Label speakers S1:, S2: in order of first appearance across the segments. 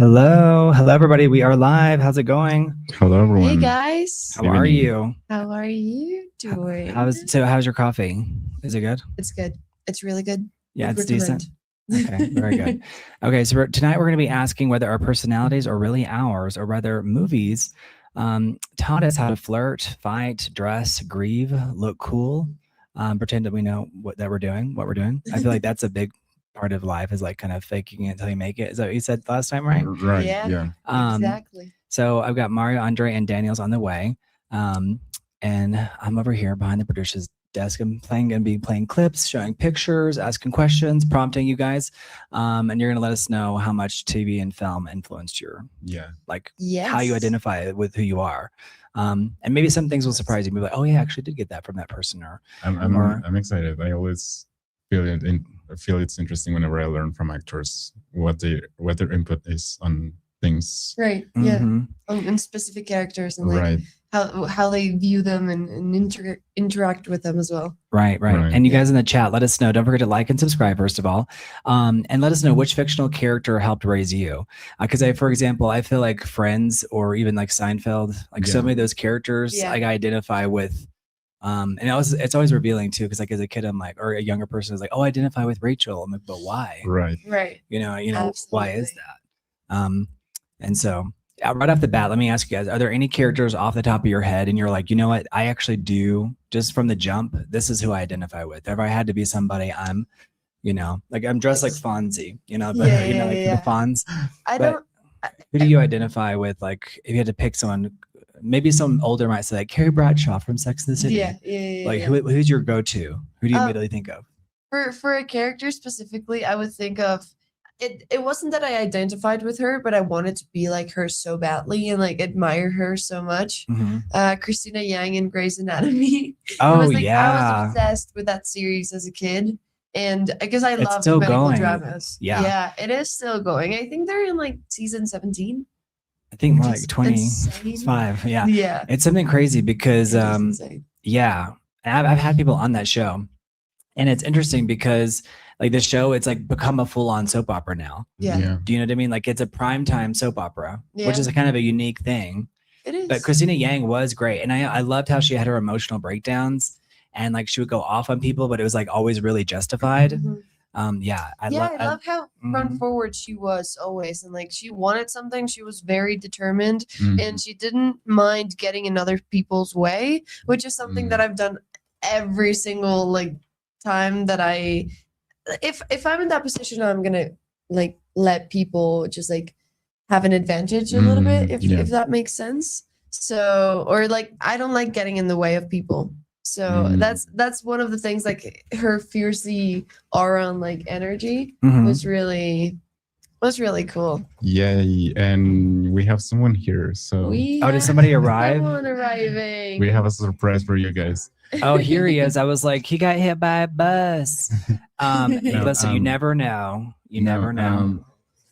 S1: Hello, everybody. We are live. How's it going?
S2: Hello, everyone.
S3: Hey guys,
S1: How are you?
S3: how are you doing?
S1: How's your coffee? Is it good?
S3: It's good. It's really good.
S1: Yeah,
S3: Would
S1: it's decent.
S3: recommend.
S1: Okay, very good. Okay, so tonight we're going to be asking whether our personalities are really ours, or whether movies taught us how to flirt, fight, dress, grieve, look cool, pretend that we know what we're doing. I feel like that's a big part of life, is like kind of faking it until you make it. Is that what you said last time, right?
S2: Right.
S3: Yeah. Exactly.
S1: So I've got Mario, Andre, and Daniel's on the way. And I'm over here behind the producer's desk. I'm gonna be playing clips, showing pictures, asking questions, prompting you guys. And you're gonna let us know how much TV and film influenced your, how you identify with who you are. And maybe some things will surprise you. Maybe like, oh yeah, I actually did get that from that person. Or
S2: I'm excited. I always feel it's interesting whenever I learn from actors what their input is on things.
S3: Right. Yeah. And specific characters and like how they view them and interact with them as well.
S1: Right. And you guys in the chat, let us know. Don't forget to like and subscribe, first of all. And let us know which fictional character helped raise you. Because for example, I feel like Friends or even like Seinfeld, like so many of those characters, I identify with. And it's always revealing too, because like as a kid, I'm like, or a younger person is like, oh, I identify with Rachel. I'm like, but why?
S3: Right.
S1: You know,
S3: Absolutely.
S1: Why is that? And so right off the bat, let me ask you guys, are there any characters off the top of your head and you're like, you know what, I actually do, just from the jump, this is who I identify with. If I had to be somebody, I'm, like I'm dressed like Fonzie, but the Fonz. Who do you identify with? Like if you had to pick someone, maybe some older might say like Carrie Bradshaw from Sex and the City.
S3: Yeah.
S1: Who's your go-to? Who do you immediately think of?
S3: For a character specifically, I would think of it wasn't that I identified with her, but I wanted to be like her so badly and like admire her so much. Christina Yang in Grey's Anatomy.
S1: Oh,
S3: I was obsessed with that series as a kid. And because I love medical dramas. Yeah, it is still going. I think they're in like season 17.
S1: I think like 25. Yeah. It's something crazy because I've had people on that show, and it's interesting because like the show, it's like become a full-on soap opera now.
S3: Yeah.
S1: Do you know what I mean? Like it's a primetime soap opera, which is a kind of a unique thing.
S3: It is.
S1: But Christina Yang was great, and I loved how she had her emotional breakdowns, and like she would go off on people, but it was like always really justified. I
S3: love how front forward she was always, and like she wanted something, she was very determined, and she didn't mind getting in other people's way, which is something that I've done every single like time that if I'm in that position, I'm gonna like let people just like have an advantage a little bit, if that makes sense. So, or like I don't like getting in the way of people. So that's one of the things, like her fiercely aura and like energy was really cool.
S2: Yay. And we have someone here. So
S1: did somebody arrive?
S3: Someone arriving.
S2: We have a surprise for you guys.
S1: Oh, here he is. I was like, he got hit by a bus. Listen, you never know. You never know.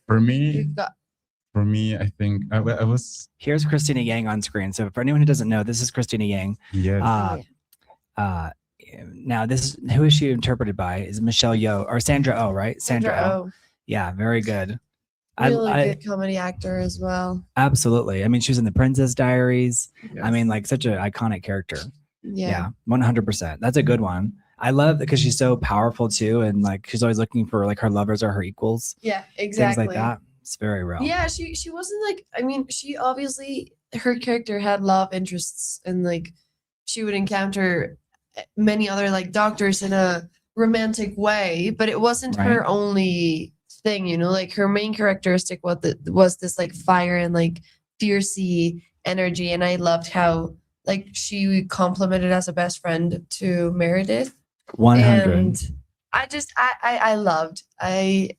S2: For me, I think I was.
S1: Here's Christina Yang on screen. So for anyone who doesn't know, this is Christina Yang.
S2: Yes.
S1: Now who is she interpreted by? Is Michelle Yeoh or Sandra Oh, right?
S3: Sandra Oh.
S1: Yeah, very good.
S3: Really good comedy actor as well.
S1: Absolutely. I mean, she was in The Princess Diaries. Yes. I mean, like such an iconic character.
S3: Yeah,
S1: 100%. That's a good one. I love because she's so powerful too, and like she's always looking for like her lovers or her equals.
S3: Yeah, exactly.
S1: Things like that. It's very real.
S3: Yeah, she wasn't like, I mean, she obviously, her character had love interests, and like she would encounter many other like doctors in a romantic way, but it wasn't her only thing, like her main characteristic was this like fire and like fiercey energy, and I loved how like she complimented as a best friend to Meredith.
S1: 100.
S3: And I loved. I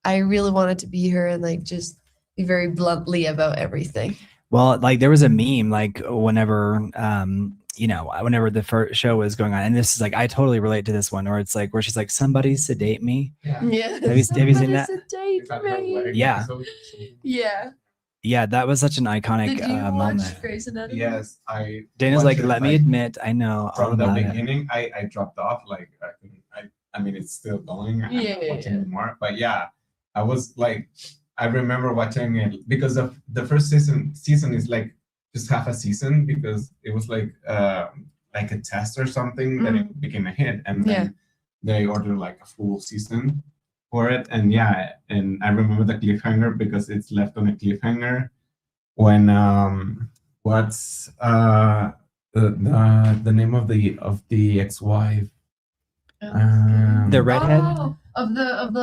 S3: really wanted to be her and like just be very bluntly about everything.
S1: Well, like there was a meme like whenever whenever the first show was going on, and this is like I totally relate to this one, where it's like where she's like, somebody sedate me.
S3: Yeah.
S1: Have you seen that?
S3: Sedate me.
S1: Yeah.
S3: Yeah.
S1: Yeah, that was such an iconic
S3: Did you
S1: moment.
S3: watch Grey's Anatomy?
S4: Yes, I.
S1: Dana's like, let me admit, I know
S4: From the beginning, I dropped off. Like, I mean, it's still going. I'm not watching anymore. But yeah, I was like, I remember watching it because of the first season is like just half a season because it was like a test or something that it became a hit, and then they ordered like a full season for it. And and I remember the cliffhanger because it's left on a cliffhanger when what's the name of the ex-wife,
S1: The redhead
S3: of the
S1: of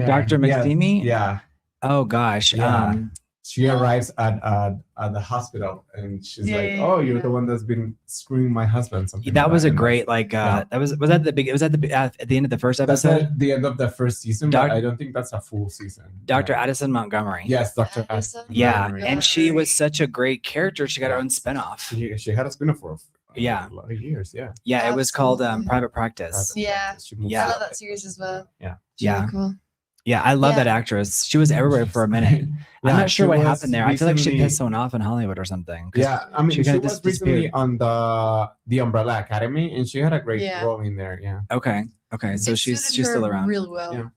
S1: Dr. McSteamy.
S4: Yeah.
S1: Oh gosh.
S4: Yeah. She arrives at the hospital and she's you're the one that's been screwing my husband. Something
S1: That
S4: like
S1: was a
S4: and
S1: great that was that the big. It was at the end of the first episode.
S4: That's the end of the first season, but I don't think that's a full season.
S1: Dr. Addison Montgomery.
S4: Yes, Dr. Addison.
S1: Yeah, and she was such a great character. She got her own spinoff.
S4: She had a spinoff for a lot of years.
S1: Yeah, it was called Private Practice.
S3: Yeah,
S1: Yeah.
S3: I love that series as well.
S4: Yeah.
S3: Really cool.
S1: Yeah, I love that actress. She was everywhere for a minute. I'm not sure what happened there. I feel like she pissed someone off in Hollywood or something.
S4: Yeah, I mean, she was recently on the Umbrella Academy, and she had a great role in there. Yeah.
S1: Okay. So she's still around.
S3: Really well.
S4: Yeah.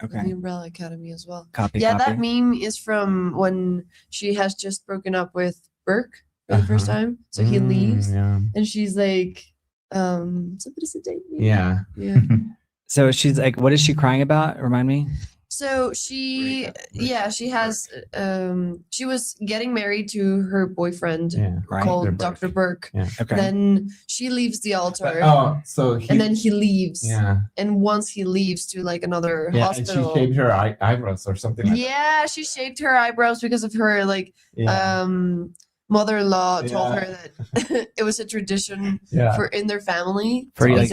S1: Okay.
S3: The Umbrella Academy as well.
S1: Copy.
S3: That meme is from when she has just broken up with Burke for the first time. So he leaves, and she's like, "Somebody should date me."
S4: Yeah.
S1: So she's like, what is she crying about? Remind me.
S3: So she has she was getting married to her boyfriend called Dr. Burke.
S4: Yeah.
S1: Okay.
S3: Then she leaves the altar. And then he leaves.
S4: Yeah.
S3: And once he leaves to like another hospital.
S4: And she shaved her eyebrows or something like that.
S3: She shaved her eyebrows because of her mother-in-law told her that it was a tradition for in their family
S1: for you
S3: to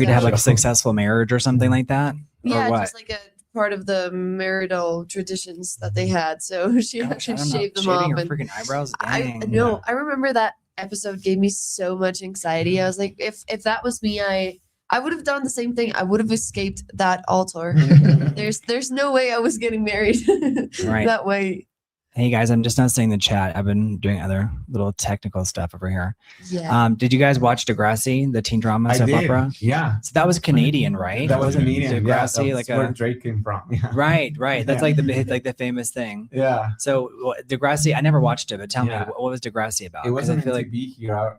S1: have like a successful marriage or something like that.
S3: Yeah, just like a part of the marital traditions that they had. So she actually shaved them off.
S1: Her freaking eyebrows. Dang.
S3: I remember that episode gave me so much anxiety. I was like, if that was me, I would have done the same thing. I would have escaped that altar. There's no way I was getting married that way.
S1: Hey guys, I'm just not saying the chat. I've been doing other little technical stuff over here.
S3: Yeah.
S1: Did you guys watch Degrassi, the teen drama soap opera?
S4: Yeah.
S1: So that was Canadian, right?
S4: That was Canadian.
S1: Degrassi,
S4: yeah, that's where Drake came from. Yeah.
S1: Right. That's like the famous thing.
S4: Yeah.
S1: So Degrassi, I never watched it, but tell me, what was Degrassi about?
S4: It wasn't MTV here.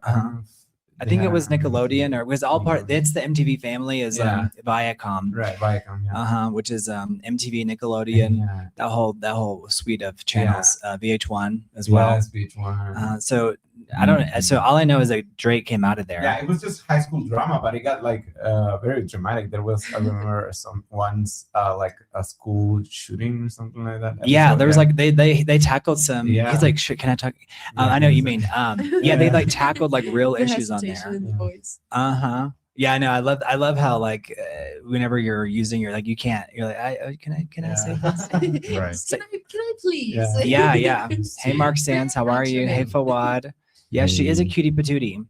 S1: I think it was Nickelodeon, or it was all part. It's the MTV family is Viacom,
S4: right? Viacom,
S1: which is MTV, Nickelodeon, that whole suite of channels, VH1 as well.
S4: Yes, VH1.
S1: So I don't. So all I know is that Drake came out of there.
S4: Yeah, it was just high school drama, but it got like very dramatic. There was, I remember once like a school shooting or something like that.
S1: Yeah, there was like they tackled some. Yeah. He's like, can I talk? I know what you mean. They like tackled like real issues on there. Yeah, I know. I love how like whenever you're using your you can't. You're like, can I say this?
S4: Right.
S3: Can I please?
S1: Yeah. Hey, Mark Sands, how are you? Hey, Fawad. Yeah, she is a cutie patootie.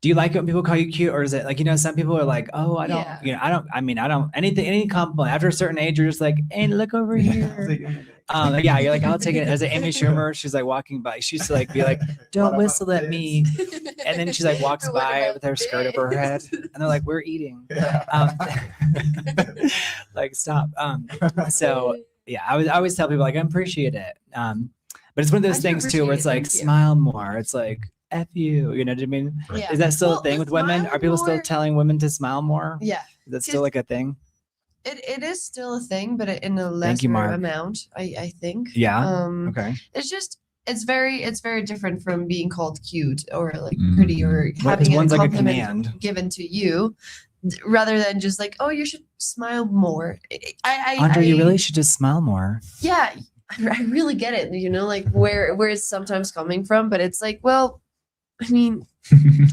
S1: Do you like it when people call you cute, or is it like, some people are like, oh, I don't, I don't any compliment after a certain age, you're just like, hey, look over here. You're like, I'll take it. As an Amy Schumer, she's like walking by. She used to like be like, don't whistle at me. And then she's like walks by with her skirt over her head, and they're like, we're eating. Like, stop. So yeah, I always tell people like, I appreciate it. But it's one of those things too, where it's like, smile more. It's like, F you, you know what I mean?
S3: Yeah.
S1: Is that still a thing with women? Are people still telling women to smile more?
S3: Yeah.
S1: Is that still like a thing?
S3: It is still a thing, but in a lesser amount, I think.
S1: Yeah. Okay.
S3: It's very different from being called cute or like pretty or having a
S1: like
S3: compliment given to you, rather than just like, oh, you should smile more.
S1: Andre, you really should just smile more.
S3: Yeah, I really get it. Like where it's sometimes coming from, but it's like, well, I mean,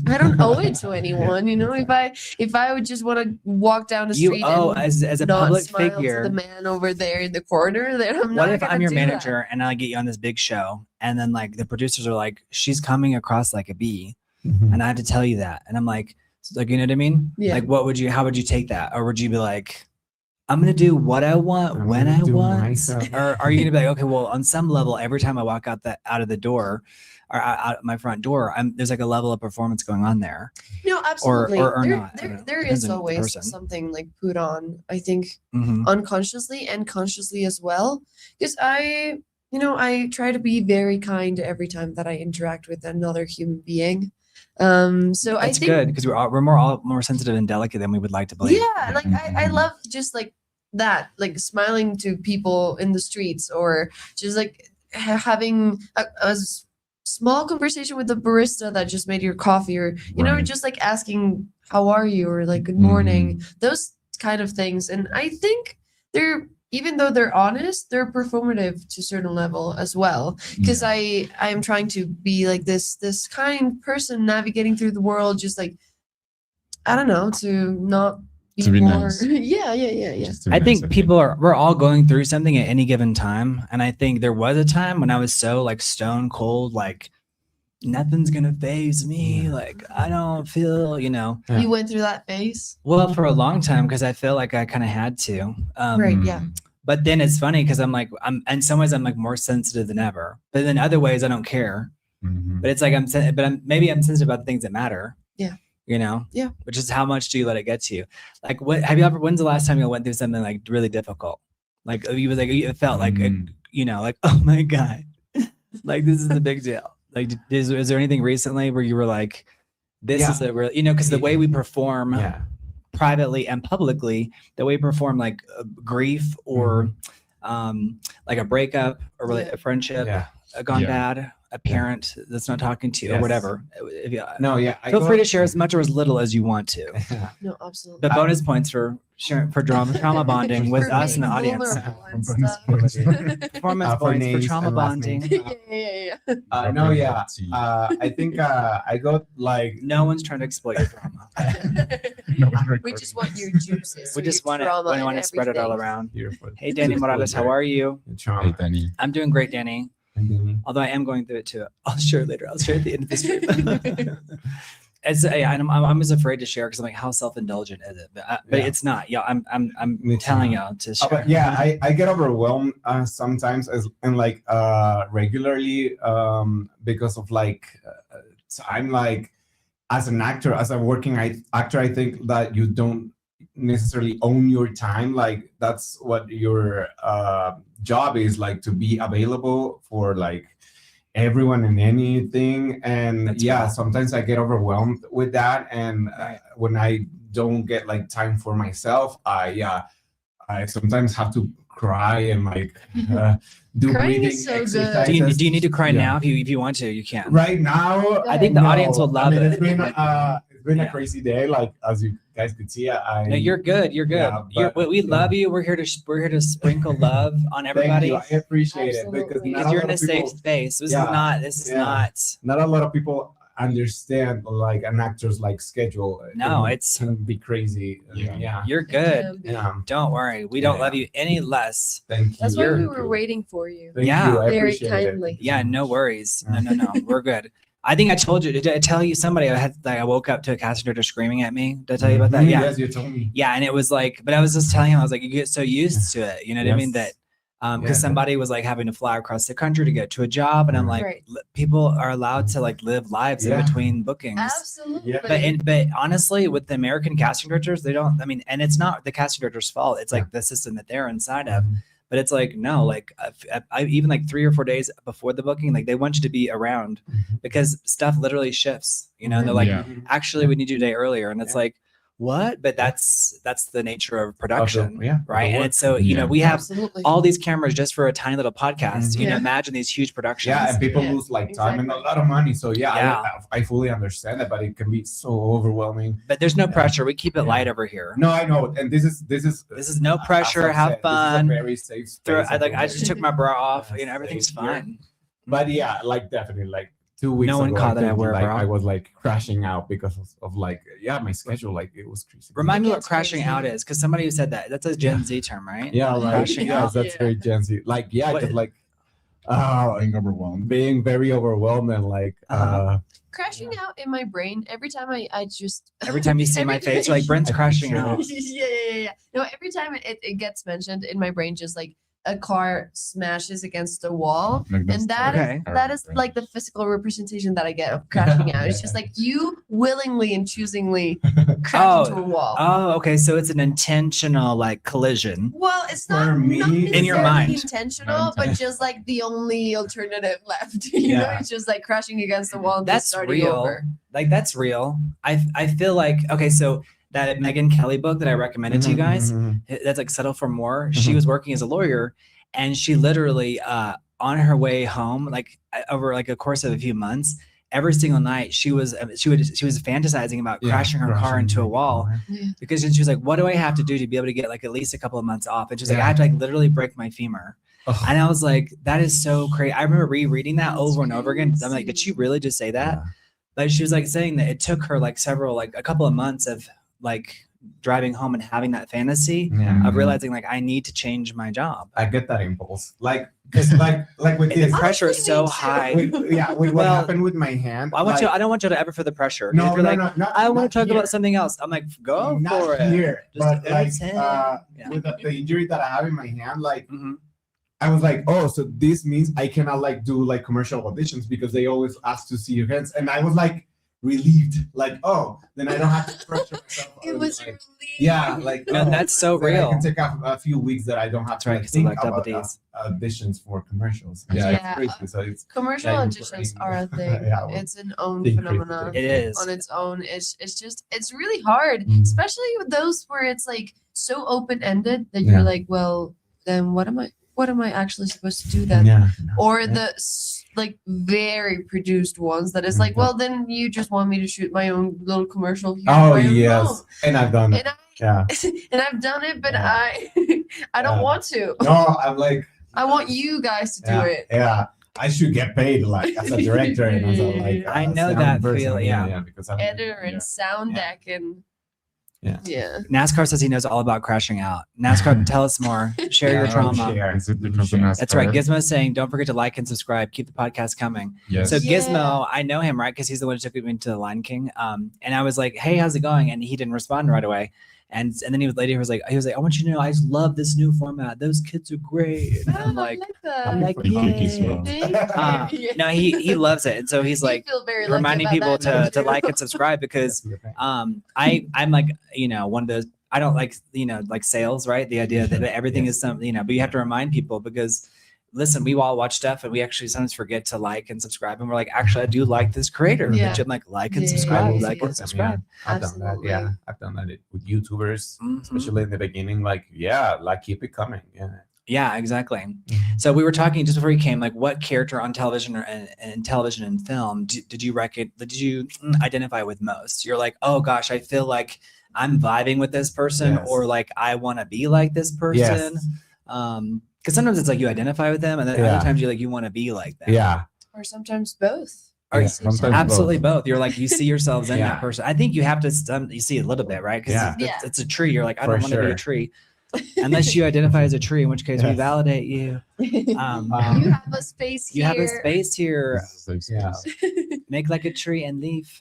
S3: I don't owe it to anyone, if I would just want to walk down the street
S1: as a public figure,
S3: to the man over there in the corner, then I'm
S1: what
S3: not
S1: if I'm your manager and I get you on this big show, and then like the producers are like, she's coming across like a bee, and I have to tell you that, and I'm like, you know what I mean?
S3: Yeah.
S1: Like, how would you take that? Or would you be like, I'm going to do what I want
S5: I'm
S1: when
S5: gonna
S1: I
S5: do
S1: want?
S5: myself.
S1: Or are you going to be like, okay, well, on some level, every time I walk out of the door or out my front door, there's like a level of performance going on there.
S3: No, absolutely.
S1: or
S3: there,
S1: not. I don't know.
S3: there
S1: Depends
S3: is
S1: on the
S3: always
S1: person.
S3: something like put on, I think,
S1: Mhm.
S3: unconsciously and consciously as well. Because I try to be very kind every time that I interact with another human being. So I
S1: That's
S3: think
S1: good because we're more sensitive and delicate than we would like to believe.
S3: yeah, like I love just like that, like smiling to people in the streets, or just like having a small conversation with the barista that just made your coffee, or
S2: Right.
S3: just like asking how are you, or like good morning, those kind of things. And I think they're, even though they're honest, they're performative to a certain level as well, because I am trying to be like this kind person navigating through the world, just like, I don't know, to not be
S2: To be
S3: more.
S2: nice.
S3: Yeah.
S2: Just to be
S1: I
S2: nice,
S1: think we're all going through something at any given time. And I think there was a time when I was so like stone cold, like nothing's gonna phase me. Like I don't feel,
S5: Yeah.
S3: You went through that phase.
S1: well, for a long time, because I feel like I kind of had to.
S3: Right, yeah.
S1: But then it's funny because I'm in some ways I'm like more sensitive than ever. But in other ways I don't care. But it's like maybe I'm sensitive about the things that matter.
S3: Yeah.
S1: Yeah. Which is how much do you let it get to you? Like when's the last time you went through something like really difficult? Like it felt like, like, oh my God, like this is a big deal. Like, is there anything recently where you were like, this is a real, because the way we perform privately and publicly, the way we perform like grief or like a breakup or really a friendship gone bad, a parent that's not talking to you or whatever. Feel free to share as much or as little as you want to.
S3: No, absolutely.
S1: The bonus points for trauma bonding with
S3: For
S1: us in the
S3: being
S1: audience.
S3: vulnerable and
S2: Bonus
S3: stuff.
S2: points.
S1: Performance points for
S5: names
S1: trauma
S5: and last
S1: bonding.
S5: names.
S3: Yeah.
S5: I think I got like
S1: No one's trying to exploit your trauma.
S3: We just want your juices.
S1: We
S3: or
S1: just
S3: your
S1: want it.
S3: trauma
S1: We want to
S3: and
S1: spread it all
S3: everything.
S1: around.
S5: beautiful.
S1: Hey, Danny Morales, how are you?
S2: Hey, Danny.
S1: I'm doing great, Danny. Although I am going through it too. I'll share it later. I'll share at the end of the stream. I'm just afraid to share because I'm like, how self-indulgent is it? But it's not. Yeah, I'm telling y'all to share.
S5: But yeah, I get overwhelmed sometimes and like regularly because of like I'm like, as an actor, as a working actor, I think that you don't necessarily own your time. Like that's what your job is, like to be available for like everyone and anything. And
S1: That's
S5: sometimes I get overwhelmed with that. And when I don't get like time for myself, I sometimes have to cry and like do
S3: Crying
S5: breathing
S3: is so good.
S5: exercises.
S1: Do you need to cry now? If you want to, you can.
S5: Right now,
S1: I think the audience will love it.
S5: It's been a crazy day. Like as you guys could see,
S1: No, you're good. You're good.
S5: Yeah,
S1: we love you. We're here to sprinkle love on everybody.
S5: Thank you. I appreciate
S3: Absolutely.
S5: it because
S1: Because you're in a safe space. This is not.
S5: Not a lot of people understand like an actor's like schedule.
S1: No,
S5: It
S1: it's
S5: can be crazy. Yeah.
S1: You're good.
S5: Yeah.
S1: Don't worry. We don't love you any less.
S5: Thank you.
S3: That's why we
S5: Thank
S3: were
S5: you.
S3: waiting for you.
S5: Thank
S1: Yeah.
S5: you. I
S3: Very
S5: appreciate
S3: kindly.
S5: it.
S1: Yeah, no worries. No. We're good. I think I told you. Did I tell you somebody I woke up to a casting director screaming at me? Did I tell you about that? Yeah.
S5: Yes, you told me.
S1: Yeah, and it was like, but I was just telling him, I was like, you get so used to it. You know what I mean? That because somebody was like having to fly across the country to get to a job, and I'm like,
S3: Right.
S1: people are allowed to like live lives in between bookings.
S3: Absolutely.
S5: Yeah.
S1: But honestly, with the American casting directors, they don't. I mean, and it's not the casting director's fault. It's like the system that they're inside of. But it's like no, like I even like 3 or 4 days before the booking, like they want you to be around because stuff literally shifts. You know, and they're like, actually, we need you a day earlier, and it's like, what? But that's the nature of production, right? And it's so we have
S3: Absolutely.
S1: all these cameras just for a tiny little podcast. You know, imagine these huge productions.
S5: Yeah, and people lose like time and a lot of money. So I fully understand it, but it can be so overwhelming.
S1: But there's no pressure. We keep it light over here.
S5: No, I know, and this is
S1: no pressure.
S5: as I
S1: have
S5: said,
S1: fun.
S5: This is a very safe space.
S1: I just took my bra off. You know, everything's
S5: Thank you.
S1: fine.
S5: But yeah, like definitely like 2 weeks
S1: No one
S5: ago,
S1: caught that I
S5: think,
S1: wear a
S5: like,
S1: bra.
S5: I was like crashing out because of like my schedule, like it was crazy.
S1: Remind me what
S3: It's
S1: crashing
S3: crazy.
S1: out is, because somebody who said that. That's a Gen Z term, right?
S5: Yeah, like
S1: Crashing
S5: yes,
S1: out.
S5: that's very Gen Z. Like
S1: What-
S5: just like
S2: Being overwhelmed.
S5: being very overwhelmed and like
S3: Crashing out in my brain every time I just
S1: Every time you see my face, you're like, Brent's
S5: I
S1: crashing
S5: picture
S1: out.
S3: yeah. No, every time it gets mentioned in my brain, just like a car smashes against a wall.
S2: Like
S3: And that is
S1: Okay.
S3: that is like the physical representation that I get of crashing out. It's just like you willingly and choosingly crash into a wall.
S1: Oh, okay. So it's an intentional like collision.
S3: Well, it's
S5: For
S3: not,
S5: me,
S3: not
S1: in your
S3: necessarily
S1: mind.
S3: intentional, but just like the only alternative left. You know,
S5: Yeah.
S3: it's just like crashing against the wall and just
S1: That's
S3: starting
S1: real.
S3: over.
S1: Like that's real. I feel like okay, so that Megan Kelly book that I recommended to you guys, that's like Settle for More. She was working as a lawyer, and she literally on her way home, like over like a course of a few months, every single night she was fantasizing about crashing her car into a wall because she was like, what do I have to do to be able to get like at least a couple of months off? And she's like, I have to like literally break my femur. And I was like, that is so crazy. I remember rereading that over and over again. I'm like, did she really just say that? But she was like saying that it took her like a couple of months of like driving home and having that fantasy of realizing like I need to change my job.
S5: I get that impulse. Like, cause like with
S1: And the
S5: this,
S1: pressure is so
S3: Honestly,
S1: high.
S5: with what
S1: Well,
S5: happened with my hand.
S1: I want
S5: like,
S1: you. I don't want you to ever feel the pressure.
S5: No,
S1: If you're
S5: no,
S1: like,
S5: no, not,
S1: I want
S5: not
S1: to talk
S5: here.
S1: about something else. I'm like, go
S5: Not
S1: for it.
S5: here,
S1: Just
S5: but like
S1: exhale. Yeah.
S5: with the injury that I have in my hand, like
S1: Mhm.
S5: I was like, oh, so this means I cannot like do like commercial auditions because they always ask to see your hands, and I was like relieved, like, oh, then I don't have to pressure myself.
S3: It was
S5: like,
S3: relief.
S5: yeah, like
S1: No, that's so
S5: then I
S1: real.
S5: can take a few weeks that I don't have
S1: That's
S5: to
S1: right,
S5: like,
S1: 'cause you
S5: think
S1: like double
S5: about
S1: Ds.
S5: auditions for commercials.
S2: Yeah.
S3: Yeah.
S5: It's crazy. So it's
S3: Commercial
S5: Yeah, you're
S3: auditions
S5: brain.
S3: are a thing.
S5: Yeah, well,
S3: It's an own
S5: think
S3: phenomenon
S5: critically.
S1: It is.
S3: on its own. It's just it's really hard,
S5: Mhm.
S3: especially with those where it's like so open ended that
S5: Yeah.
S3: you're like, well, then what am I actually supposed to do then?
S5: yeah.
S3: Or
S5: Yeah.
S3: the like very produced ones that is like,
S5: Mhm.
S3: well, then you just want me to shoot my own little commercial here.
S5: Oh
S3: by your
S5: yes,
S3: phone.
S5: and I've done it.
S3: And
S5: Yeah.
S3: and I've done it, but
S5: Yeah.
S3: I don't
S5: Yeah.
S3: want to.
S5: No, I'm like.
S3: I want you guys to do
S5: yeah,
S3: it.
S5: Yeah, I should get paid like as a director and as a like.
S1: I know
S5: sound
S1: that
S5: person.
S1: feeling, yeah.
S5: because I'm
S3: Editor and sound
S5: Yeah.
S3: deck and
S5: Yeah.
S3: yeah.
S1: NASCAR says he knows all about crashing out. NASCAR, tell us more. Share your
S5: Yeah,
S1: trauma.
S5: share.
S2: Is it because of
S5: Share.
S2: NASCAR?
S1: That's right. Gizmo's saying, don't forget to like and subscribe. Keep the podcast coming.
S2: Yes.
S1: So
S3: Yeah.
S1: Gizmo, I know him, right? Because he's the one who took me to the Lion King. And I was like, hey, how's it going? And he didn't respond right away. And then he was like, I want you to know, I just love this new format. Those kids are great. And I'm like,
S3: that.
S1: I'm like,
S2: Pretty cookies,
S1: yay.
S2: bro.
S3: Thank you.
S1: No, he loves it. And so he's
S3: You
S1: like
S3: feel very lucky
S1: reminding
S3: about
S1: people
S3: that now,
S1: to
S3: too.
S1: like and subscribe because I'm like, one of those, I don't like, like sales, right? The idea that everything is something, but you have to remind people because listen, we all watch stuff and we actually sometimes forget to like and subscribe. And we're like, actually, I do like this creator.
S3: Yeah.
S1: Which I'm like and
S3: Yeah,
S1: subscribe,
S3: yeah,
S1: like
S3: yeah.
S1: and subscribe.
S5: I've done that. Yeah,
S3: Absolutely.
S5: I've done that with YouTubers,
S1: Mhm.
S5: especially in the beginning. Like, yeah, like keep it coming. Yeah.
S1: Yeah, exactly. So we were talking just before you came, like what character on television and television and film did you identify with most? You're like, oh gosh, I feel like I'm vibing with this person,
S5: Yes.
S1: or like I want to be like this person. Because sometimes it's like you identify with them, and then
S5: Yeah.
S1: other times you want to be like them.
S5: Yeah.
S3: Or sometimes both.
S1: Or
S5: Yeah,
S3: Sometimes
S5: sometimes
S1: absolutely both. You're like you see yourselves in
S5: Yeah.
S1: that person. I think you have to. You see a little bit, right? Because
S5: Yeah.
S3: Yeah.
S1: it's a tree. You're like, I
S5: For
S1: don't want to be a
S5: sure.
S1: tree, unless you identify as a tree, in which case we
S5: Yes.
S1: validate you. Um,
S3: You have a space here.
S1: You have a space here.
S2: This is a safe
S5: Yeah.
S2: space.
S1: Make like a tree and leave.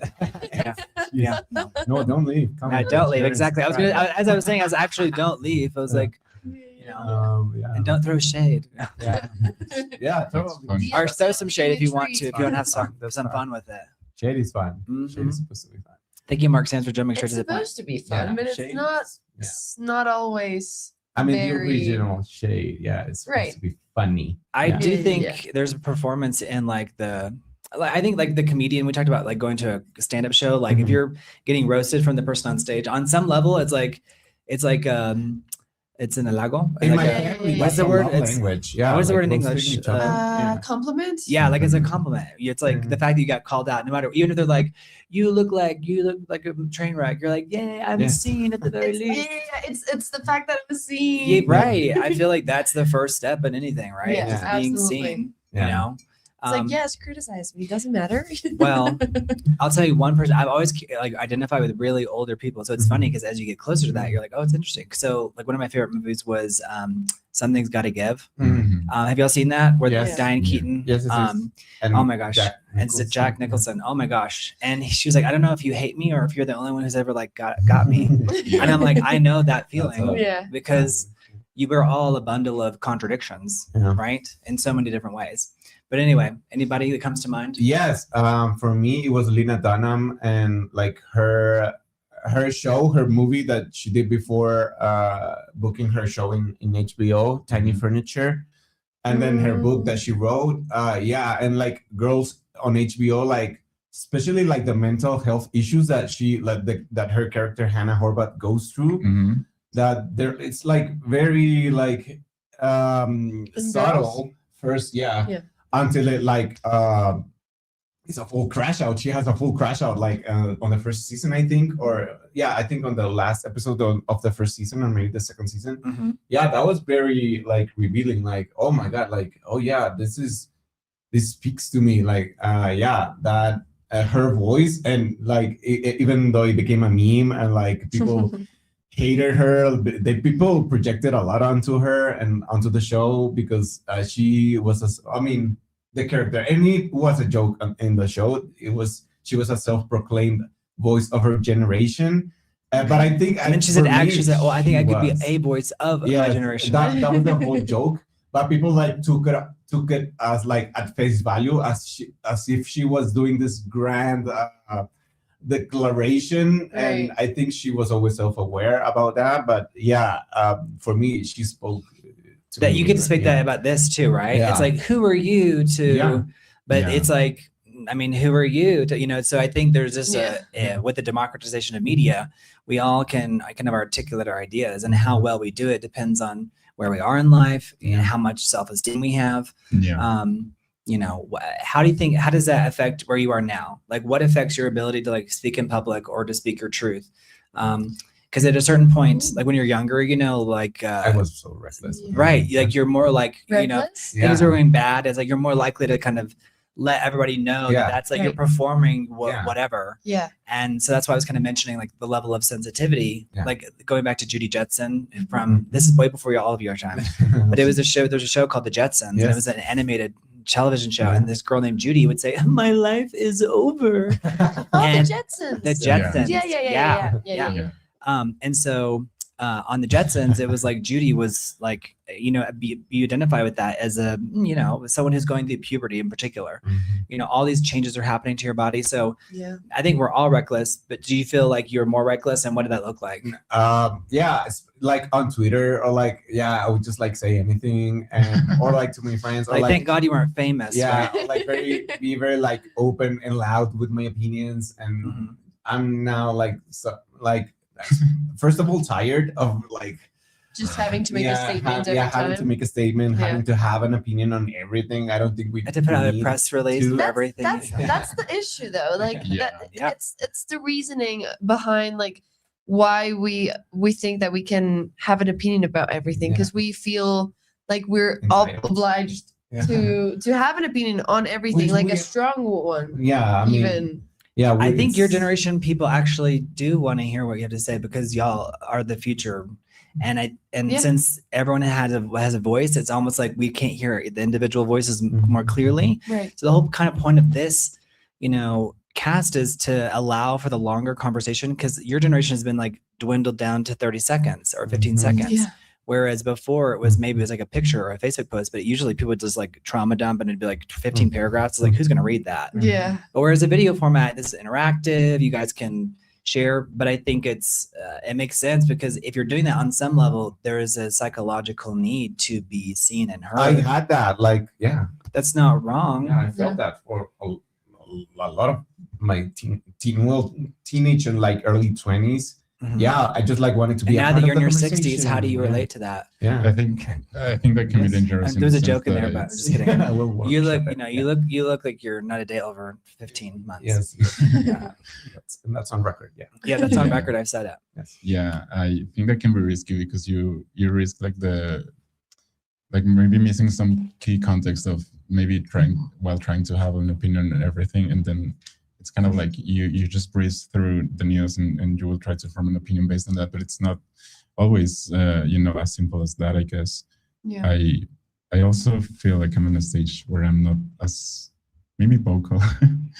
S1: Yeah. Yeah. No.
S5: No, don't leave. Come
S1: No,
S5: on,
S1: don't leave.
S5: share and
S1: Exactly.
S5: subscribe.
S1: As I was saying, I was actually don't leave. I was
S5: Yeah.
S1: like,
S5: Yeah.
S1: and don't throw shade.
S5: Yeah. Yeah.
S2: That's
S5: Totally.
S2: fun.
S3: Yeah.
S1: Or throw some shade if you want to. If you want to have
S5: Fine.
S1: some fun with it.
S5: Shade is fun. Shade
S1: Mhm.
S5: is supposed to be fun.
S1: Thank you, Mark Sands, for jumping straight
S3: It's
S1: to the point.
S3: supposed to be fun,
S5: Yeah,
S3: but it's
S5: shade
S3: not.
S5: is- yeah.
S3: It's not always.
S5: I mean,
S3: Very-
S5: the original Shade. Yeah, it's supposed
S3: Right.
S5: to be funny.
S1: I
S5: Yeah.
S1: do
S3: Yeah.
S1: think there's a performance in like I think like the comedian we talked about, like going to a stand-up show. Like if
S5: Mhm.
S1: you're getting roasted from the person on stage, on some level, it's like it's an halago.
S5: In
S1: Like
S5: my
S1: a-
S5: family,
S1: what's
S5: that's
S1: the
S5: a
S1: word?
S5: love
S1: It's-
S5: language. Yeah.
S1: what's the word in
S5: roasting
S1: English?
S5: each other. Yeah.
S3: Compliment.
S1: Yeah, like it's a compliment. It's like the
S5: Mhm.
S1: fact that you got called out, no matter, even if they're like, you look like a train wreck. You're like, yeah, I'm
S5: Yeah.
S1: seen at the very
S3: It's,
S1: least.
S3: yeah, it's the fact that I'm seen.
S1: Yeah, right. I feel like that's the first step in anything, right?
S3: Yeah,
S1: Just being
S3: absolutely.
S1: seen.
S5: Yeah.
S1: You know,
S3: It's like, yes, criticize me. Doesn't matter.
S1: Well, I'll tell you one person. I've always like identified with really older people. So it's funny because as you get closer to that, you're like, oh, it's interesting. So like one of my favorite movies was Something's Gotta Give. Have y'all seen that? Where
S5: Yes.
S1: Diane Keaton?
S5: Yes, and
S1: Oh my gosh. And it's
S5: Nicholson.
S1: Jack Nicholson. Oh my gosh. And she was like, I don't know if you hate me or if you're the only one who's ever like got me. And I'm like, I know that feeling
S3: Yeah.
S1: because you were all a bundle of contradictions,
S5: Yeah.
S1: right? In so many different ways. But anyway, anybody that comes to mind?
S5: Yes, for me it was Lena Dunham and like her movie that she did before booking her show in HBO, Tiny Furniture, and then her book that she wrote. And like Girls on HBO, like especially like the mental health issues that that her character Hannah Horvath goes through. That there, it's like very like subtle first, until it like it's a full crash out. She has a full crash out like on the first season, I think, or I think on the last episode of the first season or maybe the second season. Yeah, that was very like revealing. Like, oh my god, like, oh yeah, this speaks to me. Like, that her voice and like even though it became a meme and like people hated her, the people projected a lot onto her and onto the show because she was the character, and it was a joke in the show. She was a self-proclaimed voice of her generation, but I think
S1: and then she said, well, I think I could be a voice of my generation.
S5: That was the whole joke, but people like took it as like at face value, as if she was doing this grand declaration, and I think she was always self-aware about that. But for me, she spoke to
S1: that
S5: me,
S1: you get to speak that about this too, right? It's like, who are you to? But it's like, I mean, who are you to? So I think there's this with the democratization of media, we all can kind of articulate our ideas, and how well we do it depends on where we are in life and how much self-esteem we have. How does that affect where you are now? Like, what affects your ability to like speak in public or to speak your truth? Because at a certain point, like when you're younger, like
S5: I was so restless,
S1: right? Like you're more like
S3: Reckless?
S1: things are going bad. It's like you're more likely to kind of let everybody know that that's like you're performing whatever.
S3: Yeah.
S1: And so that's why I was kind of mentioning like the level of sensitivity, like going back to Judy Jetson from this is way before all of your time, but it was there's a show called The Jetsons, and it was an animated television show, and this girl named Judy would say, "My life is over."
S3: The Jetsons.
S1: The Jetsons.
S3: Yeah.
S1: And so on the Jetsons, it was like Judy was like, you identify with that as a, someone who's going through puberty in particular. All these changes are happening to your body. So I think we're all reckless, but do you feel like you're more reckless, and what did that look like?
S5: It's like on Twitter, or like, I would just like say anything, or like to my friends, or
S1: like thank God you weren't famous. Right?
S5: Like be very like open and loud with my opinions, and I'm now first of all tired of like
S3: just having to make a statement
S5: having to make a statement, having to have an opinion on everything. I don't think we
S1: had to put out a press release for everything.
S3: That's the issue though. Like it's the reasoning behind like why we think that we can have an opinion about everything, because we feel like we're all obliged to have an opinion on everything, a strong one.
S1: I think your generation people actually do want to hear what you have to say, because y'all are the future. And since everyone has a voice, it's almost like we can't hear the individual voices more clearly.
S3: Right.
S1: So the whole kind of point of this, cast is to allow for the longer conversation, because your generation has been like dwindled down to 30 seconds or 15 seconds. Yeah. Whereas before it was like a picture or a Facebook post, but usually people would just like trauma dump and it'd be like 15 paragraphs. It's like, who's going to read that?
S3: Yeah.
S1: But whereas a video format, this is interactive, you guys can share, but I think it makes sense, because if you're doing that on some level, there is a psychological need to be seen and heard.
S5: I had that,
S1: that's not wrong.
S5: Yeah, I felt that for a lot of my teenage and like early 20s. I just like wanted to be.
S1: And now that you're in your 60s, how do you relate to that?
S2: I think that can be dangerous.
S1: There's a joke in there, but just kidding. You look like you're not a day over 15 months.
S5: Yes. That's on record.
S1: Yeah, that's on record. I've said it.
S5: Yes.
S2: Yeah, I think that can be risky, because you risk like maybe missing some key context of maybe trying to have an opinion on everything, and then it's kind of like you just breeze through the news and you will try to form an opinion based on that, but it's not always as simple as that, I guess.
S3: Yeah.
S2: I also feel like I'm in a stage where I'm not as maybe vocal.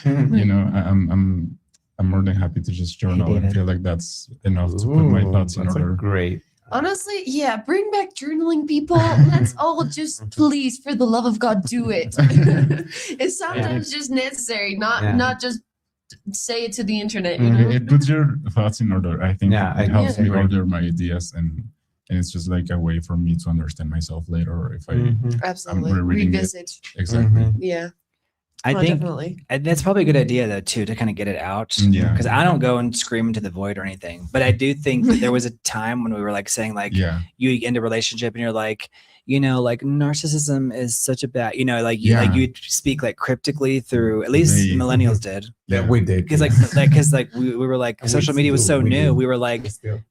S2: I'm more than happy to just journal and feel like that's enough to put my thoughts in order.
S5: Great.
S3: Honestly, yeah, bring back journaling, people. Let's all just please, for the love of God, do it. It's sometimes just necessary, not just say it to the internet. You know?
S2: It puts your thoughts in order. I think it helps me
S5: agree.
S2: order my ideas, and it's just like a way for me to understand myself later if
S3: Absolutely
S2: I'm rereading
S3: revisit.
S2: Exactly.
S3: Yeah.
S1: I think
S3: definitely.
S1: and that's probably a good idea though too, to kind of get it out.
S2: Yeah.
S1: Because I don't go and scream into the void or anything, but I do think that there was a time when we were like saying like you end a relationship and you're like, like narcissism is such a bad, like you speak like cryptically through, at least millennials did.
S5: Yeah, we did.
S1: Because we were like social media was so new. We were like,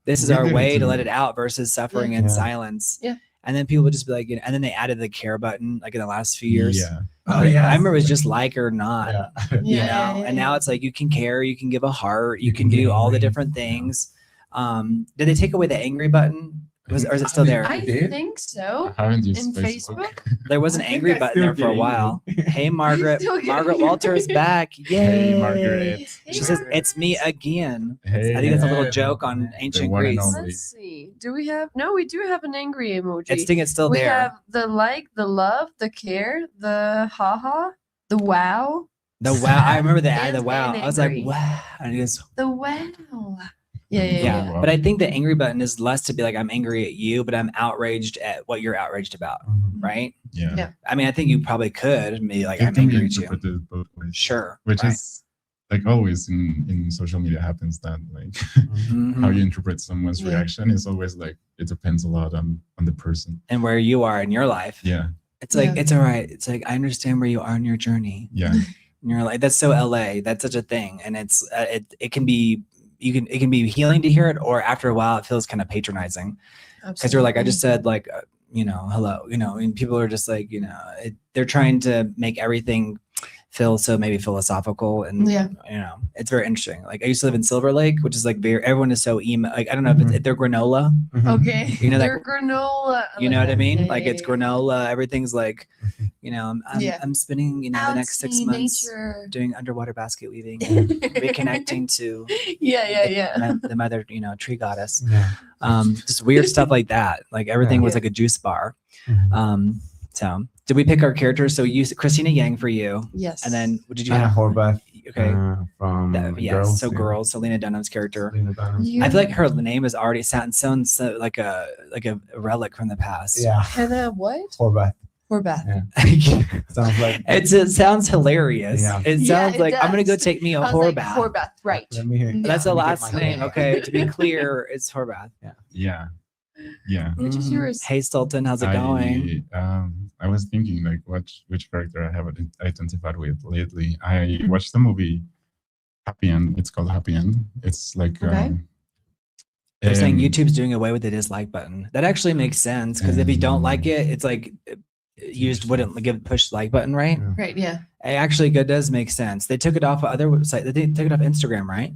S1: this is our way to let it out versus suffering in silence.
S3: Yeah.
S1: And then people would just be like, and then they added the care button like in the last few years.
S2: Yeah.
S1: Oh yeah. I remember it was just like or not.
S3: Yeah.
S1: And now it's like you can care, you can give a heart, you can do all the different things. Did they take away the angry button? Or is it still there?
S3: I think so.
S2: I haven't used
S3: In
S2: Facebook.
S1: There was an angry button there for a while. Hey, Margaret. Margaret Walter is back. Yay.
S2: Hey, Margaret.
S1: She says, it's me again.
S2: Hey,
S1: I think that's a little joke on ancient
S2: one and
S1: Greece.
S2: only.
S3: Let's see. Do we have? No, we do have an angry emoji.
S1: It's still
S3: we
S1: there.
S3: have the like, the love, the care, the haha, the wow.
S1: The wow. I remember the
S3: And
S1: wow.
S3: being
S1: I was like,
S3: angry.
S1: wow. And it goes,
S3: The wow. Yeah.
S1: yeah. But I think the angry button is less to be like, I'm angry at you, but I'm outraged at what you're outraged about. Right?
S2: Yeah.
S3: Yeah.
S1: I mean, I think you probably could be like,
S2: It
S1: I'm
S2: can be
S1: angry at you.
S2: interpreted both ways.
S1: Sure.
S2: Which
S1: right.
S2: is like always in social media happens that like
S1: Mhm.
S2: how you interpret someone's
S3: Yeah.
S2: reaction is always like it depends a lot on the person.
S1: And where you are in your life.
S2: Yeah.
S1: It's like,
S3: Yeah.
S1: it's all right. It's like, I understand where you are in your journey.
S2: Yeah.
S1: And you're like, that's so LA. That's such a thing. And it's, it can be, it can be healing to hear it, or after a while it feels kind of patronizing. Because you're like, I just said like, hello, and people are just like, they're trying to make everything feel so maybe philosophical, and it's very interesting. Like I used to live in Silver Lake, which is like everyone is so emo. Like I don't know if they're granola.
S3: Okay.
S1: They're
S3: granola.
S1: You know what I mean?
S3: Yeah,
S1: Like it's granola. Everything's like, I'm spending the next 6
S3: Outsy
S1: months
S3: nature.
S1: doing underwater basket weaving, reconnecting to the mother, tree goddess. Just weird stuff like that. Like everything was like a juice bar. So did we pick our characters? So you, Christina Yang for you.
S3: Yes.
S1: And then what did you
S5: Anna
S1: have?
S5: Horvath.
S1: Okay.
S5: From
S1: Yes.
S5: Girls.
S1: Girls. Selena Dunham's character.
S5: Selena Dunham.
S3: You-
S1: I feel like her name is already sounds so like a relic from the past.
S5: Yeah.
S3: Hannah what?
S5: Horvath.
S3: Horvath.
S5: Sounds like.
S1: It sounds hilarious.
S5: Yeah.
S1: It
S3: Yeah,
S1: sounds
S3: it
S1: like I'm gonna go
S3: does.
S1: take me a
S3: I was like,
S1: Horvath.
S3: Horvath, right.
S5: Let me hear.
S1: That's the
S5: Let me get
S1: last
S5: my
S1: name.
S5: Horvath.
S1: Okay. To be clear, it's Horvath.
S2: Yeah. Yeah.
S3: Which is
S1: Mhm.
S3: yours?
S1: Hey Sultan, how's it going?
S2: I was thinking like which character I have identified with lately. I watched the movie Happy End. It's called Happy End. It's like
S3: Okay.
S1: They're saying
S2: um,
S1: YouTube's doing away with the dislike button. That actually makes sense, because if you don't like it, it's like you just wouldn't push the like button, right?
S5: Yeah.
S3: Right, yeah.
S1: It actually does make sense. They took it off other website. They took it off Instagram, right?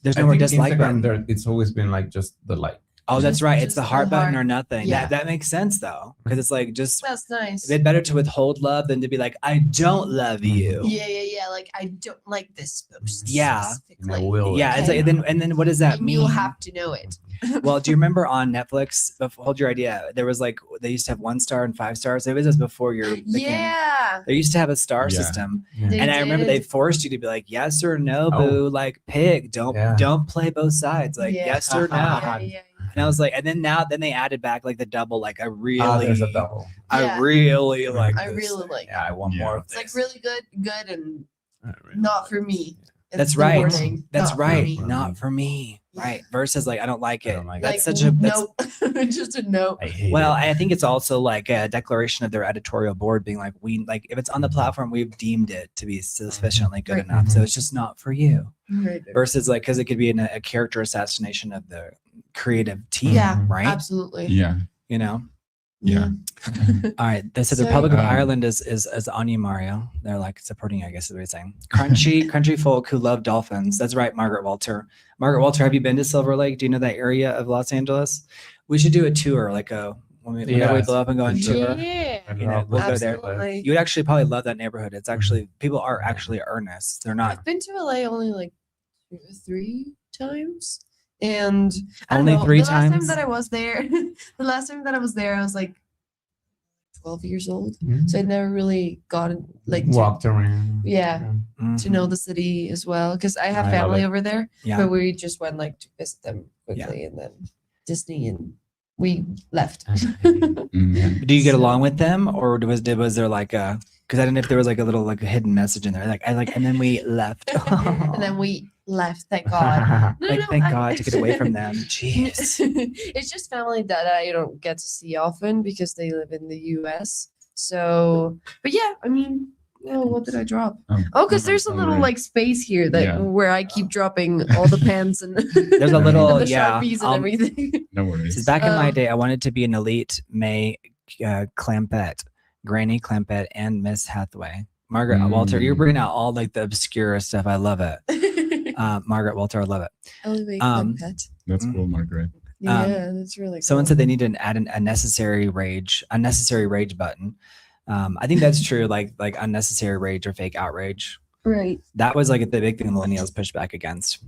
S1: There's
S5: I
S1: no more
S5: think
S1: dislike
S5: Instagram,
S1: button.
S5: it's always been like just the like.
S1: Oh, that's
S3: Just-
S1: right. It's
S3: just
S1: the
S3: the
S1: heart button
S3: heart.
S1: or nothing.
S3: Yeah.
S1: That makes sense though, because it's like just
S3: That's nice.
S1: it's better to withhold love than to be like, I don't love you.
S3: Yeah. Like I don't like this post.
S1: Yeah.
S5: And I
S3: specifically.
S5: will.
S1: Yeah, it's like and then what does that
S3: And
S1: mean?
S3: you'll have to know it.
S1: Well, do you remember on Netflix? Hold your idea. There was like they used to have 1 star and 5 stars. It was just before your
S3: Yeah.
S1: They used to have a star
S2: Yeah.
S1: system,
S3: They
S1: and I remember they
S3: did.
S1: forced you to be like yes or no,
S5: Oh.
S1: boo. Like pick. Don't play both sides. Like
S3: Yeah.
S1: yes or no.
S3: Yeah.
S1: And I was like, and then they added back like the double. Like I really,
S5: There's a double.
S1: I
S3: Yeah.
S1: really like.
S3: I
S1: this.
S3: really like
S5: Yeah, I want
S2: Yeah.
S5: more of
S3: It's
S5: this.
S3: like really good and not for me. It's
S1: That's
S3: the
S1: right.
S3: warning,
S1: That's
S3: not for
S1: right.
S3: me.
S1: Not for me. Right. Versus like I don't like
S5: I
S1: it.
S5: don't like it.
S1: That's
S3: Like,
S1: such a
S3: no. Just a no.
S5: I hate
S1: well,
S5: it.
S1: I think it's also like a declaration of their editorial board being like, if it's on the platform, we've deemed it to be sufficiently good
S3: Right.
S1: enough. So it's just not for you.
S3: Right.
S1: Versus like, because it could be a character assassination of the creative team,
S3: Yeah.
S1: right?
S3: Absolutely.
S2: Yeah.
S1: You know,
S2: Yeah.
S1: All right. They said the
S3: So-
S1: Republic of Ireland is on you, Mario. They're like supporting you, I guess is what you're saying. Country folk who love dolphins. That's right, Margaret Walter. Margaret Walter, have you been to Silver Lake? Do you know that area of Los Angeles? We should do a tour, like whenever we
S5: Yes,
S1: blow up and go on
S5: for sure.
S1: tour.
S3: Yeah.
S1: You know, we'll go there.
S3: Absolutely.
S1: You would actually probably love that neighborhood. It's actually people are actually earnest. They're not
S3: I've been to LA only like 3 times. And I don't
S1: Only
S3: know,
S1: 3
S3: the last time
S1: times?
S3: that I was there, I was like 12 years old.
S5: Mhm.
S3: So I'd never really gotten like to,
S5: Walked around.
S3: Yeah. to
S1: Mhm.
S3: know the city as well. Because I have
S5: I love
S3: family
S5: it.
S3: over there.
S1: Yeah.
S3: But we just went like to visit them quickly and then Disney and we left.
S2: Mhm.
S1: Do you get along with them, or was there like a? Because I don't know if there was like a little like a hidden message in there, and then we left.
S3: And then we left, thank God. No,
S1: like
S3: no,
S1: thank
S3: I-
S1: God to get away from them. Jeez.
S3: It's just family that I don't get to see often because they live in the US. So, but yeah, I mean, what did I drop? Oh, because there's a little
S2: alright.
S3: like space here that
S2: Yeah.
S3: where I keep dropping all the pens and
S1: There's a little
S3: and the
S1: yeah.
S3: Sharpies and everything.
S2: No
S1: This
S2: worries.
S1: is back in my
S3: Um,
S1: day. I wanted to be an elite May Clampett, Granny Clampett, and Miss Hathaway. Margaret Walter, you're
S2: Mm.
S1: bringing out all like the obscure stuff. I love it. Margaret Walter, I love it.
S3: Elevate
S1: Um,
S2: That's cool, Margaret.
S3: Yeah, that's really cool.
S1: Someone said they need to add an unnecessary rage button. I think that's true. Like unnecessary rage or fake outrage.
S3: Right.
S1: That was like the big thing the millennials pushed back against.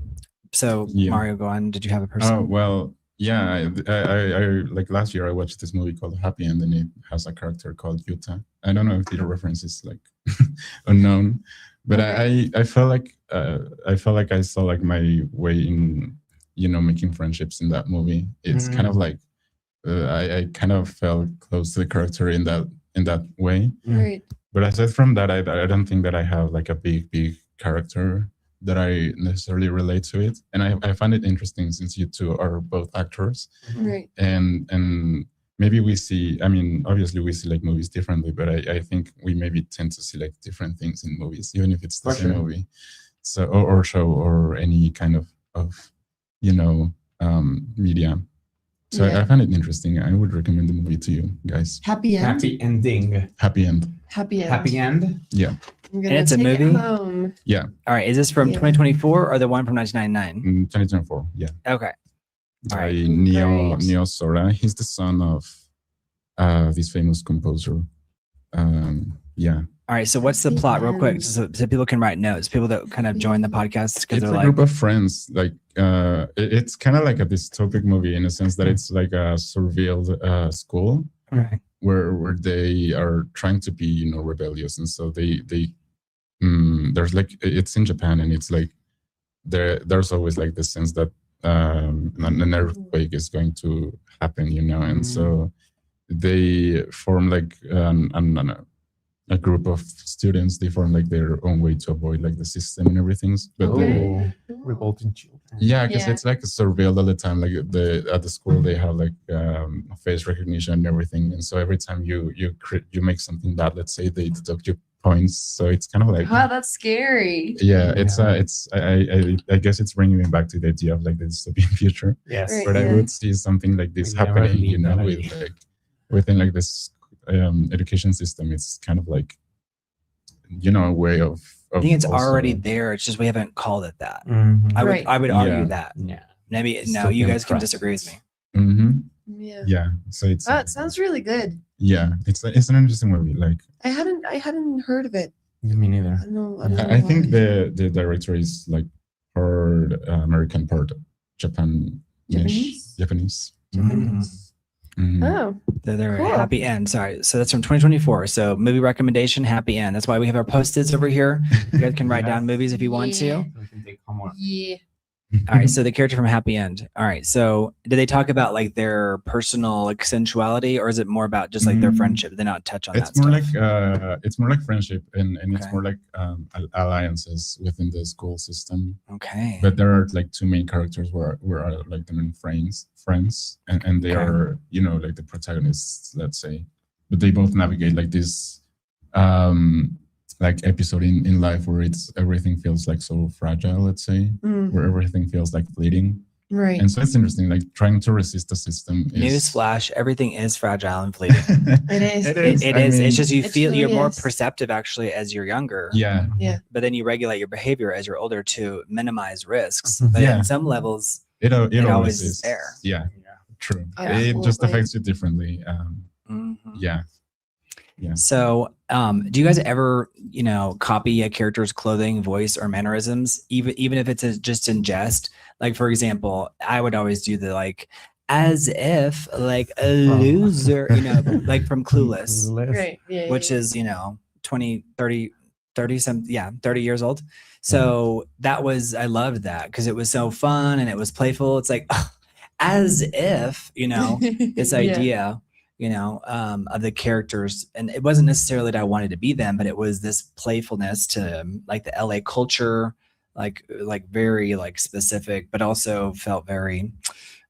S1: So
S2: Yeah.
S1: Mario, go on. Did you have a person?
S2: Oh well, yeah. I like last year I watched this movie called Happy End, and it has a character called Yuta. I don't know if the reference is like unknown, but I felt like I saw like my way in making friendships in that movie. It's kind of like I kind of felt close to the character in that way.
S3: Right.
S2: But aside from that, I don't think that I have like a big character that I necessarily relate to it. And I find it interesting since you two are both actors,
S3: Right.
S2: and maybe we see, I mean, obviously we see like movies differently, but I think we maybe tend to see like different things in movies, even if it's the
S5: For
S2: same
S5: sure.
S2: movie. So, or show or any kind of media. So
S3: Yeah.
S2: I find it interesting. I would recommend the movie to you guys.
S3: Happy end.
S5: Happy ending.
S2: Happy End.
S3: Happy end.
S5: Happy end.
S3: I'm gonna
S1: it's a
S3: take it
S1: movie?
S3: home.
S1: All right. Is this from
S3: Yeah.
S1: 2024 or the one from 1999?
S2: 2024. Yeah.
S1: Okay. All
S2: By
S1: right.
S3: Great.
S2: Neo Sora. He's the son of this famous composer. Yeah.
S1: All right. So what's the
S3: Happy
S1: plot, real quick,
S3: end.
S1: so people can write notes? People that kind of join the podcast because
S2: It's
S1: they're
S2: a
S1: like,
S2: group of friends. Like it's kind of like a dystopic movie in a sense that it's like a surveilled school
S1: okay.
S2: where they are trying to be rebellious, and so they there's like, it's in Japan, and it's like there's always like this sense that an earthquake is going to happen, and so they form like a group of students. They form like their own way to avoid like the system and everything. But
S3: Okay.
S5: Revolting children.
S2: yeah, because
S3: Yeah.
S2: it's like surveilled all the time. Like at the school, they have like face recognition and everything, and so every time you make something bad, let's say, they deduct your points. So it's kind of like,
S3: Wow, that's scary.
S2: yeah,
S5: Yeah.
S2: I guess it's bringing me back to the idea of like the dystopian future.
S5: Yes.
S3: Right.
S2: But I
S3: Yeah.
S2: would see something like this
S5: We never
S2: happening,
S5: leave that
S2: with
S5: idea.
S2: like within like this education system. It's kind of like a way of
S1: I think it's
S2: also-
S1: already there. It's just we haven't called it that.
S5: Mhm.
S3: Right.
S1: I would argue
S2: Yeah.
S1: that.
S5: Yeah.
S1: Maybe no,
S5: Still
S1: you
S5: been
S1: guys can
S5: correct.
S1: disagree with me.
S2: Mhm.
S3: Yeah.
S2: Yeah, so it's
S3: Oh, it sounds really good.
S2: yeah, it's an interesting movie. Like
S3: I hadn't heard of it.
S5: Me neither.
S3: I don't know. I don't know
S2: I think
S3: why.
S2: the director is like part American, part Japanese.
S3: Japanese?
S2: Mhm.
S3: Oh,
S1: They're
S3: Cool.
S1: happy end. Sorry. So that's from 2024. So movie recommendation, happy end. That's why we have our post-its over here. You guys can write
S5: Yeah.
S1: down movies if you want
S3: Yeah.
S1: to.
S5: I think they come on.
S3: yeah.
S1: All right. So the character from Happy End. All right. So do they talk about like their personal like sensuality, or is it more about just like their
S2: Mm.
S1: friendship? They not touch on
S2: It's
S1: that
S2: more
S1: stuff.
S2: like friendship, and it's
S1: Okay.
S2: more like alliances within the school system.
S1: Okay.
S2: But there are like two main characters who are like the main friends, and they
S1: Okay.
S2: are like the protagonists, let's say. But they both navigate like this like episode in life where everything feels like so fragile, let's say,
S3: Mm.
S2: where everything feels like fleeting.
S3: Right.
S2: And so it's interesting, like trying to resist the system.
S1: Newsflash: everything is fragile and fleeting.
S3: It is.
S2: It
S1: It
S2: is.
S1: is.
S2: I mean,
S1: It's just you
S3: It
S1: feel you're
S3: truly
S1: more
S3: is.
S1: perceptive actually as you're younger.
S2: Yeah.
S1: But then you regulate your behavior as you're older to minimize risks.
S5: Mhm.
S1: But
S2: Yeah.
S1: in some levels,
S2: It
S1: always
S2: always
S1: is
S2: is
S1: there.
S2: Yeah. True.
S3: Oh,
S2: It just
S3: absolutely.
S2: affects you differently.
S1: mhm.
S2: Yeah. Yeah.
S1: So, do you guys ever, copy a character's clothing, voice, or mannerisms, even if it's just in jest? Like, for example, I would always do the like, as if like a loser, like from Clueless,
S3: Right. Yeah.
S1: which
S3: yeah.
S1: is 20, 30 some 30 years old. So that was, I loved that because it was so fun and it was playful. It's like as if this
S3: Yeah.
S1: idea of the characters, and it wasn't necessarily that I wanted to be them, but it was this playfulness to like the LA culture, like very like specific, but also felt very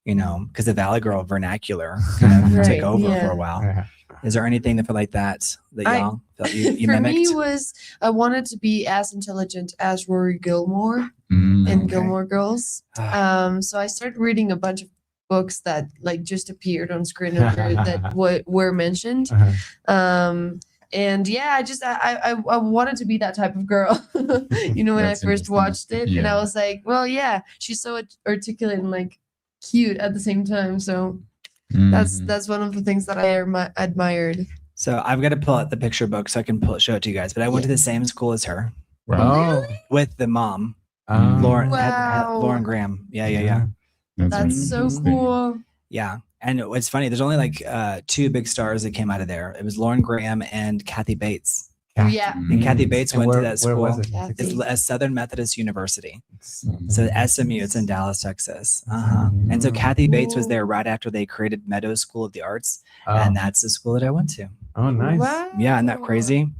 S1: because the Valley Girl vernacular kind of
S3: Right,
S1: took over for
S3: yeah.
S1: a while.
S5: Yeah.
S1: Is there anything that felt like that
S3: I-
S1: y'all felt you
S3: For
S1: mimicked?
S3: me was I wanted to be as intelligent as Rory Gilmore
S2: Mm.
S3: in
S1: Okay.
S3: Gilmore Girls. So I started reading a bunch of books that like just appeared on screen that were mentioned.
S5: Uh-huh.
S3: And yeah, I wanted to be that type of girl. When I
S2: That's
S3: first
S2: interesting.
S3: watched it, and I
S2: Yeah.
S3: was like, well, yeah, she's so articulate and like cute at the same time. So
S2: Mhm.
S3: that's one of the things that I admired.
S1: So I've got to pull out the picture book so I can show it to you guys. But I went to the same school as her
S2: Wow.
S5: Oh.
S1: with the mom,
S2: Mm.
S1: Lauren
S3: Wow.
S1: Lauren Graham. Yeah.
S3: That's so
S2: interesting.
S3: cool.
S1: Yeah. And it's funny. There's only like two big stars that came out of there. It was Lauren Graham and Kathy Bates.
S3: Yeah.
S1: And Kathy
S2: Mm.
S1: Bates
S5: And
S1: went to
S5: where
S1: that school.
S5: was it?
S3: Kathy.
S1: It's at Southern Methodist University.
S2: Mm.
S1: So SMU, it's in Dallas, Texas. And so Kathy Bates was there right after they created Meadows School of the Arts. And that's the school that I went to.
S5: Oh, nice.
S3: Wow.
S1: Yeah. Isn't that crazy?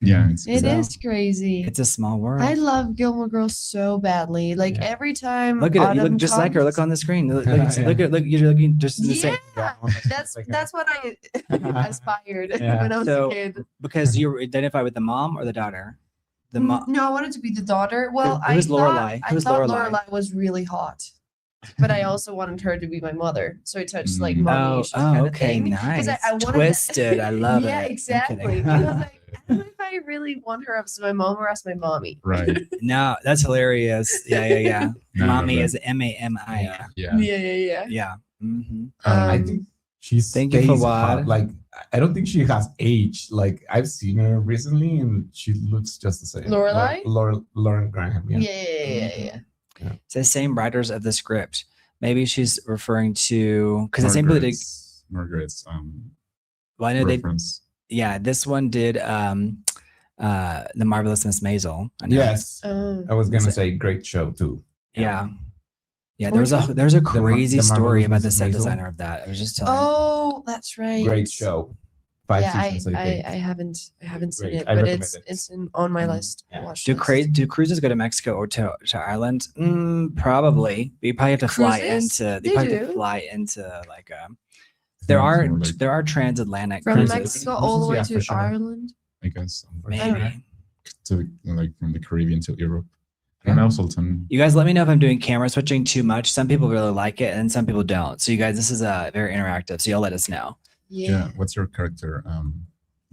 S2: Yeah. It's
S3: It
S1: So,
S3: is crazy.
S1: It's a small world.
S3: I love Gilmore Girls so badly. Like
S5: Yeah.
S3: every time.
S1: Look at it. You
S3: autumn
S1: look just like her. Look
S3: comes-
S1: on the screen. Look,
S5: Yeah.
S1: look, you're looking just in the
S3: Yeah,
S1: same.
S3: that's what I aspired
S5: Yeah.
S3: when I was
S1: So-
S3: a kid.
S1: Because you identify with the mom or the daughter? The mom.
S3: No, I wanted to be the daughter. Well,
S1: Who's
S3: I
S1: Lorelai?
S3: thought,
S1: Who's
S3: I thought
S1: Lorelai?
S3: Lorelai was really hot, but I also wanted her to be my mother. So it touched like
S2: Mm.
S3: mommy issues kind of
S1: okay,
S3: thing.
S1: nice.
S3: 'Cause I wanted to-
S1: Twisted. I love
S3: yeah,
S1: it. I'm
S3: exactly.
S1: kidding.
S3: And I was like, I don't know if I really want her as my mom or as my mommy.
S2: Right.
S1: No, that's hilarious. Yeah.
S2: No,
S1: Mommy
S2: right.
S1: is MAMI.
S2: Yeah.
S3: Yeah.
S1: Yeah. Mhm.
S5: I think she's
S1: Thank you for what?
S5: like I don't think she has aged. Like I've seen her recently and she looks just the same.
S3: Lorelai?
S5: Lauren Graham, yeah.
S3: Yeah.
S1: It's the same writers of the script. Maybe she's referring to because the same people that did.
S2: Margaret's
S1: Well, I know they.
S2: reference.
S1: Yeah, this one did the Marvelous Miss Maisel. I know.
S5: Yes.
S3: Oh.
S5: I was gonna
S1: Is it-
S5: say great show too.
S1: Yeah. Yeah,
S3: Which
S1: there's a crazy
S5: the
S1: story
S5: Marvelous
S1: about the
S5: Mrs.
S1: set
S5: Maisel?
S1: designer of that. I was just telling.
S3: Oh, that's right.
S5: Great show. 5
S3: Yeah,
S5: seasons, I think.
S3: I haven't seen
S5: Great.
S3: it,
S5: I
S3: but
S5: recommend
S3: it's
S5: it.
S3: on my
S5: Mhm.
S3: list.
S5: Yeah.
S3: Watch
S1: Do
S3: list.
S1: do cruises go to Mexico or to Ireland? Probably. But you probably have to fly
S3: Cruises?
S1: into.
S3: They
S1: You probably have to
S3: do.
S1: fly into like
S2: It's more like,
S1: there are transatlantic
S3: From
S1: cruises.
S3: Mexico all the way
S5: Yeah,
S3: to
S5: for sure.
S3: Ireland.
S2: I guess,
S1: Maybe.
S2: to like from the Caribbean to Europe. I don't know, Sultan.
S1: You guys let me know if I'm doing camera switching too much. Some people really like it and some people don't. So you guys, this is very interactive. So y'all let us know.
S2: Yeah. What's your character,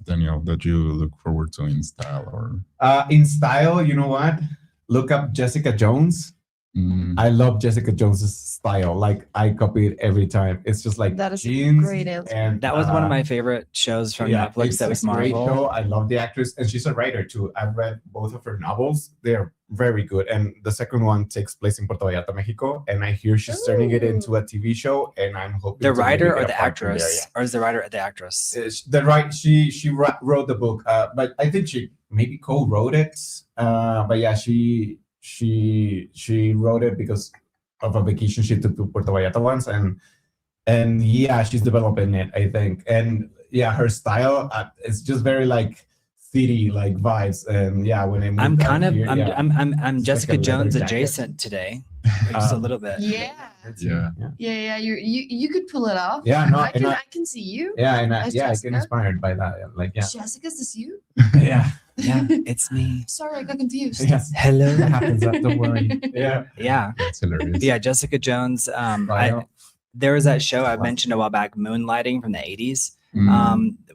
S2: Daniel, that you look forward to in style or?
S5: In style, you know what? Look up Jessica Jones.
S2: Mm,
S5: I love Jessica Jones's style. Like I copy it every time. It's just like
S3: That is a
S5: jeans
S3: great answer.
S5: and
S1: That was one of my favorite shows from Netflix.
S5: it's
S1: That was
S5: a great
S1: Marvel.
S5: show. I love the actress, and she's a writer too. I've read both of her novels. They're very good. And the second one takes place in Puerto Vallarta, Mexico. And I hear she's turning it into a TV show. And I'm hoping
S1: The
S5: to maybe
S1: writer
S5: get
S1: or
S5: a
S1: the
S5: part from there,
S1: actress? Or is the writer or the actress?
S5: yeah. She wrote the book, but I think she maybe co-wrote it. But yeah, she wrote it because of a vacation she took to Puerto Vallarta once, and yeah, she's developing it, I think. And yeah, her style is just very like city like vibes. And yeah, when I moved
S1: I'm
S5: out
S1: kind of
S5: here, yeah,
S1: I'm
S5: It's
S1: Jessica
S5: like a leather
S1: Jones
S5: jacket.
S1: adjacent today, just a little bit.
S3: Yeah.
S2: Yeah.
S3: You could pull it off.
S5: Yeah, no,
S3: I can see you.
S5: yeah, and
S3: As
S5: I get
S3: Jessica?
S5: inspired by that. Like yeah,
S3: Jessica's this you?
S5: yeah.
S1: Yeah, it's me.
S3: Sorry, I got confused.
S5: Yes.
S1: Hello.
S5: It happens. Don't worry. Yeah.
S1: Yeah.
S2: That's hilarious.
S1: Yeah, Jessica Jones. There was that show I mentioned a while back, Moonlighting from the 80s.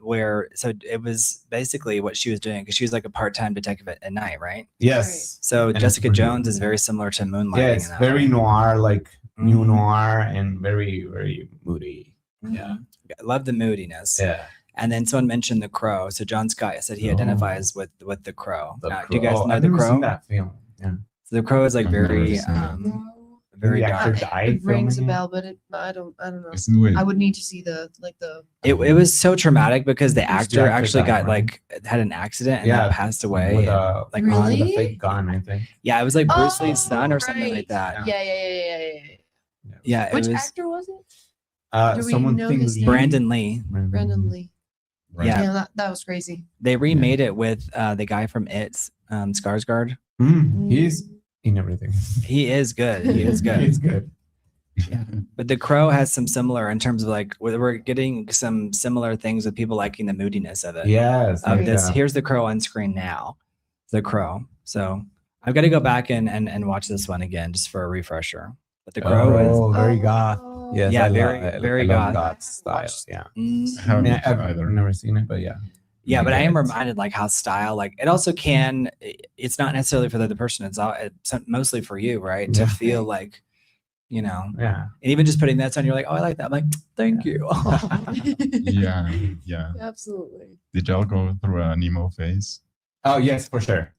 S1: Where so it was basically what she was doing because she was like a part-time detective at night, right?
S5: Yes.
S1: So
S5: And
S1: Jessica
S5: it's
S1: Jones is very similar to Moonlighting.
S5: Yeah,
S1: in
S5: it's
S1: that
S5: very
S1: way.
S5: noir, like new
S1: Mhm.
S5: noir, and very, very moody. Yeah.
S1: I love the moodiness.
S5: Yeah.
S1: And then someone mentioned The Crow. So John Scott said he
S5: Oh.
S1: identifies with The Crow.
S5: The
S1: Do you guys
S5: Crow.
S1: know
S5: I've
S1: The
S5: never
S1: Crow?
S5: seen that film. Yeah.
S1: So The Crow is like
S2: I've never
S1: very
S2: seen it.
S1: very
S5: The actor
S1: dark.
S5: died
S3: It rings a
S5: filming it.
S3: bell, but I don't know.
S2: Isn't it?
S3: I would need to see the
S1: It was so traumatic because the actor
S5: actor
S1: actually
S5: died,
S1: got
S5: right?
S1: like had an accident and
S5: Yeah,
S1: then passed away.
S5: With
S1: and, like
S5: with
S3: Really?
S5: a fake gun, I think.
S1: yeah, it was like Bruce
S3: Oh,
S1: Lee's son or something like
S3: right.
S1: that.
S3: Yeah.
S1: Yeah, it
S3: Which
S1: was
S3: actor was it? Do we
S5: Someone
S3: know
S5: think
S3: his
S5: Lee.
S3: name?
S1: Brandon Lee.
S3: Brandon Lee.
S2: Right.
S1: Yeah.
S3: Yeah, that was crazy.
S1: They remade it with the guy from It's, Skarsgård.
S5: He's in everything.
S1: He is good. He is good.
S5: He's good.
S1: But The Crow has some similar in terms of like we're getting some similar things with people liking the moodiness of it.
S5: Yes.
S1: Of this,
S5: yeah.
S1: here's The Crow on screen now. The Crow. So I've got to go back and watch this one again just for a refresher. But The Crow is
S5: Oh, very goth.
S3: Oh.
S5: Yes,
S1: Yeah,
S5: I
S1: very-
S5: love,
S1: very
S5: I love
S1: goth.
S5: goth style. Yeah.
S1: mm,
S2: I haven't
S5: Yeah, I've
S2: either.
S5: never seen it, but yeah.
S1: yeah, but I am
S5: Yes.
S1: reminded like how style like it also can. It's not necessarily for the other person. It's mostly for you, right? To
S5: Yeah.
S1: feel like,
S5: Yeah.
S1: and even just putting that on, you're like, oh, I like that. I'm like, thank you.
S2: Yeah, yeah.
S3: Absolutely.
S2: Did y'all go through an emo phase?
S5: Oh yes, for sure.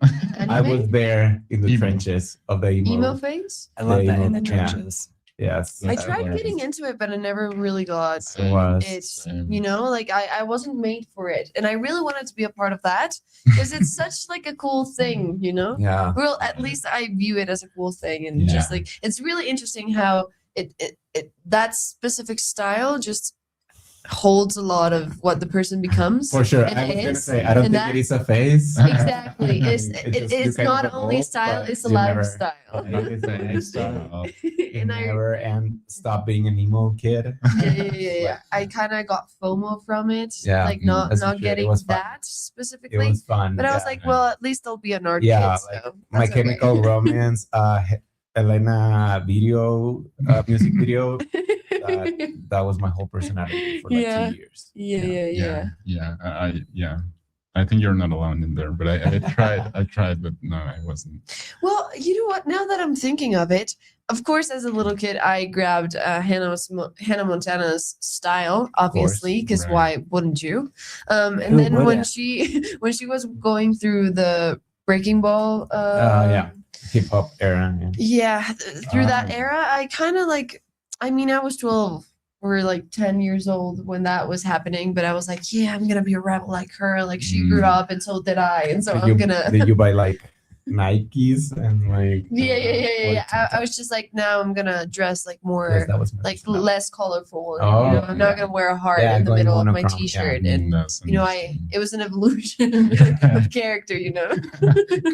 S5: I was there in the
S2: Emo.
S5: trenches of the
S3: emo phase.
S1: I love
S5: Yeah,
S1: that in the
S5: emo- yeah.
S1: trenches.
S5: Yes.
S3: I
S2: That's
S3: tried
S2: hilarious.
S3: getting into it, but I never really got
S5: It was.
S3: it.
S2: Same.
S3: You know, like I wasn't made for it, and I really wanted to be a part of that because it's such like a cool thing. You know.
S5: Yeah.
S3: Well, at least I view it as a cool thing, and just like it's really interesting how it that specific style just holds a lot of what the person becomes.
S5: For sure.
S3: And
S5: I was
S3: it
S5: gonna
S3: is,
S5: say I don't
S3: and
S5: think
S3: that-
S5: it is a phase.
S3: Exactly. It's
S5: It's just you kind
S3: not
S5: of
S3: only
S5: evolve,
S3: style;
S5: but
S3: it's a
S5: you never-
S3: lifestyle.
S5: It is a lifestyle.
S3: And I
S5: Never and stop being an emo kid.
S3: yeah. I kind of got FOMO from it.
S5: Yeah,
S3: Like not
S5: that's for
S3: not
S5: sure. It
S3: getting
S5: was fun.
S3: that
S5: It
S3: specifically.
S5: was fun.
S3: But I was
S5: yeah.
S3: like, well, at least I'll be an art
S5: Yeah,
S3: kid. So
S5: My
S3: that's okay.
S5: Chemical Romance, Elena video, music video. That was my whole personality for like
S3: Yeah.
S5: 2 years.
S3: yeah.
S2: I think you're not alone in there, but I tried, but no, I wasn't.
S3: Well, you know what? Now that I'm thinking of it, of course, as a little kid, I grabbed Hannah Montana's style, obviously, because
S2: right.
S3: why wouldn't you? And
S1: Who
S3: then when
S1: wouldn't?
S3: she was going through the Breaking Ball,
S5: Yeah. Hip hop era. Yeah.
S3: through that
S2: Ah.
S3: era, I kind of like. I mean, I was 12 or like 10 years old when that was happening, but I was like, yeah, I'm gonna be a rebel like her. Like she grew up, and so did I, and so I'm gonna.
S5: Did you buy like Nikes and like?
S3: Yeah. I was just like, now I'm gonna dress like more,
S5: Yes, that was my
S3: like
S5: personality.
S3: less colorful.
S5: Oh,
S3: you know, I'm not
S5: yeah.
S3: gonna wear a heart
S5: Yeah,
S3: in the
S5: going
S3: middle of my
S5: monochrome, yeah.
S3: t-shirt, and
S2: That's
S3: you know,
S2: interesting.
S3: it was an evolution of character. You know,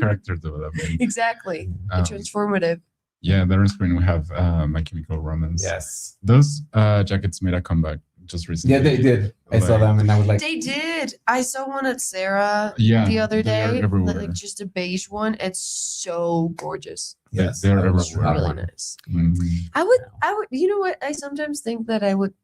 S2: Character development.
S3: exactly,
S2: Um,
S3: transformative.
S2: Yeah, there on screen we have My Chemical Romance.
S5: Yes.
S2: Those jackets made a comeback just recently.
S5: Yeah, they did. I saw
S2: Like-
S5: them and I was like,
S3: They did. I saw one at Sarah
S2: Yeah,
S3: the other
S2: they're
S3: day,
S2: everywhere.
S3: like just a beige one. It's so gorgeous.
S5: yes,
S2: they're
S5: that was
S2: everywhere.
S3: Really
S5: one.
S3: nice.
S2: Mhm.
S3: I would, you know what? I sometimes think that I would,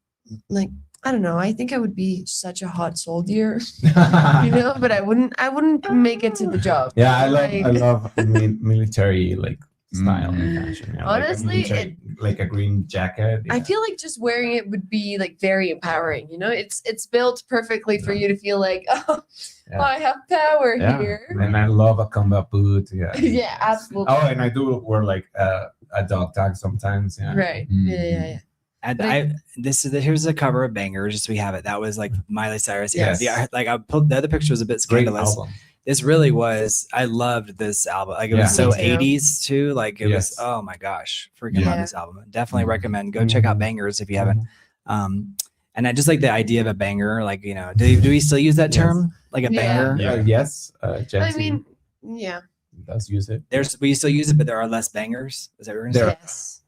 S3: like, I don't know. I think I would be such a hot soldier, you know, but I wouldn't make it to the job.
S5: Yeah, I
S3: Like-
S5: love military like style and
S2: Mhm.
S5: fashion. Yeah,
S3: Honestly,
S5: like a green jacket.
S3: I
S5: yeah.
S3: feel like just wearing it would be like very empowering. You know, it's built perfectly for you to feel like, oh,
S5: Yeah.
S3: I have power
S5: Yeah.
S3: here.
S5: And I love a combat boot. Yeah.
S3: Yeah, absolutely.
S5: Oh, and I do wear like a dog tag sometimes. Yeah.
S3: Right. Yeah.
S1: And
S3: But I-
S1: here's a cover of Bangers, just so we have it. That was like Miley Cyrus. Yeah,
S5: Yes.
S1: like I pulled the other picture was a bit
S5: Great
S1: scandalous.
S5: album.
S1: This really was. I loved this album. Like it
S5: Yeah.
S1: was so
S3: Me too.
S1: 80s too. Like it was.
S5: Yes.
S1: Oh my gosh, freaking
S3: Yeah.
S1: love this album. Definitely
S2: Mhm.
S1: recommend. Go check out
S5: Mhm.
S1: Bangers if you haven't. And I just like the idea of a banger. Like do we still use that
S5: Yes.
S1: term? Like a
S3: Yeah.
S1: banger.
S2: Yeah.
S5: Yes.
S3: I
S5: Jesse
S3: mean, yeah.
S5: does use it.
S1: We still use it, but there are less bangers. Is that what you're
S5: There-
S1: saying?
S3: Yes.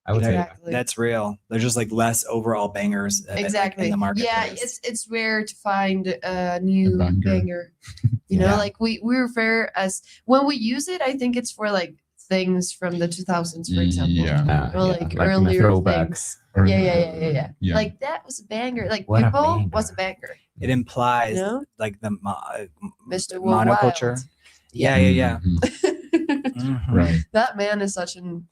S5: I would say that.
S3: Exactly.
S1: That's real. There's just like less overall bangers
S3: Exactly.
S1: in the marketplace.
S3: Yeah, it's rare to find a new
S2: banger.
S3: banger. You know,
S5: Yeah.
S3: like we refer as when we use it, I think it's for like things from the 2000s, for example.
S2: Yeah.
S3: Or like
S5: in the
S3: earlier
S5: throwbacks.
S2: Or-
S3: Yeah.
S2: Yeah.
S3: Like that was a banger. Like
S5: What a
S3: people
S5: banger.
S3: was a banger.
S1: It implies
S3: You know?
S1: like the
S3: Mr.
S1: monoculture.
S3: Wild.
S1: Yeah.
S2: Mhm.
S1: Mhm.
S2: Right.
S3: That man is such an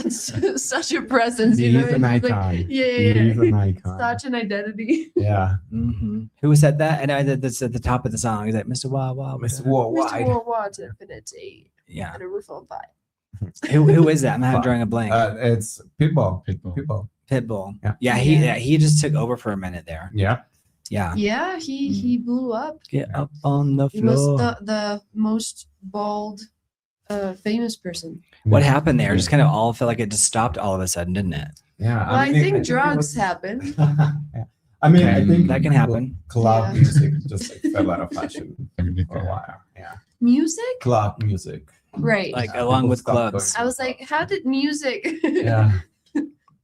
S3: such a presence.
S5: He
S3: You know?
S5: is an
S3: It's like-
S5: icon.
S3: yeah.
S5: He is an icon.
S3: Such an identity.
S5: Yeah.
S1: Mhm. Who said that? And I did this at the top of the song. He's like, Mr. Wild Wild.
S5: Mr.
S3: Mr.
S5: Worldwide.
S3: Worldwide Infinity
S1: Yeah.
S3: and a roof on fire.
S1: Who is that? I'm
S5: Fuck.
S1: drawing a blank.
S5: It's Pitbull.
S2: Pitbull.
S5: Pitbull.
S1: Pitbull.
S5: Yeah.
S1: Yeah. He just took over for a minute there.
S5: Yeah.
S1: Yeah.
S3: Yeah, he blew up.
S1: Get up on the
S3: He was
S1: floor.
S3: the most bald, famous person.
S1: What happened there? Just kind of all felt like it just stopped all of a sudden, didn't it?
S5: Yeah.
S3: Well, I think
S5: it
S3: drugs
S5: was-
S3: happened.
S5: Yeah. I mean, I think
S1: That can happen.
S5: Club
S3: Yeah.
S5: music just like fell out of fashion for a
S2: Technically.
S5: while. Yeah.
S3: Music,
S5: Club music.
S3: right?
S1: Like
S5: Yeah,
S1: along
S5: people
S1: with
S5: stopped
S1: clubs.
S5: going
S3: I was like, how did music
S5: Yeah.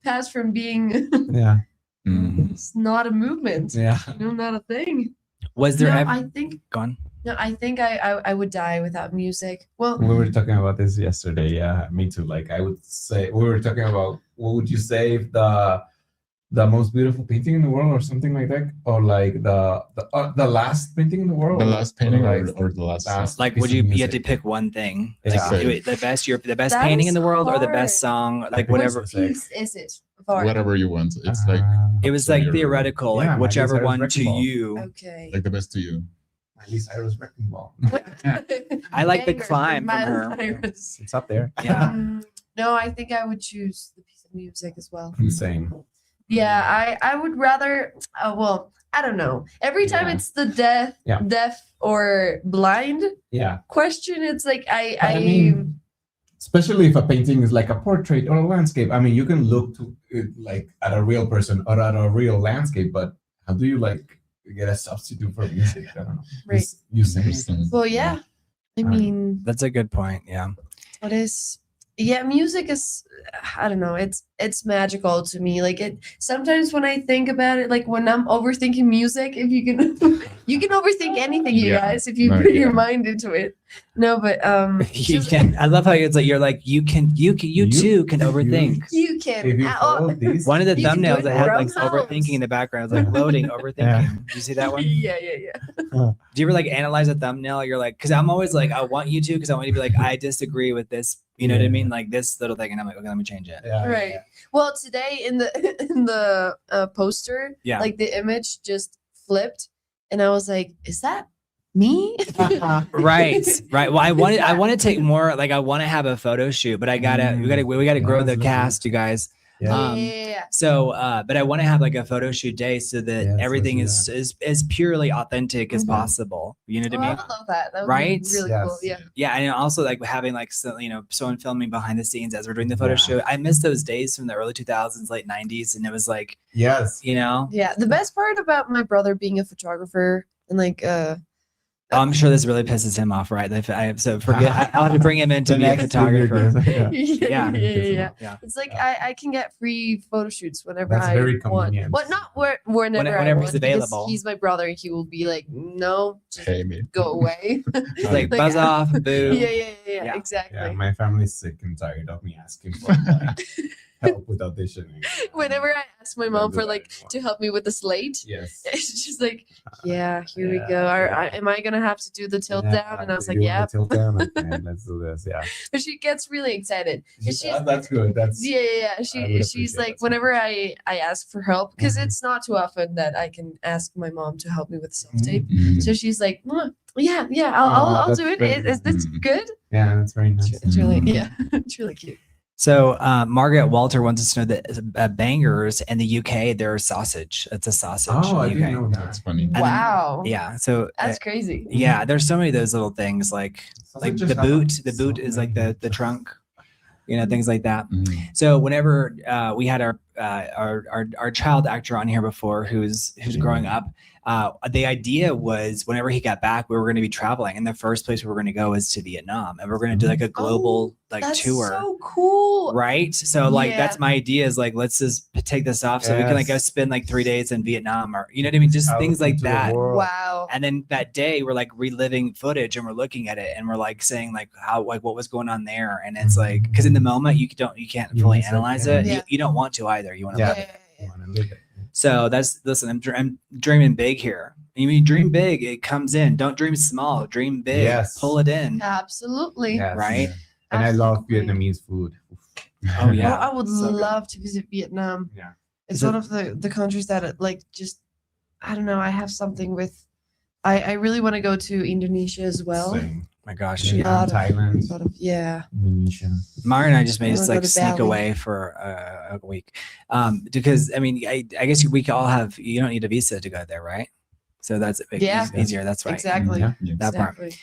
S3: pass from being
S5: Yeah.
S2: Mhm.
S3: it's not a movement,
S5: Yeah.
S3: you know, not a thing?
S1: Was there
S3: No,
S1: ever?
S3: I think
S1: Gone.
S3: no, I think I would die without music. Well,
S5: We were talking about this yesterday. Yeah, me too. Like I would say, we were talking about what would you say if the most beautiful painting in the world, or something like that, or like the last painting in the world,
S2: The last painting
S5: or
S2: or the last
S5: last
S1: Like,
S5: piece
S1: would
S5: of
S1: you had to
S5: music.
S1: pick one thing?
S5: Yeah.
S1: Like, the best
S3: That
S1: painting in
S3: is
S1: the world, or the best
S3: hard.
S1: song, like
S5: Like,
S1: whatever.
S5: Which-
S3: piece is it? of art?
S2: whatever you want. It's like
S1: It was
S2: So
S1: like
S2: you're-
S1: theoretical,
S5: Yeah,
S1: like
S5: Miley
S1: whichever
S5: Cyrus
S1: one to
S5: Wrecking Ball.
S1: you.
S3: Okay.
S2: the best to you.
S5: Miley Cyrus Wrecking Ball.
S1: I like the
S3: Banger
S1: climb from
S3: Miley
S1: her.
S3: Cyrus.
S5: It's up there.
S1: Yeah.
S3: No, I think I would choose the piece of music as well.
S5: Insane.
S3: Yeah, I would rather. Well, I don't know. Every time
S5: Yeah.
S3: it's the
S5: Yeah.
S3: deaf or blind
S5: Yeah.
S3: question, it's like
S5: I mean, especially if a painting is like a portrait or a landscape. I mean, you can look to it like at a real person or at a real landscape, but how do you like get a substitute for music? I don't know.
S3: Right.
S5: You sing.
S2: Interesting.
S3: well, yeah. I
S5: Right.
S3: mean,
S1: That's a good point. Yeah.
S3: what is? Yeah, music is. I don't know. It's magical to me. Like it. Sometimes when I think about it, like when I'm overthinking music, if you can, you can overthink anything, you
S2: Yeah.
S3: guys, if you
S2: No,
S3: put
S2: yeah.
S3: your mind into it. No, but
S1: You
S3: just-
S1: can. I love how it's like you too can overthink.
S3: You can.
S5: If you
S3: oh,
S5: follow this,
S1: One of the
S3: You can do
S1: thumbnails
S3: it
S1: that had
S3: from
S1: like
S3: house.
S1: overthinking in the background, it's like loading, overthinking.
S5: Yeah.
S1: Do you see that one?
S3: yeah.
S1: Do you ever like analyze a thumbnail? You're like, because I'm always like, I want you to, because I want you to be like, I disagree with this. You know what I
S5: Yeah.
S1: mean? Like this little thing, and I'm like, okay, let me change it.
S5: yeah,
S3: Right. Well, today in the poster,
S1: Yeah.
S3: like the image just flipped, and I was like, "Is that me?"
S1: Right. Well, I want to take more. Like, I want to have a photo shoot, but we gotta grow
S5: Yes,
S1: the
S5: really.
S1: cast, you guys.
S5: Yeah.
S1: Um,
S3: yeah.
S1: So, but I want to have like a photo shoot day so that
S5: Yes, let's
S1: everything
S5: do
S1: is as purely authentic as
S3: Mhm.
S1: possible. You know what
S3: Oh,
S1: I
S3: I
S1: mean?
S3: would love that. That would
S1: Right?
S3: be really
S5: Yes.
S3: cool. Yeah.
S1: Yeah, and also like having like someone filming behind the scenes as we're doing the photo
S5: Yeah.
S1: shoot. I miss those days from the early 2000s, late 90s, and it was like,
S5: Yes.
S1: you know,
S3: Yeah. The best part about my brother being a photographer and like
S1: I'm sure this really pisses him off, right? So forget. I'll have to bring him in to
S5: The
S1: be a
S5: next
S1: photographer.
S5: video.
S1: Yeah.
S3: yeah. It's like I can get free photo shoots whenever
S5: That's
S3: I
S5: very
S3: want.
S5: convenient.
S3: Well, not whenever I
S1: Whenever
S3: want,
S1: he's
S3: because
S1: available.
S3: He's my brother, and he will be like, "No, just
S2: Hey, me.
S3: go away."
S1: It's like
S3: Like,
S1: buzz off, boo.
S3: yeah, exactly.
S5: Yeah, my family's sick and tired of me asking for like, help with auditioning.
S3: Whenever I ask my
S5: Don't
S3: mom
S5: do
S3: for
S5: that
S3: like
S5: anymore.
S3: to help me with the slate,
S5: Yes.
S3: it's just like, yeah, here we
S5: Yeah,
S3: go.
S5: yeah.
S3: Am I gonna have to do the tilt down? And I was like,
S5: you
S3: yeah.
S5: want the tilt down? Okay, let's do this. Yeah.
S3: But she gets really excited. And she's
S5: That's good. That's
S3: yeah.
S5: I would
S3: She's
S5: appreciate
S3: like,
S5: that.
S3: whenever I ask for help, because
S5: Mhm.
S3: it's not too often that I can ask my mom to help me with self tape.
S2: Mhm.
S3: So she's like, yeah,
S5: Oh,
S3: I'll
S5: that's
S3: do it.
S5: very
S3: Is this
S2: nice.
S3: good?
S5: yeah, that's very nice.
S3: It's really
S2: Mhm.
S3: yeah, it's really cute.
S1: So Margaret Walter wants us to know that bangers in the UK, they're sausage. It's a sausage.
S5: Oh, I
S1: in the
S5: didn't
S1: UK.
S5: know
S2: That's
S5: that.
S2: funny.
S1: then-
S3: Wow,
S1: Yeah. So
S3: that's crazy.
S1: yeah, there's so many of those little things like
S5: Sausages
S1: the
S5: have
S1: boot.
S5: so
S1: The boot is like the
S5: many-
S1: trunk. You know, things like that.
S2: Mhm.
S1: So whenever we had our child actor on here before, who's growing up, The idea was whenever he got back, we were going to be traveling, and the first place we were going to go is to Vietnam, and we're going to do like a global
S3: That's
S1: tour.
S3: so cool.
S1: Right. So like
S3: Yeah.
S1: that's my idea is like let's just take this off so we can like go
S5: Yes.
S1: spend like 3 days in Vietnam or you know what I mean? Just
S5: Out
S1: things like
S5: into the
S1: that.
S5: world.
S3: Wow.
S1: And then that day we're like reliving footage and we're looking at it and we're like saying like how like what was going on there. And it's like because in the moment you can't
S5: You
S1: fully
S5: miss it,
S1: analyze
S5: yeah.
S1: it.
S3: Yeah.
S1: You don't want to either. You want to
S5: Yeah.
S1: live it.
S5: You wanna live it.
S1: So listen, I'm dreaming big here. You mean dream big, it comes in. Don't dream small, dream big.
S5: Yes.
S1: Pull it in.
S3: Absolutely.
S5: Yes.
S1: Right?
S5: And I love
S3: Absolutely.
S5: Vietnamese food.
S1: Oh yeah.
S3: I would
S1: So good.
S3: love to visit Vietnam.
S5: Yeah.
S3: It's
S1: Is it-
S3: one of the countries that like just I don't know. I have something with. I really want to go to Indonesia as well.
S5: Same.
S1: My gosh.
S3: Yeah.
S1: Yeah.
S3: Lot of-
S5: Thailand,
S3: Sort of, yeah.
S5: Indonesia.
S1: Mara and I just made
S3: I
S1: us
S3: wanna go
S1: like
S3: to
S1: sneak
S3: Bali.
S1: away for a week, because I mean I guess we all have you don't need a visa to go there, right? So that's a big
S3: Yeah.
S1: easier. That's right.
S3: Exactly.
S2: Yeah, yes.
S1: That part.
S3: Exactly.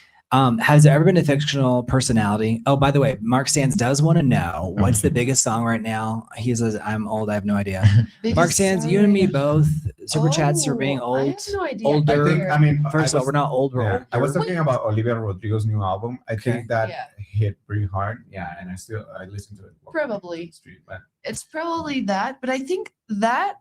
S1: Has there ever been a fictional personality? Oh, by the way, Mark Sands does want to know what's the biggest song right now. He says, "I'm old. I have no idea." Mark
S3: Biggest
S1: Sands, you and me
S3: sorry.
S1: both. Super chats for being
S3: Oh, I
S1: old.
S3: have no idea.
S1: older.
S5: I think, I mean,
S1: First
S5: I
S1: of all, we're not old. We're
S5: yeah,
S1: older.
S5: I was talking about Olivia Rodrigo's new album. I
S1: Okay.
S5: think that
S3: Yeah.
S5: hit pretty hard. Yeah, and I listen to it. walking
S3: Probably.
S5: down the street, but
S3: It's probably that, but I think that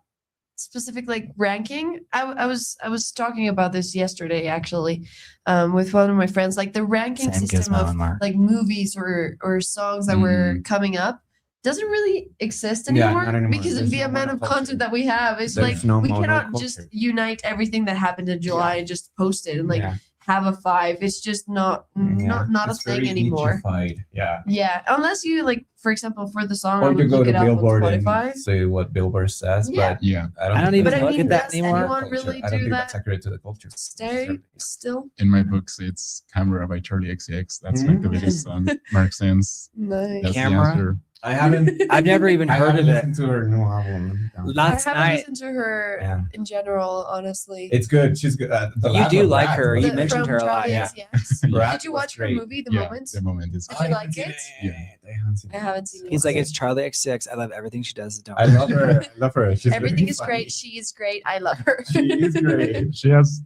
S3: specific like ranking, I was talking about this yesterday actually, with one of my friends. Like the ranking
S1: Same
S3: system
S1: Gizmo
S3: of
S1: and Mark.
S3: like movies or songs that were coming up doesn't really exist
S5: Yeah,
S3: anymore,
S5: not anymore.
S3: because of
S5: There's
S3: the
S5: no
S3: amount of
S5: monoculture.
S3: content that we have. It's
S5: There's
S3: like
S5: no
S3: we cannot
S5: monoculture.
S3: just unite everything that happened in July and just post it and like
S5: yeah.
S3: have a 5. It's just not
S5: Yeah.
S3: not a
S5: It's
S3: thing
S5: very
S3: anymore.
S5: nichified. Yeah.
S3: Yeah, unless you like, for example, for the song, I
S5: Or
S3: would
S5: you go
S3: look
S5: to
S3: it up on
S5: Billboard
S3: Spotify.
S5: and say what Billboard says,
S3: Yeah.
S5: but
S2: Yeah.
S5: I
S1: I don't
S5: think
S1: even
S5: that's
S3: But I
S1: look
S3: mean,
S1: at that
S3: does
S1: anymore.
S3: anyone
S5: culture.
S3: really
S5: I don't
S3: do
S5: think
S3: that?
S5: that's accurate to the culture.
S3: Stay still.
S2: In my books, it's Camera by Charlie XCX. That's like the biggest song. Mark Sands.
S3: Nice.
S2: That's
S1: Camera?
S2: the answer.
S5: I haven't.
S1: I've never even
S5: I
S1: heard
S5: haven't
S1: of it.
S5: listened to her new album. No.
S1: Last
S3: I haven't
S1: night,
S3: listened to her
S5: Yeah.
S3: in general, honestly.
S5: It's good. She's good. The
S1: You
S5: Last
S1: do
S5: of
S1: like
S5: Brat
S1: her.
S5: was
S1: You
S3: The-
S1: mentioned
S3: from
S1: her a lot.
S3: Charlie
S1: Yeah.
S3: XCX.
S2: Yeah.
S3: Did you watch her
S5: great.
S3: movie, The
S2: Yeah,
S3: Moment?
S2: the moment is.
S3: Did you like it?
S2: Yeah.
S5: I haven't seen
S3: I
S5: it.
S3: haven't seen it.
S1: He's like,
S3: yet.
S1: it's Charlie X6. I love everything she does. Don't
S5: I love her. I love her. She's
S3: Everything
S5: really
S3: is
S5: funny.
S3: great. She is great. I love her.
S5: She is great.
S2: She has.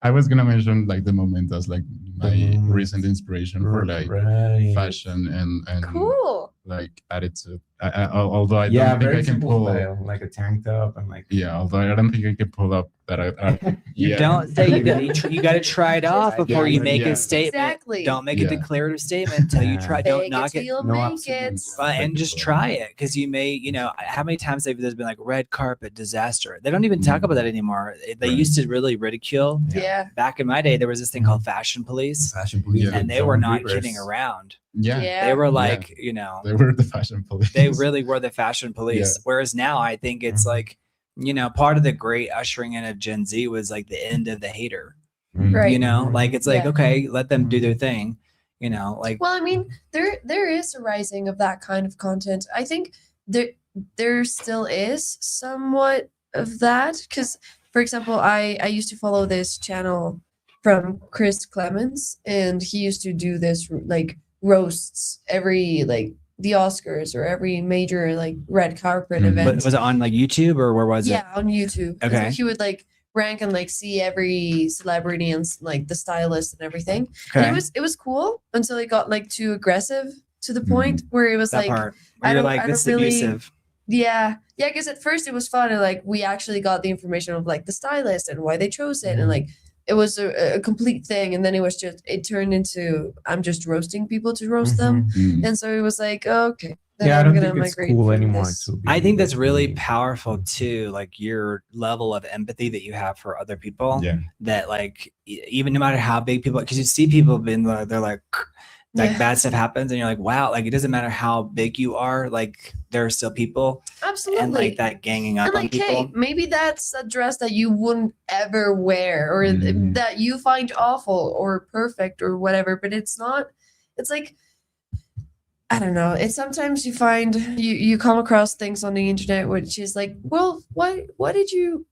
S2: I was gonna mention like the moment as like my
S5: Moment.
S2: recent inspiration for like
S5: Right.
S2: fashion and
S3: Cool.
S2: like attitude. Although I
S5: Yeah,
S2: don't think
S5: very
S2: I can
S5: simple
S2: pull.
S5: style, like a tank top and like.
S2: Yeah, although I don't think I can pull up that.
S1: You
S2: Yeah.
S1: don't say you got to try it off before you make
S2: Yeah.
S1: a statement.
S3: Exactly.
S1: Don't make a
S2: Yeah.
S1: declarative statement until you try. Don't
S3: Fake
S1: knock
S3: till
S1: it.
S3: you'll
S5: No
S3: make
S5: absolutes.
S3: it.
S1: And just try it because you may, how many times there's been like red carpet disaster. They don't even talk about that anymore. They
S2: Right.
S1: used to really ridicule.
S3: Yeah.
S1: Back in my day, there was this thing called fashion police,
S5: Fashion police.
S2: Yeah.
S5: with
S1: and they were
S5: Joan
S1: not
S5: Rivers.
S1: kidding around.
S2: Yeah,
S3: Yeah.
S1: They were
S2: Yeah.
S1: like,
S2: they were the fashion police.
S1: they really were the fashion police.
S2: Yeah.
S1: Whereas now I think it's
S5: Mhm.
S1: like, part of the great ushering in of Gen Z was like the end of the hater.
S5: Mm.
S3: Right.
S1: Like it's like,
S3: Yeah.
S1: okay, let them do their thing. Like
S3: Well, I mean, there is a rising of that kind of content. I think there still is somewhat of that because, for example, I used to follow this channel from Chris Clemens, and he used to do this like roasts every like the Oscars or every major like red carpet
S2: Mhm.
S3: event.
S1: was it on like YouTube or where was it?
S3: Yeah, on YouTube. And so
S1: Okay.
S3: he would like rank and like see every celebrity and like the stylist and everything.
S1: Okay.
S3: And it was cool until it got like too aggressive to the point where it was
S1: that
S3: like
S1: part.
S3: I
S1: Where you're
S3: don't-
S1: like,
S3: I
S1: this is
S3: don't really-
S1: abusive.
S3: yeah because at first it was fun and like we actually got the information of like the stylist and why they chose it and like it was a complete thing, and then it turned into I'm just roasting people to roast them,
S2: Mm.
S3: and so it was like okay then
S5: Yeah, I
S3: I'm
S5: don't
S3: gonna
S5: think it's
S3: migrate
S5: cool
S3: from
S5: anymore
S3: this.
S5: to be
S1: I think that's really
S5: like-
S1: powerful too, like your level of empathy that you have for other people.
S2: Yeah.
S1: That like even no matter how big people, because you see people being they're like
S3: Yeah.
S1: bad stuff happens, and you're like, wow, like it doesn't matter how big you are, like there are still people,
S3: Absolutely.
S1: and like that ganging up
S3: And
S1: on
S3: like,
S1: people.
S3: hey, maybe that's a dress that you wouldn't ever wear or
S2: Mhm.
S3: that you find awful or perfect or whatever, but it's not, it's like, I don't know. It's sometimes you find you come across things on the internet which is like, well, why did you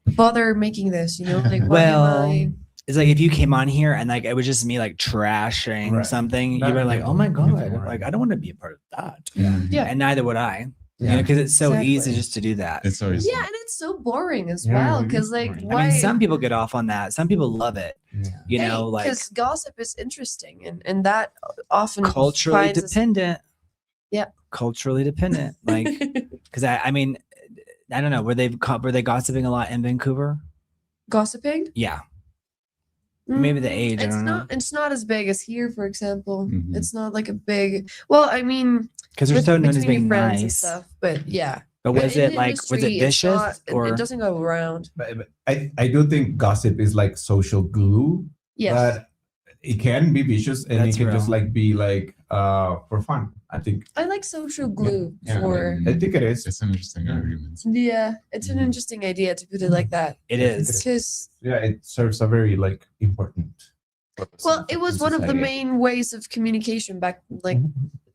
S3: bother making this? Like, why am
S1: Well,
S3: I-
S1: It's like if you came on here and like it was just me like trashing
S5: Right.
S1: something, you
S5: That
S1: were like,
S5: people
S1: oh my
S5: need
S1: god,
S5: to learn.
S1: like I don't want to be a part of that.
S5: Yeah.
S3: Yeah.
S1: And neither would I. You know, because it's so easy
S3: Exactly.
S1: just to do that.
S2: It's always
S3: Yeah, and it's so boring as
S5: Yeah,
S3: well.
S5: it is
S3: Because like,
S5: boring.
S3: why?
S1: I mean, some people get off on that. Some people love it.
S5: Yeah.
S1: You know, like
S3: because gossip is interesting, and that often
S1: culturally
S3: finds us-
S1: dependent.
S3: Yep.
S1: Culturally dependent. Like, because I mean, I don't know. Were they gossiping a lot in Vancouver?
S3: gossiping.
S1: Yeah. Maybe the
S3: Mm,
S1: age, I
S3: It's
S1: don't know.
S3: not. It's not as big as here, for example.
S2: Mhm.
S3: It's not like a big. Well, I mean,
S1: Because they're
S3: with-
S1: so known as
S3: between your
S1: being
S3: friends and
S1: nice.
S3: stuff. But yeah,
S1: But was
S3: in
S1: it
S3: the
S1: like, was
S3: industry,
S1: it
S3: it's
S1: vicious
S3: not-
S1: or?
S3: it doesn't go around?
S5: But I do think gossip is like social glue.
S3: Yes.
S5: But it can be vicious and
S1: That's
S5: it can just
S1: real.
S5: like be like for fun. I think
S3: I like social glue
S5: yeah.
S3: for.
S5: I think it is.
S2: It's an interesting argument.
S3: Yeah, it's an
S2: Mhm.
S3: interesting idea to put it like that.
S1: It is.
S3: Because
S5: Yeah, it serves a very like important purpose
S3: well,
S5: in-
S3: it was
S5: in
S3: one of the
S5: society.
S3: main ways of communication back, like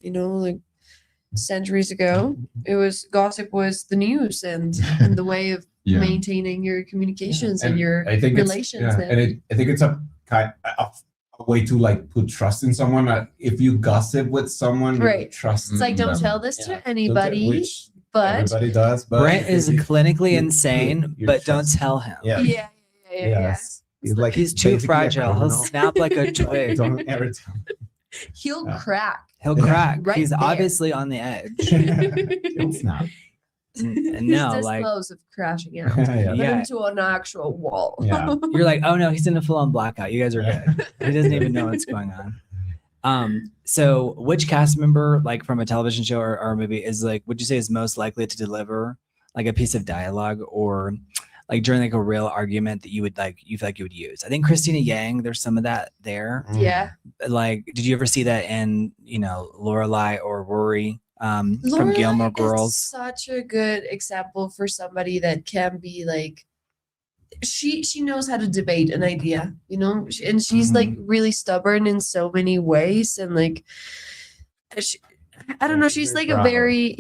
S3: you know, like centuries ago. It was gossip was the news and the way of
S2: Yeah.
S3: maintaining your communications and,
S5: And
S3: your
S5: I think
S3: relations.
S5: It's, yeah,
S3: then.
S5: and I think it's a kind a way to like put trust in someone. If you gossip with someone, you
S3: Right.
S5: trust.
S3: It's like,
S5: in
S3: don't
S5: them.
S3: tell this
S5: Yeah.
S3: to
S5: Don't
S3: anybody,
S5: which
S3: but
S5: everybody does. But
S1: Brent is
S5: if you-
S1: clinically
S5: you-
S1: insane,
S5: you
S1: but don't
S5: trust-
S1: tell him.
S5: Yeah.
S3: yeah.
S5: Yes. He's like
S1: He's too
S5: basically a
S1: fragile. He'll
S5: criminal.
S1: snap like a twig.
S5: Don't ever tell.
S3: He'll
S5: Yeah.
S3: crack.
S1: He'll
S5: Yeah.
S1: crack.
S3: Right
S1: He's
S3: there.
S1: obviously on the edge.
S5: Don't snap.
S1: And
S3: He's
S1: no,
S3: this
S1: like
S3: close of crashing out.
S5: Yeah.
S3: Put
S1: Yeah.
S3: him to an actual wall.
S5: Yeah.
S1: you're like, oh no, he's in a full-on blackout. You guys are good. He doesn't even know what's going on. So which cast member, like from a television show or a movie, is like, would you say is most likely to deliver like a piece of dialogue or like during like a real argument that you would like, you feel like you would use? I think Christina Yang, there's some of that there.
S3: Yeah.
S1: Like, did you ever see that in, you know, Lorelai or Rory from
S3: Lorelai
S1: Gilmore
S3: is
S1: Girls?
S3: such a good example for somebody that can be like she knows how to debate an idea, you know, and she's like really stubborn in so many ways, and like I don't know, she's like a very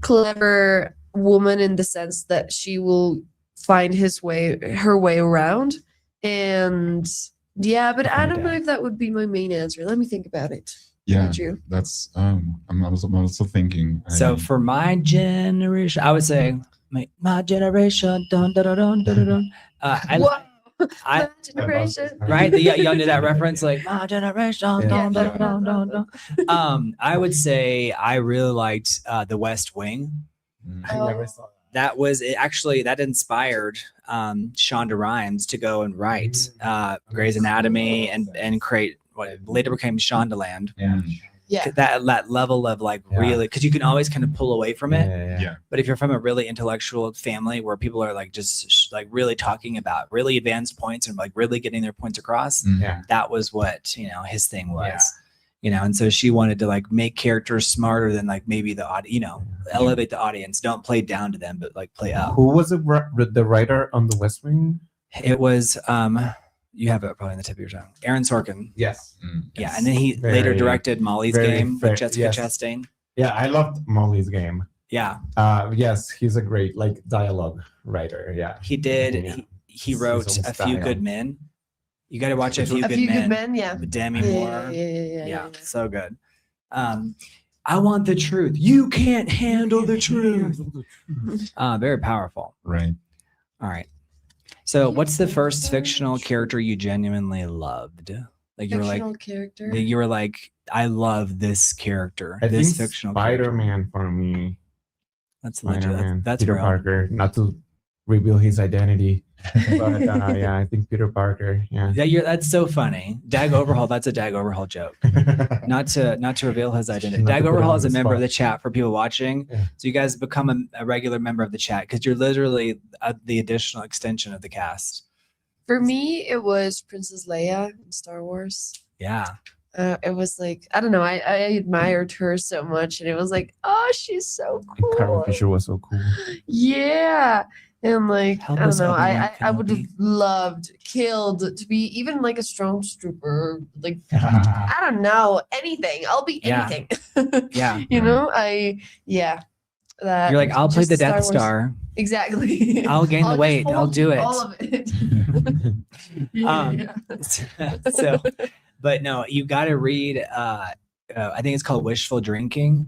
S3: clever woman in the sense that she will find her way around, and yeah, but I don't know if that would be my main answer. Let me think about it.
S2: Yeah,
S3: About you.
S2: that's I'm also thinking.
S1: So for my generation, I would say my generation. Dun, dun, dun, dun, dun, dun.
S3: Whoa.
S1: I-
S3: My generation.
S1: Right, y'all knew that reference, like my generation. Dun, dun, dun, dun, dun. I would say I really liked The West Wing.
S2: Mm.
S5: I never saw
S1: That was it actually that inspired Shonda Rhimes to go and write Grey's Anatomy and create what later became Shondaland.
S5: Yeah.
S3: Yeah.
S1: That level of like
S5: Yeah.
S1: really, because you can always kind of pull away from it.
S2: Yeah.
S1: But if you're from a really intellectual family where people are like just like really talking about really advanced points and like really getting their points across,
S2: Mm.
S5: Yeah.
S1: that was what, you know, his thing was.
S5: Yeah.
S1: You know, and so she wanted to like make characters smarter than like maybe the you know, elevate the audience. Don't play down to them, but like play up.
S5: Who was the writer on The West Wing?
S1: It was you have it probably on the tip of your tongue. Aaron Sorkin.
S5: Yes.
S2: Mm.
S1: Yeah, and then he
S5: Very-
S1: later directed Molly's
S5: very
S1: Game
S5: fair-
S1: with Jessica
S5: yes.
S1: Chastain.
S5: Yeah, I loved Molly's Game.
S1: Yeah,
S5: Yes, he's a great like dialogue writer. Yeah.
S1: he did.
S5: Yeah.
S1: He
S5: His
S1: wrote
S5: own
S1: A Few
S5: style.
S1: Good Men. You got to watch A Few,
S3: A
S1: Good,
S3: few
S1: Men
S3: good men, yeah.
S1: with Demi
S3: Yeah,
S1: Moore.
S3: yeah.
S1: So good. I want the truth. You can't handle the truth. Very powerful.
S2: Right.
S1: All right. So, what's the first fictional character you genuinely loved? Like you were like,
S3: Fictional character.
S1: you were like, I love this character.
S5: I
S1: This
S5: think
S1: fictional character.
S5: Spider-Man for me.
S1: That's legit.
S5: Spider-Man.
S1: That's
S5: Peter
S1: real.
S5: Parker. Not to reveal his identity, but yeah, I think Peter Parker. Yeah.
S1: Yeah, that's so funny. Dag Overhaul. That's a Dag Overhaul joke. Not to reveal his identity.
S5: Not
S1: Dag
S5: to put him
S1: Overhaul
S5: on
S1: is a
S5: the
S1: member of
S5: spot.
S1: the chat for people watching.
S5: Yeah.
S1: So you guys become a regular member of the chat because you're literally the additional extension of the cast.
S3: For me, it was Princess Leia in Star Wars.
S1: Yeah.
S3: It was like, I don't know, I admired her so much, and it was like, oh, she's so
S5: Carrie
S3: cool.
S5: Fisher was so cool.
S3: Yeah. And like,
S1: Help
S3: I don't
S1: us,
S3: know,
S1: Obi-Wan
S3: I would have
S1: Kenobi.
S3: loved, killed to be even like a stormtrooper, like, I don't know, anything. I'll be
S1: Yeah.
S3: anything.
S1: Yeah.
S3: You know, that
S1: You're like, I'll play
S3: just
S1: the
S3: Star
S1: Death
S3: Wars-
S1: Star.
S3: Exactly.
S1: I'll gain the
S3: just
S1: weight. I'll
S3: hold
S1: do it.
S3: All of it.
S1: So, but no, you got to read. I think it's called Wishful Drinking.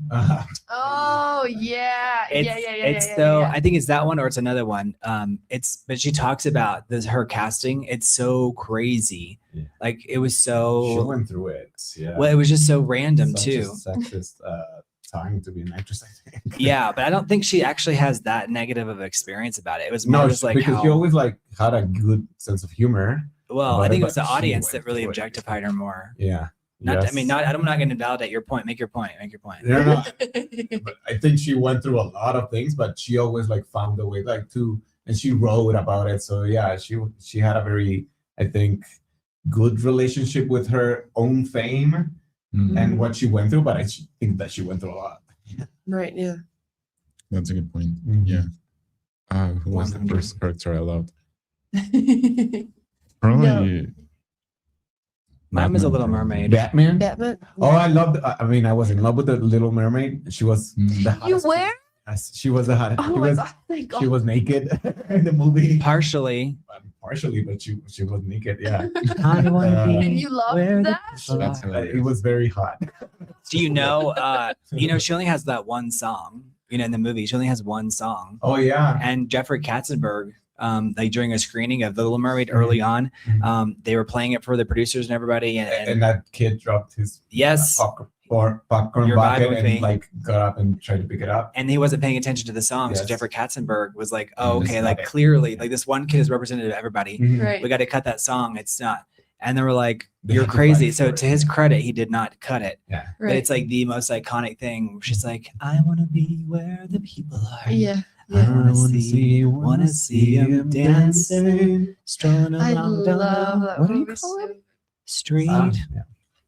S3: Oh Oh yeah, yeah.
S1: It's so I think it's that one or it's another one. But she talks about her casting. It's so crazy.
S5: Yeah.
S1: Like it was
S5: She
S1: so
S5: went through it. Yeah.
S1: well, it was just so random
S5: Such
S1: too.
S5: a sexist time to be an actress, I think.
S1: Yeah, but I don't think she actually has that negative of experience about it. It was more just like
S5: because
S1: how,
S5: she always like had a good sense of humor.
S1: well, I think it was the
S5: but she
S1: audience
S5: went
S1: that really
S5: through it.
S1: objectified her more.
S5: Yeah.
S1: Not,
S5: Yes.
S1: I mean, not. I'm not going to validate your point. Make your point. Make your point.
S5: No, no, but I think she went through a lot of things, but she always like found a way like to, and she wrote about it. So yeah, she had a very, I think, good relationship with her own fame and what she went through. But I think that she went through a lot.
S3: Right. Yeah.
S2: That's a good point.
S5: Mhm.
S2: Yeah. Who was the
S1: 100.
S2: first character I loved? Probably.
S1: Mine was a
S2: Batman,
S1: Little
S2: probably.
S1: Mermaid.
S5: Batman.
S3: Batman.
S5: Oh, I loved. I mean, I was in love with the Little Mermaid. She was the
S3: You
S5: hottest.
S3: where?
S5: Yes, she was the hottest.
S3: Oh
S5: she
S3: my
S5: was,
S3: god! Thank God.
S5: she was naked in the movie.
S1: Partially.
S5: Partially, but she was naked. Yeah.
S1: I wanna be
S3: And you loved
S1: where the
S3: that?
S1: people
S2: That's
S1: are.
S2: hilarious.
S5: It was very hot.
S1: Do you know? She only has that one song. In the movie, she only has one song.
S5: Oh yeah.
S1: And Jeffrey Katzenberg, like during a screening of The Little Mermaid early on, they were playing it for the producers and everybody.
S5: And that kid dropped his
S1: yes,
S5: popcorn
S1: You're vibing
S5: bucket
S1: with
S5: and
S1: me.
S5: like got up and tried to pick it up.
S1: and he wasn't paying attention to the song. So
S5: Yes.
S1: Jeffrey Katzenberg was like, "Oh,
S5: Just
S1: okay,
S5: got
S1: like
S5: it.
S1: clearly, like this one kid is representative of everybody.
S3: Right.
S1: We got to cut that song. It's not." And they were like,
S5: They
S1: "You're
S5: had to
S1: crazy."
S5: fight
S1: So
S5: for
S1: to
S5: it.
S1: his credit, he did not cut it.
S5: Yeah.
S1: But
S3: Right.
S1: it's like the most iconic thing. She's like, "I want to be where the people are.
S3: Yeah.
S1: I wanna see him dancing, strolling
S3: I
S1: along down
S3: love
S1: the
S3: that
S5: What do you
S3: movie
S5: call
S3: so-
S1: street."
S5: Yeah.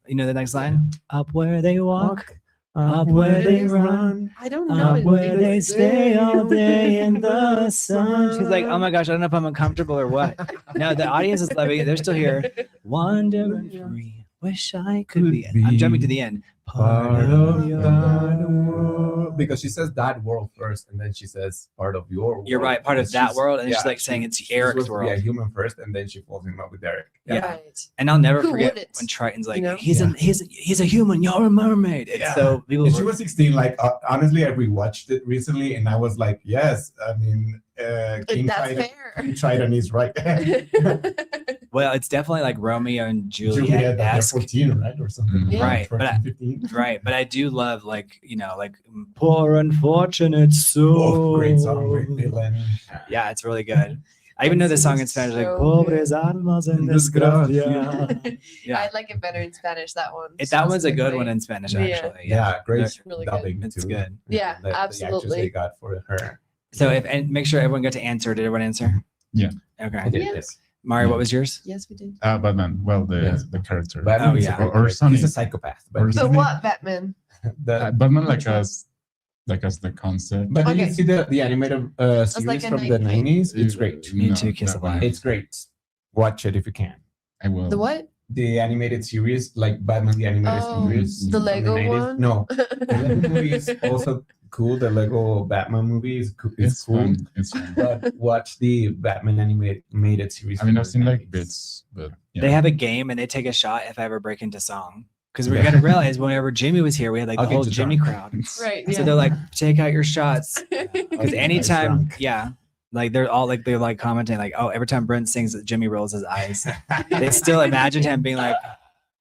S1: You know the next line? Up where they walk, up where they run,
S3: I don't know.
S1: up
S3: it.
S1: where they stay all day in the sun. She's like, "Oh my gosh, I don't know if I'm uncomfortable or what." No, the audience is loving it. They're still here. Wandering free, wish I could be. I'm jumping to the end.
S5: Part of
S1: your
S5: that world. Because she says that world first, and then she says part of your world.
S1: You're right, part of
S5: And
S1: that
S5: she's-
S1: world, and she's like
S5: she-
S1: saying it's
S5: she's
S1: Eric's
S5: supposed to be a
S1: world.
S5: human first, and then she falls in love with Eric.
S1: Yeah.
S3: Right.
S1: And I'll never
S3: Who
S1: forget
S3: wouldn't?
S1: when Triton's like,
S3: You know?
S1: he's a human, you're a mermaid. It's
S5: Yeah.
S1: so people
S5: And she
S1: were-
S5: was 16. Like honestly, I rewatched it recently, and I was like, yes. I mean, King
S3: That's
S5: Triton,
S3: fair.
S5: King Triton is right.
S1: well, it's definitely like Romeo and
S5: Juliet,
S1: Juliet
S5: they're
S1: esque.
S5: 14, right, or something.
S2: Yeah.
S1: Right, but
S5: 14, 15.
S1: Right, but I do love like poor unfortunate soul.
S5: Oh, great song, great villain.
S1: Yeah, it's really good. I even know the song in Spanish, like
S3: So
S1: pobres almas en desgracia. Yeah,
S3: I like it better in Spanish. That one.
S1: that one's a good one in Spanish
S3: Yeah.
S1: actually.
S5: Yeah, great
S3: It's really good.
S5: dubbing
S1: It's
S5: too.
S1: good.
S3: Yeah,
S5: the actress
S3: absolutely.
S5: they got for her.
S1: So and make sure everyone got to answer. Did everyone answer?
S2: Yeah.
S1: Okay.
S5: I did,
S3: Yes.
S5: yes.
S1: Mario, what was yours?
S3: Yes, we did.
S2: Batman. Well,
S5: Yes.
S2: the character.
S5: Batman
S1: Oh,
S5: is
S1: yeah.
S5: a great
S2: Or
S5: character.
S2: Sonny.
S5: He's a psychopath.
S2: Or
S3: But
S2: Sonny.
S3: what, Batman?
S2: Batman as the concept.
S5: But did
S3: Okay.
S5: you see the animated series
S3: like a
S5: from the 90s? It's
S2: Uh,
S5: great.
S1: Me
S2: no,
S1: too, Kiss
S2: that
S1: of Life.
S2: one.
S5: It's great. Watch it if you can.
S2: I will.
S3: The what?
S5: The animated series, like Batman the animated
S3: Oh,
S5: series.
S3: the
S5: from
S3: Lego
S5: 90s.
S3: one?
S5: No, the Lego movie is also cool. The Lego Batman movie is cool.
S2: It's
S5: cool.
S2: fun. It's fun.
S5: But watch the Batman animated series.
S2: I mean,
S5: from
S2: I've
S5: the
S2: seen like
S5: 90s.
S2: bits, but yeah.
S1: They have a game and they take a shot if I ever break into song. Because we got to realize whenever Jimmy was here, we had like
S5: I'll
S1: the
S5: get
S1: whole
S5: you
S1: Jimmy
S5: drunk.
S1: crowd.
S3: Right.
S1: So they're like, take out your shots.
S5: I'll
S1: Because
S5: get
S1: anytime,
S5: drunk.
S1: yeah, like they're like commenting, like, oh, every time Brent sings, Jimmy rolls his eyes. They still imagined him being like,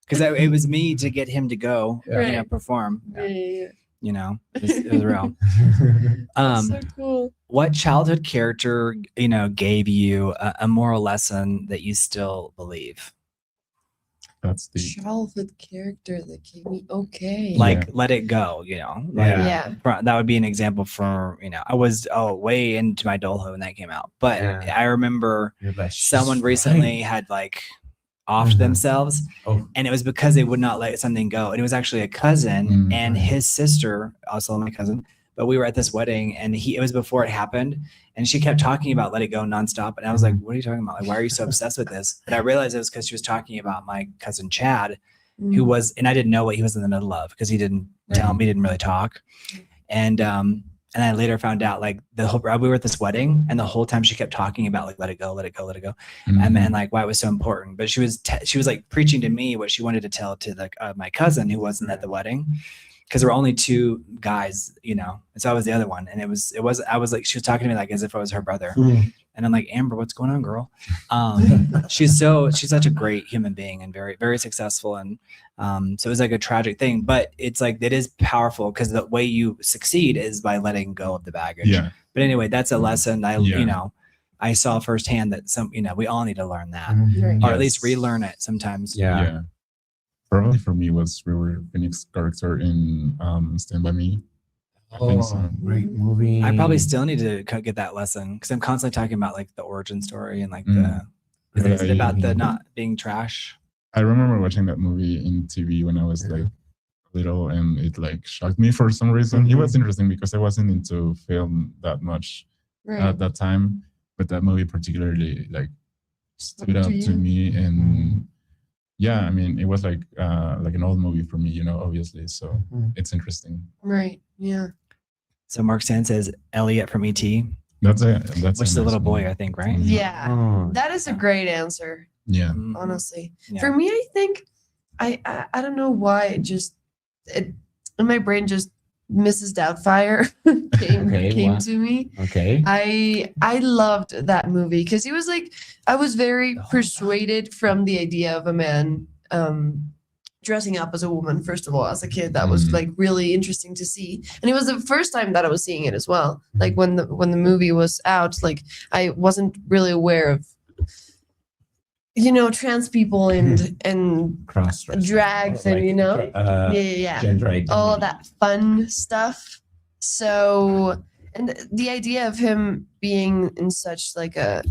S1: because it was me to get him to go,
S3: Right.
S1: perform.
S3: Yeah.
S1: It was real.
S3: So cool.
S1: What childhood character, gave you a moral lesson that you still believe?
S2: That's the
S3: Childhood character that gave me okay.
S1: Like, let it go, like,
S3: yeah.
S1: that would be an example for, I was way into my adulthood when that came out. But
S5: Yeah.
S1: I remember
S5: You're like,
S1: someone
S5: "She's
S1: recently
S5: right."
S1: had like offed
S5: Mhm.
S1: themselves,
S5: Oh,
S1: and it was because they would not let something go. And it was actually a cousin
S2: Mm.
S1: and his sister, also my cousin, but we were at this wedding and it was before it happened. And she kept talking about let it go nonstop. And I was like, what are you talking about? Like, why are you so obsessed with this? But I realized it was because she was talking about my cousin Chad, who was, and I didn't know what he was in the middle of because he didn't tell me, he didn't really talk. And I later found out like we were at this wedding and the whole time she kept talking about like, let it go, let it go, let it go.
S2: Mhm.
S1: And like why it was so important. But she was like preaching to me what she wanted to tell to my cousin who wasn't at the wedding. because there were only two guys, you know, and so I was the other one, and I was like, she was talking to me like as if I was her brother, and I'm like, Amber, what's going on, girl? She's such a great human being and very, very successful, and so it was like a tragic thing, but it's like it is powerful because the way you succeed is by letting go of the baggage.
S2: Yeah.
S1: But anyway, that's a lesson you know, I saw firsthand that we all need to learn that, or at least relearn it sometimes.
S2: Yeah. Probably for me was River Phoenix character in Stand By Me. I think so.
S5: Great movie.
S1: I probably still need to get that lesson because I'm constantly talking about like the origin story and like about the not being trash.
S2: I remember watching that movie in TV when I was like little, and it like shocked me for some reason. It was interesting because I wasn't into film that much at that time, but that movie particularly like stood out to me. And yeah, I mean, it was like an old movie for me, you know, obviously. So it's interesting.
S3: Right. Yeah.
S1: So Mark Sand says Elliot from ET.
S2: That's
S1: which is a little boy, I think, right?
S3: Yeah.
S5: Oh.
S3: That is a great answer.
S2: Yeah.
S3: Honestly.
S1: Yeah.
S3: For me, I think I don't know why it in my brain just Mrs. Doubtfire came to me.
S5: Okay.
S3: I loved that movie because he was like, I was very persuaded from the idea of a man dressing up as a woman. First of all, as a kid, that was like really interesting to see, and it was the first time that I was seeing it as well. Like when the movie was out, like I wasn't really aware of, you know, trans people and
S5: Cross
S3: drags and you know,
S5: gender identity.
S3: all that fun stuff. So, and the idea of him being in such like a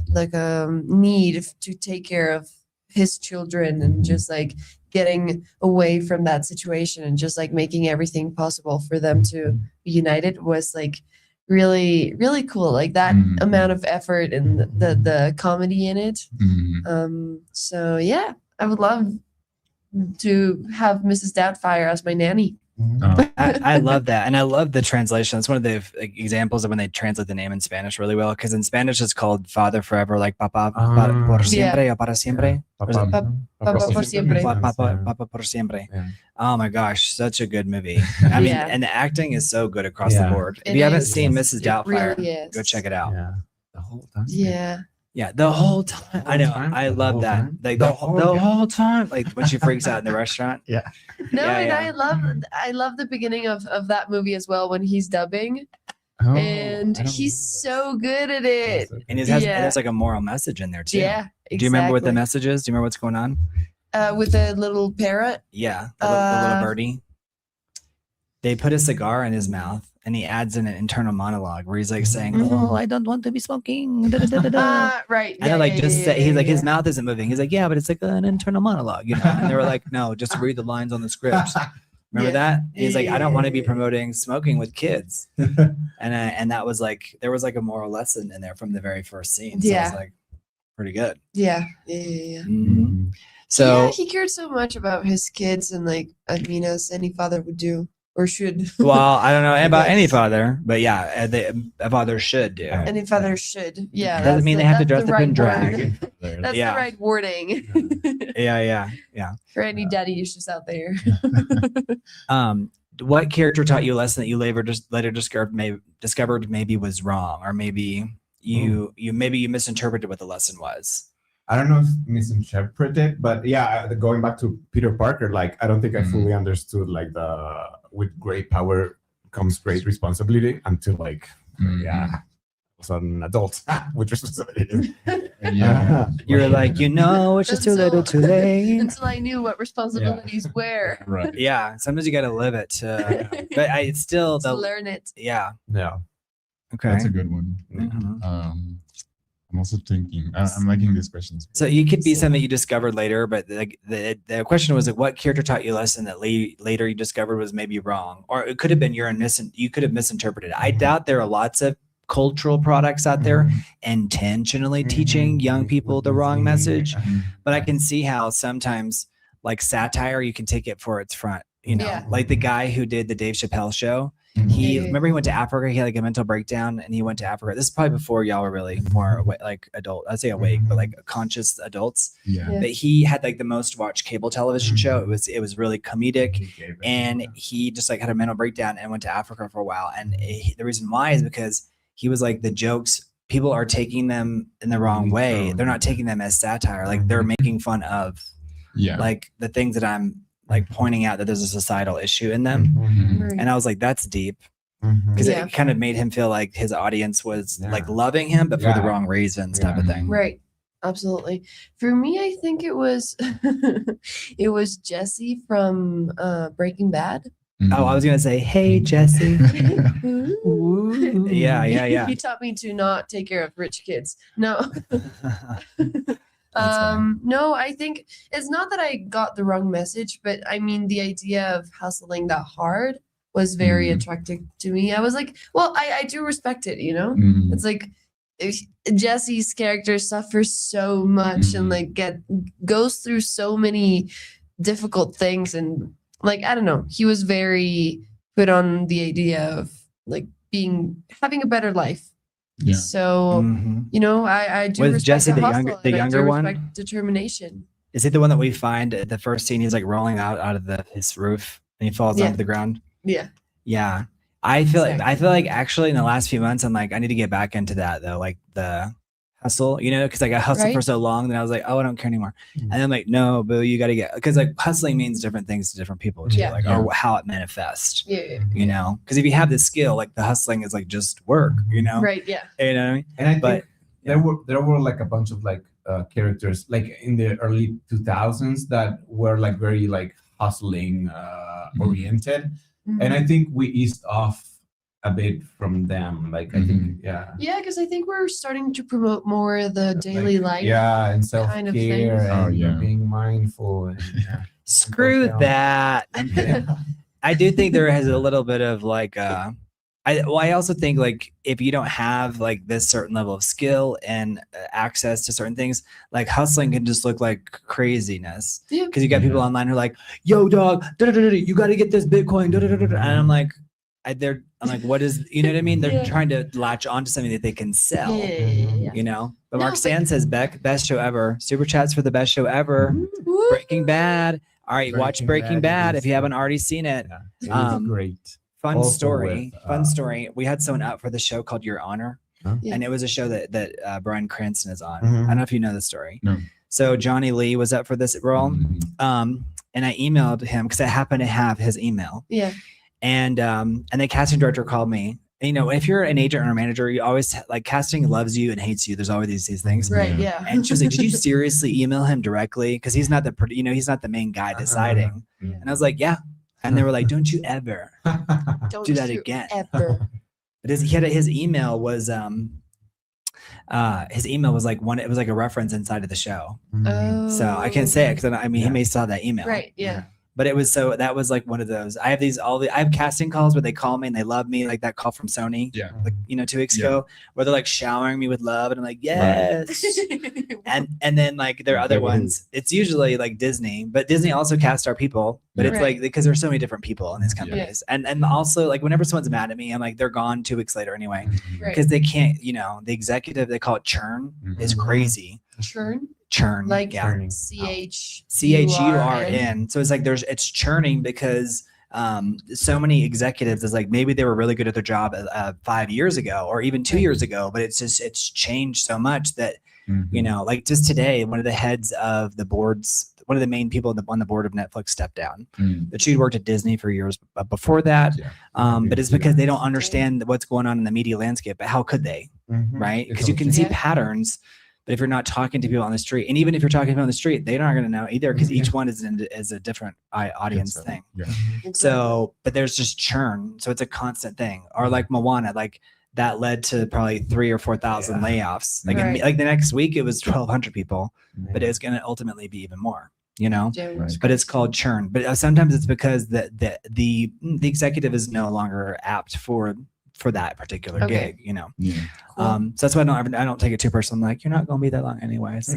S3: need to take care of his children and just like getting away from that situation and just like making everything possible for them to be united was like really, really cool. Like that amount of effort and the comedy in it. So yeah, I would love to have Mrs. Doubtfire as my nanny.
S1: I love that, and I love the translation. That's one of the examples of when they translate the name in Spanish really well, because in Spanish it's called Father Forever, like Papa por siempre or para siempre.
S3: Papa por siempre.
S1: Papa por siempre.
S5: Yeah.
S1: Oh my gosh, such a good movie. I mean, and the acting is so good across the board. If you haven't seen Mrs. Doubtfire,
S3: really
S1: go check it out.
S5: Yeah. The whole time.
S1: Yeah, the whole time. I know. I love that. Like the whole time. Like when she freaks out in the restaurant.
S5: Yeah.
S3: No,
S1: Yeah,
S3: and I love the beginning of that movie as well when he's dubbing, and he's so good at it.
S1: And it has like a moral message in there too.
S3: Yeah, exactly.
S1: Do you remember what the message is? Do you remember what's going on?
S3: With the little parrot.
S1: Yeah, the little birdie. They put a cigar in his mouth, and he adds in an internal monologue where he's like saying, "Oh, I don't want to be smoking."
S3: Right.
S1: And like he's like his mouth isn't moving. He's like, yeah, but it's like an internal monologue, you know. And they were like, no, just read the lines on the script. Remember that? He's like, I don't want to be promoting smoking with kids. And that was like, there was like a moral lesson in there from the very first scene. So it was like pretty good.
S3: Yeah.
S1: So
S3: he cared so much about his kids, and like I mean, as any father would do. Or should.
S1: Well, I don't know about any father, but yeah, a father should do.
S3: Any father should. Yeah.
S1: Doesn't mean they have to dress up in drag.
S3: That's the right wording.
S1: Yeah.
S3: For any daddy issues out there.
S1: What character taught you a lesson that you later discovered maybe was wrong, or maybe you misinterpreted what the lesson was?
S5: I don't know if misinterpreted, but yeah, going back to Peter Parker, like I don't think I fully understood like with great power comes great responsibility until like I was an adult with responsibility.
S1: You're like, it's just too little, too late.
S3: Until I knew what responsibilities were.
S2: Right.
S1: Yeah, sometimes you got to live it, but it's still
S3: to learn it.
S1: Yeah. Okay,
S2: that's a good one. I'm also thinking, I'm liking these questions.
S1: So you could be something you discovered later, but the question was like, what character taught you a lesson that later you discovered was maybe wrong, or it could have been you could have misinterpreted. I doubt there are lots of cultural products out there intentionally teaching young people the wrong message, but I can see how sometimes like satire, you can take it for its front you know,
S3: Yeah.
S1: like the guy who did the Dave Chappelle show.
S2: Mhm.
S1: He
S3: Yeah.
S1: remember he went to Africa. He had like a mental breakdown, and he went to Africa. This is probably before y'all were really more like adult. I'd say awake, but like conscious adults.
S2: Yeah.
S3: Yeah.
S1: But he had like the most watched cable television show. It was really comedic,
S4: He gave it.
S1: and he just like had a mental breakdown and went to Africa for a while. And the reason why is because he was like, the jokes, people are taking them in the wrong way. They're not taking them as satire. Like they're making fun of
S2: Yeah.
S1: like the things that I'm like pointing out that there's a societal issue in them.
S2: Mhm.
S3: Right.
S1: And I was like, that's deep,
S5: Mhm.
S1: because
S3: Yeah.
S1: it kind of made him feel like his audience was
S5: Yeah.
S1: like loving him, but for the
S5: Yeah.
S1: wrong reasons, type of
S2: Yeah.
S1: thing.
S3: Right. Absolutely. For me, I think it was it was Jesse from Breaking Bad.
S1: Oh, I was gonna say, hey Jesse.
S3: Ooh.
S1: Yeah.
S3: He taught me to not take care of rich kids. No.
S1: funny.
S3: No, I think it's not that I got the wrong message, but I mean the idea of hustling that hard was very
S2: Mhm.
S3: attractive to me. I was like, well, I do respect it, you know?
S2: Mhm.
S3: It's like Jesse's character suffers so much and
S2: Mhm.
S3: like goes through so many difficult things, and like I don't know, he was very put on the idea of like having a better life.
S2: Yeah.
S3: So
S1: Mhm.
S3: you know, I do
S1: Was
S3: respect
S1: Jesse the
S3: hustle,
S1: younger-
S3: and
S1: the
S3: I do
S1: younger one?
S3: respect determination.
S1: Is it the one that we find at the first scene? He's like rolling out of his roof and he falls
S3: Yeah.
S1: onto the ground.
S3: Yeah.
S1: Yeah. I feel
S3: Exactly.
S1: like actually in the last few months, I'm like, I need to get back into that though. Like the hustle, you know, because like I hustled for
S3: Right.
S1: so long, then I was like, oh, I don't care anymore. And I'm like, no, boo, you got to get, because like hustling means different things to different people too,
S3: Yeah.
S1: like
S2: Yeah.
S1: or how it manifests,
S3: Yeah.
S1: you know, because if you have the skill, like the hustling is like just work, you know,
S3: Right. Yeah.
S1: you know what I mean?
S5: And I think
S1: But
S5: there were like a bunch of like characters like in the early 2000s that were like very like hustling oriented, and I think we eased off a bit from them. Like I think
S3: Yeah, because I think we're starting to promote more the daily life.
S5: yeah, and
S3: kind of
S5: self-care
S3: things.
S2: Oh,
S5: and
S2: yeah.
S5: being mindful and
S1: screw
S5: health.
S1: that. I'm kidding. I do think there has a little bit of like I also think like if you don't have like this certain level of skill and access to certain things, like hustling can just look like craziness.
S3: Yeah.
S1: Because you got people online who are like, "Yo, dog, you got to get this Bitcoin," and I'm like, I'm like, what is, you know what I mean? They're
S3: Yeah.
S1: trying to latch onto something that they can sell.
S3: Yeah.
S1: You know, but
S3: No,
S1: Mark
S3: but-
S1: Sand says, best show ever. Super chats for the best show ever.
S3: Woo.
S1: Breaking Bad. All right, watch
S5: Breaking
S1: Breaking
S5: Bad
S1: Bad
S5: is
S1: if you haven't already seen it.
S5: Yeah, it was
S1: Um,
S5: great.
S1: Fun
S5: Also
S1: story.
S5: with,
S1: Fun story. We had someone out for the show called Your Honor,
S3: Yeah.
S1: and it was a show that Bryan Cranston is on.
S5: Mhm.
S1: I don't know if you know the story.
S2: No.
S1: So Johnny Lee was up for this role,
S2: Mhm.
S1: and I emailed him because I happened to have his email,
S3: Yeah.
S1: and the casting director called me. And, you know, if you're an agent or a manager, you always like casting loves you and hates you. There's always these things.
S3: Right.
S2: Yeah.
S3: Yeah.
S1: And she was like, "Did you seriously email him directly? Because he's not he's not the main guy deciding."
S5: Yeah.
S1: And I was like, "Yeah." And they were like, "Don't you ever
S3: Don't
S1: do that
S3: you
S1: again."
S3: Ever.
S1: But his email was like it was like a reference inside of the show.
S3: Oh.
S1: So I can't say it because I mean he
S5: Yeah.
S1: may still have that email.
S3: Right. Yeah.
S1: But it was that was like one of those. I have casting calls where they call me and they love me, like that call from Sony,
S2: Yeah.
S1: like 2 weeks
S2: Yeah.
S1: ago, where they're like showering me with love, and I'm like, yes. And then like there are other ones. It's usually like Disney, but Disney also casts our people. But it's
S3: Right.
S1: like because there's so many different people in these
S2: Yeah.
S1: companies, and also like whenever someone's mad at me, I'm like they're gone 2 weeks later anyway,
S3: Right.
S1: because they can't. The executive, they call it churn, is
S5: Mhm.
S1: crazy.
S3: Churn.
S1: Churn,
S3: Like
S1: yeah.
S5: Churning.
S3: CHURN.
S1: So it's like it's churning because so many executives is like maybe they were really good at their job 5 years ago or even 2 years ago, but it's changed so much that
S2: Mhm.
S1: like just today, one of the heads of the boards, one of the main people on the board of Netflix stepped down.
S2: Mhm.
S1: But she'd worked at Disney for years before that.
S2: Yeah.
S1: But it's because they don't understand what's going on in the media landscape. But how could they, right? Because you can see
S3: Yeah.
S1: patterns. But if you're not talking to people on the street, and even if you're talking to people on the street, they're not going to know either because each one is a different audience
S2: It's,
S1: thing.
S2: Yeah.
S1: So, but there's just churn. So it's a constant thing. Or like Moana, like that led to probably 3,000 or 4,000 layoffs. Like,
S3: Right.
S1: like the next week it was 1,200 people, but it's going to ultimately be even more,
S3: Right.
S1: but it's called churn. But sometimes it's because the executive is no longer apt for for that particular
S3: Okay.
S1: gig, you know.
S2: Yeah.
S3: Cool.
S1: So that's why I don't take it too personal. I'm like, you're not going to be that long anyway. So.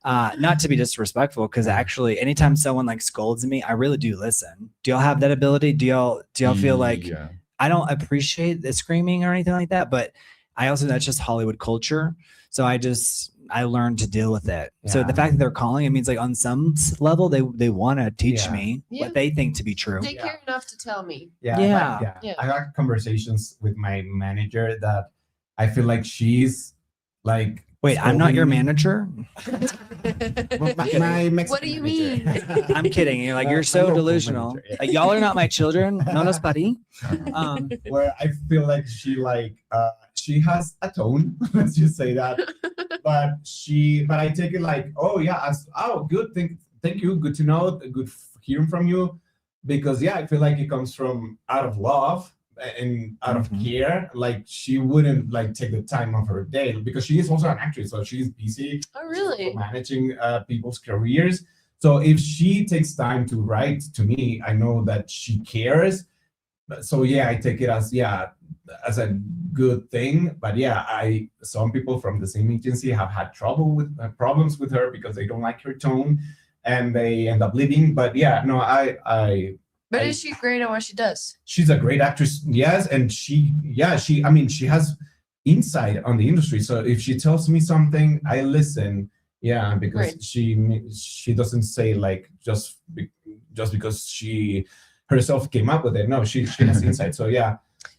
S1: Not to be disrespectful, because actually anytime someone like scolds me, I really do listen. Do y'all have that ability? Do y'all feel like
S2: Yeah.
S1: I don't appreciate the screaming or anything like that, but I also, that's just Hollywood culture. So I learned to deal with it. So the
S5: Yeah.
S1: fact that they're calling, it means like on some level, they want to teach
S5: Yeah.
S1: me
S3: Yeah.
S1: what they think to be true.
S3: They care enough to tell me.
S1: Yeah.
S3: Yeah.
S5: I had conversations with my manager that I feel like she's like.
S1: Wait, I'm not your
S5: scolding me.
S1: manager?
S5: My Mexican
S3: What do you
S5: manager.
S3: mean?
S1: I'm kidding. You're like,
S5: My
S1: you're so
S5: local
S1: delusional.
S5: manager, yeah.
S1: Like, y'all are not my children. No nos buddy.
S5: Where I feel like she has a tone, let's just say that. But I take it like, oh yeah, good, thank you, good to know, good hearing from you, because yeah, I feel like it comes from out of love and out of
S1: Mhm.
S5: care. Like she wouldn't like take the time of her day, because she is also an actress, so she's busy
S3: Oh, really?
S5: managing people's careers. So if she takes time to write to me, I know that she cares. So yeah, I take it as a good thing. But yeah, some people from the same agency have had problems with her because they don't like her tone, and they end up leaving. But yeah, no,
S3: But is she great at what she does?
S5: she's a great actress, yes, and she has insight on the industry. So if she tells me something, I listen. Yeah, because
S3: Right.
S5: she doesn't say like just because she herself came up with it. No, she has insight. So yeah.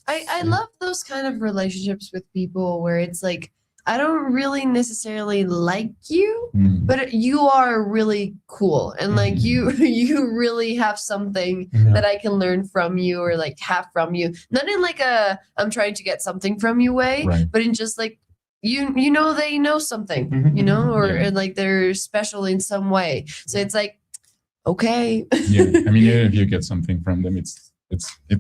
S3: I love those kind of relationships with people where it's like, I don't really necessarily like you,
S2: Mm.
S3: but you are really cool. And like
S5: Mhm.
S3: you really have something
S5: Yeah.
S3: that I can learn from you or like have from you. Not in like I'm trying to get something from you way,
S2: Right.
S3: but in just like you know they know something,
S5: Mhm.
S3: you know, or
S2: Yeah.
S3: and like they're special in some way. So it's like, okay.
S2: Yeah. I mean, even if you get something from them, it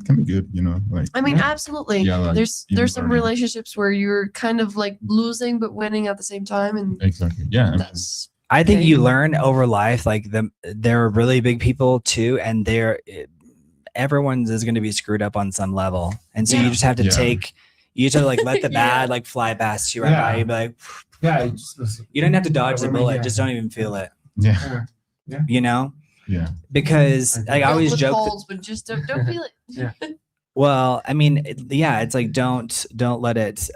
S2: can be good, you know, like.
S3: I mean,
S5: Yeah.
S3: absolutely.
S2: Yeah, like,
S3: There's
S2: even
S3: some
S2: learning.
S3: relationships where you're kind of like losing but winning at the same time, and
S2: Exactly. Yeah. I mean,
S3: that's
S1: I think
S3: Okay.
S1: you learn over life, like they're really big people too, and everyone's is going to be screwed up on some level, and so you
S3: Yeah.
S1: just have to
S2: Yeah.
S1: you just have to like let the
S3: Yeah.
S1: bad like fly past you right
S5: Yeah.
S1: by. You be like,
S5: Yeah,
S1: you don't have to dodge the
S5: Never mind,
S1: bullet,
S5: yeah.
S1: just don't even feel it.
S2: yeah.
S1: You know,
S2: Yeah.
S1: because
S5: I
S1: I
S3: filled
S1: always
S3: with
S1: joke.
S3: holes, but just don't feel it.
S1: Well, I mean, it's like don't let it.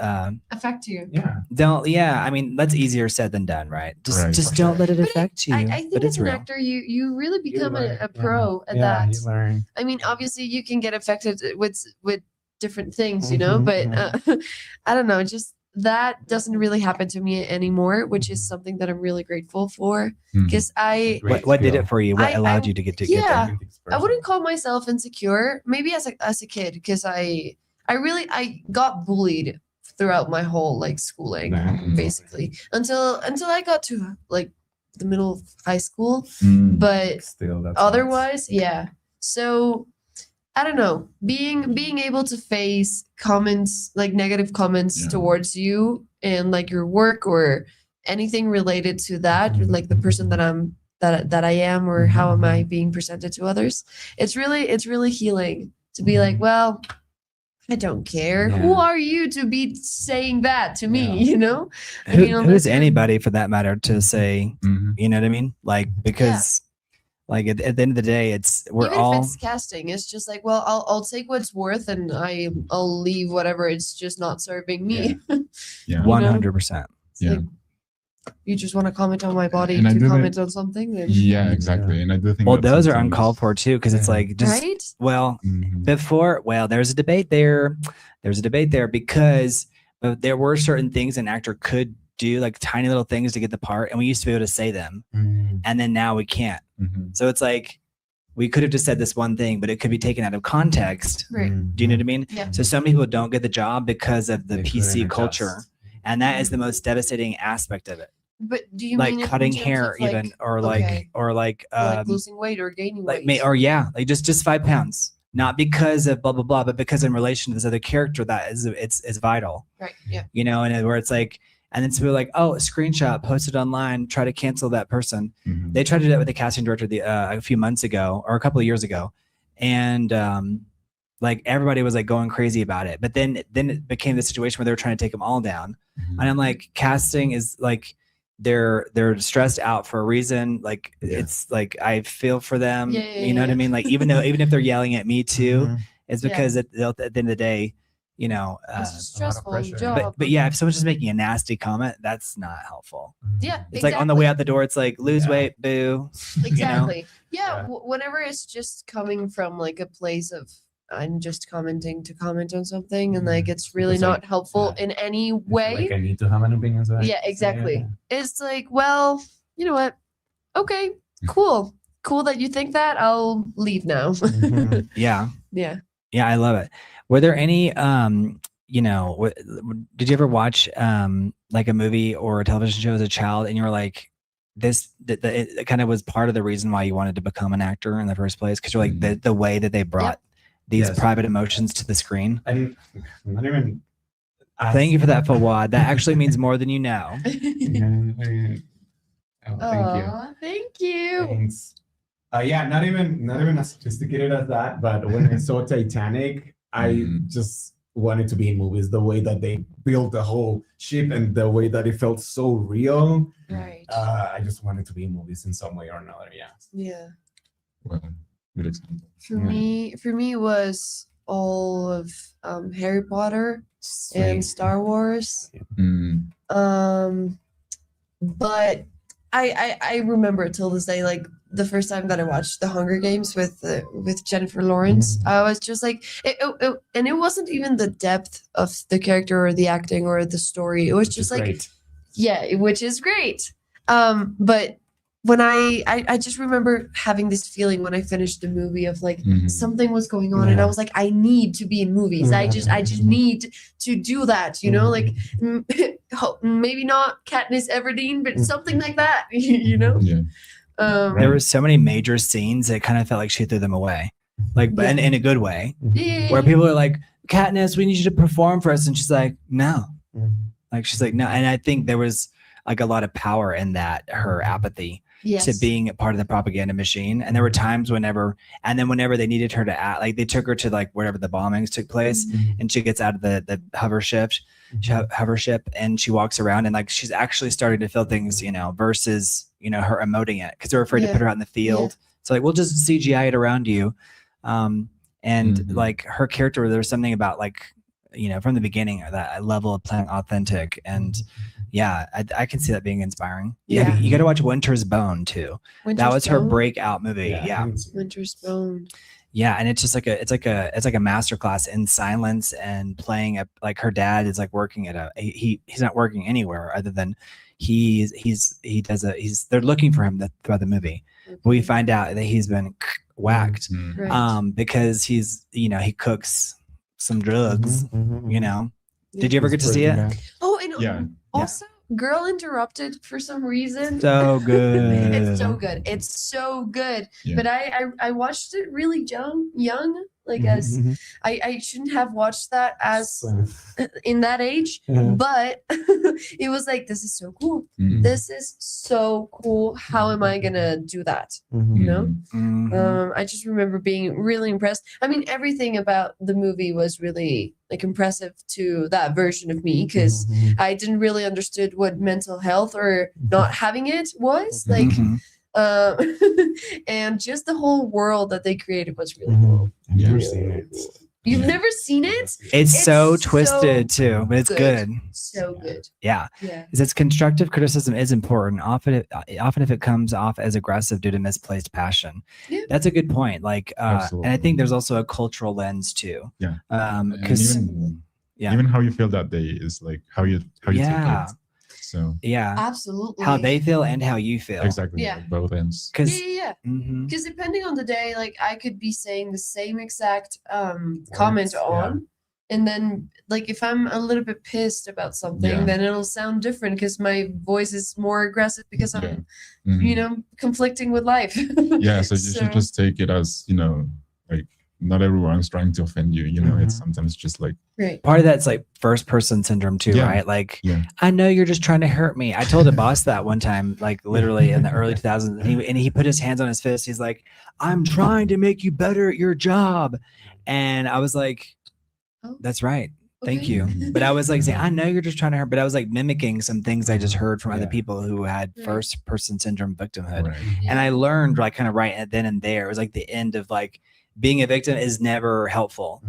S3: Affect you.
S5: Yeah.
S1: Don't. Yeah, I mean, that's easier said than done, right? Just
S2: Right.
S1: just
S5: For
S1: don't
S5: sure.
S1: let it
S3: But
S1: affect you.
S3: I think
S1: but
S3: as
S1: it's
S3: an
S1: real.
S3: actor, you really
S5: You
S3: become
S5: learn,
S3: a pro at
S5: yeah,
S3: that.
S5: you learn.
S3: I mean, obviously you can get affected with different things, you know,
S5: Mhm,
S3: but I don't know, just that doesn't really happen to me anymore, which is something that I'm really grateful for,
S2: Mm.
S3: because
S1: What did it for you? What
S3: I-
S1: allowed you to get
S3: yeah.
S1: there?
S3: I wouldn't call myself insecure, maybe as a kid, because I got bullied throughout my whole like schooling,
S2: Mhm.
S3: basically, until I got to like the middle of high school.
S2: Mm.
S3: But
S5: Still, that's
S3: otherwise, yeah. So I don't know, being able to face comments, like negative comments
S2: Yeah.
S3: towards you and like your work or anything related to that,
S5: Mhm.
S3: like the person that I am, or how am I being presented to others. It's really healing to be like, well, I don't care.
S1: Yeah.
S3: Who are you to be saying that to me?
S5: Yeah.
S3: You know? Like, you know,
S1: Who's
S3: that's-
S1: anybody for that matter to say?
S2: Mhm.
S1: You know what I mean? Like, because like at the end of the day, we're
S3: even
S1: all
S3: if it's casting, it's just like, well, I'll take what's worth and I'll leave whatever. It's just not serving me.
S2: Yeah.
S1: 100%.
S3: It's
S2: Yeah.
S3: like, you just want to comment on my body
S2: And I
S3: to
S2: do
S3: comment on something, then
S2: Yeah, exactly. And I do think
S1: Well,
S2: that
S1: those are
S2: sometimes-
S1: uncalled for too, because it's
S5: Yeah.
S1: like just
S3: right?
S1: well,
S2: Mhm.
S1: there's a debate there. There's a debate there because there were certain things an actor could do, like tiny little things to get the part, and we used to be able to say them, and then now we can't.
S2: Mhm.
S1: So it's like we could have just said this one thing, but it could be taken out of context.
S3: Right.
S1: Do you know what I mean?
S3: Yeah.
S1: So some people don't get the job because of the
S5: They
S1: PC
S5: couldn't
S1: culture,
S5: adjust.
S1: and that is the most devastating aspect of it.
S3: But do you
S1: Like
S3: mean in
S1: cutting
S3: terms
S1: hair,
S3: of, like,
S1: even, or
S3: okay,
S1: like
S3: losing weight or gaining
S1: like
S3: weight?
S1: or like just 5 pounds, not because of blah blah blah, but because in relation to this other character that is it's vital,
S3: Right. Yeah.
S1: you know, and where it's like, and then so we're like, oh, a screenshot posted online, try to cancel that person.
S2: Mhm.
S1: They tried to do that with the casting director a few months ago or a couple of years ago, and like everybody was like going crazy about it. But then it became the situation where they were trying to take them all down.
S2: Mhm.
S1: And I'm like, casting is like they're stressed out for a reason. Like it's like I feel for them. You know what I mean? Like even if they're yelling at me too, it's because at the end of the day, you know,
S3: It's a stressful
S5: pressure.
S3: job.
S1: but yeah, if someone's just making a nasty comment, that's not helpful.
S3: Yeah,
S1: It's like on the way out the door, it's like lose weight, boo.
S3: Exactly. Yeah.
S5: Yeah.
S3: Whenever it's just coming from like a place of I'm just commenting to comment on something, and like it's really
S5: Because, like,
S3: not helpful in any way.
S5: Like I need to have an opinion. So
S3: Yeah, exactly. It's like, well, you know what? Okay, cool that you think that. I'll leave now.
S5: Mhm.
S1: Yeah.
S3: Yeah.
S1: Yeah, I love it. Were there any you know, did you ever watch like a movie or a television show as a child and you were like it kind of was part of the reason why you wanted to become an actor in the first place, because you're like the way that they brought these
S5: Yes.
S1: private emotions to the screen?
S5: And not even.
S1: Thank you for that, Fawad. That actually means more than you know.
S5: Oh, thank you.
S3: Aw, thank you.
S5: Thanks. Yeah, not even as sophisticated as that. But when I saw Titanic, I just wanted to be in movies. The way that they built the whole ship and the way that it felt so real.
S3: Right.
S5: I just wanted to be in movies in some way or another. Yeah.
S3: Yeah.
S2: Well, good example.
S3: For me, it was all of Harry Potter and Star Wars.
S2: Mm.
S3: But I remember till this day, like the first time that I watched The Hunger Games with Jennifer Lawrence, I was just like, and it wasn't even the depth of the character or the acting or the story. It was
S5: Which
S3: just
S5: is
S3: like,
S5: great.
S3: yeah, which is great. But when I just remember having this feeling when I finished the movie of like something was going on, and I was like, I need to be in movies. I just need to do that, you know, like maybe not Katniss Everdeen, but something like that, you know.
S2: Yeah.
S1: There were so many major scenes that kind of felt like she threw them away, like, but in a good way, where people are like, Katniss, we need you to perform for us, and she's like, no, like she's like, no. And I think there was like a lot of power in that, her apathy to being a part of the propaganda machine. And there were times whenever they needed her to act, like they took her to like wherever the bombings took place, and she gets out of the hover ship, and she walks around and like she's actually starting to feel things, you know, versus, you know, her emoting it because they're afraid to put her out in the field. So like, we'll just CGI it around you. And like her character, there was something about like, you know, from the beginning, that level of playing authentic. And yeah, I can see that being inspiring. Yeah, you got to watch Winter's Bone too. That was her breakout movie. Yeah.
S3: Winter's Bone.
S1: Yeah, and it's just like it's like a masterclass in silence and playing a, like her dad is like working at he's not working anywhere other than they're looking for him throughout the movie. We find out that he's been whacked because he's, you know, he cooks some drugs, you know. Did you ever get to see it?
S3: Oh, and also Girl Interrupted for some reason.
S1: So good.
S3: It's so good. It's so good.
S2: Yeah.
S3: But I watched it really young. Like as I shouldn't have watched that as in that age, but it was like, this is so cool. This is so cool. How am I gonna do that? You know? I just remember being really impressed. I mean, everything about the movie was really like impressive to that version of me, because I didn't really understood what mental health or not having it was like. And just the whole world that they created was really cool.
S5: I've never seen it.
S3: You've never seen it?
S1: It's so twisted too, but it's good.
S3: So good.
S1: Yeah.
S3: Yeah.
S1: It's constructive criticism is important. Often if it comes off as aggressive due to misplaced passion. Yeah. That's a good point. Like, and I think there's also a cultural lens too.
S2: Yeah.
S1: Because
S2: even how you feel that day is like how you take it. So
S3: absolutely
S1: how they feel and how you feel.
S2: Exactly.
S3: Yeah.
S2: Like both ends.
S3: Because depending on the day, like I could be saying the same exact comment on, and then like if I'm a little bit pissed about something, then it'll sound different because my voice is more aggressive because I'm you know, conflicting with life.
S2: So you should just take it as, you know, like not everyone's trying to offend you. You know, it's sometimes just like
S3: Right.
S1: Part of that's like first person syndrome too,
S2: Yeah.
S1: right? Like,
S2: yeah,
S1: I know you're just trying to hurt me. I told a boss that one time, like literally in the early 2000s, and he put his hands on his fist. He's like, I'm trying to make you better at your job. And I was like,
S3: Oh.
S1: that's right. Thank
S3: Okay.
S1: you. But I was like saying, I know you're just trying to hurt, but I was like mimicking some things I just heard from other people who had
S3: Right.
S1: first person syndrome victimhood.
S2: right.
S1: And I learned like kind of right then and there. It was like the end of like being a victim is never helpful.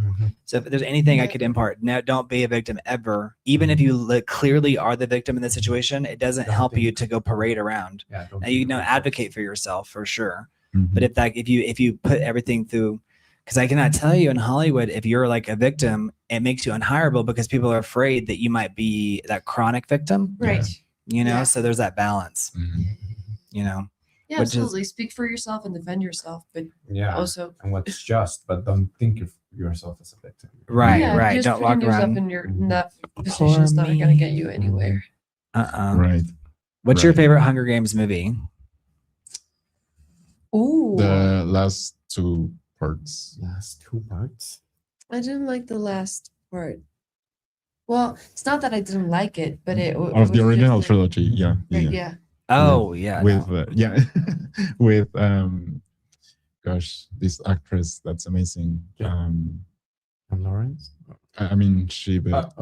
S1: So if there's anything I could impart, no, don't be a victim ever. Even if you clearly are the victim in the situation, it doesn't help you to go parade around.
S5: Yeah,
S1: Now, you know, advocate for yourself for sure.
S2: Mhm.
S1: But if you put everything through, because I cannot tell you in Hollywood, if you're like a victim, it makes you unhireable because people are afraid that you might be that chronic victim,
S3: Right.
S1: you know?
S3: Yeah.
S1: So there's that balance,
S2: Mhm.
S1: you know?
S3: Yeah,
S1: Which is-
S3: absolutely. Speak for yourself and defend yourself, but
S5: Yeah.
S3: also
S5: And what's just, but don't think of yourself as a victim.
S1: Right,
S3: yeah,
S1: right.
S3: Just
S1: Don't
S3: putting
S1: walk
S3: yourself
S1: around.
S3: in your
S5: Mhm.
S3: that position is not going to get you anywhere.
S2: Right.
S1: What's your
S2: Right.
S1: favorite Hunger Games movie?
S3: Ooh,
S2: The last two parts.
S5: Last 2 parts.
S3: I didn't like the last part. Well, it's not that I didn't like it, but it
S2: Of
S3: was
S2: the
S3: just
S2: original
S3: like-
S2: trilogy. Yeah.
S3: Right,
S2: Yeah.
S3: yeah.
S1: Oh, yeah.
S2: With
S1: no.
S2: yeah, with gosh, this actress that's amazing.
S5: Yeah. And Lawrence.
S2: I mean, she, but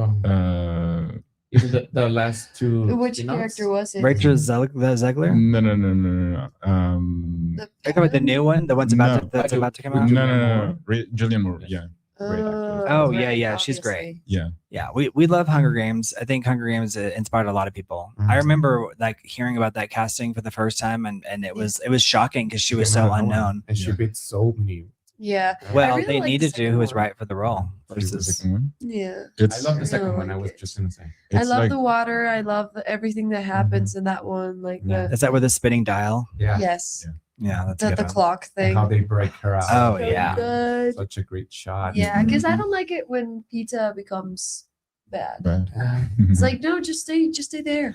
S5: The last two.
S3: Which
S5: spin-offs?
S3: character was it?
S1: Rachel Zegler?
S2: no.
S3: The
S1: Are you talking about the new one? The one's about
S2: No.
S1: that's about to come
S2: No,
S1: out?
S2: no. Julian Moore. Yeah,
S5: Great actress.
S1: Oh, yeah, she's great.
S3: obviously.
S2: yeah.
S1: Yeah, we love Hunger Games. I think Hunger Games inspired a lot of people. I
S5: Mhm.
S1: remember like hearing about that casting for the first time, and it was shocking because she was
S5: Yeah,
S1: so
S5: no one.
S1: unknown.
S5: And she
S2: Yeah.
S5: beat so many.
S3: Yeah,
S1: Well,
S3: really
S1: they
S3: like the
S1: needed to
S3: second
S1: who was
S3: one.
S1: right for the role
S2: The
S1: versus
S2: second one.
S3: yeah.
S2: It's
S5: I love the
S3: I
S5: second
S3: really
S5: one. I
S3: like
S5: was
S3: it.
S5: just gonna say.
S3: I
S2: it's
S3: love
S2: like
S3: the water. I love everything that happens in that one. Like
S5: Yeah.
S3: the
S1: is that with the spinning dial?
S5: Yeah.
S3: yes,
S1: Yeah, that's a
S3: the
S1: good one.
S3: clock
S5: And
S3: thing.
S5: how they break her out.
S1: Oh,
S3: So
S1: yeah.
S3: good.
S5: Such a great shot.
S3: Yeah, because I don't like it when pizza becomes bad.
S2: bad.
S3: It's like no, just stay there.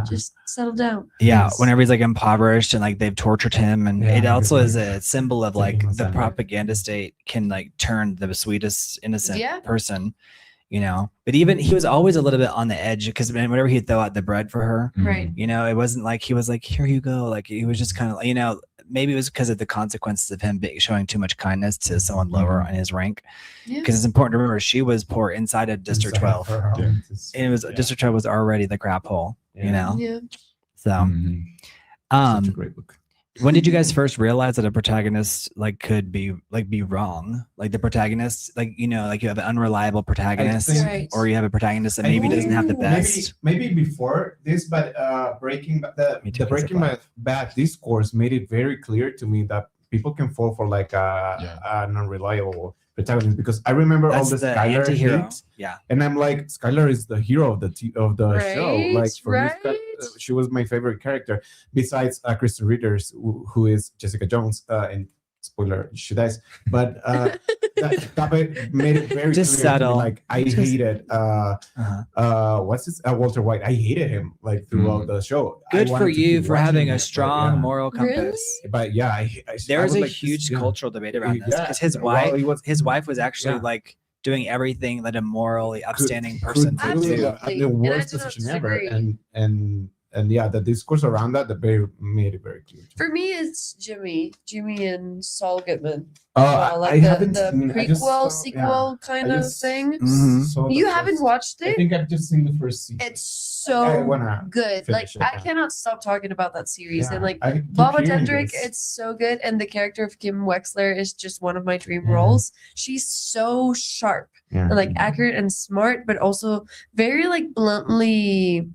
S3: Just settle down.
S1: Yeah,
S5: Yes.
S1: whenever he's like impoverished and like they've tortured him, and
S5: Yeah,
S1: it also is
S5: everything.
S1: a symbol of
S5: Taking
S1: like
S5: him
S1: the
S5: asunder.
S1: propaganda state can like turn the sweetest innocent
S3: Yeah.
S1: person, you know. But even he was always a little bit on the edge because whenever he'd throw out the bread for her,
S3: Right.
S1: you know, it wasn't like he was like, here you go. Like he was just kind of, you know, maybe it was because of the consequences of him showing too much kindness to someone lower in his rank.
S3: Yeah.
S1: Because it's important to remember she was poor inside of District 12.
S2: Yeah.
S1: And it was District 12 was already the crap hole, you know.
S3: Yeah.
S1: So
S2: Mhm.
S5: Such a great book.
S1: when did you guys first realize that a protagonist like could be wrong? Like the protagonist, like you know, like you have an unreliable protagonist,
S5: think-
S3: Right.
S1: or you have a protagonist that
S5: I
S1: maybe
S5: think
S1: doesn't have the best.
S5: Maybe before this, but Breaking
S1: Me too,
S5: the Breaking Bad discourse made it very clear to me that people can fall for like an unreliable protagonist, because I remember
S1: That's
S5: all the
S1: the
S5: Skylar
S1: anti-hero.
S5: hits,
S1: Yeah.
S5: and I'm like, Skylar is the hero of the show.
S3: Right,
S5: Like for me,
S3: right.
S5: she was my favorite character besides Kristen Ritters, who is Jessica Jones. And spoiler, she dies. But that made it very
S1: Just
S5: clear to me,
S1: subtle.
S5: like I
S1: Just-
S5: hated what's his Walter White. I hated him like throughout the show. I
S1: Good for
S5: wanted to
S1: you
S5: keep
S1: for
S5: watching
S1: having
S5: it,
S1: a
S5: but
S1: strong
S5: yeah.
S1: moral
S3: Really?
S1: compass.
S5: But yeah, I
S1: There
S5: I
S1: was
S5: would
S1: a
S5: like to
S1: huge
S5: see- yeah.
S1: cultural debate around this
S5: Yeah,
S1: because his
S5: well,
S1: wife, his wife was actually
S5: yeah.
S1: like doing everything that a morally upstanding
S5: Could
S1: person would
S5: really
S1: do.
S3: Absolutely.
S5: the
S3: And I
S5: worst
S3: do not
S5: decision ever,
S3: disagree.
S5: and yeah, the discourse around that made it very clear.
S3: For me, it's Jimmy and Saul Goodman.
S5: I
S3: Like
S5: haven't
S3: the
S5: seen. I just
S3: prequel,
S5: saw-
S3: sequel kind
S5: I
S3: of
S5: just
S3: thing.
S1: Mhm.
S5: saw the
S3: You haven't
S5: first-
S3: watched
S5: I
S3: it?
S5: think I've just seen the first season.
S3: It's
S5: I
S3: so
S5: wanna
S3: good. Like
S5: finish it,
S3: I
S5: yeah.
S3: cannot stop talking about that series.
S5: Yeah,
S3: And like
S5: I keep
S3: Baba
S5: hearing
S3: Tendrick,
S5: this.
S3: it's so good. And the character of Kim Wexler is just one of my dream
S5: Yeah.
S3: roles. She's so sharp
S5: Yeah.
S3: and like accurate and smart, but also very like bluntly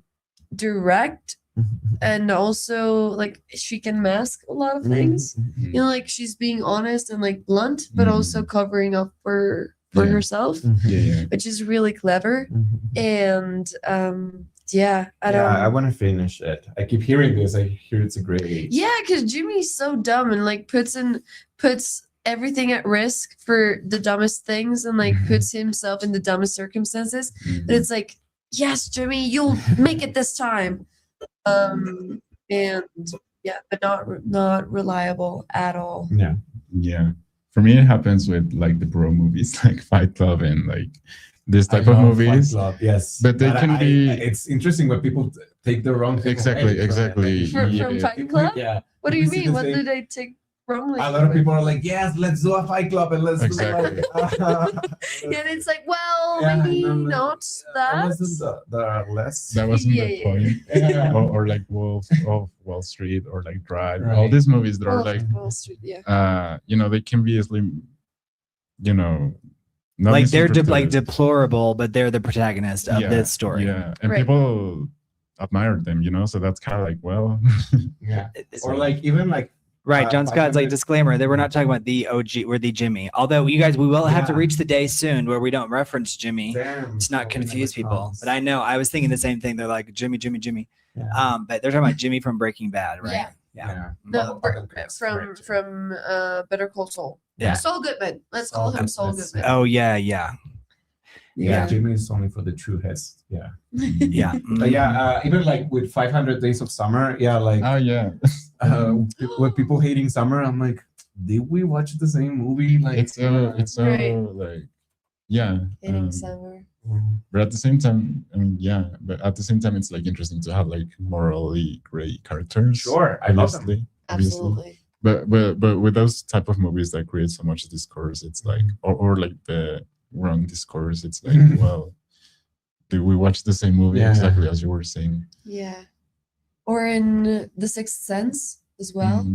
S3: direct. And also like she can mask a lot of things.
S5: Mhm.
S3: You know, like she's being honest and like blunt, but also covering up for
S2: Yeah.
S3: herself,
S2: Yeah.
S3: which is really clever.
S5: Mhm.
S3: And yeah, I
S5: Yeah,
S3: don't.
S5: I want to finish it. I keep hearing this. I hear it's a great.
S3: Yeah, because Jimmy's so dumb and like puts everything at risk for the dumbest things and like
S5: Mhm.
S3: puts himself in the dumbest circumstances.
S2: Mhm.
S3: But it's like, yes, Jimmy, you'll make it this time. And yeah, but not reliable at all.
S5: Yeah.
S2: Yeah. For me, it happens with like the bro movies, like Fight Club and like this
S5: I
S2: type of
S5: love Fight
S2: movies.
S5: Club, yes,
S2: But they can be
S5: It's interesting when people take the wrong thing away
S2: exactly.
S5: from it.
S3: From
S2: Yeah.
S3: Fight Club?
S5: Yeah.
S3: What do
S5: We
S3: you
S5: see
S3: mean?
S5: the
S3: What
S5: same-
S3: did I take wrongly?
S5: A lot of people are like, yes, let's do a Fight Club and let's
S2: Exactly.
S5: do like.
S3: Yeah, and it's like, well,
S5: Yeah,
S3: maybe
S5: no,
S3: not
S5: That
S3: that.
S5: wasn't the less.
S2: That wasn't
S3: Yeah,
S2: the
S3: yeah.
S2: point.
S5: Yeah.
S2: Or like Wolf of Wall Street or like Drive. All
S5: Right.
S2: these movies that are
S3: Wolf
S2: like
S3: of Wall Street, yeah.
S2: they can be easily, not
S1: Like they're like
S2: misinterpreted.
S1: deplorable, but they're the protagonist of this story.
S2: Yeah, and
S3: Right.
S2: people admire them, so that's kind of like, well,
S5: Yeah.
S1: It's-
S5: Or like even like
S1: Right, John Scott's like
S5: 500
S1: disclaimer that we're not talking about the OG or the Jimmy. Although you guys, we will have to
S5: Yeah.
S1: reach the day soon where we don't reference Jimmy
S5: damn,
S1: to not
S5: so
S1: confuse
S5: never
S1: people.
S5: comes.
S1: But I know I was thinking the same thing. They're like Jimmy.
S5: Yeah.
S1: But they're talking about Jimmy from Breaking Bad, right?
S3: Yeah.
S1: Mm.
S3: No,
S5: Bottom Cracks,
S3: from
S5: correct.
S3: Better Call Saul.
S1: Yeah.
S3: Saul Goodman. Let's call
S5: Saul
S3: him Saul
S5: Goodman.
S3: Goodman.
S1: Oh yeah.
S5: Yeah,
S1: Yeah.
S5: Jimmy is only for the true heads. Yeah.
S1: Yeah.
S5: But yeah, even like with 500 Days of Summer, yeah, like
S2: oh yeah,
S5: with people hating summer, I'm like, did we watch the same movie? Like
S2: it's so
S3: Right.
S2: like, yeah.
S3: Hitting summer.
S2: But at the same time, but at the same time, it's like interesting to have like morally gray characters.
S5: Sure, I love them.
S2: obviously.
S3: Absolutely.
S2: But with those type of movies that create so much discourse, it's like, or like the wrong discourse, it's like, well, did we watch the same movie
S5: Yeah.
S2: exactly as you were saying?
S3: Yeah. Or in The Sixth Sense as well.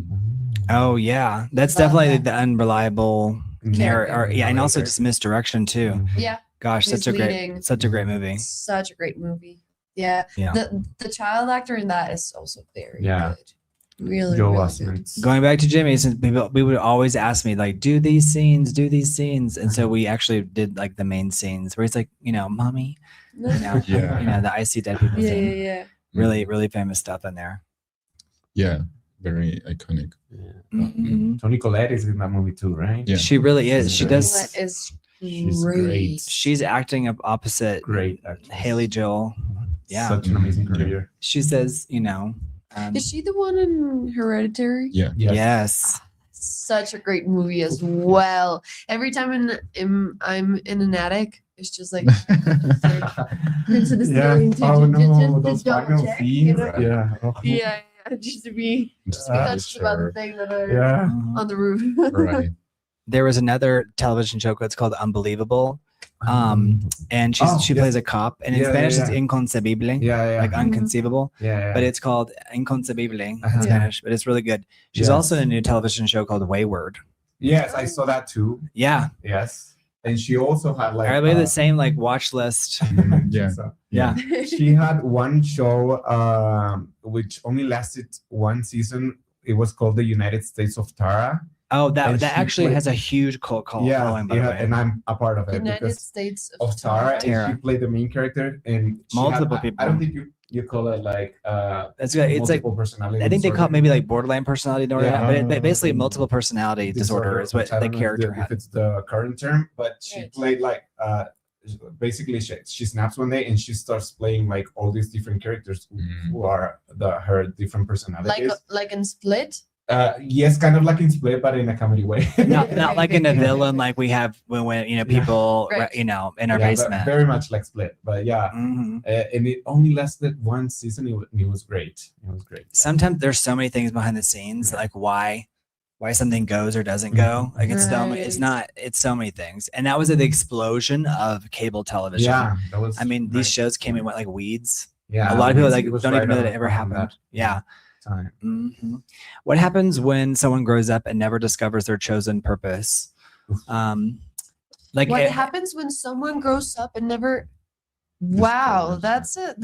S1: Oh yeah. That's
S3: Love
S1: definitely
S3: that.
S1: the unreliable narrative. Yeah, and also just misdirection too.
S5: Mm-hmm.
S3: Yeah.
S1: Gosh,
S3: Misleading.
S1: such a great movie.
S3: Such a great movie. Yeah.
S1: Yeah.
S3: The child actor in that is also very
S5: Yeah.
S3: good. Really,
S5: Joe
S3: really
S5: Osment.
S1: Going back to Jimmy, since we would always ask me like, do these scenes, and so we actually did like the main scenes where he's like, mommy,
S3: good.
S2: Yeah.
S1: the I see dead people
S3: Yeah,
S1: scene.
S3: yeah, yeah.
S1: Really, really famous stuff in there.
S2: Yeah, very iconic.
S1: Mhm.
S5: Toni Collette is in that movie too, right?
S2: Yeah.
S1: She really is. She
S5: She's
S1: does.
S3: That is
S5: She's
S3: great.
S5: great.
S1: She's acting opposite
S5: Great actress.
S1: Haley Joel. Yeah.
S5: Such an amazing
S2: Yeah.
S5: career.
S1: She says,
S3: Is she the one in Hereditary?
S2: Yeah.
S1: yes.
S3: Such a great movie as well. Every time I'm in an attic, it's just like into the
S5: Yeah.
S3: ceiling to,
S5: Oh
S3: to,
S5: no,
S3: to
S5: those
S3: double
S5: final
S3: check,
S5: scenes.
S3: you know?
S5: Yeah. Oh.
S3: Yeah, just to be
S2: Just
S3: touched about the
S2: sure.
S3: thing that are
S5: Yeah.
S1: Mhm.
S3: on the roof.
S2: Right.
S1: There was another television show that's called Unbelievable. And she
S5: Oh,
S1: she
S5: yes.
S1: plays a cop, and in
S5: Yeah,
S1: Spanish
S5: yeah,
S1: it's
S5: yeah.
S1: inconcebible,
S5: Yeah.
S1: like
S3: Mhm.
S1: unconceivable.
S5: Yeah.
S1: But it's called Inconcebible in
S5: Uh-huh.
S1: Spanish, but it's really good. She's
S5: Yes.
S1: also in a new television show called Wayward.
S5: Yes, I saw that too.
S1: Yeah,
S5: Yes. And she also had like
S1: I believe the same like watch list.
S2: Yeah.
S5: So,
S1: Yeah.
S5: she had one show which only lasted one season. It was called The United States of Tara.
S1: Oh, that
S5: And
S1: that
S5: she
S1: actually
S5: played-
S1: has a huge cult following, by the way.
S5: and I'm a part of it
S3: United
S5: because
S3: States
S5: of Tara. And
S1: Tara.
S5: she played the main character, and she
S1: Multiple
S5: had,
S1: people.
S5: I don't think you call it like
S1: It's good. It's like
S5: multiple personality.
S1: I think they call it
S5: disorder.
S1: maybe like borderline personality disorder,
S5: Yeah.
S1: but basically multiple personality disorder is what
S5: which I
S1: the
S5: don't know
S1: character
S5: if
S1: had.
S5: it's the current term, but she
S3: Right.
S5: played like basically she snaps one day and she starts playing like all these different characters who are her different personalities.
S3: like in Split.
S5: Yes, kind of like in Split, but in a comedy way.
S1: Not like in a villain like we have when people
S3: Right.
S1: in our
S5: Yeah, but
S1: basement.
S5: very much like Split, but yeah.
S1: Mhm.
S5: And it only lasted one season. It was great. It was great. Yeah.
S1: Sometimes there's so many things behind the scenes, like why something goes or doesn't go. Like it's it's so many things. And that was the explosion of cable television.
S5: Yeah, that was.
S1: I mean, these
S5: right.
S1: shows came and went like weeds.
S5: Yeah,
S1: A lot of people like
S5: it was
S1: don't
S5: right
S1: even know that it
S5: around
S1: ever happened.
S5: that
S1: Yeah.
S5: time.
S1: Mhm. What happens when someone grows up and never discovers their chosen purpose? Like
S3: What
S1: it-
S3: happens when someone grows up and never? Wow, that's a.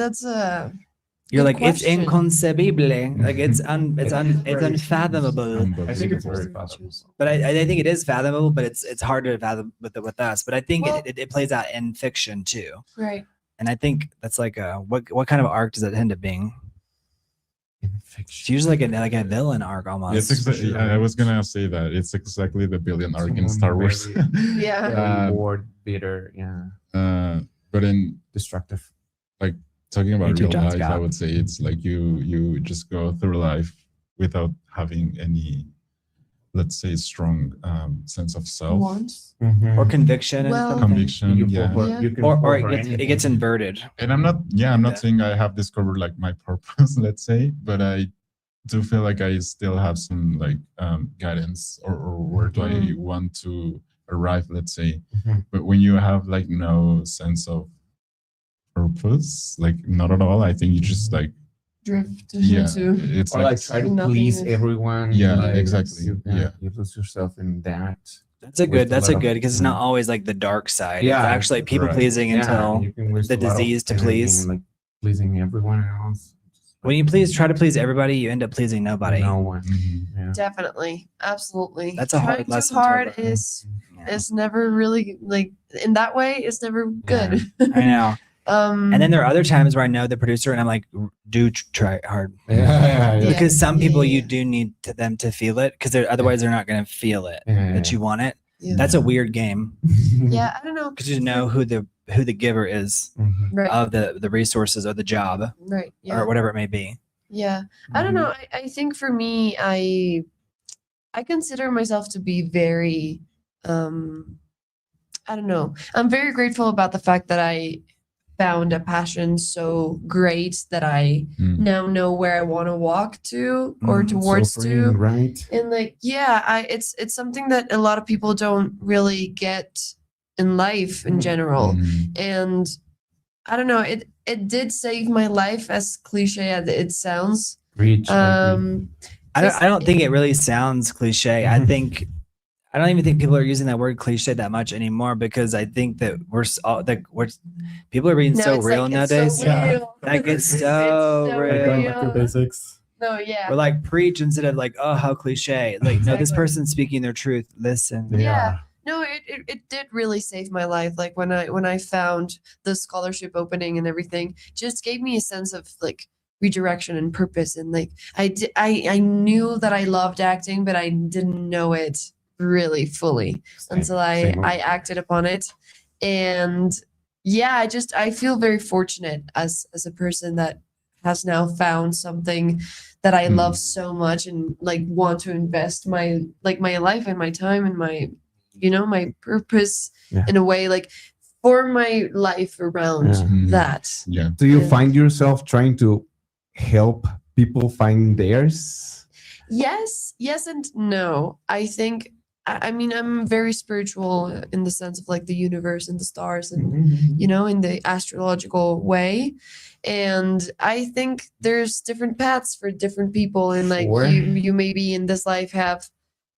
S1: you're
S3: good
S1: like it's
S3: question.
S1: inconcebible, like it's
S5: very-
S1: unfathomable.
S5: I think it's very
S2: Unbelievable.
S5: possible.
S1: But I think it is fathomable, but it's hard to fathom with us. But I think
S3: Well-
S1: it plays out in fiction too,
S3: Right.
S1: and I think that's like what kind of arc does it end up being? It's usually like a villain arc almost.
S2: It's exactly. I was gonna say that it's exactly the billion arc in Star Wars.
S3: Yeah.
S5: Very bored, bitter, yeah,
S2: But in
S5: destructive.
S2: talking about
S1: Me too,
S2: real
S1: John
S2: life, I
S1: Scott.
S2: would say it's like you just go through life without having any let's say, strong sense of self,
S3: Wants.
S1: or conviction and
S3: Well-
S1: something.
S2: conviction.
S5: You
S2: Yeah.
S5: fall for-
S3: Yeah.
S5: you can
S1: Or
S5: fall
S1: it
S5: for
S1: gets
S5: anything.
S1: inverted.
S2: And I'm not
S1: Yeah.
S2: saying I have discovered like my purpose, let's say, but I do feel like I still have some like guidance or where do I want to arrive, let's say.
S5: Mhm.
S2: But when you have like no sense of purpose, like not at all, I think you just like
S3: Drift
S2: yeah,
S3: into.
S2: it's
S5: Or like try to please
S3: Nothingness.
S5: everyone.
S2: Yeah,
S5: like,
S2: exactly.
S5: You lose yourself in that.
S1: That's a good. That's a good because it's not
S5: Mhm.
S1: always like the dark side.
S5: Yeah,
S1: it's actually people
S2: right.
S1: pleasing until
S5: you can waste
S1: the
S5: a lot of
S1: disease to
S5: energy
S1: please.
S5: in, like pleasing everyone else.
S1: when you try to please everybody, you end up pleasing nobody.
S5: No one.
S2: Mhm.
S5: Yeah.
S3: Definitely, absolutely.
S1: That's a hard
S3: Trying
S1: lesson
S3: too
S1: to
S3: hard
S1: learn. Yeah.
S3: is never really like in that way. It's never good.
S1: I know.
S3: And
S1: And then there are other times where I know the producer and I'm like, do try hard.
S5: Yeah.
S3: Yeah.
S1: Because some people you
S3: Yeah.
S1: do need them to feel it because otherwise they're not going to feel it that you want it.
S3: Yeah.
S1: That's a weird game
S3: Yeah, I don't know.
S1: because you know who the giver is
S5: Mhm.
S3: Right,
S1: of the resources or the job
S3: right. Yeah.
S1: or whatever it may be.
S3: Yeah. I don't know. I think for me, I consider myself to be very I don't know. I'm very grateful about the fact that I found a passion so great that I
S2: Mm.
S3: now know where I want to walk to or
S1: Mm, so
S3: towards
S5: So freeing,
S3: to.
S5: right?
S3: And like, yeah, it's something that a lot of people don't really get in life in general.
S2: Mhm.
S3: And I don't know, it did save my life, as cliche as it sounds.
S5: Reach.
S1: I don't think it really sounds cliche. I don't even think people are using that word cliche that much anymore because I think that people are being
S3: Now
S1: so
S3: it's
S1: real
S3: like,
S1: nowadays.
S3: It's so
S5: Yeah.
S3: real.
S1: Like, it's
S3: It's
S1: so real.
S5: Going back to basics.
S3: No, yeah.
S1: We're like preach instead of like, oh, how cliche. Like, no, this
S3: Exactly.
S1: person's speaking their truth. Listen.
S3: Yeah. No, it did really save my life. Like when I found the scholarship opening and everything, just gave me a sense of like redirection and purpose. And like I knew that I loved acting, but I didn't know it really fully until I acted upon it. And yeah, I feel very fortunate as a person that has now found something that I love so much and like want to invest my life and my time and my my purpose in a way, like for my life around that.
S2: Yeah.
S5: Do you
S3: Yeah.
S5: find yourself trying to help people find theirs?
S3: Yes and no. I think I mean I'm very spiritual in the sense of like the universe and the stars and in the astrological way. And I think there's different paths for different people, and like
S5: Sure.
S3: you maybe in this life have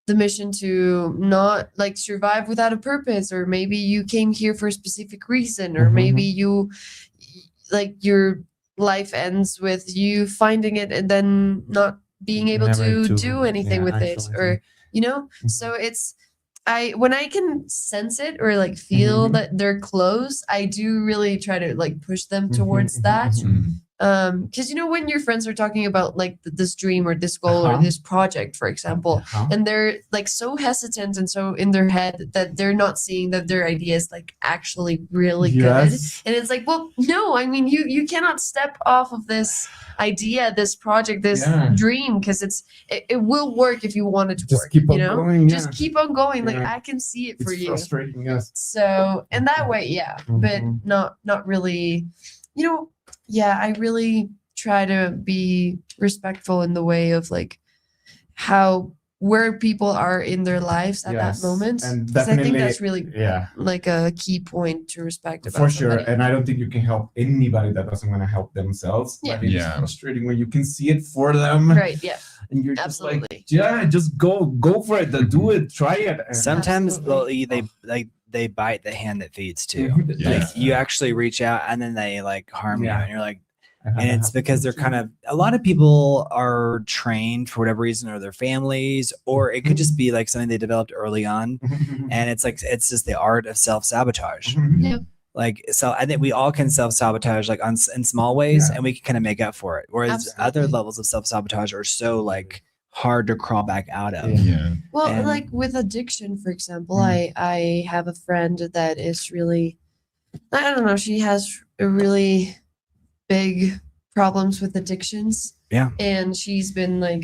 S3: the mission to not like survive without a purpose, or maybe you came here for a specific reason, or maybe you like your life ends with you finding it and then not being able
S5: Never
S3: to do anything with it,
S5: actually.
S3: or so it's when I can sense it or like feel that they're close, I do really try to like push them towards that.
S2: Mm.
S3: Because when your friends are talking about like this dream or this goal or this project, for example, and they're like so hesitant and so in their head that they're not seeing that their idea is like actually really good. And it's like, well, no, I mean, you cannot step off of this idea, this project, this dream, because it will work if you want it to
S5: Just
S3: work.
S5: keep on going.
S3: Just keep on going. Like
S5: Yeah.
S3: I can see it
S5: It's
S3: for you.
S5: frustrating, yes.
S3: So in that way, yeah, but not really. Yeah, I really try to be respectful in the way of like where people are in their lives at that moment.
S5: And
S3: 'Cause I think
S5: definitely,
S3: that's really
S5: yeah,
S3: like a key point to respect about
S5: for sure.
S3: somebody.
S5: And I don't think you can help anybody that doesn't want to help themselves.
S3: Yeah.
S5: But it's
S2: Yeah.
S5: frustrating when you can see it for them.
S3: Right, yeah.
S5: And you're just like,
S3: Absolutely.
S5: yeah, just go for it. Do it. Try it. And
S1: Sometimes
S3: Absolutely.
S1: they bite the hand that feeds too.
S2: Yeah.
S1: Like you actually reach out and then they like harm you,
S5: Yeah.
S1: and you're like,
S5: I had
S1: and
S5: that
S1: it's
S5: happen
S1: because they're
S5: too.
S1: kind of a lot of people are trained for whatever reason, or their families, or it could just be like something they developed early on, and it's like it's just the art of self-sabotage.
S3: Yeah.
S1: Like, so I think we all can self-sabotage like in small ways,
S5: Yeah.
S1: and we can kind of make up for it, whereas other
S3: Absolutely.
S1: levels of self-sabotage are so like hard to crawl back out of.
S2: Yeah.
S3: Well,
S1: And-
S3: like with addiction, for example, I have a friend that is really, I don't know, she has a really big problems with addictions.
S1: Yeah.
S3: And she's been like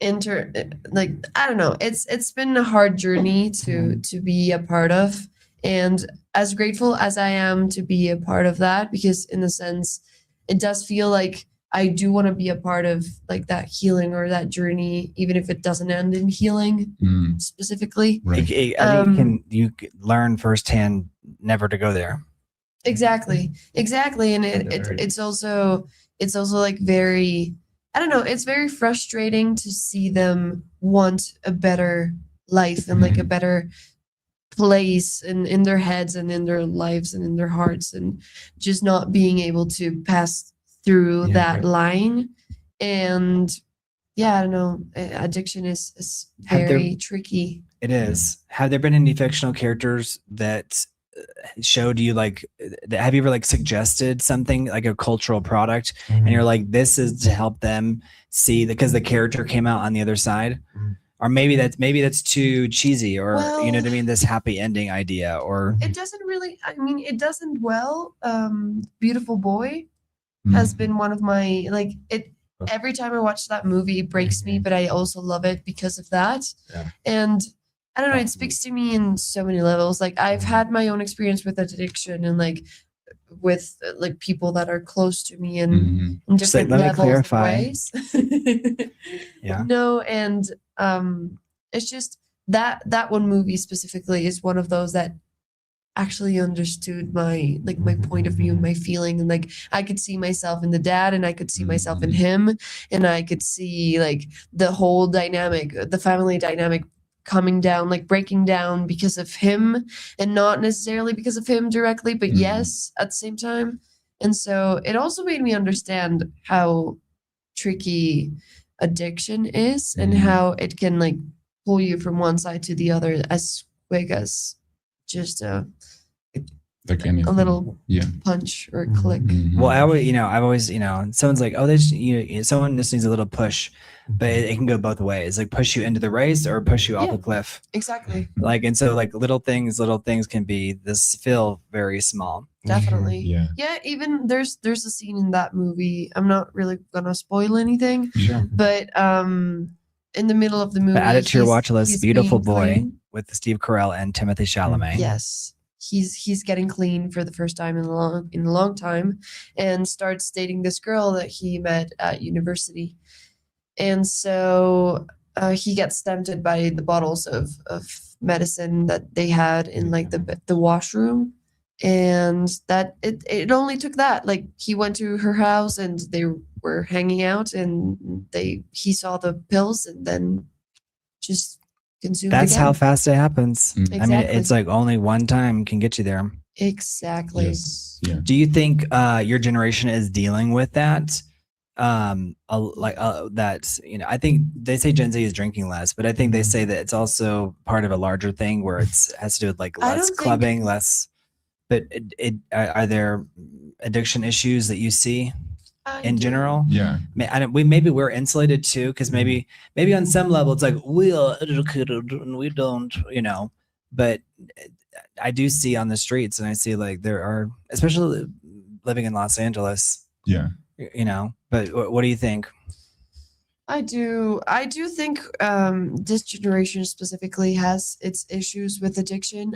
S3: like I don't know. It's been a hard journey to be a part of, and as grateful as I am to be a part of that, because in a sense, it does feel like I do want to be a part of like that healing or that journey, even if it doesn't end in healing specifically.
S2: Right.
S1: I think you can learn firsthand never to go there.
S3: Exactly, and it's also like very, I don't know, it's very frustrating to see them want a better life and like a better place in their heads and in their lives and in their hearts, and just not being able to pass through that line. And yeah, I don't know, addiction is very tricky.
S1: It is. Have there been any fictional characters that showed you like, have you ever like suggested something like a cultural product and you're like, this is to help them see, because the character came out on the other side? Or maybe that's too cheesy, or you know what I mean, this happy ending idea, or
S3: it doesn't really, I mean, it doesn't. Beautiful Boy has been one of my, like, it every time I watch that movie it breaks me, but I also love it because of that. And I don't know, it speaks to me in so many levels. Like, I've had my own experience with addiction, and like with like people that are close to me in different levels of ways. No, and it's just that one movie specifically is one of those that actually understood my point of view, my feeling, and like I could see myself in the dad, and I could see myself in him, and I could see like the whole dynamic, the family dynamic coming down, like breaking down because of him, and not necessarily because of him directly, but yes, at the same time. And so it also made me understand how tricky addiction is, and how it can like pull you from one side to the other as quick as just a little punch or click.
S1: Well, I've always, someone's like, oh, someone just needs a little push, but it can go both ways, like push you into the race or push you off a cliff.
S3: Exactly.
S1: Like, and so like little things can feel very small.
S3: Definitely. Yeah. Even there's a scene in that movie. I'm not really gonna spoil anything.
S1: Sure.
S3: But in the middle of the movie,
S1: add it to your watch list. Beautiful Boy
S3: clean.
S1: with Steve Carell and Timothée Chalamet.
S3: Yes. He's getting clean for the first time in a long time, and starts dating this girl that he met at university. And so he gets tempted by the bottles of medicine that they had in like the washroom, and that it only took that. Like, he went to her house and they were hanging out, and he saw the pills and then just consumed.
S1: That's
S3: again.
S1: how fast it happens.
S3: Exactly.
S1: I mean, it's like only one time can get you there.
S3: Exactly.
S2: Yes. Yeah.
S1: Do you think your generation is dealing with that? That, I think they say Gen Z is drinking less, but I think they say that it's also part of a larger thing where it has to do with like less clubbing, less. But are there addiction issues that you see in general?
S2: Yeah.
S1: Maybe we're insulated too, because maybe on some level it's like we are educated and we don't, but I do see on the streets, and I see like there are, especially living in Los Angeles.
S2: Yeah.
S1: But what do you think?
S3: I do think this generation specifically has its issues with addiction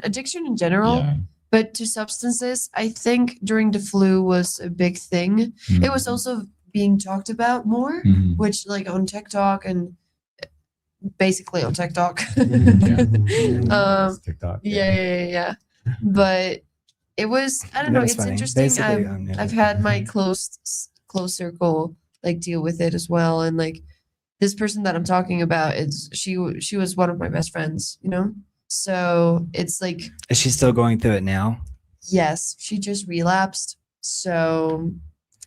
S3: in general, but to substances. I think during the flu was a big thing. It was also being talked about more, which like on TikTok and basically on TikTok.
S5: TikTok.
S3: Yeah. But it was, I don't know, it's
S1: funny.
S3: interesting. I've had my close circle like deal with it as well, and like this person that I'm talking about, she was one of my best friends, so it's like,
S1: is she still going through it now?
S3: Yes, she just relapsed. So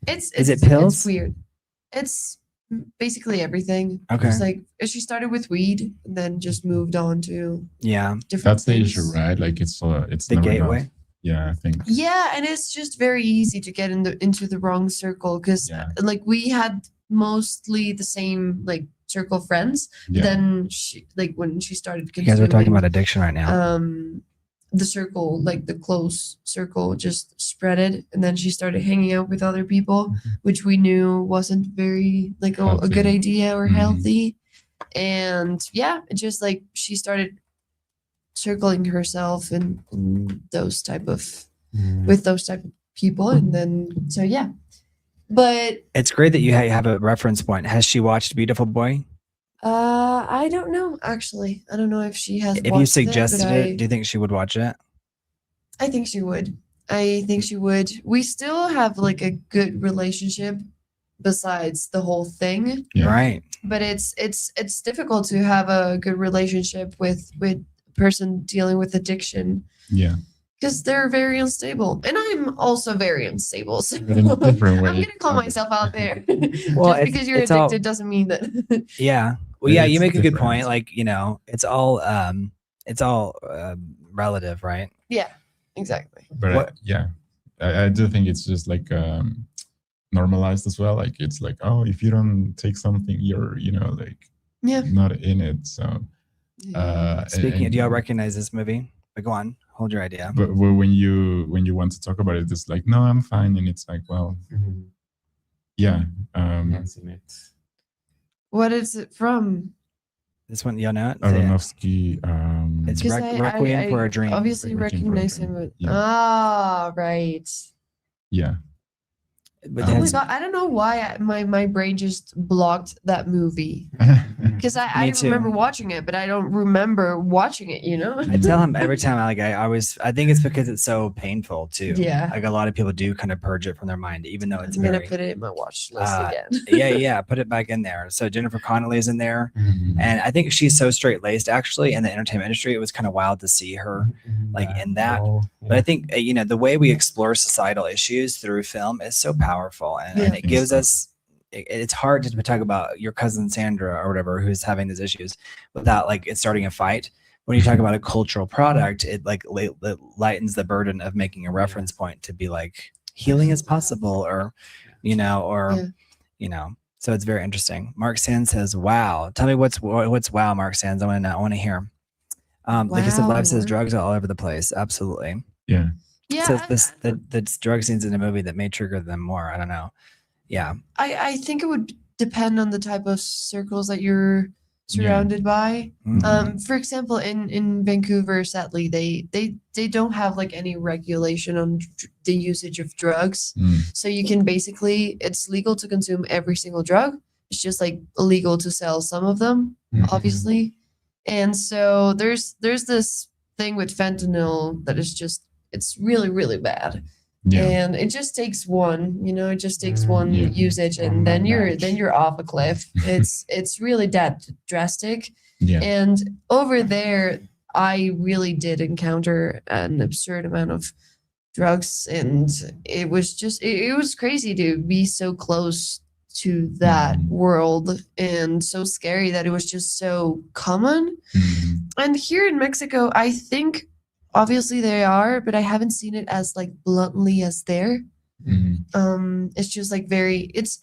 S3: is it
S1: pills?
S3: It's weird. It's basically everything.
S1: Okay.
S3: It's like she started with weed and then just moved on to different
S2: that's
S3: things.
S2: the issue, right? Like it's
S1: the gateway
S2: enough. Yeah, I think.
S3: Yeah, and it's just very easy to get into the wrong circle, because like we had mostly the same like circle of friends. Then she, like when she started consuming,
S1: you guys are talking about addiction right now.
S3: The circle, like the close circle, just spreaded, and then she started hanging out with other people, which we knew wasn't very like a good idea or healthy. And yeah, it just like she started circling herself in those type of with those type of people, and then so yeah. But
S1: It's great that you have a reference point. Has she watched Beautiful Boy?
S3: I don't know actually. I don't know if she has.
S1: If you
S3: watched
S1: suggested
S3: but
S1: it, do you think she would watch it?
S3: I think she would. I think she would. We still have like a good relationship besides the whole thing,
S2: Yeah.
S1: Right.
S3: but it's difficult to have a good relationship with a person dealing with addiction
S2: Yeah.
S3: because they're very unstable, and I'm also very unstable. So
S2: But in a different way.
S3: I'm gonna call myself out there.
S1: Well,
S3: Just because you're
S1: it's all-
S3: addicted doesn't mean that.
S1: Yeah. Well, yeah, you
S2: It's
S1: make a good
S2: different.
S1: point. Like, it's all relative, right?
S3: Yeah, exactly.
S2: But
S1: What-
S2: I do think it's just like normalized as well. Like it's like, oh, if you don't take something, you're like
S3: Yeah.
S2: not in it. So
S1: Speaking,
S2: and-
S1: do y'all recognize this movie? But go on, hold your idea.
S2: but when you want to talk about it, it's like, no, I'm fine, and it's like, well, yeah,
S4: I haven't seen it.
S3: What is it from?
S1: This one, y'all know it? Say it.
S2: Aronofsky.
S1: It's
S3: 'Cause
S1: Requiem for a Dream.
S3: Obviously
S2: Requiem for a
S3: recognize
S2: Dream.
S3: him. But,
S2: Yeah.
S3: Ah, right.
S2: Yeah.
S1: But
S3: Oh my
S1: that's-
S3: god! I don't know why my brain just blocked that movie because I
S1: Me too.
S3: remember watching it, but I don't remember watching it. You know?
S1: I tell him every time. I think it's because it's so painful too.
S3: Yeah.
S1: Like a lot of people do kind of purge it from their mind, even though it's
S3: I'm gonna
S1: very.
S3: put it in my watch list again.
S1: yeah, put it back in there. So Jennifer Connelly is in there,
S2: Mhm.
S1: and I think she's so straight laced. Actually, in the entertainment industry, it was kind of wild to see her like in that. But I think the way we explore societal issues through film is so powerful, and
S3: Yeah.
S1: it gives us. It's hard to talk about your cousin Sandra or whatever who's having these issues without like it starting a fight. When you talk about a cultural product, it like it lightens the burden of making a reference point to be like healing is possible, or So it's very interesting. Mark Sands says, "Wow, tell me what's wow, Mark Sands. I want to hear." Like I said, Live says
S3: Wow.
S1: drugs are all over the place. Absolutely.
S2: Yeah.
S3: Yeah,
S1: Says the drug scenes in a movie that may trigger them more. I don't know. Yeah.
S3: I think it would depend on the type of circles that you're surrounded by.
S1: Mhm.
S3: For example, in Vancouver, sadly, they don't have like any regulation on the usage of drugs.
S2: Mm.
S3: So you can basically, it's legal to consume every single drug. It's just like illegal to sell some of them,
S2: Mhm.
S3: obviously. And so there's this thing with fentanyl that is just, it's really, really bad.
S2: Yeah.
S3: And it just takes one, it just takes one
S2: Yeah.
S3: usage,
S4: One
S3: and then
S4: bad
S3: you're
S4: batch.
S3: off a cliff. It's really that drastic.
S2: Yeah.
S3: And over there, I really did encounter an absurd amount of drugs, and it was just it was crazy to be so close to that
S2: Mhm.
S3: world, and so scary that it was just so common.
S2: Mhm.
S3: And here in Mexico, I think obviously they are, but I haven't seen it as like bluntly as there.
S2: Mhm.
S3: It's just like very it's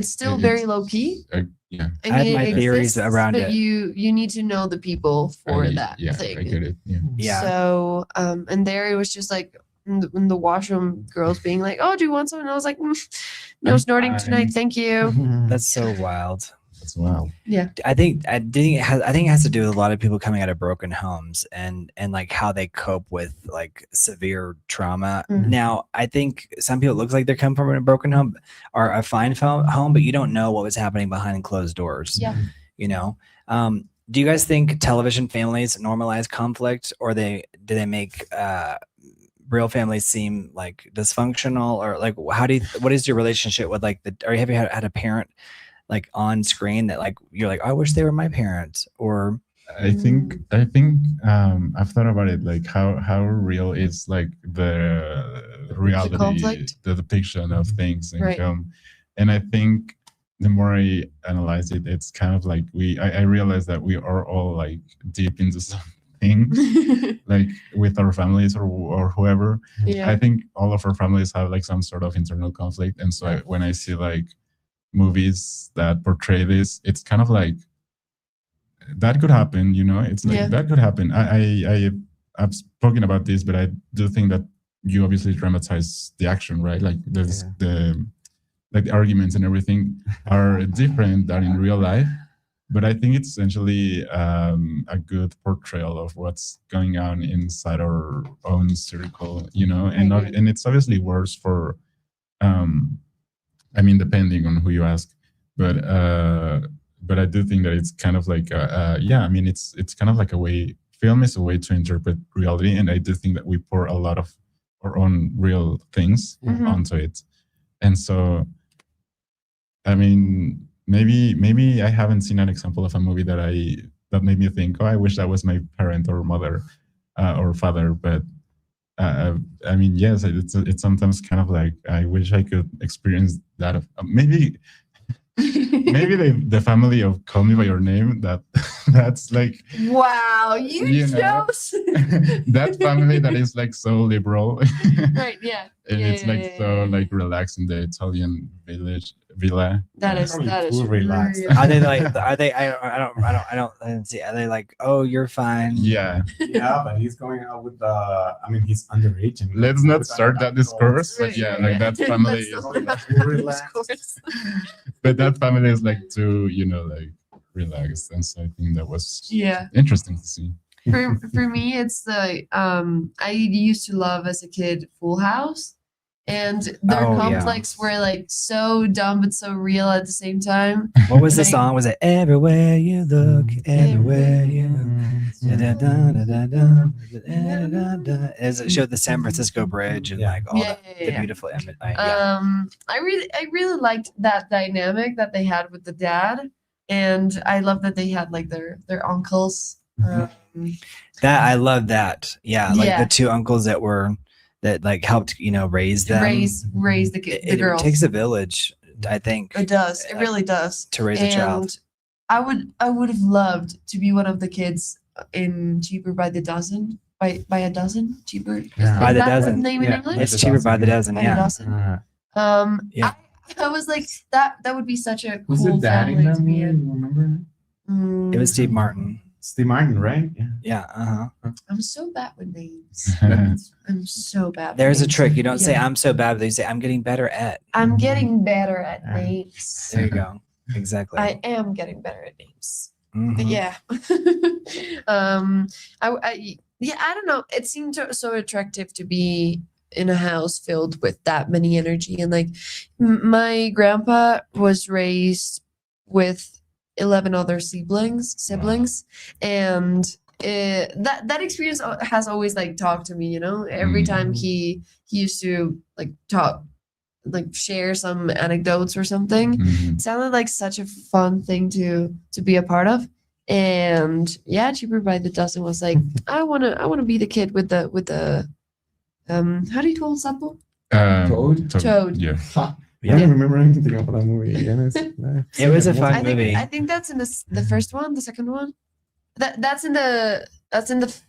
S3: still
S2: It-
S3: very
S2: it's-
S3: low key.
S2: Yeah.
S3: I
S1: I have
S3: mean,
S1: my
S3: it
S1: theories
S3: exists,
S1: around
S3: but
S1: it.
S3: you need to know the people for that
S2: Yeah,
S3: thing.
S2: I get it. Yeah.
S1: Yeah.
S3: So and there it was just like in the washroom, girls being like, "Oh, do you want some?" And I was like, "No
S2: I'm
S3: snorting
S2: fine."
S3: tonight, thank you."
S1: That's so wild.
S2: That's wow.
S1: I think it has to do with a lot of people coming out of broken homes and like how they cope with like severe trauma.
S3: Mhm.
S1: Now, I think some people it looks like they come from a broken home or a fine home, but you don't know what was happening behind closed doors.
S3: Yeah.
S1: Do you guys think television families normalize conflict, or do they make real families seem like dysfunctional, or like what is your relationship with like or have you had a parent like on screen that like you're like, I wish they were my parent, or
S2: I think I've thought about it, like how real is like the reality,
S3: conflict?
S2: the depiction of things in
S3: Right.
S2: film, and I think the more I analyze it, it's kind of like I realize that we are all like deep into something, like with our families or whoever.
S3: Yeah.
S2: I think all of our families have like some sort of internal conflict, and so when I see like movies that portray this, it's kind of like that could happen, it's like
S3: Yeah.
S2: that could happen. I've spoken about this, but I do think that you obviously dramatize the action, right? Like the arguments and everything are different than in real life, but I think it's essentially a good portrayal of what's going on inside our own circle, you know, and it's obviously worse for, I mean, depending on who you ask, but I do think that it's kind of like, yeah, I mean, it's kind of like a way, film is a way to interpret reality, and I do think that we pour a lot of our own real things onto it, and so, I mean, maybe I haven't seen an example of a movie that made me think, oh, I wish that was my parent or mother or father. But I mean, yes, it's sometimes kind of like I wish I could experience that. Maybe the family of Call Me by Your Name. That's like,
S3: wow, you
S2: know,
S3: chose
S2: that family that is like so liberal,
S3: right? Yeah,
S2: and it's like so like relaxed in the Italian villa.
S3: That is
S5: too relaxed.
S3: real.
S1: Are they like? Are they? I didn't see. Are they like? Oh, you're fine.
S2: Yeah.
S5: Yeah, but he's going out with I mean, he's underage. And
S2: Let's not start that discourse, but
S3: Right,
S2: yeah,
S3: yeah.
S2: like that family
S3: Let's
S2: is
S3: not
S2: like,
S3: have that
S5: relaxed.
S3: discourse.
S2: but that family is like too, you know, like relaxed, and so I think that was
S3: Yeah.
S2: interesting to see.
S3: For me, it's the I used to love as a kid Full House, and their
S1: Oh, yeah.
S3: conflicts were like so dumb but so real at the same time.
S1: What was the
S3: Like-
S1: song? Was it Everywhere You Look, Everywhere You Look? As it showed the San Francisco Bridge and
S5: Yeah.
S1: like all
S3: Yeah,
S1: the
S3: yeah.
S1: beautiful image. Yeah.
S3: I really liked that dynamic that they had with the dad, and I love that they had like their uncles.
S1: That I love that. Yeah, like
S3: Yeah.
S1: the two uncles that like helped, you know, raise them.
S3: raise the
S1: It
S3: girls.
S1: takes a village, I think,
S3: It does. It really does.
S1: to raise a child.
S3: I would have loved to be one of the kids in Cheaper by the Dozen. By a dozen, cheaper.
S5: Yeah.
S1: By
S3: Is
S1: the
S3: that
S1: dozen.
S3: The name in
S5: Yeah.
S3: English.
S1: It's
S5: the
S1: cheaper
S5: dozen,
S1: by the
S5: yeah.
S1: dozen.
S3: By the
S1: Yeah.
S3: dozen.
S1: Yeah.
S3: I was like that would be such a
S5: Who's
S3: cool
S5: the dad in
S3: family
S5: that
S3: to be
S5: movie?
S3: in.
S5: Remember?
S1: It was Steve Martin.
S5: Steve Martin, right? Yeah.
S1: Yeah. Uh-huh.
S3: I'm so bad with names. I'm so bad. with
S1: There's a
S3: names.
S1: trick. You don't say
S3: Yeah.
S1: I'm so bad, but you say I'm getting better at.
S3: I'm getting better at
S5: Yeah.
S3: names.
S1: There you go. Exactly.
S3: I am getting better at names.
S1: Mhm.
S3: Yeah. I don't know. It seemed so attractive to be in a house filled with that many energy, and like my grandpa was raised with 11 other siblings, and that experience has always like talked to me. You know, every time he used to like talk, like share some anecdotes or something.
S2: Mhm.
S3: It sounded like such a fun thing to be a part of. And yeah, Cheaper by the Dozen was like, I wanna be the kid with the how do you call Sapo?
S5: Toad?
S2: Yeah.
S5: I
S1: Yeah.
S5: don't remember anything about that movie.
S1: It was a fun
S3: I think
S1: movie.
S3: I think that's in the first one, the second one. That's in the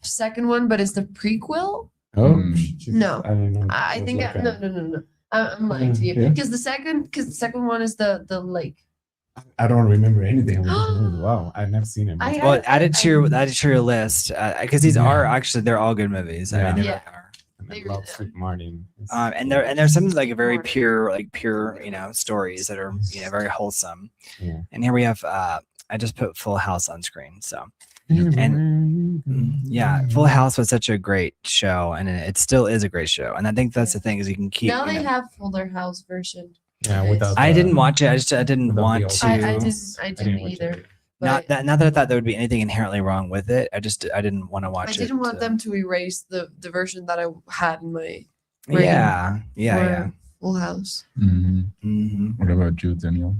S3: second one, but it's the prequel.
S5: Oh,
S2: Mm.
S5: Jesus,
S3: No.
S5: I don't know.
S3: I
S5: It was
S3: think
S5: like
S3: no. I'm lying to you
S5: Yeah.
S3: because the second one is the lake.
S5: I don't remember anything about this movie. Wow, I've never seen it.
S3: I-
S1: Well, add it to your list because these are actually they're all good movies. I mean, they
S3: Yeah.
S1: really are.
S5: And I love Steve Martin.
S1: And there's some like a very pure, you know, stories that are, you know, very wholesome.
S5: Yeah.
S1: And here we have I just put Full House on screen. So yeah, Full House was such a great show, and it still is a great show. And I think that's the thing is you can keep.
S3: Now
S1: you
S3: they
S1: know-
S3: have Fuller House version.
S5: Yeah, without.
S1: I didn't watch it. I didn't
S5: without the
S1: want
S5: old-
S1: to.
S3: I
S5: I
S3: didn't
S5: watch
S3: either.
S5: it.
S1: Not
S3: But
S1: that I thought there would be anything inherently wrong with it. I didn't want to watch
S3: I
S1: it.
S3: didn't want
S1: to-
S3: them to erase the version that I had in my
S1: Yeah, yeah.
S3: for Full House.
S2: Mhm.
S1: hmm
S2: What about you, Daniel?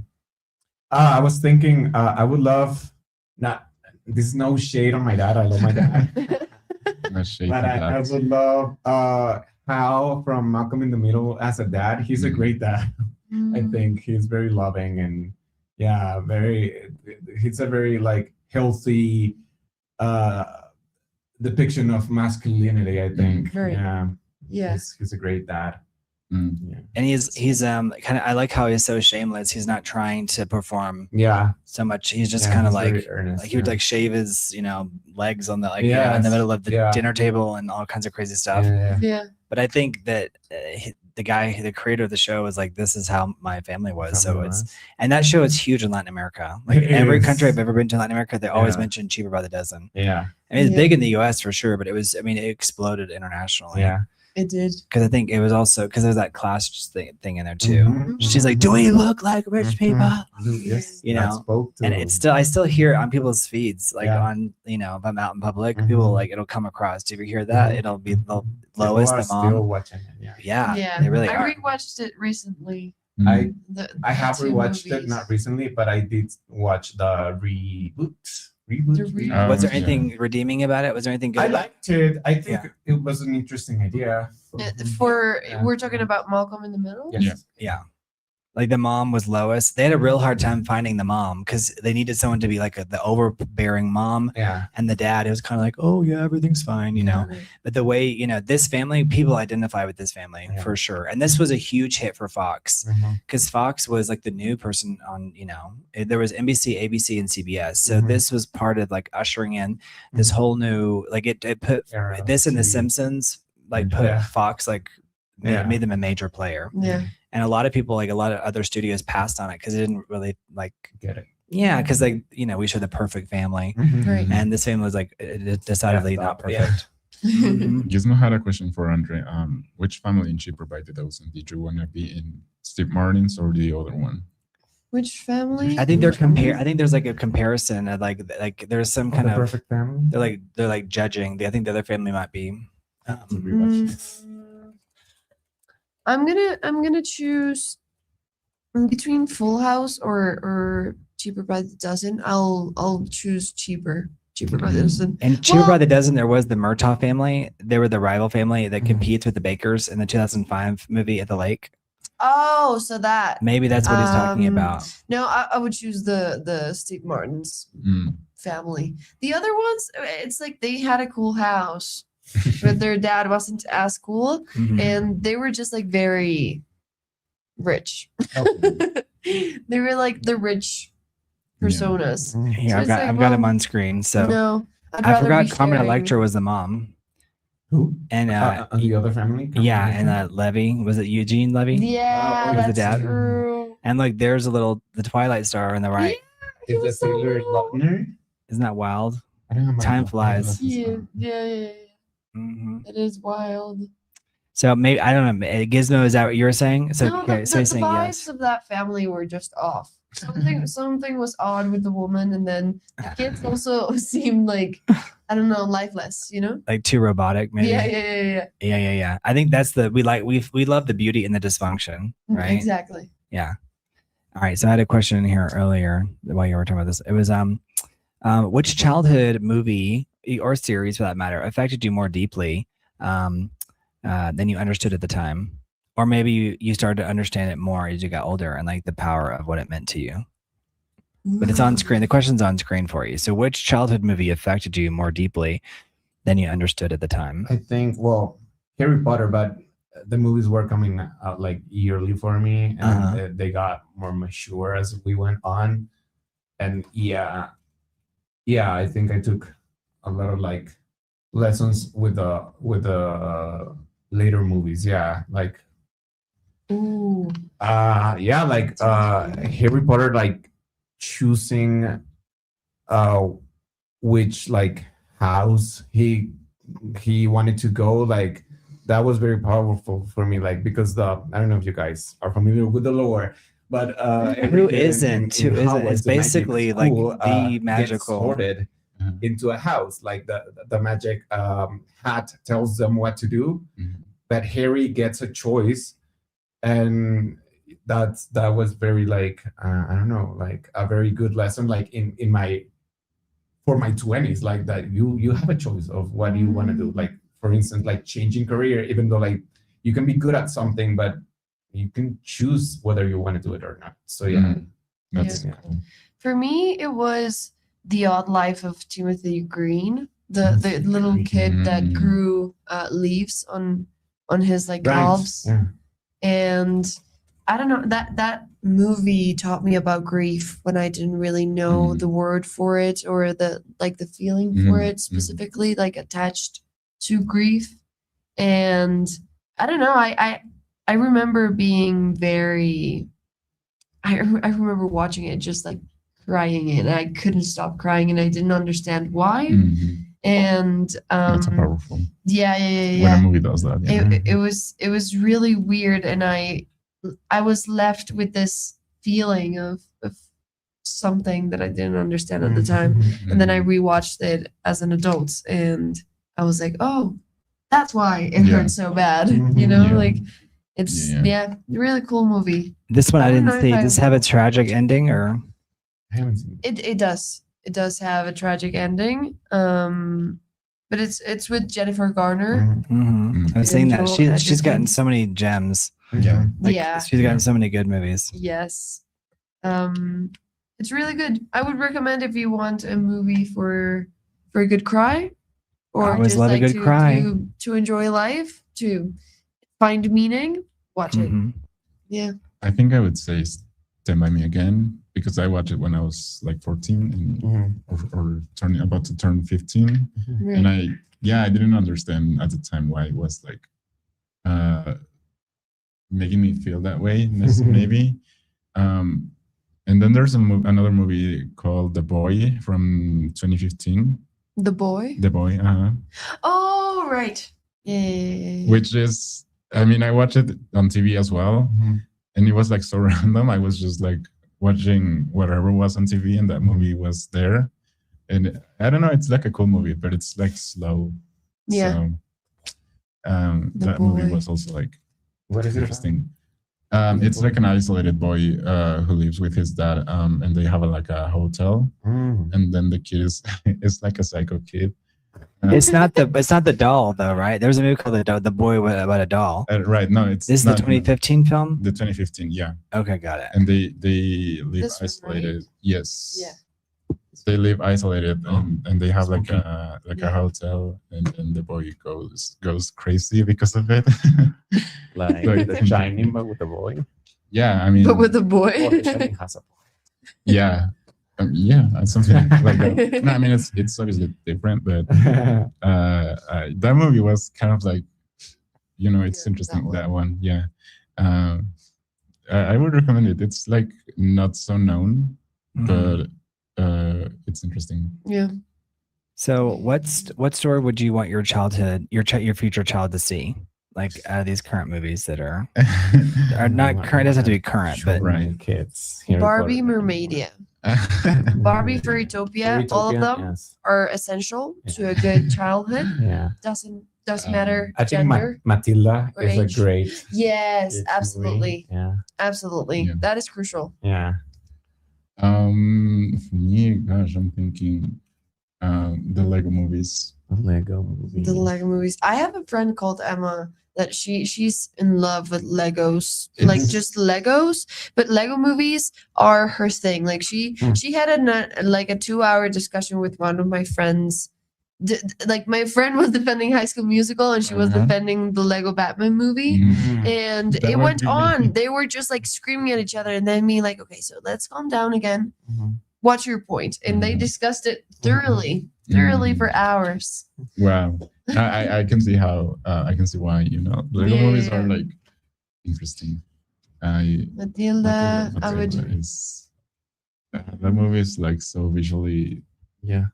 S5: I was thinking I would love not. This is no shade on my dad. I love my dad.
S2: Let's shake
S5: But I
S2: that.
S5: would love Hal from Malcolm in the Middle as a dad. He's a great dad. I think he's very loving and yeah, he's a very like healthy depiction of masculinity, I think.
S3: Very.
S5: Yeah.
S3: Yeah.
S5: He's a great dad.
S2: Mm.
S5: Yeah.
S1: And he's kind of I like how he's so shameless. He's not trying to perform
S5: Yeah.
S1: so much. He's just
S5: Yeah,
S1: kind of
S5: he's very
S1: like
S5: earnest,
S1: he would
S5: yeah.
S1: like shave his legs on the in the
S5: Yes,
S1: middle of the
S5: yeah.
S1: dinner table and all kinds of crazy stuff.
S5: Yeah.
S3: Yeah.
S1: But I think that the guy, the creator of the show was like, this is how my family was. So and that show is huge in Latin America. Like every country I've ever been to in Latin America, they always mention Cheaper by the Dozen.
S5: Yeah.
S1: I mean, it's big in the US for sure, but it exploded internationally.
S5: Yeah.
S3: It did.
S1: Because I think it was also because there's that class thing in there too. She's like, do we look like rich people?
S5: Yes.
S1: You know, and I still hear it on people's feeds, like on, you know, if I'm out in public, people like, it'll come across. If you hear that, it'll be the Lois, the mom.
S5: Still watching it,
S3: Yeah.
S1: They really
S3: I
S1: are.
S3: rewatched it recently.
S5: I
S3: The
S5: have
S3: two
S5: rewatched it,
S3: movies.
S5: not recently, but I did watch the reboot.
S3: The reboot.
S1: Was there
S2: Yeah.
S1: anything redeeming about it? Was there anything good?
S5: I liked it. I think it was an interesting idea.
S3: We're talking about Malcolm in the Middle.
S5: Yes.
S1: Yeah. Like the mom was Lois. They had a real hard time finding the mom because they needed someone to be like the overbearing mom.
S5: Yeah.
S1: And the dad, it was kind of like, oh yeah, everything's fine, you know. But the way, you know, this family, people identify with this family for sure. And this was a huge hit for Fox because Fox was like the new person on, you know, there was NBC, ABC, and CBS. So this was part of like ushering in this whole new, like it put this and The Simpsons, like put Fox, like made them a major player.
S3: Yeah.
S1: And a lot of people, like a lot of other studios passed on it because they didn't really like
S5: get it.
S1: Yeah, because like, you know, we showed the perfect family.
S3: Right.
S1: And this family was like decidedly not perfect.
S2: Gizmo had a question for Andre. Which family in Cheaper by the Dozen did you want to be in? Steve Martin's or the other one?
S3: Which family?
S1: I think I think there's like a comparison of like there's some kind of
S5: perfect family.
S1: They're like judging. I think the other family might be.
S3: I'm gonna choose between Full House or Cheaper by the Dozen. I'll choose Cheaper by the Dozen.
S1: And Cheaper by the Dozen, there was the Murtaugh family. They were the rival family that competes with the Bakers in the 2005 movie At the Lake.
S3: Oh, so that
S1: Maybe that's what he's talking about.
S3: No, I would choose the Steve Martin's family. The other ones, it's like they had a cool house. But their dad wasn't as cool, and they were just like very rich. They were like the rich personas.
S1: Here,
S3: So
S1: I've got him on screen. So
S3: no,
S1: I forgot Carmen Electra was the mom.
S5: Who?
S1: And
S5: the other family?
S1: Yeah, and Levy, was it Eugene Levy?
S3: Yeah,
S1: was the
S3: that's
S1: dad.
S3: true.
S1: And like there's the Twilight Star on the right.
S3: Yeah,
S5: Is that Taylor Lautner?
S1: Isn't that wild?
S5: I don't know.
S1: Time flies.
S3: Yeah. It is wild.
S1: So maybe I don't know. Gizmo, is that what you were saying? So
S3: No,
S1: okay,
S3: the
S1: so you're saying
S3: vibes
S1: yes.
S3: of that family were just off. Something was odd with the woman, and then the kids also seemed like, I don't know, lifeless. You know?
S1: Like too robotic, maybe.
S3: Yeah.
S1: I think that's we love the beauty in the dysfunction, right?
S3: Exactly.
S1: Yeah. All right. So I had a question in here earlier while you were talking about this. It was which childhood movie or series, for that matter, affected you more deeply than you understood at the time, or maybe you started to understand it more as you got older and like the power of what it meant to you. But it's on screen. The question's on screen for you. So which childhood movie affected you more deeply than you understood at the time?
S5: I think, well, Harry Potter, but the movies were coming out like yearly for me, and they got more mature as we went on. And yeah, I think I took a lot of like lessons with the later movies. Yeah, like Harry Potter, like choosing which like house he wanted to go, like that was very powerful for me, like because I don't know if you guys are familiar with the lore, but
S1: who isn't? It's basically like the magical
S5: sorted into a house, like the magic hat tells them what to do, but Harry gets a choice, and that was very like I don't know, like a very good lesson, like in my for my 20s, like that you have a choice of what you want to do, like for instance, like changing career, even though like you can be good at something, but you can choose whether you want to do it or not. So that's cool.
S3: For me, it was The Odd Life of Timothy Green, the little kid that grew leaves on his like calves. And I don't know, that movie taught me about grief when I didn't really know the word for it, or the feeling for it specifically, like attached to grief. And I don't know, I I remember being very. I remember watching it just like crying, and I couldn't stop crying, and I didn't understand why. And
S2: That's powerful.
S3: yeah.
S2: When a movie does that,
S3: It was really weird, and I was left with this feeling of something that I didn't understand at the time. And then I rewatched it as an adult, and I was like, oh, that's why it hurt so bad. You know, like it's really cool movie.
S1: This one I
S3: don't
S1: didn't
S3: know if
S1: see.
S3: I-
S1: Does it have a tragic ending or?
S2: I haven't seen it.
S3: It does. It does have a tragic ending. But it's with Jennifer Garner.
S1: I've seen that.
S3: Joel
S1: She's gotten
S3: Edgerton.
S1: so many gems.
S2: Yeah.
S3: Yeah.
S1: She's gotten so many good movies.
S3: Yes. It's really good. I would recommend if you want a movie for a good cry, or
S1: I always
S3: just
S1: love a
S3: like
S1: good cry.
S3: to enjoy life, to find meaning. Watch it.
S1: Mhm.
S3: Yeah.
S2: I think I would say Stand By Me Again, because I watched it when I was like 14 and, or about to turn 15.
S3: Right.
S2: And I didn't understand at the time why it was like making me feel that way, maybe. And then there's another movie called The Boy from 2015.
S3: The Boy.
S2: The Boy,
S3: Oh, right. Yeah.
S2: which is, I mean, I watched it on TV as well, and it was like so random. I was just like watching whatever was on TV, and that movie was there. And I don't know, it's like a cool movie, but it's like slow.
S3: Yeah.
S2: So, that movie
S3: Boy.
S2: was also like
S6: What is it?
S2: interesting. It's like an isolated boy who lives with his dad, and they have like a hotel, and then the kid is like a psycho kid.
S1: It's not the doll though, right? There's a movie called The Boy about a Doll.
S2: Right? No, it's
S1: This is the
S2: not-
S1: 2015 film.
S2: The 2015, yeah.
S1: Okay, got it.
S2: And they live
S3: This one,
S2: isolated.
S3: right?
S2: Yes.
S3: Yeah.
S2: They live isolated, and they have like
S6: Spooky.
S2: a hotel, and the boy goes crazy because of it.
S6: Like
S2: Like-
S6: The Shining, but with a boy.
S2: Yeah, I mean,
S3: But with the
S6: Or
S3: boy.
S6: The Shining has a boy.
S2: yeah, something like that. No, I mean it's obviously different, but that movie was kind of like, it's
S3: Yeah,
S2: interesting,
S3: that
S2: that one. Yeah. I would recommend it. It's like not so known, but it's interesting.
S3: Yeah.
S1: So, what story would you want your future child to see? Like out of these current movies that are not current, doesn't have to be current, but
S2: Right.
S6: Kids.
S3: Barbie, Mermaidia. Barbie, Fairytopia, all of them
S6: Yes.
S3: are essential to a good childhood.
S6: Yeah.
S3: Doesn't matter
S6: I think
S3: gender.
S6: Matilda
S3: or
S6: is a
S3: age.
S6: great.
S3: Yes,
S6: kids
S3: absolutely.
S6: movie. Yeah.
S3: Absolutely.
S2: Yeah.
S3: That is crucial.
S6: Yeah.
S2: For me, gosh, I'm thinking the Lego movies.
S6: The Lego movie.
S3: The Lego movies. I have a friend called Emma that she's in love with Legos, like
S2: It's-
S3: just Legos, but Lego movies are her thing. Like she had a 2-hour discussion with one of my friends. Like my friend was defending High School Musical, and she was defending the Lego Batman movie. And
S2: That
S3: it
S2: would
S3: went
S2: be
S3: on.
S2: me.
S3: They were just like screaming at each other, and then me like, okay, so let's calm down again.
S6: Mhm.
S3: What's your point? And they discussed it thoroughly for hours.
S2: Wow, I can see how I can see why Lego movies are
S3: Yeah.
S2: like interesting.
S3: Matilda, I would
S2: That movie is like so visually.
S6: Yeah.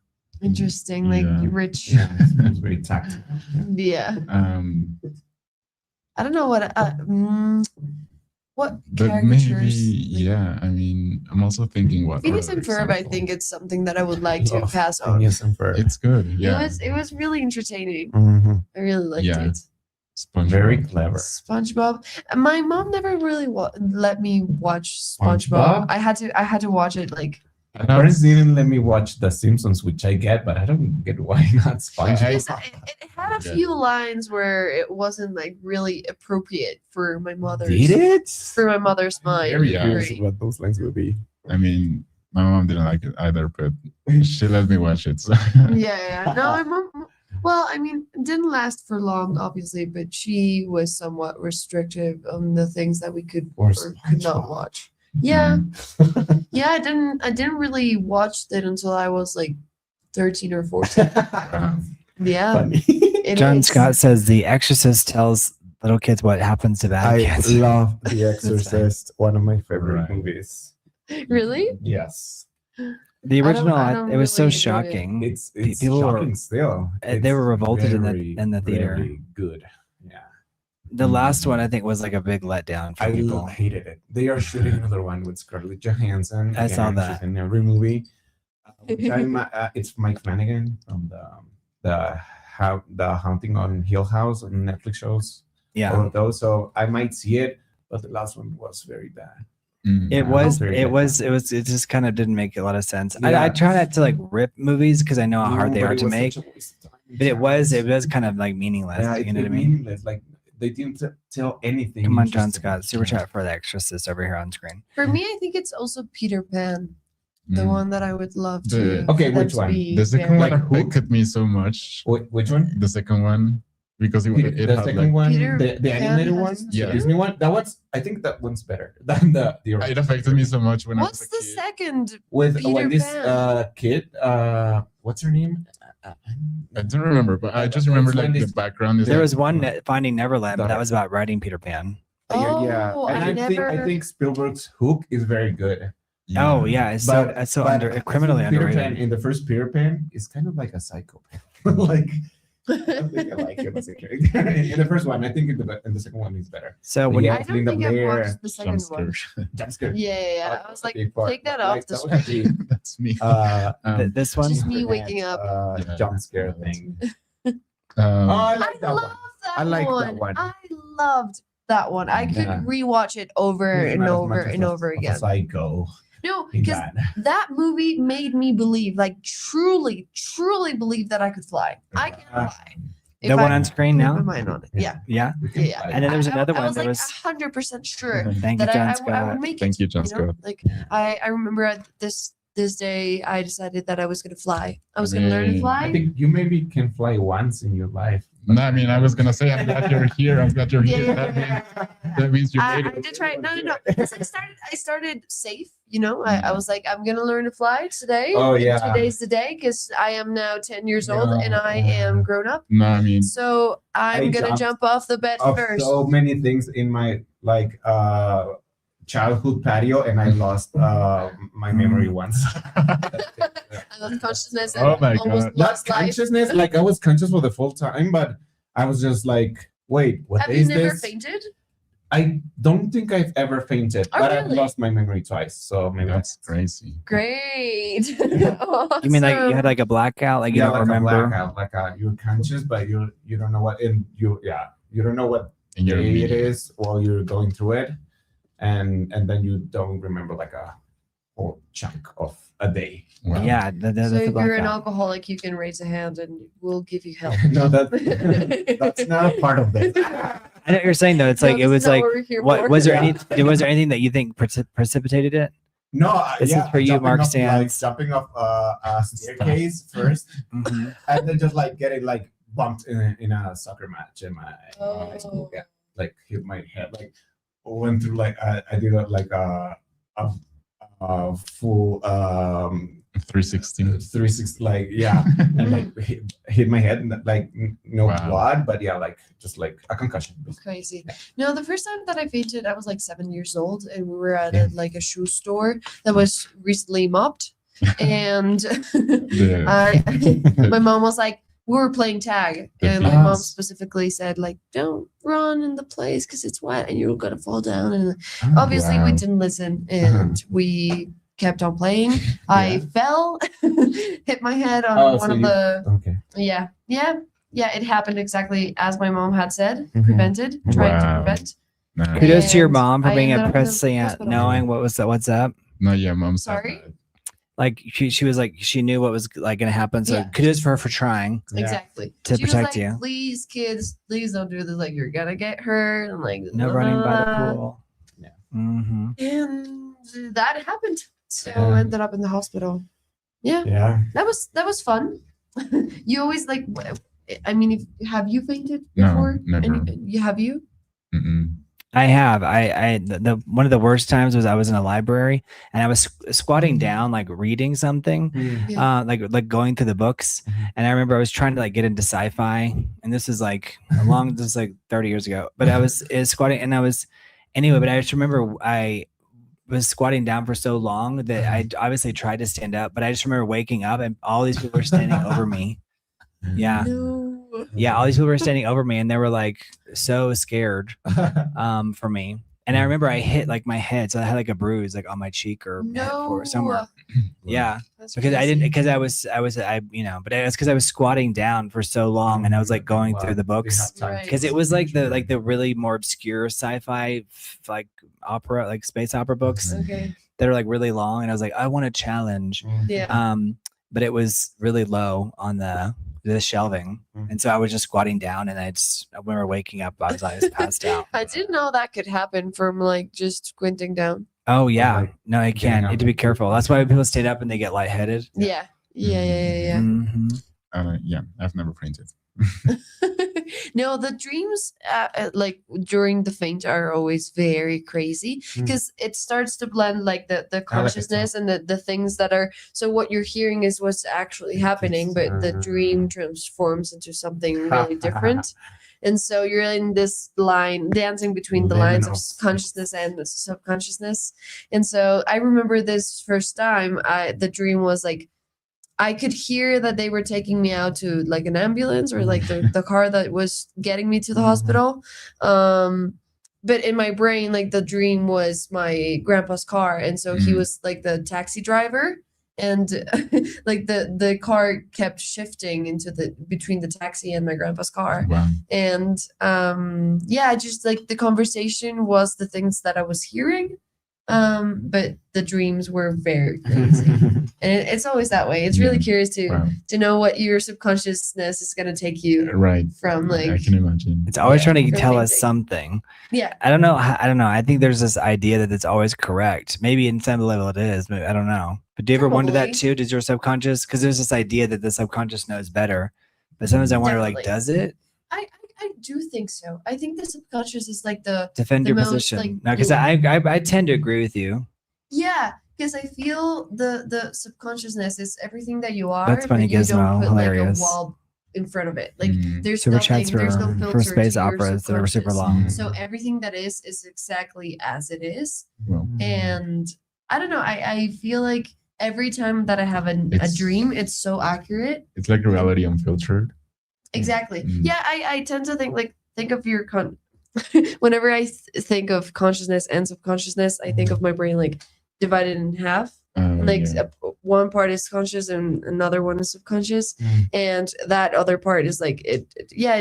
S3: interesting, like
S2: Yeah.
S3: rich.
S6: It's very tactile.
S3: Yeah. I don't know what
S2: But
S3: caricatures.
S2: maybe, I mean, I'm also thinking what.
S3: Phineas
S2: other
S3: and Ferb, I
S2: example-
S3: think it's something that I would like to
S6: Love
S3: pass on.
S6: Phineas and Ferb.
S2: It's good. Yeah.
S3: It was really entertaining.
S6: Mhm.
S3: I really liked
S2: Yeah.
S3: it.
S2: SpongeBob.
S6: Very clever.
S3: SpongeBob. My mom never really let me watch SpongeBob.
S6: SpongeBob?
S3: I had to watch it like.
S6: My parents didn't let me watch The Simpsons, which I get, but I don't get why not SpongeBob.
S3: It had a
S2: Yeah.
S3: few lines where it wasn't like really appropriate for my mother's
S6: Did it?
S3: for my mother's mind.
S6: Very
S2: Yeah.
S6: curious
S3: Right.
S6: what those lines will be.
S2: I mean, my mom didn't like it either, but she let me watch it. So.
S3: Yeah. No, my mom. Well, I mean, it didn't last for long, obviously, but she was somewhat restrictive on the things that we could
S6: Or
S3: or could not
S6: SpongeBob.
S3: watch. Yeah. Yeah, I didn't really watch it until I was like 13 or 14. Yeah.
S6: Funny.
S3: It
S1: John
S3: is.
S1: Scott says The Exorcist tells Little kids, what happens to bad
S5: I
S1: kids?
S5: love The Exorcist, one of my favorite
S2: Right.
S5: movies.
S3: Really?
S5: Yes,
S1: The
S3: I don't-
S1: original,
S3: I don't
S1: it was so
S3: really enjoy it.
S1: shocking.
S5: it's
S1: people were-
S5: shocking still.
S1: they were
S5: It's
S1: revolted in the-
S5: very,
S1: in the theater.
S5: very good. Yeah,
S1: The last one, I think, was like a big letdown for
S5: I
S1: people.
S5: hated it. They are shooting another one with Scarlett Johansson.
S1: I saw
S5: Again,
S1: that.
S5: She's in every movie. It's Mike Flanagan from the Haunting on Hill House on Netflix shows.
S1: Yeah.
S5: All of those. So I might see it, but the last one was very bad.
S2: Mm.
S1: It just kind of didn't make a lot of sense.
S5: Yeah.
S1: I try not to like rip movies because I know how hard they
S5: No,
S1: are
S5: but
S1: to
S5: it was
S1: make,
S5: such a waste of time.
S1: but it was kind of like meaningless.
S5: Yeah,
S1: You know what I
S5: it's
S1: mean?
S5: meaningless. Like they didn't tell anything.
S1: Come on, John
S5: interesting.
S1: Scott, super chat for The Exorcist over here on screen.
S3: For me, I think it's also Peter Pan, the
S2: Mm.
S3: one that I would love to.
S2: The-
S5: Okay,
S3: for them
S5: which
S3: to
S5: one?
S3: be
S2: The second
S3: very-
S2: one
S5: Like who?
S2: affected me so much.
S5: Which one?
S2: The second one, because it
S5: The
S2: had
S5: second
S2: like,
S5: one,
S3: Peter
S5: the
S3: Pan
S5: animated
S3: has
S5: one,
S3: two?
S2: Yeah.
S5: the Disney one. I think that one's better than the
S2: it
S5: original.
S2: affected me so much when
S3: What's
S2: I was
S3: the
S2: a kid.
S3: second?
S5: With
S3: Peter
S5: when this
S3: Pan?
S5: kid, what's her name?
S2: I don't remember, but I just remember
S5: It's when
S2: like the
S5: this-
S2: background is
S1: There
S2: like,
S1: was one Finding Neverland, but
S5: The-
S1: that was about writing Peter Pan.
S3: Oh,
S5: and
S3: I
S5: I
S3: never-
S5: think Spielberg's Hook is very good.
S1: Oh yeah, it's so criminally
S5: Peter
S1: underrated.
S5: Pan in the first Peter Pan is kind of like a psychopath. like I don't think I like him as a character. In the first one, I think in the second one he's better.
S1: So when
S5: Yeah.
S3: I don't
S5: Linda
S3: think I've
S5: Blair,
S3: watched the second
S2: jump
S3: one.
S2: scare.
S5: Jump scare.
S3: Yeah. I was like,
S5: Big part,
S3: take that
S5: but,
S3: off
S5: like,
S3: the
S5: that was
S3: screen.
S5: the,
S2: That's me.
S1: this one,
S3: Just me waking up.
S2: Yeah.
S5: Jump scare thing.
S2: Um,
S5: I
S3: I
S5: like that
S3: love
S5: one.
S3: that
S5: I like that
S3: one.
S5: one.
S3: I loved that one. I could
S5: Yeah.
S3: rewatch it over
S5: He's
S3: and
S5: not as
S3: over
S5: much as
S3: and
S5: a-
S3: over
S5: of a
S3: again.
S5: Psycho
S3: No,
S5: in
S3: because
S5: that.
S3: that movie made me believe, like truly, truly believe that I could fly. I can fly.
S1: the one on screen
S3: put my
S1: now.
S3: mind on it. Yeah.
S1: Yeah.
S3: Yeah.
S1: And then there was
S3: I-
S1: another
S3: I
S1: one
S3: was
S1: that
S3: like
S1: was.
S3: 100% sure
S1: Thank you,
S3: that
S1: John
S3: I
S1: Scott.
S3: would make it.
S2: Thank you, John
S3: you know?
S2: Scott.
S3: Like I remember at this day I decided that I was gonna fly. I was gonna learn to
S2: Yay.
S3: fly.
S5: I think you maybe can fly once in your life.
S2: No, I mean, I was gonna say, I'm glad you're here. I'm glad you're
S3: Yeah,
S2: here.
S3: yeah,
S2: That means you
S3: I
S2: made it.
S3: did try. No. Because I started safe. You know, I was like, I'm gonna learn to fly today.
S5: Oh, yeah.
S3: Today's the day because I am now 10 years old and I
S5: Yeah.
S3: am grown up.
S2: No, I mean,
S3: So I'm
S5: I
S3: gonna
S5: jumped
S3: jump off the bed
S5: Of
S3: first.
S5: so many things in my childhood patio, and I lost my memory once.
S3: I lost consciousness and
S2: Oh my
S3: almost
S2: God.
S5: Not
S3: lost life.
S5: consciousness, like I was conscious for the full time, but I was just like, wait, what
S3: Have
S5: day
S3: you
S5: is
S3: never
S5: this?
S3: fainted?
S5: I don't think I've ever fainted,
S3: Oh,
S5: but I've
S3: really?
S5: lost my memory twice. So maybe
S2: that's crazy.
S3: Great.
S1: You mean like you had like a blackout, like you don't
S5: like
S1: remember?
S5: a blackout, you're conscious, but you don't know what, and you don't know what
S2: And you're
S5: day it
S2: immediate.
S5: is while you're going through it, and then you don't remember like a whole chunk of a day.
S2: Wow.
S1: Yeah,
S3: So
S1: that's a
S3: if you're an
S1: blackout.
S3: alcoholic, you can raise a hand and we'll give you help.
S5: No, that's not a part of this.
S1: I know what you're saying though. It's like
S3: No,
S1: it
S3: this
S1: was
S3: is not
S1: like
S3: what we're here
S1: what
S3: for.
S1: was there
S5: Yeah.
S1: any was there anything that you think precipitated it?
S5: No,
S1: This is for you,
S5: jumping
S1: Mark
S5: off,
S1: Sands.
S5: jumping off a staircase first,
S1: Mhm.
S5: and then just like getting like bumped in a soccer match in my school.
S3: Oh.
S5: Yeah, like hit my head, like went through like I did like a full
S2: 316.
S5: 360, like yeah, and like hit my head, and like no
S2: Wow.
S5: blood, but yeah, like just like a concussion.
S3: Crazy. No, the first time that I fainted, I was like 7 years old, and we were at
S5: Yeah.
S3: like a shoe store that was recently mopped, and
S2: Yeah.
S3: my mom was like, we were playing tag,
S2: The
S3: and my mom
S2: beats.
S3: specifically said like, don't run in the place because it's wet and you're gonna fall down. And obviously we
S2: Wow.
S3: didn't listen, and we kept on playing. I fell, hit my head on
S5: Oh,
S3: one
S5: so
S3: of
S5: you-
S3: the.
S5: Okay.
S3: Yeah. It happened exactly as my mom had said.
S5: Mhm.
S3: Prevented, tried to
S2: Wow.
S3: prevent.
S2: Nah.
S1: Kudos to your
S3: And
S1: mom for
S3: I
S1: being
S3: ended
S1: a
S3: up in the
S1: prescient,
S3: hospital.
S1: knowing what's up.
S2: No, yeah, mom said
S3: Sorry?
S2: that.
S1: Like she was like she knew what was like going to happen. So
S3: Yeah.
S1: kudos for her for trying.
S5: Yeah.
S3: Exactly.
S1: To
S3: She was
S1: protect
S3: like,
S1: you.
S3: Please, kids, please don't do this. Like you're gonna get hurt. And like
S1: No running by the
S3: "Ah."
S1: pool.
S5: Yeah.
S1: Mm-hmm.
S3: And that happened. So
S5: Yeah.
S3: I ended up in the hospital. Yeah,
S5: Yeah.
S3: that was fun. You always like. I mean, have you fainted
S2: No,
S3: before?
S2: never.
S3: You have you?
S2: Mm-mm.
S1: I have. The one of the worst times was I was in a library and I was squatting down, like reading something,
S3: Yeah.
S1: like going through the books. And I remember I was trying to like get into sci-fi, and this is like this is like 30 years ago. But I was squatting, and I was anyway. But I just remember I was squatting down for so long that I obviously tried to stand up, but I just remember waking up and all these people were standing over me. Yeah.
S3: No.
S1: Yeah, all these people were standing over me and they were like so scared for me. And I remember I hit like my head, so I had like a bruise like on my cheek or or somewhere. Yeah,
S3: That's
S1: because I didn't
S3: crazy.
S1: because I but it's because I was squatting down for so long and I was like going through the books
S3: Right.
S1: because it was like the really more obscure sci-fi like opera, like space opera books
S3: Okay.
S1: that are like really long, and I was like, I want a challenge.
S3: Yeah.
S1: But it was really low on the shelving, and so I was just squatting down, and I remember waking up, I was passed out.
S3: I didn't know that could happen from like just squinting down.
S1: Oh yeah,
S6: like
S1: no, it can. You
S6: up
S1: need to be
S6: and-
S1: careful. That's why when people stayed up and they get lightheaded.
S3: Yeah. Yeah.
S1: Mhm.
S2: Yeah, I've never fainted.
S3: No, the dreams like during the faint are always very crazy because it starts to blend like the consciousness and the things that are, so what you're hearing is what's actually happening, but the dream transforms into something really different. And so you're in this line dancing between the lines of consciousness and the subconsciousness. And so I remember this first time the dream was like, I could hear that they were taking me out to like an ambulance or like the car that was getting me to the hospital. But in my brain, like the dream was my grandpa's car. And so he was like the taxi driver. And like the car kept shifting into between the taxi and my grandpa's car.
S2: Wow.
S3: And yeah, just like the conversation was the things that I was hearing. But the dreams were very crazy. And it's always that way. It's really curious to know what your subconsciousness is going to take you from like.
S2: I can imagine.
S1: It's always trying to tell us
S3: amazing.
S1: something.
S3: Yeah.
S1: I don't know. I think there's this idea that it's always correct. Maybe in some level it is. Maybe, I don't know. But do you ever wonder that
S3: Probably.
S1: too? Does your subconscious? Because there's this idea that the subconscious knows better. But sometimes I wonder, like,
S3: Definitely.
S1: does it?
S3: I do think so. I think the subconscious is like the
S1: Defend your
S3: most,
S1: position.
S3: like,
S1: No, because I tend to agree with you.
S3: yeah, because I feel the subconsciousness is everything that you are.
S1: That's funny,
S3: but you don't
S1: Gizmo.
S3: put
S1: Hilarious.
S3: like a wall in front of it. Like there's
S1: Super
S3: nothing.
S1: chats
S3: There's no
S1: for
S3: filter
S1: space
S3: to your
S1: operas that are super
S3: subconscious.
S1: long.
S3: So everything that is exactly as it is.
S2: Well,
S3: And I don't know. I feel like every time that I have a
S2: It's-
S3: dream, it's so accurate.
S2: it's like reality unfiltered.
S3: Exactly.
S2: Mm.
S3: Yeah, I tend to think of your whenever I think of consciousness and subconsciousness, I think of my brain like divided in half. Like
S2: Yeah.
S3: one part is conscious and another one is subconscious, and that other part is like it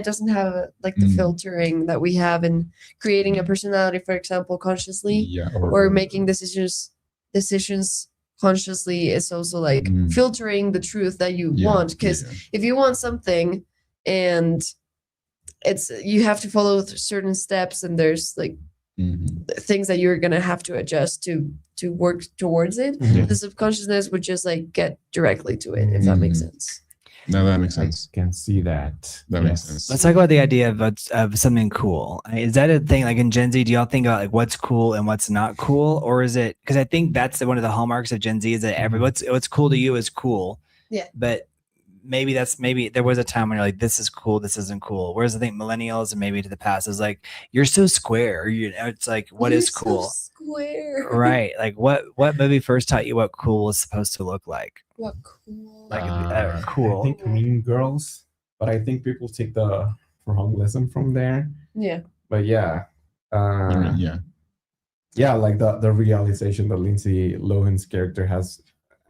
S3: doesn't have like the filtering that we have in creating a personality, for example, consciously,
S2: Yeah,
S3: or making decisions consciously is also like filtering the truth that you want, because if you want something and you have to follow certain steps, and there's like things that you're gonna have to adjust to work towards it. The subconsciousness would just like get directly to it, if that makes sense.
S2: No, that makes
S6: I
S2: sense.
S6: can see that.
S2: That makes sense.
S1: Let's talk about the idea of something cool. Is that a thing like in Gen Z? Do y'all think about like what's cool and what's not cool, or is it? Because I think that's one of the hallmarks of Gen Z is that what's cool to you is cool.
S3: Yeah.
S1: But maybe there was a time when you're like, this is cool, this isn't cool. Whereas I think millennials and maybe to the past is like, you're so square. You know, it's like what is
S3: You're
S1: cool,
S3: so square.
S1: right? Like what movie first taught you what cool is supposed to look like?
S3: What cool.
S1: Like
S6: I
S1: cool.
S6: think Mean Girls, but I think people take the wrong lesson from there.
S3: Yeah.
S6: But yeah,
S2: Yeah.
S6: yeah, like the realization that Lindsay Lohan's character has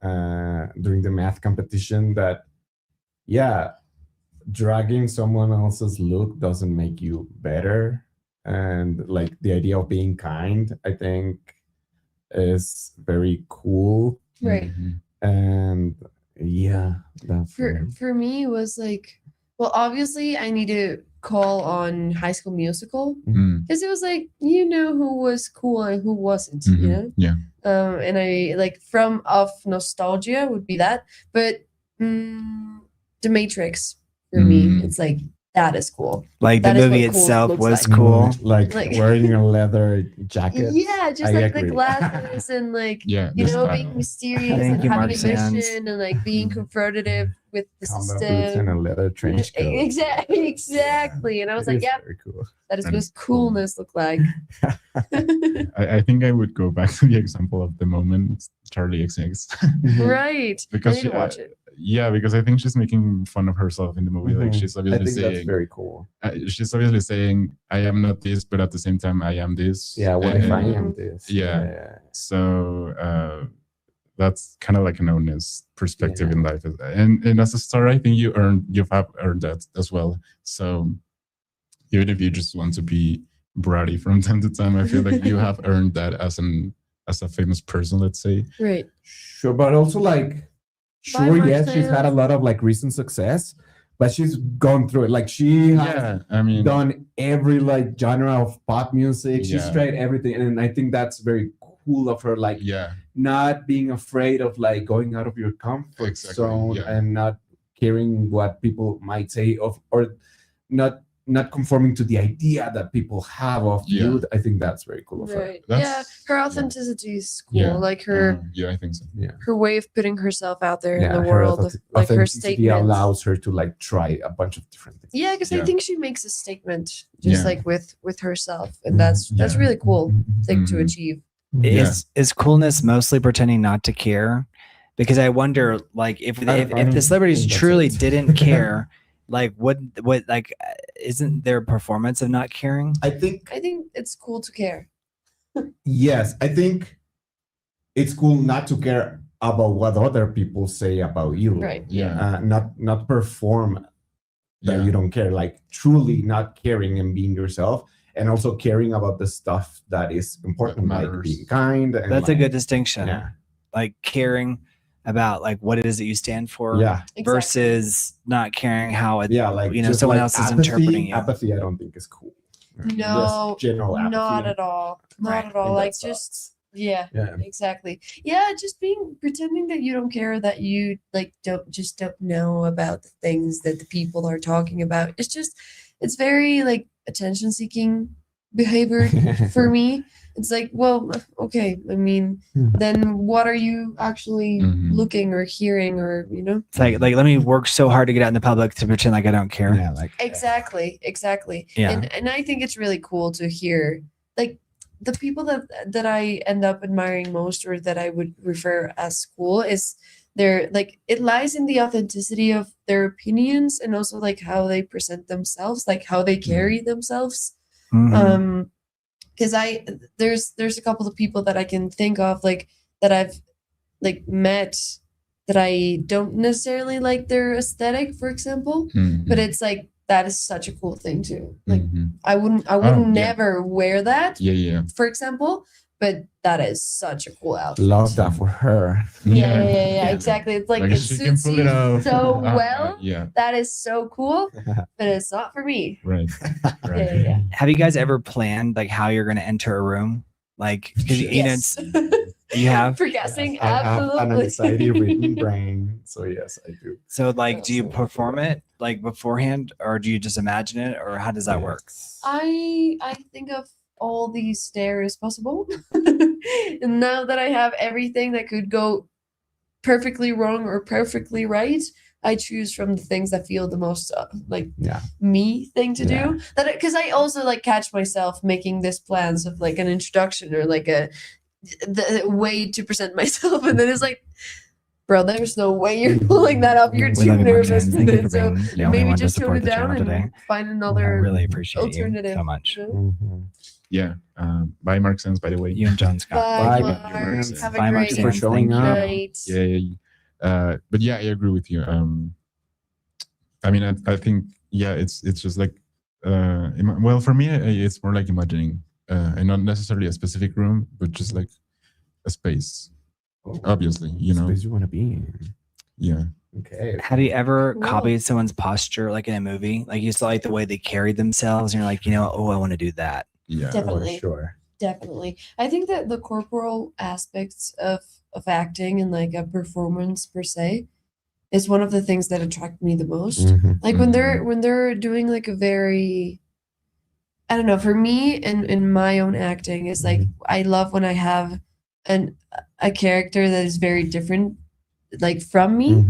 S6: during the math competition, that dragging someone else's look doesn't make you better, and like the idea of being kind, I think, is very cool.
S3: Right.
S6: And yeah, that's
S3: For me, it was like, well, obviously I need to call on High School Musical, because it was like, you know, who was cool and who wasn't, you know?
S2: Yeah.
S3: And I like from of nostalgia would be that, but The Matrix for me, it's like that is cool.
S1: Like the
S3: That is
S1: movie
S3: what cool
S1: itself
S3: looks
S1: was
S3: like.
S1: cool.
S6: Like,
S3: Like-
S6: wearing a leather jacket.
S3: Yeah, just
S6: I
S3: like the
S6: agree.
S3: glasses and like
S2: Yeah,
S3: you
S2: the
S3: know
S2: style.
S3: being mysterious
S1: Thank
S3: and
S1: you,
S3: having
S1: Mark
S3: a
S1: Sands.
S3: mission and like being confrontative with the
S6: Combat boots and a
S3: system.
S6: leather trench coat.
S3: Exactly. And I was
S6: It
S3: like,
S6: is
S3: yeah,
S6: very cool.
S3: that is
S2: And-
S3: what coolness look like.
S2: I think I would go back to the example of the moment Charlie XX.
S3: Right.
S2: Because
S3: I need to watch it.
S2: Yeah, because I think she's making fun of herself in the movie. Like she's
S6: I
S2: obviously
S6: think that's
S2: saying,
S6: very cool.
S2: she's obviously saying, I am not this, but at the same time, I am this.
S6: Yeah, what if I
S2: And
S6: am this?
S2: yeah. So that's kind of like an honest perspective
S6: Yeah.
S2: in life. And as a star, I think you have earned that as well. So even if you just want to be bratty from time to time, I feel like you have earned that as a famous person, let's say.
S3: Right.
S6: Sure, but also like,
S3: Bye,
S6: sure, yes, she's
S3: Marcel.
S6: had a lot of like recent success, but she's gone through it. Like she has
S2: Yeah, I mean,
S6: done every like genre of pop music. She's
S2: Yeah.
S6: tried everything, and I think that's very cool of her. Like
S2: yeah,
S6: not being afraid of like going out of your comfort
S2: Exactly,
S6: zone
S2: yeah.
S6: and not caring what people might say of, or not conforming to the idea that people have of
S2: Yeah.
S6: you. I think that's very cool of her.
S3: Right. Yeah.
S2: That's-
S3: Her
S2: yeah.
S3: authenticity is cool.
S2: Yeah.
S3: Like her
S2: yeah, I think so.
S3: her way of putting herself out there in
S6: Yeah,
S3: the
S6: her
S3: world, like her
S6: authenticity
S3: statements.
S6: allows her to like try a bunch of different things.
S3: Yeah, because I
S2: Yeah.
S3: think she makes a statement just
S2: Yeah.
S3: like with herself, and that's
S2: Yeah.
S3: really cool thing to
S2: Mhm.
S3: achieve.
S2: Yeah.
S1: Is coolness mostly pretending not to care? Because I wonder, like, if
S6: I
S1: if the
S6: don't
S1: celebrities
S6: think that's
S1: truly
S6: it.
S1: didn't care, like, what like, isn't there a performance of not caring?
S6: I think
S3: I think it's cool to care.
S6: yes, I think it's cool not to care about what other people say about you.
S3: Right.
S2: Yeah.
S6: Not perform that
S2: Yeah.
S6: you don't care, like truly not caring and being yourself, and also caring about the stuff that is important, like
S2: matters.
S6: being kind. And
S1: That's a
S6: like-
S1: good distinction.
S6: Yeah.
S1: Like caring about like what it is that you stand for
S6: Yeah.
S1: versus not caring how it,
S6: Yeah. Like
S1: you know,
S6: just
S1: someone
S6: like
S1: else is
S6: apathy,
S1: interpreting you.
S6: Apathy, I don't think is cool.
S3: No,
S6: Just general apathy.
S3: not at all. Not
S1: Right.
S3: at
S6: I
S3: all.
S6: think
S3: Like
S6: that
S3: just
S6: sucks.
S3: yeah.
S6: Yeah.
S3: Exactly. Yeah, just pretending that you don't care, that you like don't know about the things that the people are talking about. It's very like attention seeking behavior for me. It's like, well, okay, I mean,
S6: Mhm.
S3: then what are you actually
S2: Mhm.
S3: looking or hearing, or you know?
S1: It's like let me work so hard to get out in the public to pretend like I don't care.
S6: Yeah, like
S3: Exactly.
S1: Yeah.
S3: And I think it's really cool to hear like the people that I end up admiring most, or that I would refer as cool, is their like it lies in the authenticity of their opinions, and also like how they present themselves, like how they carry themselves.
S1: Mhm.
S3: Because there's a couple of people that I can think of like that I've like met that I don't necessarily like their aesthetic, for example,
S2: Mhm.
S3: but it's like that is such a cool thing too. Like
S2: Mhm.
S3: I wouldn't
S2: yeah.
S3: never wear that,
S2: Yeah.
S3: for example, but that is such a cool outfit.
S6: love that for her.
S3: Yeah, exactly. It's like
S2: Like
S3: it
S2: she can
S3: suits
S2: pull
S3: you
S2: it off.
S3: so well.
S2: Yeah.
S3: That is so cool, but it's not for me.
S2: Right. Right.
S3: Yeah.
S1: Have you guys ever planned like how you're going to enter a room? Like, because you know,
S3: Yes.
S1: you have.
S3: For guessing,
S6: I have an
S3: absolutely.
S6: anxiety-ridden brain, so yes, I do.
S1: So, like, do you
S3: Absolutely.
S1: perform it like beforehand, or do you just imagine it, or how does that work?
S6: Yes.
S3: I think of all these stairs possible. And now that I have everything that could go perfectly wrong or perfectly right, I choose from the things that feel the most like
S6: Yeah.
S3: me thing to
S6: Yeah.
S3: do. That because I also like catch myself making this plans of like an introduction or like the way to present myself, and then it's like, bro, there's no way you're pulling that up. You're
S6: We
S1: We
S3: too
S1: love you, Mark
S3: nervous.
S1: Jen. Thank you for
S3: So
S1: being the only
S3: maybe
S1: one to
S3: just tone
S1: support
S3: it
S1: the
S3: down
S1: channel
S3: and
S1: today.
S3: find
S1: I
S3: another
S1: really appreciate
S3: alternative.
S1: you so much.
S3: you know?
S6: Mhm.
S2: Yeah. Bye, Mark Sands, by the way.
S1: You and John Scott.
S3: Bye,
S6: Bye,
S3: Mark.
S6: Mark.
S3: Have a
S1: Bye, Mark
S3: great
S1: Sands.
S6: for showing
S1: Thank you.
S6: up.
S3: night.
S2: Yeah. But yeah, I agree with you. I mean, I think, yeah, it's just like, well, for me, it's more like imagining, and not necessarily a specific room, but just like a space, obviously, you know?
S6: Space you want to be in.
S2: Yeah.
S6: Okay.
S1: Have you ever
S3: Cool.
S1: copied someone's posture, like in a movie? Like you saw like the way they carried themselves, and you're like, you know, oh, I want to do that.
S2: Yeah.
S3: Definitely.
S6: Oh, sure.
S3: Definitely. I think that the corporal aspects of acting and like a performance per se is one of the things that attract me the most.
S6: Mhm.
S3: Like when they're doing like a very, I don't know, for me in my own acting is like I love when I have a character that is very different like from me.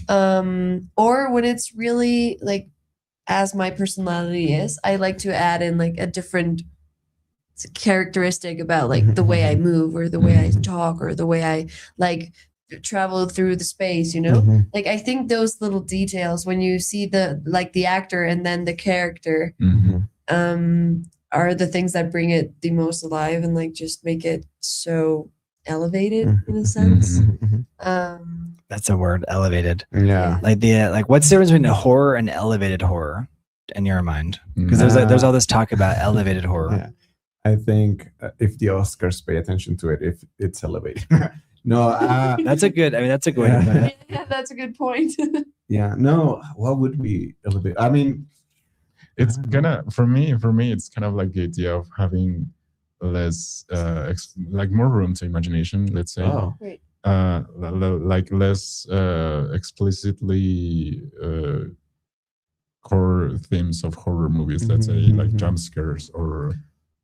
S3: Or when it's really like as my personality is, I like to add in like a different characteristic about like the way I move or the way I talk or the way I like travel through the space, you know? Like I think those little details when you see the actor and then the character are the things that bring it the most alive and like just make it so elevated in a sense.
S1: That's a word, elevated.
S6: Yeah.
S1: Like what's the difference between a horror and elevated horror in your mind? Because there's all this talk about elevated horror.
S6: Yeah. I think if the Oscars pay attention to it, if it's elevated. No,
S1: that's a good. I mean, that's a good way to put it.
S3: Yeah, that's a good point.
S6: Yeah. No, what would be elevated? I mean,
S2: it's gonna for me. It's kind of like the idea of having less, like more room to imagination. Let's say.
S6: Oh.
S3: Right.
S2: Like less explicitly core themes of horror movies. Let's say like jump scares or.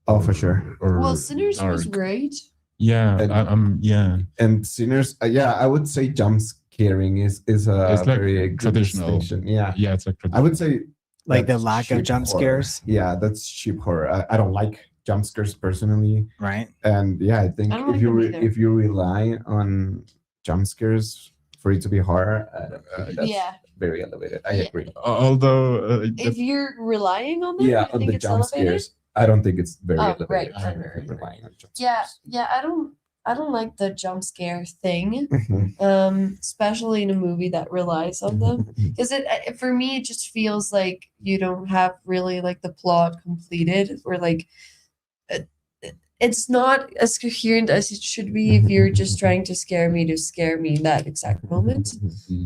S6: Oh, for sure.
S2: Or
S3: well, Sinners was great.
S2: Yeah,
S6: and Sinners. I would say jump scaring is a
S2: it's like
S6: very good
S2: traditional.
S6: distinction. Yeah,
S2: it's like
S6: I would say
S1: like the lack of jump scares.
S6: Yeah, that's cheap horror. I don't like jump scares personally.
S1: Right.
S6: And yeah, I think if you rely on jump scares for it to be horror, that's very elevated. I agree.
S2: Although
S3: if you're relying on them,
S6: on the jump scares. I don't think it's very elevated.
S3: Right.
S6: Relying on jump
S3: scares. Yeah. I don't like the jump scare thing, especially in a movie that relies on them, because it for me it just feels like you don't have really like the plot completed, or like it's not as coherent as it should be if you're just trying to scare me in that exact moment.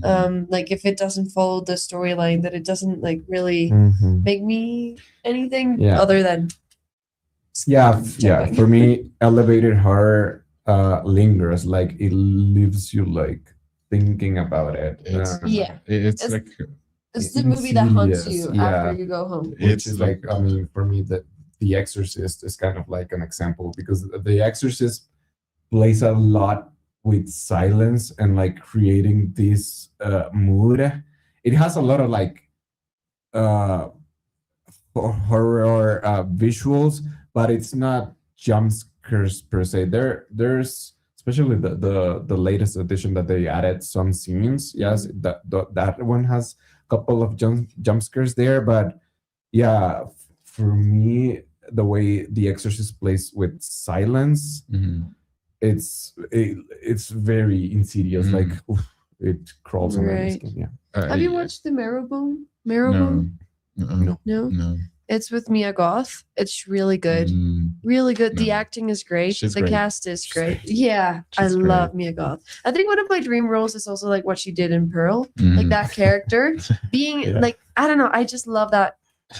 S3: Like if it doesn't follow the storyline, that it doesn't like really make me anything other than
S6: for me elevated horror lingers, like it leaves you like thinking about it.
S2: It's like
S3: it's the movie that haunts you after you go home,
S6: which is like I mean for me that The Exorcist is kind of like an example, because The Exorcist plays a lot with silence and like creating this mood. It has a lot of like horror visuals, but it's not jump scares per se. There's especially the latest edition that they added some scenes. Yes, that one has a couple of jump scares there, but yeah, for me, the way The Exorcist plays with silence, it's very insidious. Like it crawls on my skin. Yeah.
S3: Have you watched the Marrowbone?
S2: No.
S3: It's with Mia Goth. It's really good. Really good. The acting is great. The cast is great. Yeah, I love Mia Goth. I think one of my dream roles is also like what she did in Pearl. Like that character being like, I don't know. I just love that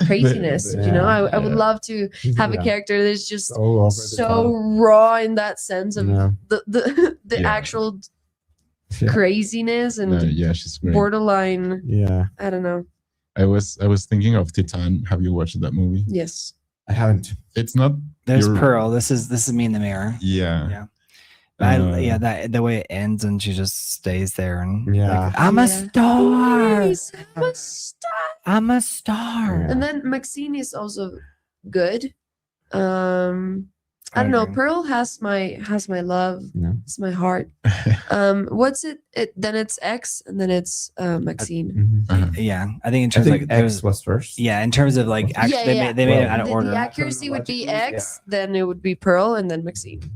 S3: craziness. You know, I would love to have a character that's just so raw in that sense of the actual craziness and
S2: she's great.
S3: Borderline. I don't know.
S2: I was thinking of Titan. Have you watched that movie?
S3: Yes.
S6: I haven't.
S2: It's not.
S1: There's Pearl. This is me in the mirror.
S2: Yeah.
S1: That the way it ends and she just stays there and like, I'm a star.
S3: Please, I'm a star.
S1: I'm a star.
S3: And then Maxine is also good. I don't know. Pearl has my love. It's my heart. What's it? Then it's X, and then it's Maxine.
S1: Yeah, I think in terms of like
S6: X was first.
S1: Yeah, in terms of like they made it out of order.
S3: The accuracy would be X, then it would be Pearl, and then Maxine.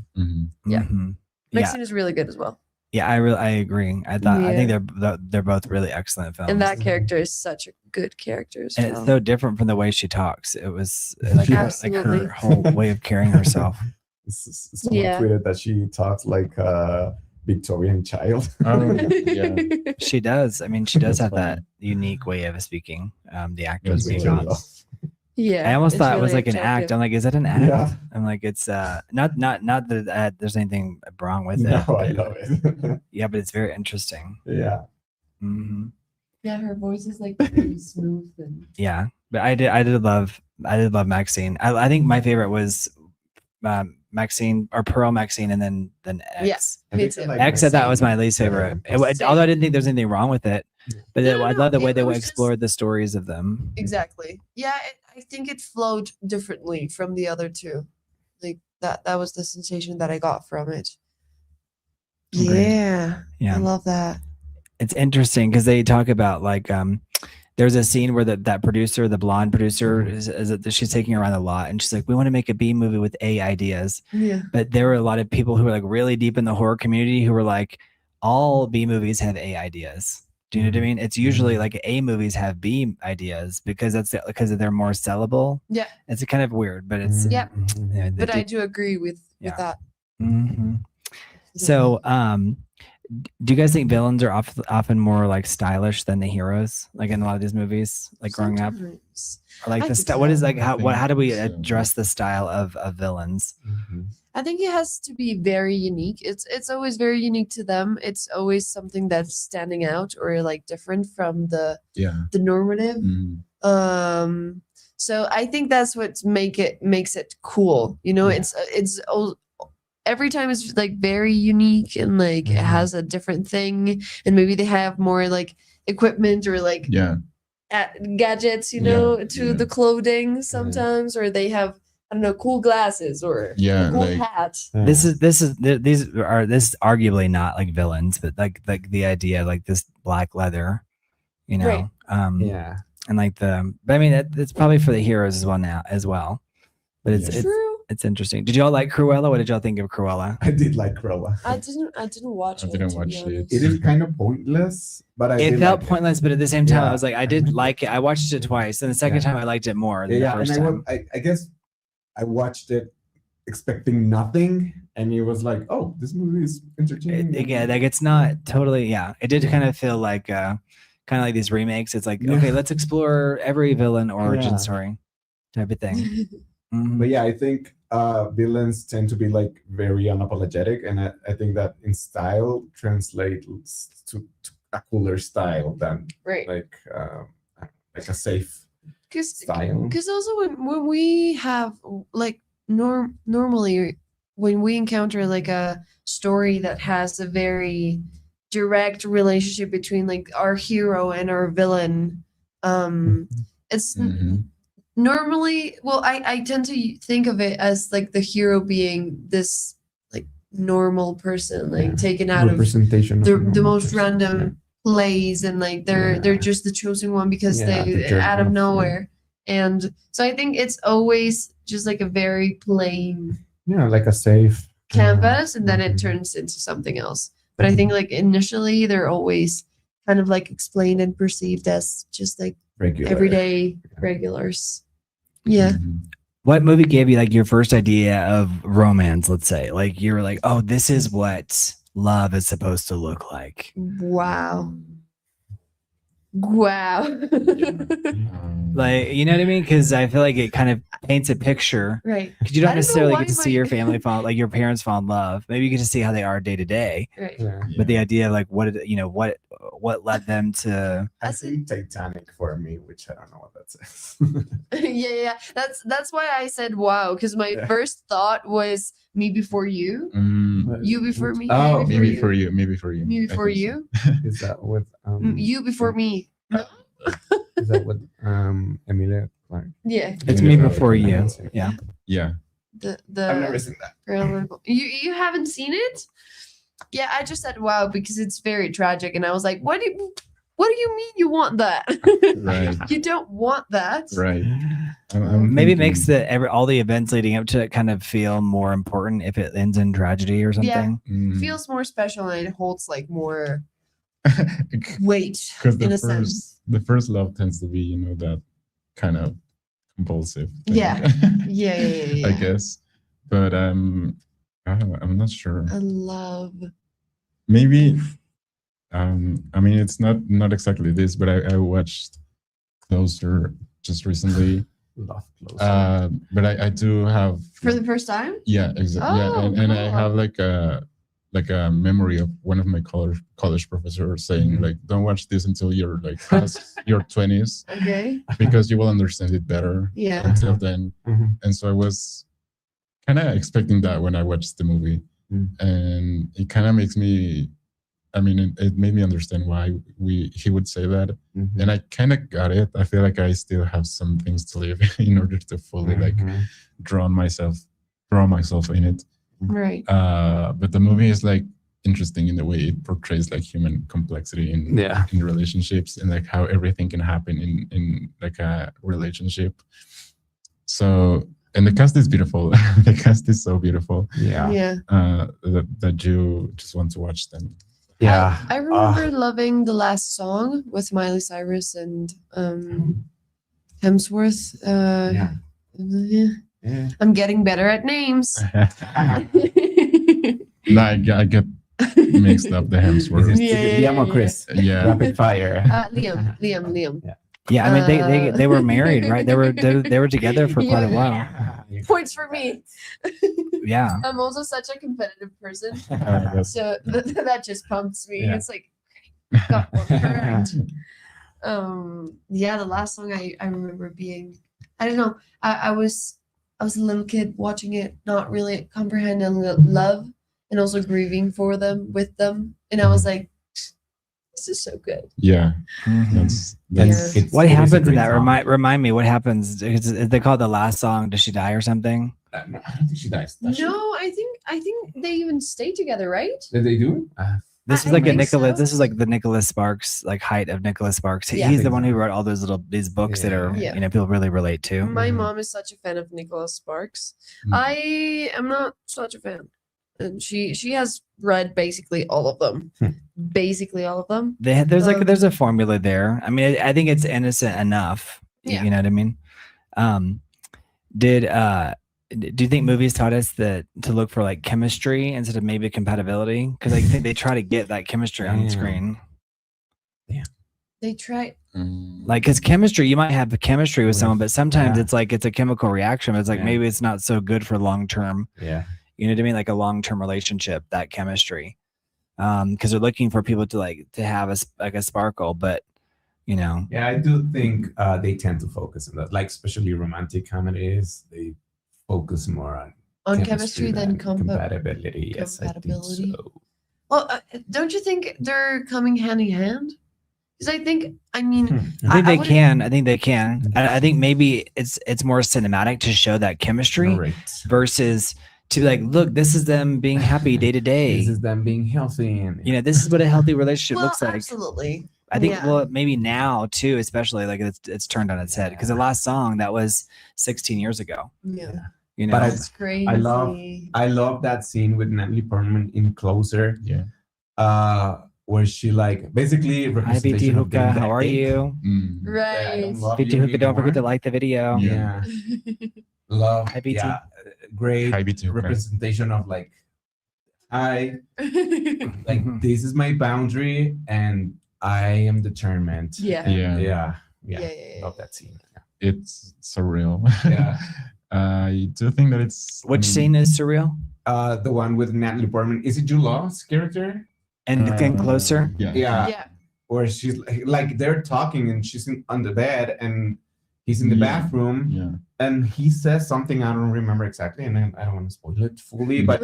S3: Maxine is really good as well.
S1: Yeah, I agree. I think they're both really excellent films.
S3: And that character is such a good character as well.
S1: And it's so different from the way she talks. It was like her whole way of carrying herself.
S6: Someone tweeted that she talks like a Victorian child.
S1: She does. I mean, she does have that unique way of speaking. The actress being on.
S3: Yeah,
S1: I almost thought it was like an act. I'm like, is that an act?
S6: Yeah.
S1: I'm like, it's not that there's anything wrong with it.
S6: No, I love it.
S1: Yeah, but it's very interesting.
S6: Yeah.
S1: Mhm.
S3: Yeah, her voice is like very smooth and
S1: Yeah, but I did love Maxine. I think my favorite was Maxine or Pearl Maxine, and then X.
S5: I
S3: me
S5: think I
S3: too.
S5: like
S1: X, I thought was
S5: Maxine
S1: my least favorite.
S5: better.
S1: Although I didn't think there's anything wrong with it, but
S3: No,
S1: I
S3: no,
S1: love the way
S3: it
S1: they
S3: was just-
S1: explored the stories of them.
S3: Exactly. Yeah, I think it flowed differently from the other two. Like that was the sensation that I got from it.
S1: Agreed.
S3: Yeah.
S1: Yeah.
S3: I love that.
S1: It's interesting because they talk about like there's a scene where that producer, the blonde producer, she's taking her around a lot, and she's like, "We want to make a B movie with A ideas."
S3: Yeah.
S1: But there were a lot of people who were like really deep in the horror community who were like, "All B movies have A ideas." Do you know what I mean? It's usually like A movies have B ideas because they're more sellable.
S3: Yeah.
S1: It's kind of weird, but it's
S3: Yeah.
S1: yeah,
S3: But I do agree with
S1: Yeah.
S3: that.
S1: Mhm. So, do you guys think villains are often more like stylish than the heroes, like in a lot of these movies, like growing up?
S3: Sometimes.
S1: Or like
S3: I
S1: the
S3: think
S1: style? What is
S3: so.
S1: like how
S2: think
S1: do we
S2: so.
S1: address the style of villains?
S3: I think it has to be very unique. It's always very unique to them. It's always something that's standing out or like different from the normative. So I think that's what makes it cool. You know, it's every time it's like very unique and like it has a different thing, and maybe they have more like equipment or like gadgets, you know, to the clothing sometimes, or they have, I don't know, cool glasses or a cool hat.
S1: This is arguably not like villains, but like the idea like this black leather, you know.
S3: Right.
S1: And like but I mean it's probably for the heroes as well. But it's interesting. Did y'all like Cruella? What did y'all think of Cruella?
S5: I did like Cruella.
S3: I didn't watch
S2: I
S3: it.
S2: didn't
S3: to
S2: watch
S3: be
S2: it.
S3: honest.
S5: It is kind of pointless, but I
S1: It
S5: did
S1: felt
S5: like
S1: pointless, but at the same time, I
S5: Yeah.
S1: was like, I did like it. I watched it twice, and the second time I liked it more than the
S5: And
S1: first time.
S5: I guess I watched it expecting nothing, and it was like, oh, this movie is entertaining.
S1: Again, like it's not totally. Yeah, it did kind of feel like kind of like these remakes. It's like okay, let's explore every villain origin story type of thing.
S5: But yeah, I think villains tend to be like very unapologetic, and I think that in style translates to a cooler style than
S3: Right.
S5: like a safe style.
S3: Because also when we have like normally when we encounter like a story that has a very direct relationship between like our hero and our villain, it's normally, well, I tend to think of it as like the hero being this like normal person, like taken out of
S6: Representation of
S3: the
S6: normal
S3: most
S6: person.
S3: random place, and like they're just the chosen one because
S6: The
S3: they
S6: journey
S3: out of
S6: of,
S3: nowhere. And so I think it's always just like a very plain
S6: like a safe
S3: canvas, and then it turns into something else. But I think like initially they're always kind of like explained and perceived as just like
S6: regular.
S3: everyday regulars. Yeah.
S1: What movie gave you like your first idea of romance? Let's say, like you were like, oh, this is what love is supposed to look like.
S3: Wow.
S1: Like, you know what I mean? Because I feel like it kind of paints a picture.
S3: Right.
S1: Because you
S3: I
S1: don't
S3: don't know
S1: necessarily
S3: why
S1: get to see
S3: my-
S1: your family like your parents fall in love. Maybe you get to see how they are day to day.
S3: Right.
S1: But the idea of like what led them to
S5: I think Titanic for me, which I don't know what that says.
S3: yeah. That's why I said wow, because my first thought was me before you. You before me.
S6: Oh,
S3: me
S2: Maybe for you. Maybe for you.
S3: Me
S2: I
S3: before
S2: think so.
S3: you.
S6: Is that what
S3: You before me.
S6: is that what Emilia Clarke?
S3: Yeah.
S1: it's
S2: Yeah.
S1: me before you. Yeah.
S2: Yeah.
S3: The
S5: I've never seen that.
S3: you haven't seen it? Yeah, I just said wow because it's very tragic, and I was like, what do you mean you want that?
S2: Right.
S3: You don't want that.
S2: Right. I'm
S1: Maybe it
S2: thinking-
S1: makes all the events leading up to it kind of feel more important if it ends in tragedy or something.
S3: Feels more special, and it holds like more weight
S2: Because
S3: in a sense.
S2: the first love tends to be, that kind of compulsive thing.
S3: Yeah. Yeah.
S2: I guess. But I'm not sure.
S3: I love.
S2: Maybe I mean it's not exactly this, but I watched Closer just recently.
S6: Love Closer.
S2: But I do have
S3: For the first time?
S2: yeah, exactly.
S3: Oh,
S2: and I
S3: cool.
S2: have like a like a memory of one of my college professors saying like, don't watch this until you're like past your 20s
S3: Okay.
S2: because you will understand it better
S3: Yeah.
S2: until then.
S6: Mhm.
S2: And so I was kind of expecting that when I watched the movie, and it kind of makes me. I mean, it made me understand why he would say that, and I kind of got it. I feel like I still have some things to live in order to fully like draw myself in it.
S3: Right.
S2: But the movie is like interesting in the way it portrays like human complexity in relationships and like how everything can happen in like a relationship. So, and the cast is beautiful. The cast is so beautiful.
S3: Yeah.
S2: That you just want to watch them.
S6: Yeah.
S3: I remember loving the last song with Miley Cyrus and Hemsworth.
S6: Yeah.
S3: I'm getting better at names.
S2: No, I get mixed up the Hemsworth.
S6: Is it Liam or Chris?
S2: Yeah.
S6: Rapid fire.
S3: Liam.
S1: Yeah, I mean they were married, right? They were together for quite a while.
S3: Points for me.
S1: Yeah.
S3: I'm also such a competitive person,
S2: That's-
S3: so that just pumps me.
S6: Yeah.
S3: It's like got one correct. The last song I remember being, I don't know, I was a little kid watching it, not really comprehending love and also grieving for them with them, and I was like, this is so good.
S2: yeah.
S1: Mhm.
S2: That's
S1: What
S6: it is a
S1: happens in
S6: great
S1: that?
S6: song.
S1: Remind me what happens. Is they call it the last song? Does she die or something?
S6: No, I don't think she dies. Does she?
S3: No, I think they even stay together, right?
S6: Did they do it?
S1: This
S3: I
S1: is like a
S3: think
S1: Nicholas.
S3: so.
S1: This is like the Nicholas Sparks, like height of Nicholas Sparks.
S3: Yeah.
S1: He's the one who wrote all these books that are
S3: Yeah.
S1: people really relate to.
S3: My
S6: Mhm.
S3: mom is such a fan of Nicholas Sparks.
S2: Mhm.
S3: I am not such a fan. And she has read basically all of them. Basically all of them.
S1: There's a formula there. I mean, I think it's innocent enough.
S3: Yeah.
S1: You know what I mean? Do you think movies taught us that to look for like chemistry instead of maybe compatibility? Because I think they try to get that chemistry on
S6: Damn.
S1: screen.
S3: They try
S1: Like, because chemistry, you might have a chemistry with
S6: With-
S1: someone, but sometimes
S6: yeah.
S1: it's like it's a chemical reaction. But it's like
S6: Yeah.
S1: maybe it's not so good for long term.
S6: Yeah.
S1: You know what I mean? Like a long term relationship, that chemistry. Because they're looking for people to have a sparkle, but you know,
S5: Yeah, I do think
S6: They tend to focus on that, like especially romantic comedies. They focus more
S3: on chemistry than
S6: compatibility. Yes,
S3: compatibility.
S6: I think so.
S3: Well, don't you think they're coming hand in hand? Because I think, I mean,
S1: I think they
S3: wouldn't-
S1: can. I think they can. I think maybe it's more cinematic to show that chemistry
S6: Correct.
S1: versus to like, look, this is them being happy day to day.
S6: This is them being healthy and
S1: You know, this is what a healthy relationship
S3: well,
S1: looks like.
S3: absolutely.
S1: I think,
S3: Yeah.
S1: well, maybe now too, especially like it's turned on its head because the last song that was 16 years ago.
S3: Yeah.
S1: You know,
S6: But
S3: That's crazy.
S6: I love that scene with Natalie Portman in Closer.
S2: yeah.
S6: Where she like basically
S1: hi BT
S6: representation of
S1: Hookah,
S6: getting
S1: how
S6: that
S1: are
S6: ick.
S1: you?
S3: Right.
S1: BT Hookah, don't forget to like the video.
S6: Yeah. Love.
S1: Hi, BT.
S6: Yeah. Great
S2: Hi, BT Hookah.
S6: representation of like, like
S1: Mhm.
S6: this is my boundary and I am determined.
S3: Yeah.
S6: And
S2: Yeah.
S6: yeah.
S3: Yeah.
S6: Love that scene.
S2: It's surreal.
S6: Yeah.
S2: I do think that it's
S1: Which scene is surreal?
S6: The one with Natalie Portman. Is it Jude Law's character?
S1: And getting closer.
S2: Yeah.
S6: Yeah.
S3: Yeah.
S6: Where she's like they're talking and she's on the bed and he's in the
S2: Yeah.
S6: bathroom
S2: Yeah.
S6: and he says something I don't remember exactly and I don't want to spoil it fully, but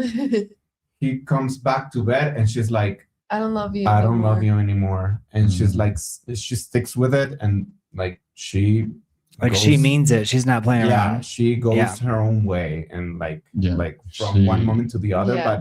S6: he comes back to bed and she's like,
S3: I don't love you.
S6: I don't
S3: anymore.
S6: love you anymore. And she's
S2: Mhm.
S6: like, she sticks with it and like she
S1: Like she
S6: goes-
S1: means it. She's not playing
S6: yeah,
S1: around.
S6: she goes
S1: Yeah.
S6: her own way and like
S2: Yeah.
S6: from
S2: She-
S6: one moment to the other,
S3: Yeah.
S6: but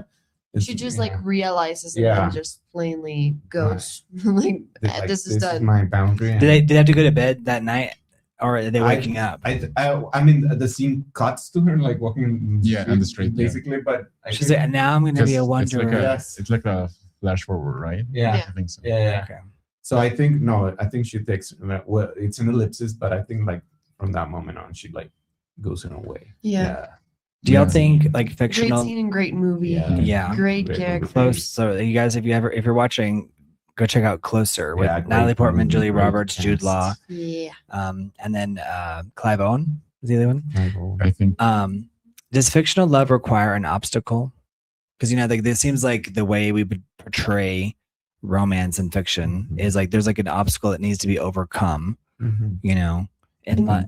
S6: it's-
S3: She just
S6: yeah.
S3: like realizes it
S6: Yeah.
S3: and just plainly goes like,
S6: It's like,
S3: this is done.
S6: my boundary. and-
S1: Did they have to go to bed that night, or are they waking up?
S6: I mean, the scene cuts to her like walking.
S2: Yeah, on the street, yeah.
S6: basically. But I
S1: She's
S6: think-
S1: like, now I'm gonna be a
S2: 'Cause it's like
S1: wanderer.
S6: Yes.
S2: it's like a flash forward, right?
S6: yeah,
S3: Yeah.
S2: I think so.
S6: yeah.
S1: Okay.
S6: So I think no, I think she takes well, it's an ellipsis, but I think like from that moment on, she like goes in a way.
S3: Yeah.
S1: Do y'all
S2: Yeah.
S1: think like
S3: Great
S1: fictional?
S3: scene and great movie.
S6: Yeah.
S1: Yeah.
S3: Great
S6: Great
S3: characters.
S1: Close. So you guys, if you're watching, go check out Closer with
S6: Yeah, great
S1: Natalie Portman,
S6: movie,
S1: Julia
S6: great
S1: Roberts, Jude
S6: cast.
S1: Law,
S3: Yeah.
S1: and then Clive Owen is the other one.
S2: I think
S1: Does fictional love require an obstacle? because like this seems like the way we would portray romance and fiction is like there's like an obstacle that needs to be overcome, and like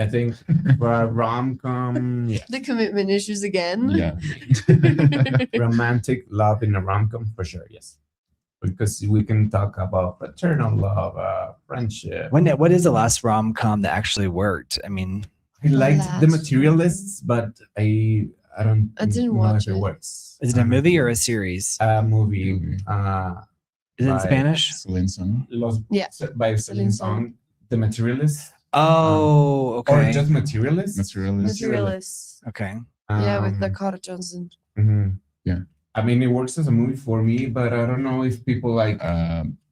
S6: I think for a rom-com,
S3: The commitment issues again.
S2: Yeah.
S6: romantic love in a rom-com for sure, yes. Because we can talk about paternal love, friendship.
S1: what is the last rom-com that actually worked? I mean,
S6: I liked The
S3: Last
S6: Materialists, but I don't
S3: I didn't
S6: know
S3: watch
S6: if it
S3: it.
S6: works.
S1: is it a movie or a series?
S6: A movie.
S2: Movie.
S1: Is it in
S6: by-
S1: Spanish?
S2: Celine Song.
S3: Yeah.
S6: By
S3: Celine
S6: Celine
S3: Song.
S6: Song. The Materialists.
S1: Oh, okay.
S6: Or just Materialists.
S2: Materialist.
S3: Materialists.
S1: Okay.
S3: Yeah, with
S6: Um,
S3: Dakota Johnson.
S6: mhm.
S2: Yeah.
S6: I mean, it works as a movie for me, but I don't know if people like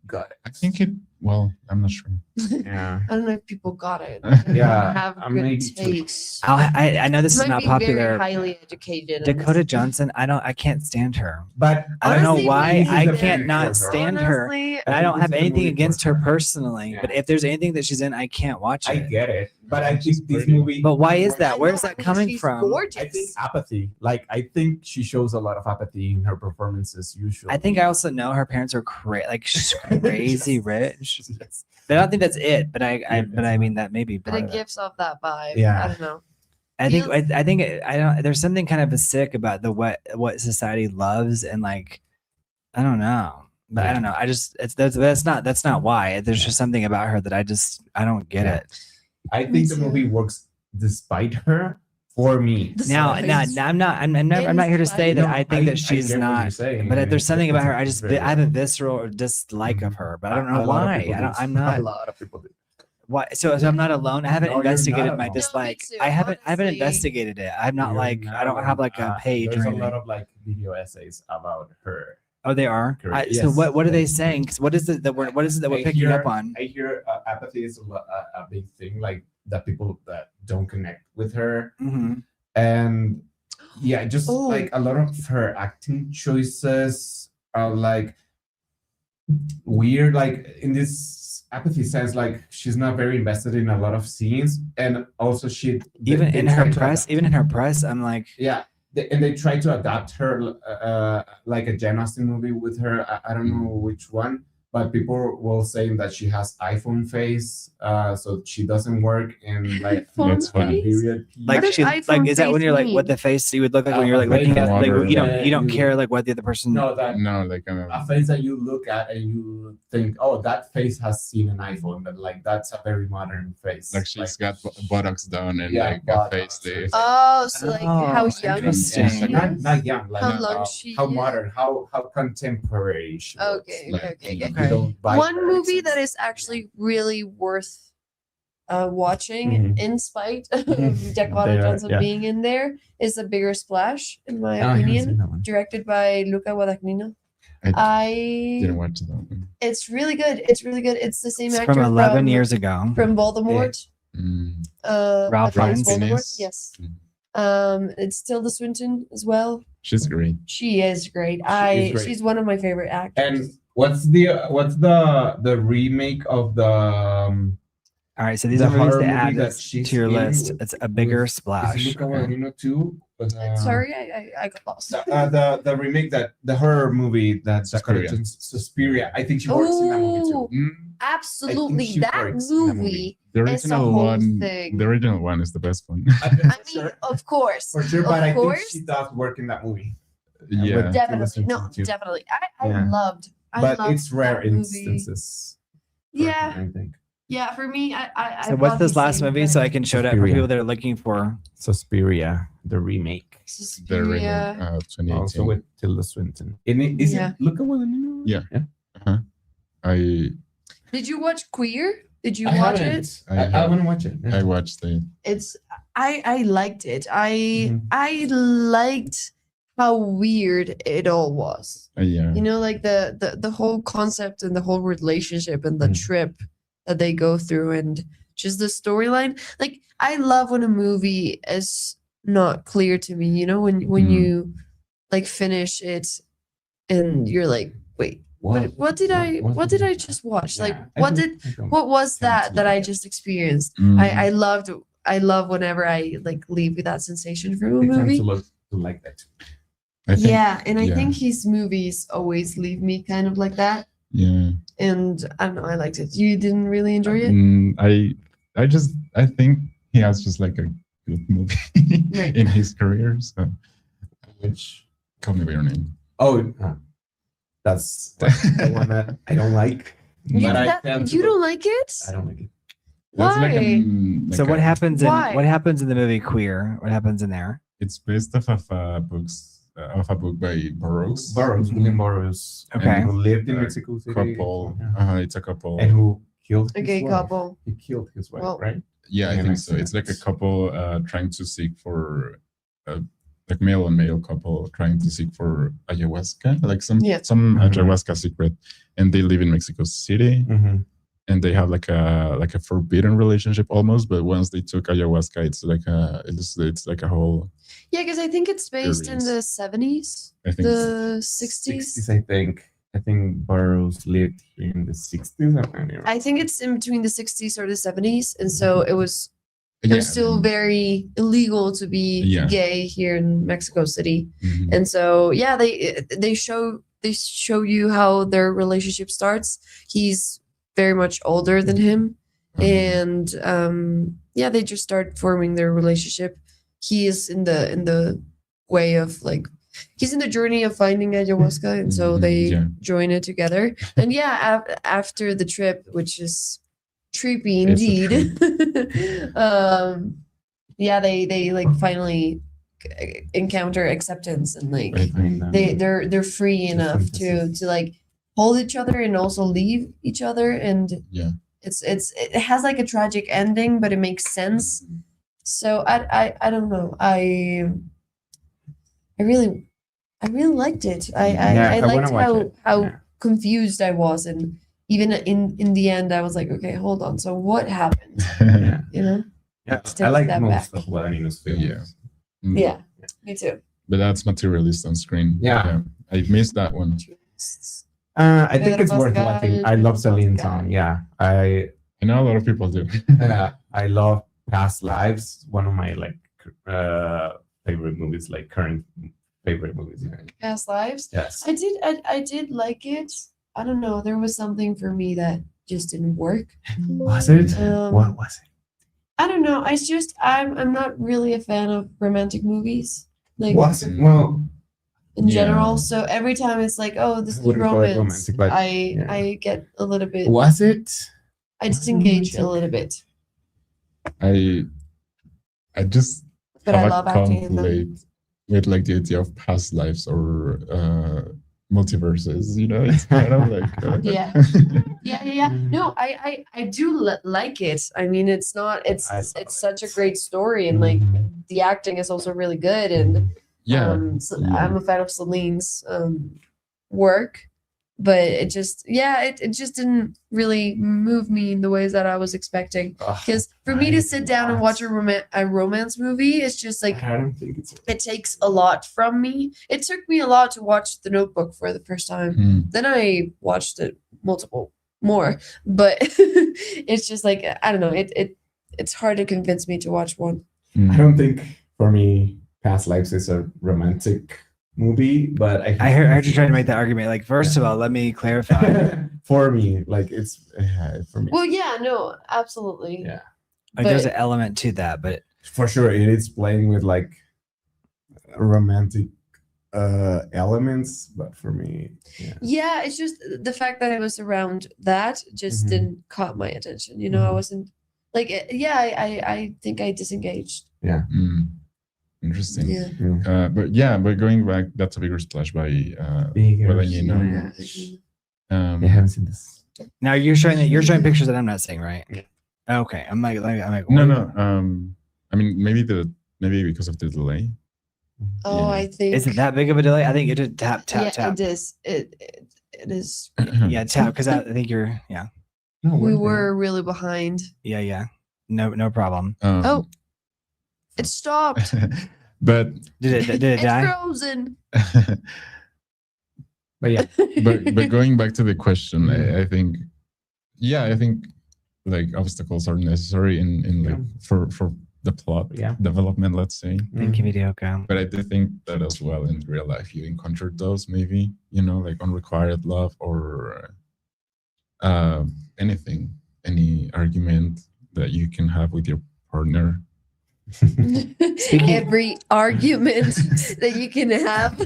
S6: got
S2: I
S6: it.
S2: think it. Well, I'm not sure.
S6: Yeah.
S3: I don't know if people got it.
S6: Yeah,
S3: Have
S6: I'm
S3: good
S6: maybe too.
S3: taste.
S1: I know this is
S3: Might
S1: not
S3: be very
S1: popular.
S3: highly educated.
S1: Dakota Johnson, I can't stand her.
S6: But
S1: I don't know
S3: Honestly,
S1: why.
S3: me
S1: I
S3: neither.
S1: can't not stand her.
S3: Honestly,
S1: And I don't have
S6: This is a
S1: anything
S6: movie
S1: against
S6: for
S1: her
S6: her.
S1: personally,
S6: Yeah.
S1: but if there's anything that she's in, I can't watch
S6: I
S1: it.
S6: get it. But I
S2: She's
S6: think this
S2: pretty.
S6: movie.
S1: But why is
S3: I
S1: that? Where's
S3: know,
S1: that
S3: I think
S1: coming
S3: she's
S1: from?
S3: Gorgeous.
S6: I think apathy. Like I think she shows a lot of apathy in her performances usually.
S1: I think I also know her parents are she's crazy
S6: Yes.
S1: rich.
S6: Yes.
S1: But I don't think that's it. But
S6: Yeah,
S1: but I mean that may be
S3: but
S1: part
S3: it
S1: of it.
S3: gives off that vibe.
S6: Yeah.
S3: I don't know.
S1: I think
S3: feels-
S1: I think I don't. There's something kind of sick about the what society loves and like I don't know. But I don't know. I just that's not why. There's just something about her that I don't get
S6: Yeah.
S1: it.
S6: I
S3: Me
S6: think the
S3: too.
S6: movie works despite her for me.
S1: Now,
S3: Despite-
S1: I'm not here to say that
S3: No,
S1: I think that
S6: I
S1: she's
S6: get what
S1: not.
S6: you're saying,
S1: But
S6: and
S1: there's something about her. I
S6: it's
S1: just
S6: very
S1: I have a
S6: well.
S1: visceral dislike of her, but I don't
S6: A
S1: know
S6: lot of
S1: why.
S6: people do.
S1: I'm
S6: A
S1: not.
S6: lot of people do.
S1: Why? So I'm not alone. I haven't
S6: No, you're
S1: investigated
S6: not
S1: my
S6: alone.
S1: dislike.
S3: too,
S1: I haven't
S3: honestly.
S1: investigated it. I'm not
S6: You're
S1: like
S6: not
S1: I don't have like a
S6: alone.
S1: page
S6: There's
S1: or
S6: a
S1: anything.
S6: lot of like video essays about her.
S1: Oh, they are.
S6: Correct.
S1: So
S6: Yes.
S1: what are they saying? 'Cause what is it that what is it that we're
S6: I
S1: picking
S6: hear-
S1: up on?
S6: I hear apathy is a big thing, like that people that don't connect with her,
S1: Hmm.
S6: and yeah, just
S3: Oh.
S6: like a lot of her acting choices are like weird. Like in this apathy sense, like she's not very invested in a lot of scenes, and also
S1: Even
S6: they
S1: in
S6: try
S1: her
S6: to
S1: press,
S6: adapt-
S1: even in her press, I'm like,
S6: yeah. And they try to adapt her like a Jane Austen movie with her. I don't know which one, but people will say that she has iPhone face, so she doesn't work in like
S2: That's funny.
S6: period.
S1: like
S3: does
S1: she
S3: iPhone
S1: is that when
S3: face
S1: you're like what
S3: mean?
S1: the face you would look like when you're like
S6: Like
S1: looking at like
S2: water,
S1: you don't
S6: like-
S1: care like what the other person.
S6: No, that
S2: No, like
S6: a face that you look at and you think, oh, that face has seen an iPhone, but like that's a very modern face.
S2: like she's got buttocks down and
S6: Yeah,
S2: like a
S6: buttocks.
S2: face there.
S3: Oh, so like
S1: Oh,
S3: how young she
S1: interesting.
S3: is?
S6: Not young, like
S3: How long she
S6: how
S3: is?
S6: modern, how contemporary she looks.
S3: Okay,
S6: Like,
S3: okay,
S6: you
S3: okay.
S6: don't buy
S3: One
S6: her
S3: movie
S6: accents.
S3: that is actually really worth watching,
S6: Mhm.
S3: in spite of
S6: Mhm.
S3: Dakota
S6: There,
S3: Johnson
S6: yeah.
S3: being in there, is A Bigger Splash, in my
S6: Oh, I haven't seen
S3: opinion.
S6: that one.
S3: Directed by Luca Guadagnino.
S2: I didn't
S3: I.
S2: watch that one.
S3: It's really good. It's really good. It's the same
S1: It's
S3: actor
S1: from 11 years ago.
S3: from Voldemort.
S2: Mm.
S1: Ralph
S3: that plays
S1: Fiennes.
S3: Voldemort. Yes. It's Tilda Swinton as well.
S2: She's great.
S3: She is great.
S6: is great.
S3: She's one of my favorite actors.
S6: And what's the remake of the
S1: All right, so these
S6: The
S1: are movies
S6: horror
S1: to
S6: movie
S1: add
S6: that
S1: to
S6: she's
S1: your
S6: in
S1: list.
S6: with-
S1: It's A Bigger
S6: is
S1: Splash.
S6: Luca
S1: Okay.
S6: Guadagnino too? But,
S3: Sorry, I got lost.
S6: the remake that the horror movie that Dakota
S2: Suspiria.
S6: Johnson, Suspiria. I think she works in that movie too.
S3: Ooh, Absolutely,
S6: she
S3: that
S6: works in that movie.
S3: movie.
S2: The
S3: It's a
S2: original
S3: whole
S2: one.
S3: thing.
S2: The original one is the best one.
S3: I mean, of course,
S6: for sure, but
S3: of
S6: I think
S3: course,
S6: she does work in that movie.
S2: Yeah.
S3: definitely, no,
S6: Swinton too.
S3: definitely. I
S6: Yeah.
S3: loved. I
S6: But
S3: loved
S6: it's rare
S3: that movie.
S6: instances. for
S3: Yeah,
S6: her, I think.
S3: yeah. For me, I
S1: So what's this last movie so I can show that for
S6: Suspiria.
S1: people that are looking for?
S6: Suspiria, the remake.
S2: The remake,
S3: Suspiria.
S2: 2018.
S6: Also with Tilda Swinton. Is
S3: Yeah.
S6: it Luca Guadagnino?
S2: Yeah. I
S3: Did you watch Queer? Did you
S6: I
S3: watch
S6: haven't.
S3: it?
S6: I want to watch it.
S2: I watched it.
S3: It's I liked it.
S6: Mhm.
S3: I liked how weird it all was.
S2: Yeah.
S3: You know, like the whole concept and the whole relationship and the
S6: Mm.
S3: trip that they go through and just the storyline. Like I love when a movie is not clear to me, you know, when
S2: Mm.
S3: you like finish it and you're like, wait, what did I just watch? Like what was that I just experienced?
S2: Mm.
S3: I love whenever I like leave with that sensation from a
S6: It tends
S3: movie.
S6: to look to like that.
S2: I think,
S3: Yeah, and I
S2: yeah.
S3: think his movies always leave me kind of like that.
S2: Yeah.
S3: And I don't know, I liked it. You didn't really enjoy it?
S2: I think he has just like a good movie
S3: Right.
S2: in his career. So, which Call Me by Your Name.
S6: Oh, that's the one that I don't like.
S3: You,
S6: But I
S3: that-
S6: tend to
S3: you
S6: look-
S3: don't like it?
S6: I don't like it.
S2: That's
S3: Why?
S1: So what happens in
S3: Why?
S1: what happens in the movie Queer? What happens in there?
S2: It's based off of a book by Burroughs.
S6: William Burroughs.
S1: Okay.
S6: And who lived in
S2: Uh,
S6: Mexico City.
S2: Couple.
S6: Yeah.
S2: It's a couple.
S6: And who killed
S3: A
S6: his
S3: gay
S6: wife.
S3: couple.
S6: He killed his wife,
S3: Well,
S6: right?
S2: Yeah, I
S6: in an
S2: think so. It's like a
S6: accident.
S2: couple trying to seek for, like male and male couple trying to seek for ayahuasca, like some
S3: Yeah.
S6: Mhm.
S2: ayahuasca secret, and they live in Mexico City,
S6: Mm-hmm.
S2: and they have like a forbidden relationship almost. But once they took ayahuasca, it's like a whole.
S3: Yeah, because I think it's based in the
S2: Series.
S3: 70s,
S2: I think
S3: the 60s.
S6: 60s, I think. I think Burroughs lived in the 60s.
S3: I think it's in between the 60s or the 70s. And so it was
S2: Yeah,
S3: was still very illegal to be
S2: Yeah.
S3: gay here in Mexico City.
S2: Mhm.
S3: And so yeah, they show you how their relationship starts. He's very much older than him. And yeah, they just start forming their relationship. He is in the way of like he's in the journey of finding ayahuasca, and so
S2: Mhm,
S3: they
S2: yeah.
S3: join it together. And yeah, after the trip, which is trippy
S6: It's a
S3: indeed, yeah, they like finally encounter acceptance, and like
S2: I think-
S3: they're free enough to
S6: synthesis.
S3: like hold each other and also leave each other, and
S2: Yeah.
S3: it has like a tragic ending, but it makes sense. So I don't know. I really liked it. I
S6: wanna
S3: liked
S6: watch
S3: how
S6: it.
S3: how
S6: Yeah.
S3: confused I was, and even in the end, I was like, okay, hold on. So what happened?
S6: Yeah.
S3: You know?
S6: Yeah.
S3: Let's take
S6: I
S3: a
S6: like
S3: step
S6: most
S3: back.
S6: of Guadagnino's films.
S2: Yeah. Mm.
S3: Yeah, me too.
S2: But that's materialist on screen.
S6: Yeah.
S2: I missed that one.
S6: I think it's
S3: Pedro
S6: worth
S3: Pascal,
S6: watching. I love Celine
S3: Pascal.
S6: song. Yeah. I
S2: I know a lot of people do.
S6: I love Past Lives. One of my like favorite movies, like current favorite movies.
S3: Past lives.
S6: Yes.
S3: I did like it. I don't know. There was something for me that just didn't work.
S6: Was it? What was it?
S3: I don't know. I'm not really a fan of romantic movies. Like
S6: Was it? Well,
S3: in
S2: Yeah.
S3: general. So every time it's like, oh, this
S6: I
S3: is
S6: wouldn't call it
S3: romance.
S6: romantic, but yeah.
S3: I get a little bit.
S6: was it?
S3: I disengage a
S6: romantic?
S3: little bit.
S2: I just
S3: But I
S2: have a
S3: love acting in them.
S2: conflict with like the idea of past lives or multiverses. You know, it's kind of like
S3: Yeah. Yeah. No, I do like it. I mean, it's not. It's
S6: I love
S3: such a great story, and like the acting is also really good. And
S2: yeah.
S3: so
S2: Yeah.
S3: I'm a fan of Celine's work, but it just it just didn't really move me in the ways that I was expecting. Because for me to sit down and watch a romance movie, it's just like
S6: I don't think it's.
S3: it takes a lot from me. It took me a lot to watch The Notebook for the first time.
S2: Mm.
S3: Then I watched it multiple more, but it's just like I don't know. It's hard to convince me to watch one.
S2: Mm.
S6: I don't think for me, Past Lives is a romantic movie, but
S1: I heard you trying to make that argument. Like, first of all, let me clarify.
S6: for me, like it's for me.
S3: Well, yeah, no, absolutely.
S6: Yeah.
S1: Like, there's
S3: But-
S1: an element to that, but
S6: For sure, it is playing with like romantic elements, but for me,
S3: Yeah, it's just the fact that it was around that just
S6: Mhm.
S3: didn't caught my attention. You know, I
S6: Mhm.
S3: wasn't like, I think I disengaged.
S2: Mm. Interesting.
S3: Yeah.
S2: But going back, that's a bigger splash by
S6: Bigger
S2: Guadagnino.
S6: Splash.
S2: Um,
S6: I haven't seen this.
S1: now you're showing pictures that I'm not seeing, right? Okay, I'm like
S2: no. I mean, maybe because of the delay.
S3: Oh,
S2: Yeah.
S3: I think.
S1: Is it that big of a delay? I think you did tap
S3: Yeah,
S1: tap.
S3: it is. It is.
S1: Yeah, tap because I think you're
S6: No,
S3: We
S6: we're
S3: were really behind.
S1: yeah. No problem.
S3: Oh, it stopped.
S2: but
S1: Did it
S3: It's
S1: die?
S3: frozen.
S6: But yeah,
S2: but going back to the question, I think like obstacles are necessary in like for the plot
S6: Yeah.
S2: development, let's say.
S1: Thank you, Mediocre.
S2: But I do think that as well in real life you encountered those, maybe, you know, like unrequited love or anything, any argument that you can have with your partner.
S3: Every argument that you can have.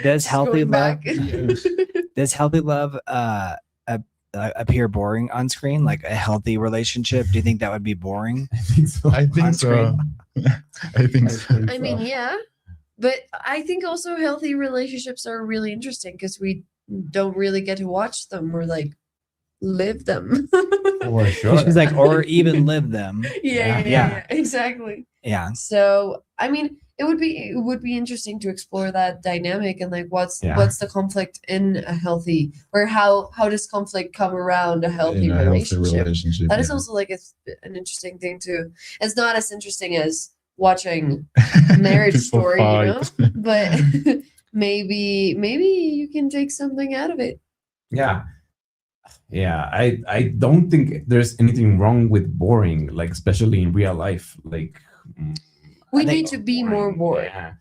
S1: Does healthy
S3: Going
S1: love
S3: back.
S1: does healthy love appear boring on screen? Like a healthy relationship? Do you think that would be boring?
S6: I think so.
S2: I think
S6: On
S2: so.
S6: screen.
S2: I think so.
S3: I mean, yeah, but I think also healthy relationships are really interesting because we don't really get to watch them or like live them.
S6: For sure.
S1: She's like, or even live them.
S3: Yeah, exactly.
S1: Yeah.
S3: So I mean, it would be interesting to explore that dynamic and like what's the conflict in a healthy, or how does conflict come around a healthy
S2: In a
S3: relationship? That is
S2: yeah.
S3: also like an interesting thing too. It's not as interesting as watching Marriage
S2: People
S3: Story, you know,
S2: fight.
S3: but maybe you can take something out of it.
S6: Yeah. Yeah, I don't think there's anything wrong with boring, like especially in real life. Like
S3: We
S6: I
S3: need
S6: think
S3: to be more bored.
S6: Yeah,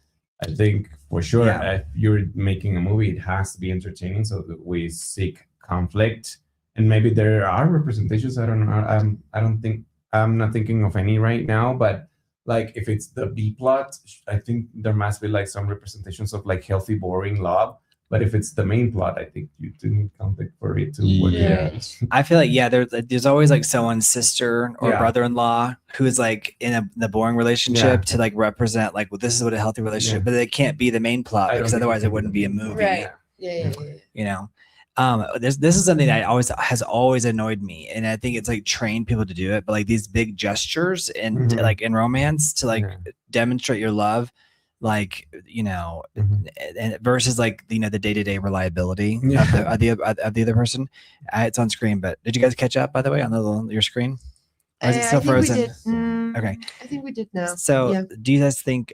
S6: I think for sure.
S1: Yeah.
S6: If you're making a movie, it has to be entertaining. So that we seek conflict, and maybe there are representations. I don't know. I don't think I'm not thinking of any right now. But like if it's the B plot, I think there must be like some representations of like healthy, boring love. But if it's the main plot, I think you didn't conflict for it to work.
S2: Yeah.
S1: I feel like there's always like someone's sister or
S6: Yeah.
S1: brother-in-law who's like in the boring relationship to like represent like, well, this is what a healthy relationship, but they can't be the main plot
S6: I don't
S1: because
S6: think
S1: otherwise
S6: it
S1: it
S6: can
S1: wouldn't
S6: be
S1: be a
S6: the main
S1: movie.
S3: Right. Yeah.
S1: You know, this is something that has always annoyed me, and I think it's like trained people to do it. But like these big gestures and
S6: Mhm.
S1: like in romance to like
S6: Yeah.
S1: demonstrate your love, like you know,
S6: Mhm.
S1: and versus like you know the day-to-day reliability
S6: Yeah.
S1: of the other person. It's on screen, but did you guys catch up by the way on your screen? Or is it still
S3: I think
S1: frozen?
S3: we did.
S1: Okay.
S3: I think we did now.
S1: So,
S3: yeah.
S1: do you guys think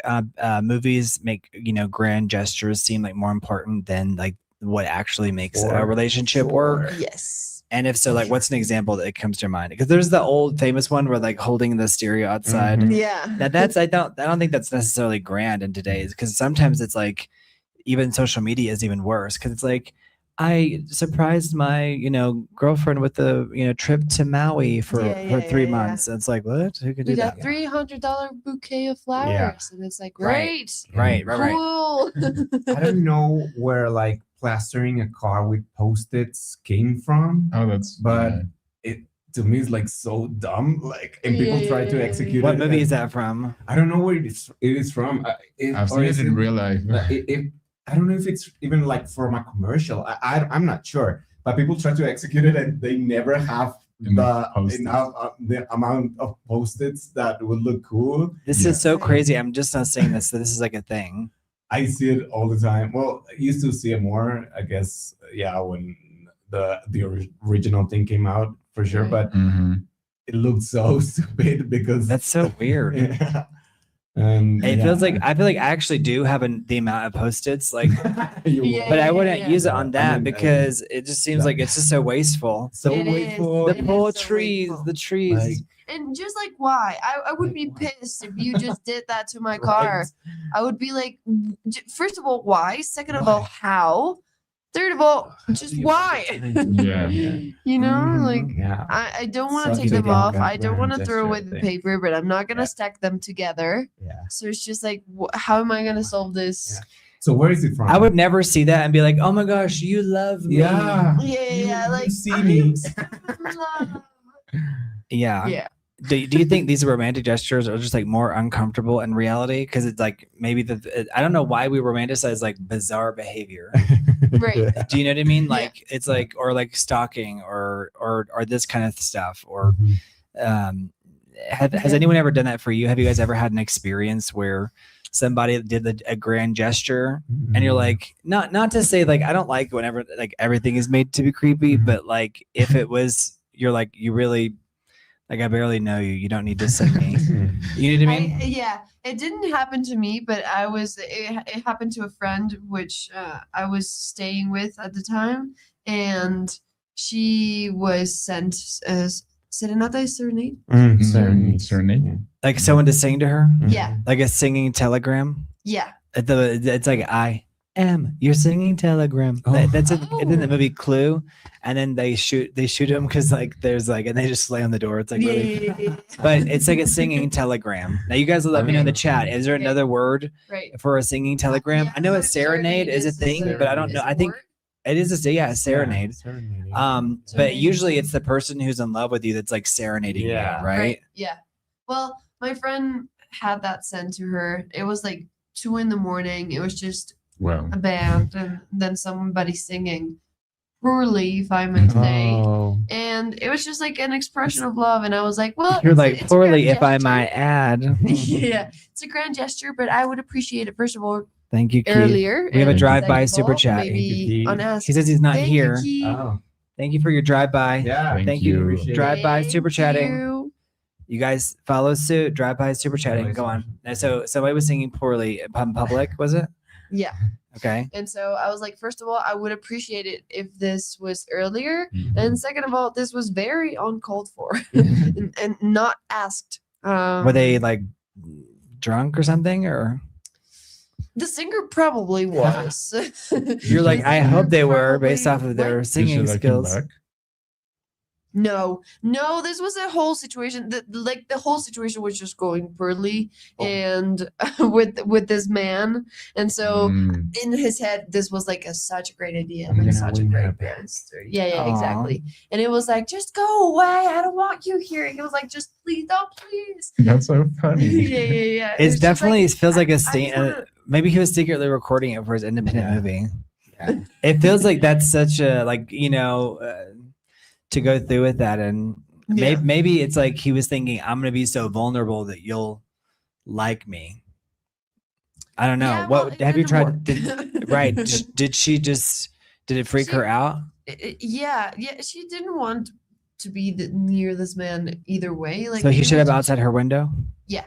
S1: movies make grand gestures seem like more important than like what actually makes a
S6: For
S1: relationship
S6: sure.
S1: work?
S3: Yes.
S1: And if so, like, what's an example that comes to your mind? Because there's the old famous one where like holding the stereo outside.
S6: Mhm.
S3: Yeah.
S1: That's I don't think that's necessarily grand in today's, because sometimes it's like even social media is even worse because it's like I surprised my girlfriend with a trip to Maui for 3 months. It's like, what? Who could do
S3: We
S1: that?
S3: got $300 bouquet of flowers, and it's like
S1: Right.
S3: great,
S1: Right.
S3: cool.
S6: I don't know where like plastering a car with post-its came from,
S2: Oh, that's
S6: but
S2: yeah.
S6: it to me is like so dumb. Like, and people try to execute
S1: What
S6: it.
S1: movie
S6: and
S1: is that from?
S6: I don't know where it is from.
S2: I've seen it in real life.
S6: I don't know if it's even like from a commercial. I'm not sure, but people try to execute it and they never have the amount of post-its that would look cool.
S1: This is so crazy. I'm just not saying this. So this is like a thing.
S6: I see it all the time. Well, I used to see it more, I guess. Yeah, when the original thing came out for sure, but
S2: Mhm.
S6: it looked so stupid because
S1: That's so weird.
S6: Yeah. And
S1: It feels like I actually do have the amount of post-its, like,
S3: Yeah,
S1: but I wouldn't use it on
S6: I
S1: that
S6: mean,
S1: because it just seems like it's just so wasteful.
S6: so
S3: It is.
S6: wasteful.
S1: The
S3: It
S1: poor
S3: is so
S1: trees,
S3: wasteful.
S1: the trees.
S6: Like,
S3: And just like why? I would be pissed if you just did that to my car. I would be like, first of all, why? Second of all, how? Third of all, just why?
S2: Yeah.
S3: You know,
S6: Mhm.
S3: like
S6: Yeah.
S3: I don't want to
S1: Such
S3: take
S1: a
S3: them off.
S1: good
S3: I don't want to
S6: grand
S3: throw away
S6: gesture
S3: the
S6: thing.
S3: paper, but I'm not gonna
S6: Yeah.
S3: stack them together.
S6: Yeah.
S3: So it's just like, how am I gonna solve this?
S6: Yeah. So where is it from?
S1: I would never see that and be like, oh my gosh, you love me.
S6: Yeah.
S3: Yeah,
S6: You
S3: like
S6: see
S3: I
S6: me.
S3: am so in love.
S1: Yeah.
S3: Yeah.
S1: Do you think these romantic gestures are just like more uncomfortable in reality? Because it's like maybe I don't know why we romanticize like bizarre behavior.
S3: Right.
S1: Do you know what I mean?
S3: Yeah.
S1: Like it's like, or like stalking or this kind of stuff. Or has anyone ever done that for you? Have you guys ever had an experience where somebody did a grand gesture and you're like, not to say like I don't like whenever like everything is made to be creepy, but like if it was, you're like, you really like, I barely know you. You don't need to send me. You know what I mean?
S3: Yeah, it didn't happen to me, but it happened to a friend which I was staying with at the time, and she was sent Serenata is serenade.
S2: Serenade.
S1: Like someone to sing to her,
S3: Yeah,
S1: like a singing telegram.
S3: yeah.
S1: It's like I am your singing telegram. That's in the movie Clue, and then they shoot him because like there's like and they just slam the door. It's like really,
S3: Yeah.
S1: but it's like a singing telegram. Now you guys will let me know in the chat. Is there
S3: Okay.
S1: another word
S3: Right.
S1: for a singing telegram?
S3: Yeah,
S1: I know a
S3: so
S1: serenade is a thing, but I don't know. I think it is a serenade.
S6: Serenade.
S1: But
S3: Serenade.
S1: usually it's the person who's in love with you that's like serenading
S6: Yeah.
S1: you, right?
S3: Yeah. Well, my friend had that sent to her. It was like 2 a.m. It was just
S2: Wow.
S3: a band and then somebody singing poorly, if I may say.
S6: Oh.
S3: And it was just like an expression of love. And I was like, well,
S1: You're
S3: it's
S1: like
S3: it's a
S1: poorly,
S3: grand
S1: if I
S3: gesture.
S1: might add.
S3: Yeah, it's a grand gesture, but I would appreciate it, first of all,
S1: Thank you, Keith.
S3: earlier.
S1: We have a
S3: and
S1: drive-by
S3: second of
S1: super
S3: all,
S1: chat.
S3: Maybe
S6: Keith.
S3: unasked.
S1: He says he's not
S3: Thank
S1: here.
S3: You, Keith.
S6: Oh.
S1: Thank you for your drive-by.
S5: Yeah.
S1: Thank you.
S6: Appreciate it.
S1: Drive-by super
S3: Thank
S1: chatting.
S3: you.
S1: You guys follow suit. Drive-by super chatting. Go on. And so somebody was singing poorly in public, was it?
S3: Yeah.
S1: Okay.
S3: And so I was like, first of all, I would appreciate it if this was earlier.
S2: Mhm.
S3: And second of all, this was very uncalled for and not asked.
S1: Were they like drunk or something, or
S3: The singer probably was.
S1: you're like,
S3: The
S1: I
S3: singer
S1: hope they were based
S3: probably
S1: off of their
S3: was.
S2: Did she
S1: singing
S2: like him
S1: skills.
S2: back?
S3: No, this was a whole situation. The whole situation was just going poorly,
S1: Oh.
S3: and with this man, and so
S2: Mm.
S3: in his head, this was like such a great idea
S6: I'm
S3: and
S6: gonna
S3: such a
S6: win her
S3: great
S6: back.
S3: band story. Yeah,
S1: Aw.
S3: exactly. And it was like, just go away. I don't want you here. And it was like, just please, don't please.
S2: That's so funny.
S3: yeah.
S1: It's
S3: was just
S1: definitely
S3: like,
S1: feels like a
S3: I
S1: scene.
S3: just wanna-
S1: Maybe he was secretly recording it for his independent
S6: Yeah.
S1: movie.
S6: Yeah.
S1: It feels like that's such a to go through with that, and
S3: Yeah.
S1: maybe it's like he was thinking, I'm gonna be so vulnerable that you'll like me. I don't know.
S3: Yeah,
S1: What
S3: well,
S1: have you
S3: it
S1: tried?
S3: didn't work.
S1: Right? Did she just? Did it freak her out?
S3: Yeah. She didn't want to be near this man either way. Like,
S1: So he
S3: it
S1: should have
S3: was-
S1: outside her window.
S3: Yeah.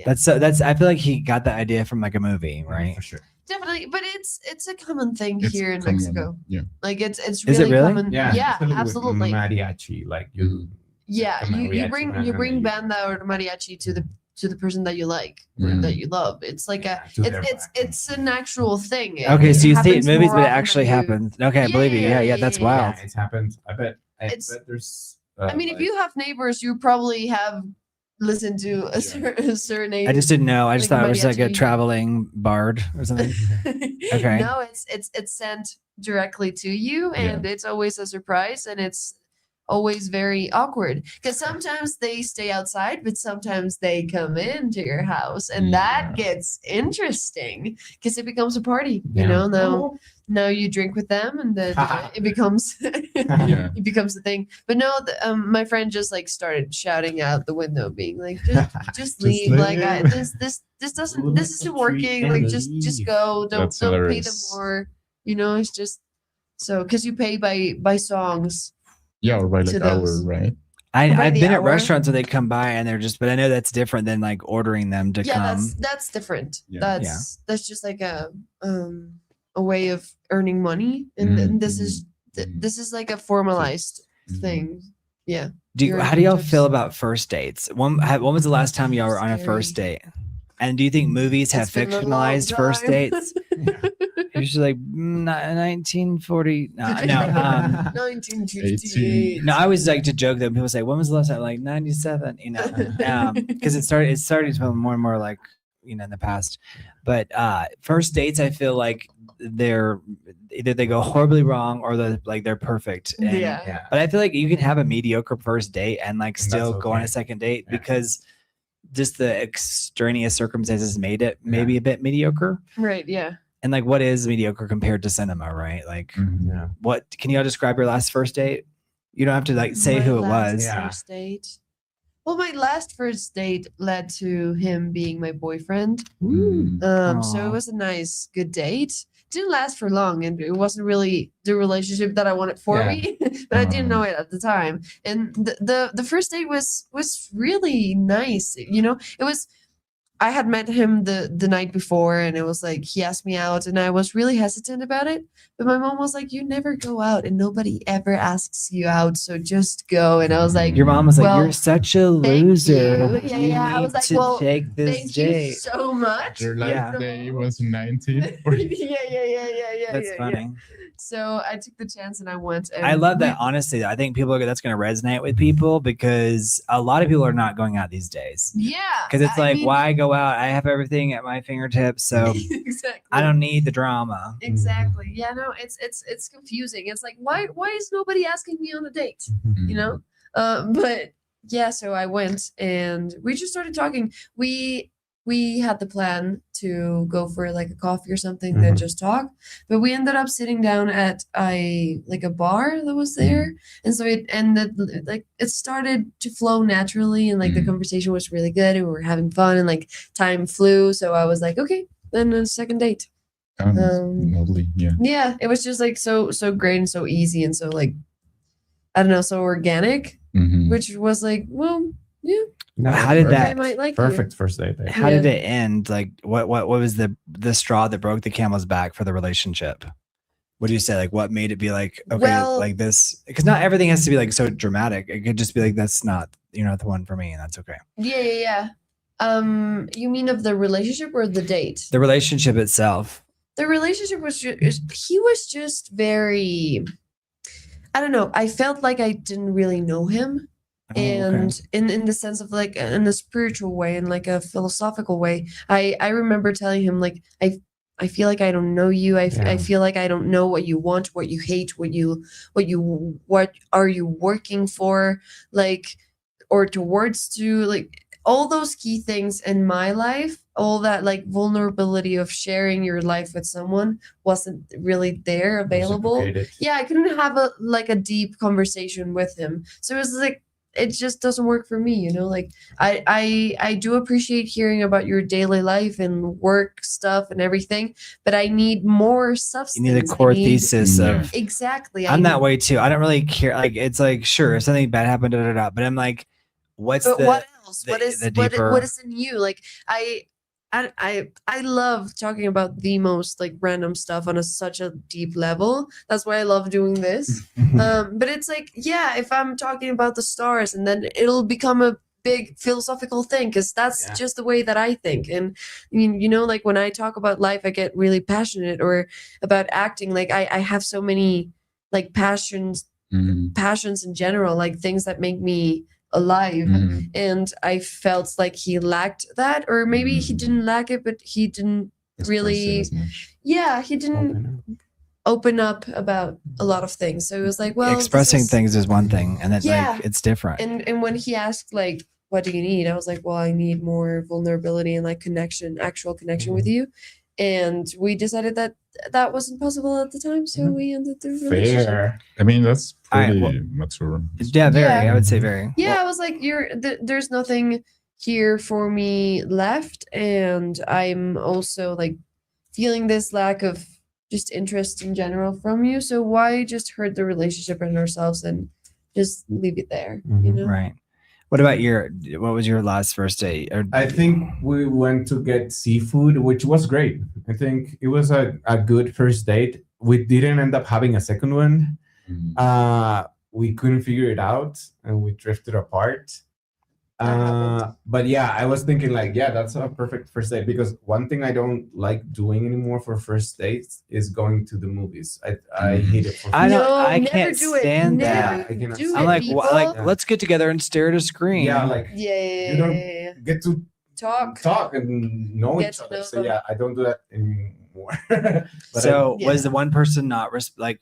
S1: That's I feel like he got the idea from like a movie, right?
S6: For sure.
S3: Definitely, but it's a common thing
S2: It's
S3: here in
S2: common,
S3: Mexico.
S2: Yeah.
S3: Like it's
S1: Is it
S3: really
S1: really?
S3: common.
S5: Yeah.
S3: Yeah,
S5: especially with
S3: absolutely.
S5: Mariachi, like you.
S3: Yeah,
S5: the
S3: you
S5: mariachi
S3: bring
S5: man
S3: you
S5: and
S3: bring
S5: then
S3: banda or mariachi to the person that you like or
S2: Mm.
S3: that you love. It's like
S5: to their
S3: it's an actual thing.
S1: Okay, so you see it in
S3: happens
S1: movies,
S3: more
S1: but it
S3: often than
S1: actually
S3: you-
S1: happens. Okay, I believe you. Yeah, that's
S3: Yeah.
S1: wild.
S5: Yeah, it's happened. I bet
S3: It's-
S5: there's.
S3: I mean, if you have neighbors, you probably have listened to a serenade.
S1: I just didn't know. I just
S3: Like
S1: thought it was like a
S3: mariachi.
S1: traveling bard or something. Okay.
S3: No, it's sent directly to you, and it's always a surprise, and it's always very awkward because sometimes they stay outside, but sometimes they come into your house, and that gets interesting because it becomes a party.
S6: Yeah.
S3: You know, now you drink with them, and then it becomes
S2: Yeah.
S3: it becomes a thing. But no, my friend just like started shouting out the window, being like, "Just leave! Like this doesn't this isn't working. Like just go. Don't
S2: That's
S3: pay them
S2: hilarious.
S3: more. You know, it's just so because you pay by songs.
S2: Yeah, or by
S3: To
S2: like hour,
S3: those.
S2: right?
S3: By
S1: I've
S3: the
S1: been at
S3: hour.
S1: restaurants where they come by and they're just, but I know that's different than like ordering them to
S3: Yeah,
S1: come.
S3: that's different.
S2: Yeah.
S3: That's just like a way of earning money, and then this is this is like a formalized
S2: Mhm.
S3: thing. Yeah.
S1: How do y'all
S3: Tips.
S1: feel about first dates? When was the last time y'all were on a first date? And do you think movies have
S3: It's been a long
S1: fictionalized first
S3: time.
S1: dates? Usually like 1940. No.
S3: 1958.
S1: No, I always like to joke that people say, "When was the last time?" Like 97. You know, because it started to feel more and more like in the past. But first dates, I feel like they're either they go horribly wrong or they're perfect. And-
S3: Yeah.
S1: But I feel like you can have a mediocre first date and like still
S5: that's
S1: go on a
S5: okay.
S1: second date
S5: Yeah.
S1: because just the extraneous circumstances made it maybe a bit mediocre.
S3: Right. Yeah.
S1: And like, what is mediocre compared to cinema, right? Like,
S2: Mhm.
S6: Yeah.
S1: what can y'all describe your last first date? You don't have to like say
S3: My
S1: who it
S3: last
S1: was.
S5: Yeah.
S3: First date. Well, my last first date led to him being my boyfriend.
S2: Mm.
S3: So
S1: Aw.
S3: it was a nice, good date. Didn't last for long, and it wasn't really the relationship that I wanted for
S5: Yeah.
S3: me. But I didn't know it at the time. And the first date was really nice. You know, it was I had met him the night before, and it was like he asked me out, and I was really hesitant about it. But my mom was like, "You never go out, and nobody ever asks you out, so just go." And I was like,
S1: Your mom was like,
S3: well,
S1: "You're such a
S3: thank
S1: loser.
S3: you." Yeah,
S1: You
S3: yeah. I
S1: need
S3: was like,
S1: to
S3: well,
S1: take this
S3: thank you
S1: date."
S3: so much.
S2: Your last
S1: Yeah.
S2: day was 19.
S3: Yeah.
S1: That's funny.
S3: So I took the chance and I went. And
S1: I love that
S3: we-
S1: honesty. I think that's going to resonate with people because a lot of people are not going out these days.
S3: Yeah,
S1: Because it's
S3: I
S1: like,
S3: mean-
S1: why go out? I have everything at my fingertips, so
S3: exactly.
S1: I don't need the drama.
S3: Exactly. Yeah. No, it's confusing. It's like why is nobody asking me on a date? You know. But yeah. So I went and we just started talking. We had the plan to go for like a coffee or something, then just talk. But we ended up sitting down at a bar that was there, and so it ended like it started to flow naturally, and like the conversation was really good, and we were having fun, and like time flew. So I was like, okay, then a second date.
S2: Lovely, yeah.
S3: Yeah, it was just like so great and so easy and so like I don't know, so organic, which was like, well, yeah.
S6: No,
S1: How did
S3: I
S1: that?
S3: might like
S6: perfect first date?
S1: How did it end? Like, what was the straw that broke the camel's back for the relationship? What do you say? Like, what made it be like, okay,
S3: Well-
S1: like this? Because not everything has to be like so dramatic. It could just be like, that's not, you're not the one for me, and that's okay.
S3: Yeah. You mean of the relationship or the date?
S1: The relationship itself.
S3: The relationship was he was just very, I don't know. I felt like I didn't really know him.
S1: Oh, okay.
S3: And in the sense of like in a spiritual way and like a philosophical way, I remember telling him like I feel like I don't know you. I feel like I don't know what you want, what you hate, what are you working for, like, or towards to, like, all those key things in my life. All that like vulnerability of sharing your life with someone wasn't really there available. Yeah, I couldn't have a deep conversation with him. So it was like it just doesn't work for me, you know. Like I do appreciate hearing about your daily life and work stuff and everything, but I need more substance.
S1: You need a core thesis of.
S3: Exactly.
S1: I'm that way too. I don't really care. Like, it's like, sure, if something bad happened, but I'm like, what's
S3: But
S1: the
S3: what else?
S1: the-
S3: What is
S1: the deeper-
S3: what is in you? Like I love talking about the most like random stuff on such a deep level. That's why I love doing this. But it's like, yeah, if I'm talking about the stars, and then it'll become a big philosophical thing, because that's just the way that I think. And I mean, you know, like when I talk about life, I get really passionate, or about acting. Like I have so many like passions in general, like things that make me alive. And I felt like he lacked that, or maybe he didn't lack it, but he didn't really he didn't open up about a lot of things. So it was like, well,
S1: expressing things is one thing, and then like it's different.
S3: And when he asked like, what do you need, I was like, well, I need more vulnerability and like actual connection with you. And we decided that that wasn't possible at the time, so we ended the relationship.
S6: Fair.
S2: I mean, that's pretty
S1: All right,
S2: mature.
S1: Yeah, very.
S3: Yeah.
S1: I would say very.
S3: Yeah, I was like, there's nothing here for me left, and I'm also like feeling this lack of just interest in general from you. So why just hurt the relationship and ourselves and just leave it there? You know?
S1: Right. What about what was your last first date?
S5: I think we went to get seafood, which was great. I think it was a good first date. We didn't end up having a second one. We couldn't figure it out, and we drifted apart. But yeah, I was thinking like, yeah, that's a perfect first date, because one thing I don't like doing anymore for first dates is going to the movies. I hate it.
S1: I don't.
S3: No,
S1: I
S3: never
S1: can't
S3: do it.
S1: stand
S3: Never
S1: that.
S5: I cannot
S3: do
S1: I'm
S3: it,
S1: like,
S3: people.
S1: let's get together and stare at a screen.
S5: Yeah, like
S3: Yeah.
S5: you don't get to talk and know
S3: Get
S5: each
S3: to
S5: other.
S3: know
S5: So
S3: them.
S5: yeah, I don't do that anymore. But
S1: So
S3: Yeah.
S1: was the one person not like?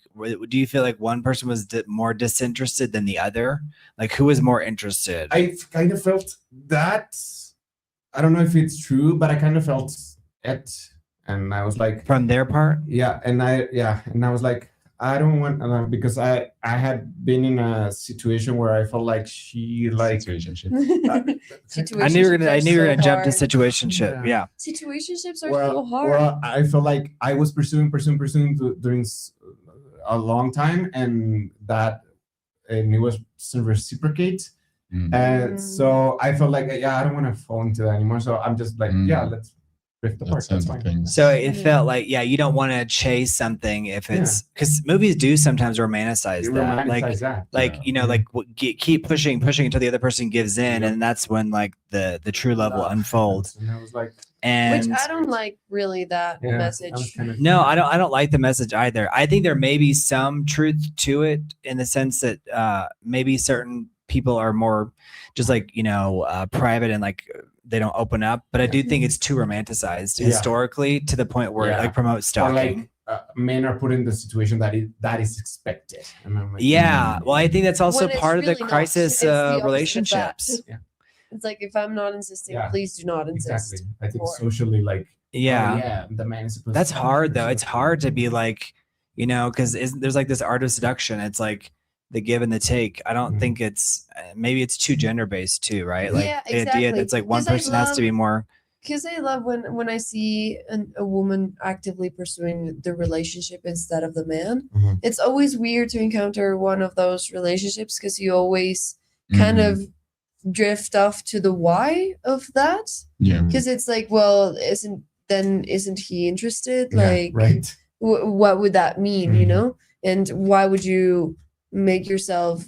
S1: Do you feel like one person was more disinterested than the other? Like, who was more interested?
S5: I kind of felt that. I don't know if it's true, but I kind of felt it, and I was like,
S1: From their part?
S5: and I was like, I don't want, because I had been in a situation where I felt like she like
S2: Situationship.
S1: I knew you were gonna jump to
S3: so
S1: situationship.
S5: hard.
S1: Yeah.
S3: situationships are so hard.
S5: Well, I felt like I was pursuing during a long time, and it wasn't reciprocate. And so I felt like, yeah, I don't want to fall into that anymore. So I'm just like, yeah, let's drift apart. That's fine.
S1: So it felt like, yeah, you don't want to chase something if it's because movies do sometimes romanticize that. Keep pushing until the other person gives in, and that's when like the true love will unfold.
S5: And I was like,
S3: which I don't like really that message.
S1: No, I don't like the message either. I think there may be some truth to it in the sense that maybe certain people are more just like, private and like they don't open up, but I do think it's too romanticized historically to the point where it like promotes stalking.
S5: Or like men are put in the situation that is expected. And I'm like,
S1: well, I think that's also part of the crisis relationships.
S5: Yeah.
S3: It's like, if I'm not insisting, please do not insist.
S5: Exactly. I think socially, like, the man is supposed.
S1: That's hard though. It's hard to be like, because there's like this art of seduction. It's like the give and the take. I don't think it's maybe it's too gender based too, right? Like the idea that's like one person has to be more.
S3: Because I love when I see a woman actively pursuing the relationship instead of the man. It's always weird to encounter one of those relationships because you always kind of drift off to the why of that.
S2: Yeah.
S3: Because it's like, well, isn't he interested? Like,
S5: right.
S3: What would that mean? And why would you make yourself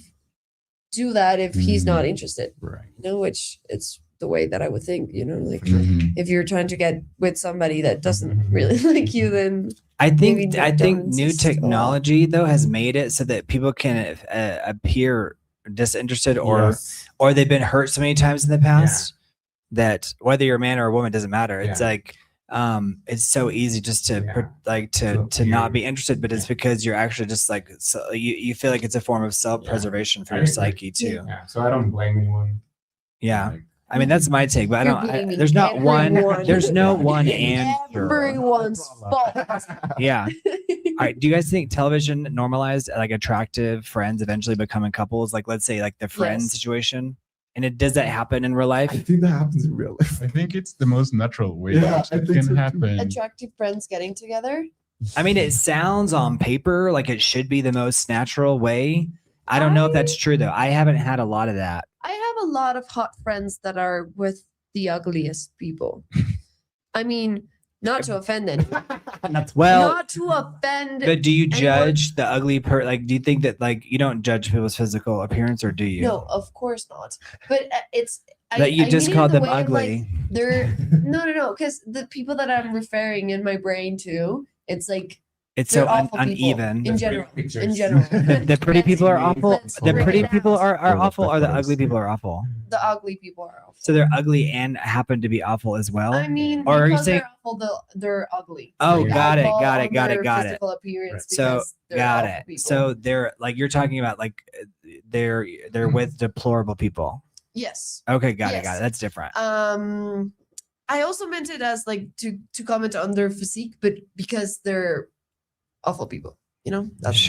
S3: do that if he's not interested?
S5: Right.
S3: Which it's the way that I would think, if you're trying to get with somebody that doesn't really like you, then
S1: I think new technology though has made it so that people can appear disinterested or they've been hurt so many times in the past that whether you're a man or a woman doesn't matter. It's like it's so easy just to not be interested, but it's because you're actually just like you feel like it's a form of self-preservation for your psyche too.
S5: Yeah. So I don't blame anyone.
S1: Yeah. I mean, that's my take, but there's no one answer.
S3: Everyone's fault.
S1: Yeah. All right. Do you guys think television normalized like attractive friends eventually becoming couples? Like, let's say like the friend situation. And does that happen in real life?
S5: I think that happens in real life.
S2: I think it's the most natural way that it can happen.
S3: Attractive friends getting together.
S1: I mean, it sounds on paper like it should be the most natural way. I don't know if that's true though. I haven't had a lot of that.
S3: I have a lot of hot friends that are with the ugliest people. I mean, not to offend anyone. Not to offend.
S1: But do you judge the ugly like, do you think that like you don't judge people's physical appearance, or do you?
S3: No, of course not. But it's
S1: that you just call them ugly.
S3: Like, they're no, because the people that I'm referring in my brain to, it's like.
S1: It's so uneven.
S3: In general.
S1: The pretty people are awful. The pretty people are awful, or the ugly people are awful?
S3: The ugly people are awful.
S1: So they're ugly and happen to be awful as well?
S3: I mean,
S1: or are you saying
S3: they're awful, they're ugly.
S1: Oh,
S3: They're
S1: got it.
S3: physical appearance
S1: So got it.
S3: People.
S1: So they're like you're talking about like they're with deplorable people.
S3: Yes.
S1: Okay, got it. That's different.
S3: I also meant it as like to comment on their physique, but because they're awful people, that's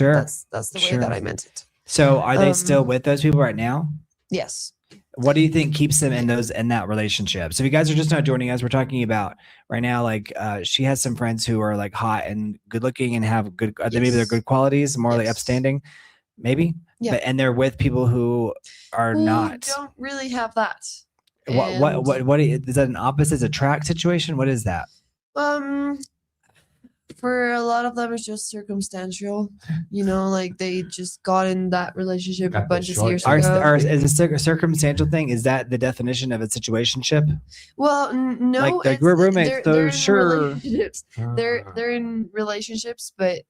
S3: that's the way that I meant it.
S1: So are they still with those people right now?
S3: Yes.
S1: What do you think keeps them in that relationship? So if you guys are just not joining us, we're talking about right now, like she has some friends who are like hot and good looking and have good, maybe they're good qualities, morally upstanding, maybe. Yeah. And they're with people who are not.
S3: Don't really have that.
S1: What is that? An opposites attract situation? What is that?
S3: For a lot of them, it's just circumstantial. Like they just got in that relationship a bunch of years ago.
S1: Is a circumstantial thing? Is that the definition of a situationship?
S3: Well, no.
S1: Like we're roommates, so sure.
S3: They're in relationships, but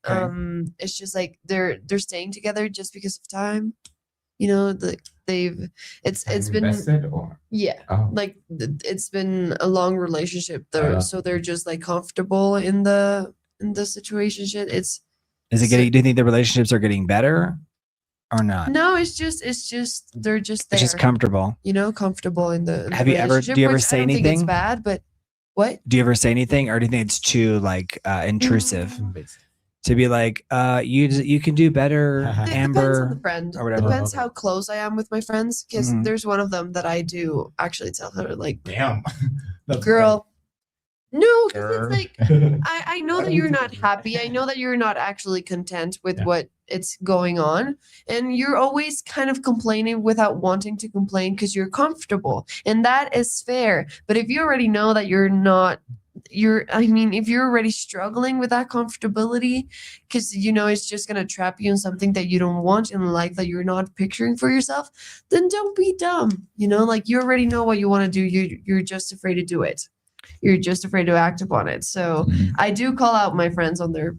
S3: it's just like they're staying together just because of time. It's been like it's been a long relationship though, so they're just like comfortable in the situation. Do
S1: you think the relationships are getting better or not?
S3: No, it's just they're just there.
S1: It's just comfortable.
S3: Comfortable in the.
S1: Do you ever say anything?
S3: Think it's bad, but what?
S1: Do you ever say anything, or do you think it's too like intrusive? To be like, you can do better, Amber.
S3: Depends on the friend.
S1: Or whatever.
S3: Depends how close I am with my friends. Because there's one of them that I do actually tell her like,
S5: damn,
S3: girl. No, because it's like I know that you're not happy. I know that you're not actually content with what it's going on, and you're always kind of complaining without wanting to complain because you're comfortable, and that is fair. But if you already know that you're not, if you're already struggling with that comfortability because you know it's just going to trap you in something that you don't want in life that you're not picturing for yourself, then don't be dumb. Like you already know what you want to do. You're just afraid to do it. You're just afraid to act upon it. So I do call out my friends on their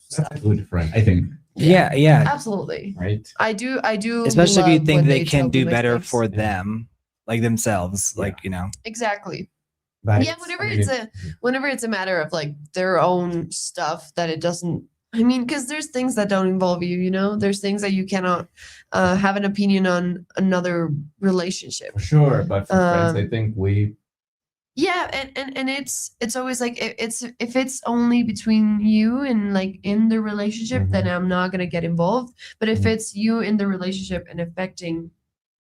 S3: stuff.
S5: That's a good friend, I think.
S1: Yeah.
S3: Absolutely.
S5: Right.
S3: I do
S1: Especially if you
S3: love
S1: think
S3: when
S1: they can
S3: tell
S1: do
S3: me my
S1: better
S3: things.
S1: for them, like themselves, like
S3: Exactly.
S5: But
S3: Yeah, whenever it's a matter of like their own stuff that it doesn't, because there's things that don't involve you, there's things that you cannot have an opinion on another relationship.
S5: for sure. But for friends, I think
S3: Yeah, and it's always like if it's only between you and like in the relationship, then I'm not gonna get involved. But if it's you in the relationship and affecting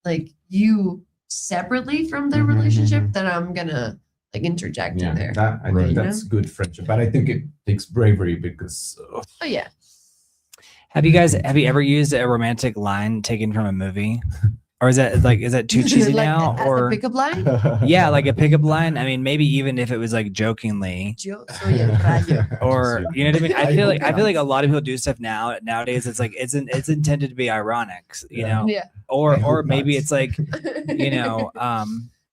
S3: like you separately from the relationship, then I'm gonna like interject in there.
S5: I think that's good friendship. But I think it takes bravery because
S3: Oh yeah.
S1: Have you ever used a romantic line taken from a movie? Or is that too cheesy
S3: Like
S1: now?
S3: as
S1: Or
S3: a pickup line?
S1: yeah, like a pickup line. Maybe even if it was like jokingly, or you know what I mean. I feel like a lot of people do stuff nowadays. It's like it's intended to be ironic,
S3: Yeah.
S1: or maybe it's like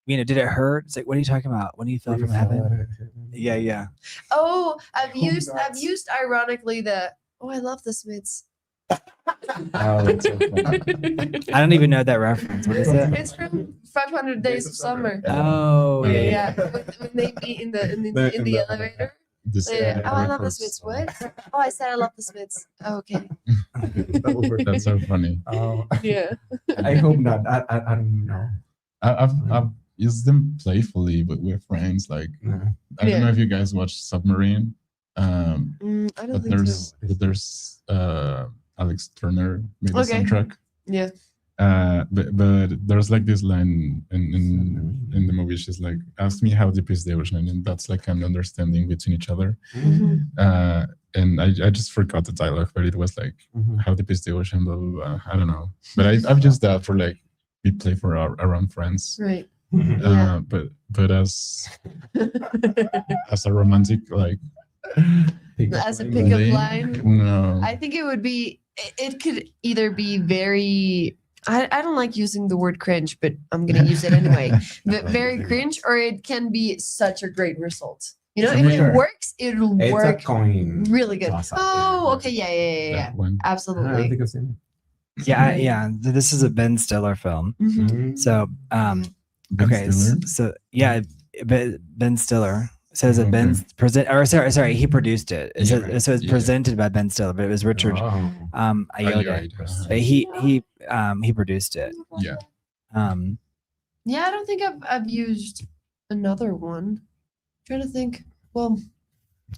S1: did it hurt? It's like, what are you talking about? When do you feel from heaven? Yeah.
S3: Oh, I've used ironically I love the Smiths.
S5: Oh, that's so funny.
S1: I don't even know that reference. What is it?
S3: It's from 500 Days of Summer.
S1: Oh
S3: Yeah. When they meet in the elevator. I love the Smiths. What? Oh, I said I love the Smiths. Oh, okay.
S2: That's so funny.
S3: Yeah.
S5: I hope not. I don't know.
S2: I've used them playfully, but with friends. Like I don't know if you guys watched Submarine.
S3: I don't think so.
S2: There's Alex Turner made the soundtrack.
S3: Yeah.
S2: But there's like this line in the movie. She's like, "Ask me how deep is the ocean," and that's like an understanding between each other. And I just forgot the dialogue, but it was like, "How deep is the ocean?" Blah blah blah. I don't know, but I've used that for like we play for around friends.
S3: Right.
S2: But as a romantic like
S3: As a pickup line.
S2: No.
S3: I think it would be. It could either be very. I don't like using the word cringe, but I'm gonna use it anyway. But very cringe, or it can be such a great result. If it works, it'll work really good. Okay, yeah. Absolutely.
S5: I don't think I've seen it.
S1: Yeah. This is a Ben Stiller film. So,
S2: Ben Stiller?
S1: so yeah, Ben Stiller says that he produced it. So it's presented by Ben Stiller, but it was Richard Ayoade. But he produced it.
S2: Yeah.
S3: Yeah, I don't think I've used another one. I'm trying to think. Well,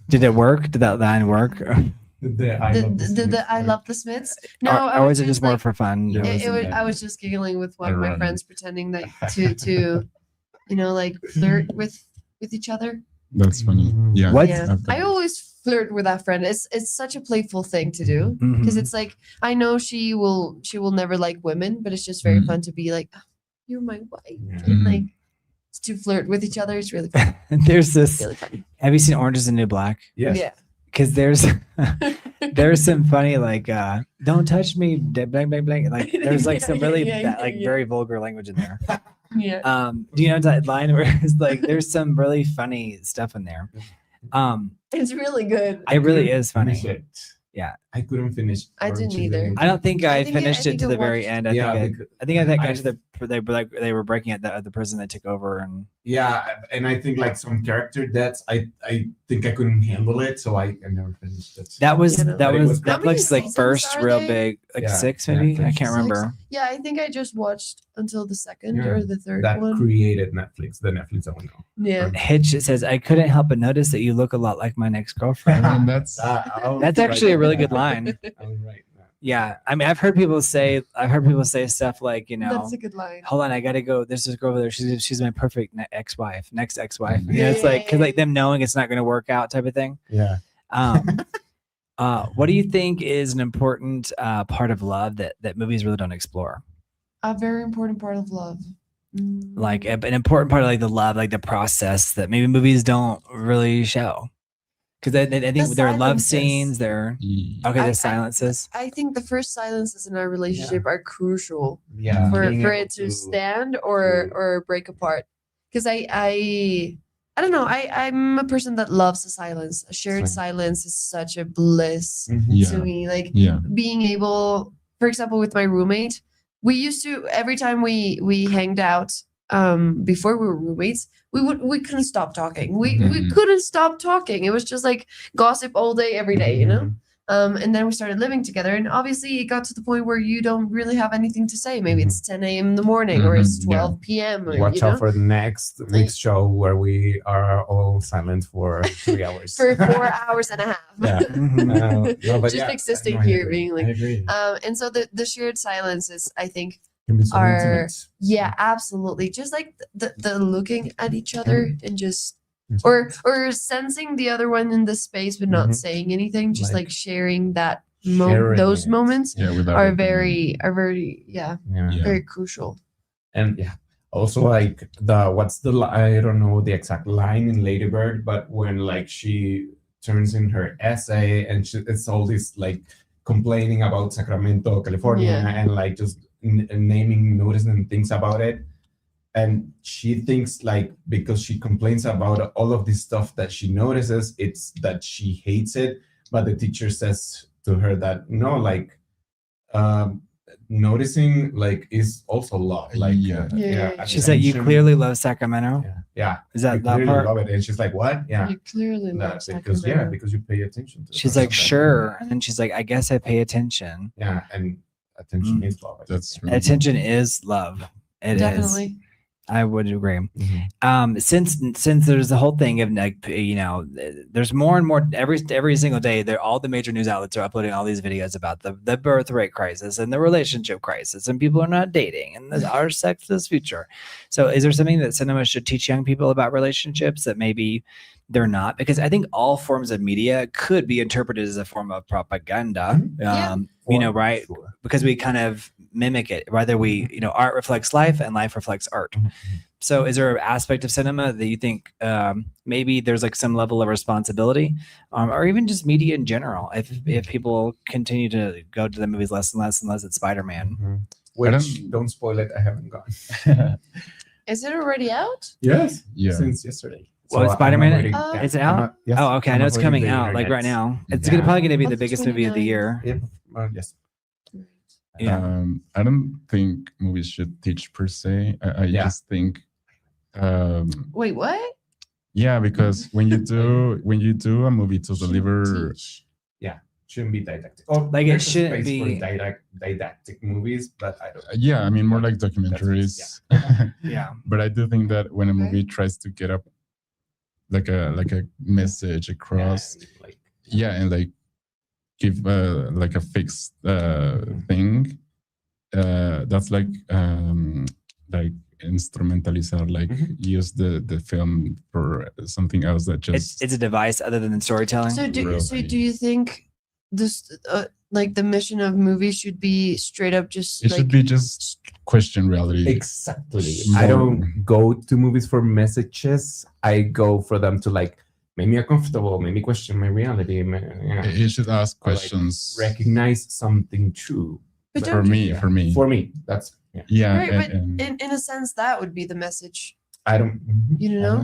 S1: did it work? Did that line work?
S3: I love the Smiths. No,
S1: or was it just more for fun?
S3: I was just giggling with one of my friends, pretending that to like flirt with each other.
S2: That's funny. Yeah.
S1: What?
S3: Yeah. I always flirt with that friend. It's such a playful thing to do because it's like I know she will never like women, but it's just very fun to be like, oh, you're my wife, and like to flirt with each other. It's really fun.
S1: There's this.
S3: Really funny.
S1: Have you seen Orange Is the New Black?
S5: Yes.
S3: Yeah.
S1: Because there's some funny like don't touch me blank blank blank, like there's like some really very vulgar language in there.
S3: Yeah.
S1: Do you know that line where it's like there's some really funny stuff in there?
S3: It's really good.
S1: It really is funny. Yeah.
S5: I couldn't finish.
S3: I didn't either.
S1: I don't think I finished it to the
S3: I
S1: very end. I think I got to they were breaking at the prison that took over and
S5: and I think like some character deaths I think I couldn't handle it, so I never finished it.
S1: That was Netflix's like
S3: seasons
S1: first
S3: are
S1: real
S3: they?
S1: big 6 maybe. I can't remember.
S3: Yeah, I think I just watched until the second or the third
S5: that
S3: one.
S5: created Netflix, the Netflix I know.
S3: Yeah.
S1: Hitch, it says, I couldn't help but notice that you look a lot like my ex-girlfriend.
S2: And that's
S1: actually a really good line. Yeah. I mean, I've heard people say stuff like,
S3: That's a good line.
S1: hold on, I gotta go. There's this girl over there. She's my perfect next ex-wife. It's like, cause like them knowing it's not going to work out type of thing.
S5: Yeah.
S1: What do you think is an important part of love that movies really don't explore?
S3: A very important part of love.
S1: Like an important part of like the love, like the process that maybe movies don't really show. Because I think there are love
S3: silences.
S1: scenes. There, okay, the silences.
S3: I think the first silences in our relationship are crucial
S5: Yeah.
S3: for
S5: Being
S3: it
S5: able
S3: to stand or break apart. Because I don't know. I'm a person that loves the silence. A shared
S6: Same.
S3: silence is such a bliss
S2: Yeah.
S3: to me. Like
S2: Yeah.
S3: being able, for example, with my roommate, we used to every time we hanged out before we were roommates, we couldn't stop talking. We
S2: Mhm.
S3: couldn't stop talking. It was just like gossip all day, every day, you know. And then we started living together, and obviously it got to the point where you don't really have anything to say. Maybe it's 10 a.m. in the morning, or it's
S2: Mhm, yeah.
S3: 12 p.m. Or,
S6: Watch
S3: you know,
S6: out for the next week's show where we are all silent for 3 hours.
S3: for 4 hours and a half.
S6: Yeah. No, but
S3: Just
S6: yeah,
S3: existing
S6: no, I
S3: here,
S6: agree.
S3: being
S6: I
S3: like,
S6: agree.
S3: and so the shared silences, I think,
S6: Can be so
S3: are
S6: intimate.
S3: yeah, absolutely. Just like the looking at each other and just
S6: Intimate.
S3: or sensing the other one in the space but not
S6: Mhm.
S3: saying anything, just like sharing that
S6: Sharing
S3: those
S6: it.
S3: moments
S2: Yeah. Without
S3: are
S2: it being-
S3: very
S6: Yeah.
S2: Yeah.
S3: very crucial.
S6: And yeah, also like I don't know the exact line in Lady Bird, but when like she turns in her essay and it's all this like complaining about Sacramento, California,
S3: Yeah.
S6: and like just naming, noticing things about it. And she thinks like because she complains about all of this stuff that she notices, it's that she hates it. But the teacher says to her that no, like noticing like is also love. Like
S3: Yeah.
S1: She said, "You
S6: attention.
S1: clearly love Sacramento."
S6: Yeah.
S1: Is
S6: You
S1: that that
S6: clearly
S1: part?
S6: love it. And she's like, what? Yeah.
S3: You clearly love
S6: Because
S3: Sacramento.
S6: because you pay attention to
S1: She's
S6: something
S1: like,
S6: that-
S1: "Sure," and then she's like, "I guess I pay attention."
S6: Yeah, and attention
S1: Mm.
S6: is love. I think.
S2: That's true.
S1: Attention is love. It is.
S3: Definitely.
S1: I would agree.
S6: Mhm.
S1: Since there's the whole thing of like, you know, there's more and more every single day. All the major news outlets are uploading all these videos about the birth rate crisis and the relationship crisis, and people are not dating, and our sexless future. So, is there something that cinema should teach young people about relationships that maybe they're not? Because I think all forms of media could be interpreted as a form of propaganda.
S3: Yeah.
S1: You know, right?
S6: Sure.
S1: Because we kind of mimic it. Whether we, you know, art reflects life and life reflects art.
S6: Mhm.
S1: So is there an aspect of cinema that you think maybe there's like some level of responsibility, or even just media in general, if people continue to go to the movies less and less and less at Spider-Man?
S6: Mhm.
S2: I
S6: Which don't spoil it. I haven't gone.
S3: Is it already out?
S6: Yes.
S2: Yeah.
S6: Since yesterday.
S1: Well,
S6: I'm
S1: Spider-Man-
S6: avoiding-
S3: Oh.
S1: Is it
S6: I'm
S1: out?
S6: not- yes,
S1: Oh, okay. I
S6: I'm
S1: know it's
S6: avoiding
S1: coming
S6: the
S1: out like right
S6: internet.
S1: now. It's
S6: Yeah.
S1: probably going to be
S3: On
S1: the
S3: the
S1: biggest movie of the
S3: 29th.
S1: year.
S6: Yep. Yes.
S1: Yeah.
S2: I don't think movies should teach per se. I
S6: Yeah.
S2: just think,
S3: Wait, what?
S2: yeah, because when you do a movie to deliver,
S3: Teach.
S6: Shouldn't be didactic. Oh,
S1: Like, it
S6: there's a
S1: shouldn't
S6: space for
S1: be-
S6: didactic movies, but I don't.
S2: yeah, I mean more like documentaries.
S1: Yeah.
S2: But I do think that when a
S3: Okay.
S2: movie tries to get up like a message across,
S6: Like
S2: yeah, and like give like a fixed thing, that's like instrumentalizar, like
S6: Mhm.
S2: use the film for something else that just
S1: It's a device other than storytelling.
S3: So
S2: Really.
S3: do you think this like the mission of movies should be straight up just
S2: it
S3: like
S2: should be just question reality.
S6: exactly.
S2: More-
S6: I don't go to movies for messages. I go for them to like make me uncomfortable, make me question my reality.
S2: You should ask
S6: Or, like,
S2: questions.
S6: recognize something true.
S3: But
S2: For
S3: don't-
S2: me, for me,
S6: For me, that's
S2: yeah,
S3: Right, but
S2: and-
S3: in a sense that would be the message.
S6: I don't.
S3: You know?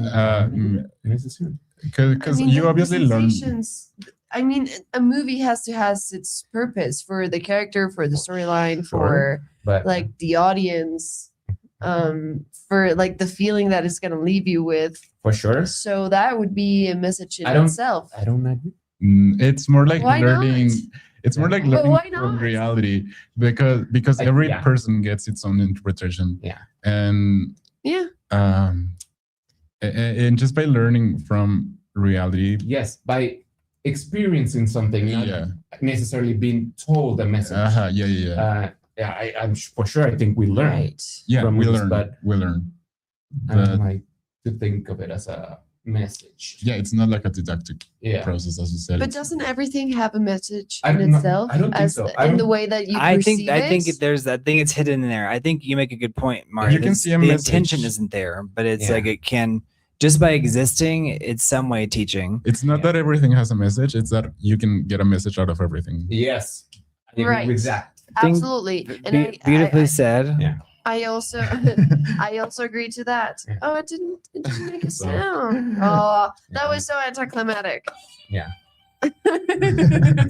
S6: Necessarily.
S2: because
S3: I mean,
S2: you
S3: the
S2: obviously learn.
S3: sensations- I mean, a movie has its purpose for the character, for the storyline, for
S6: But
S3: like the audience, for like the feeling that it's gonna leave you with.
S6: for sure,
S3: So that would be a message in
S6: I don't-
S3: itself.
S6: I don't agree.
S2: It's more like
S3: Why
S2: learning.
S3: not?
S2: It's more like
S3: But
S2: learning
S3: why
S2: from
S3: not?
S2: reality because every
S6: Yeah.
S2: person gets its own interpretation.
S6: Yeah.
S2: And
S3: Yeah.
S2: and just by learning from reality,
S6: Yes, by experiencing something, not
S2: yeah,
S6: necessarily being told a message.
S2: yeah.
S6: I'm for sure. I think we learn.
S3: Right.
S2: Yeah,
S6: from
S2: we
S6: movies,
S2: learn.
S6: but-
S2: We learn.
S6: I don't
S2: But
S6: like to think of it as a
S5: message.
S2: Yeah, it's not like a didactic
S5: Yeah.
S2: process, as you said.
S3: But
S2: It's-
S3: doesn't everything have a message
S5: I
S3: in
S5: don't know-
S3: itself?
S5: I don't think
S3: as
S5: so.
S3: in the way that you
S1: I
S3: perceive
S1: think
S3: it?
S1: I think it's hidden in there. I think you make a good point, Mario.
S2: You can see a
S1: the
S2: message.
S1: intention isn't there, but it's
S5: Yeah.
S1: like it can just by existing, it's some way teaching.
S2: It's not
S5: Yeah.
S2: that everything has a message, it's that you can get a message out of everything.
S5: Yes. I agree
S3: Right.
S5: with that.
S1: Think-
S3: Absolutely. And
S1: Beautifully said.
S5: Yeah.
S3: I also I also agree to that.
S5: Yeah.
S3: Oh, it didn't make a
S2: So-
S3: sound. Oh, that
S5: Yeah.
S3: was so anticlimactic.
S5: Yeah.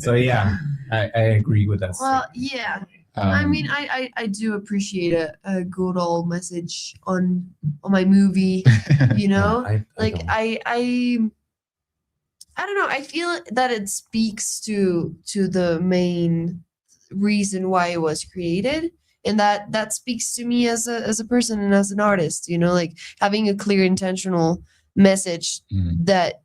S5: So yeah, I agree with that.
S3: Well,
S5: statement.
S3: yeah. I mean,
S2: Um,
S3: I do appreciate a good old message on my movie. You know,
S5: I
S3: like
S5: don't.
S3: I don't know. I feel that it speaks to the main reason why it was created, and that speaks to me as a person and as an artist. You know, like having a clear, intentional message
S2: mm,
S3: that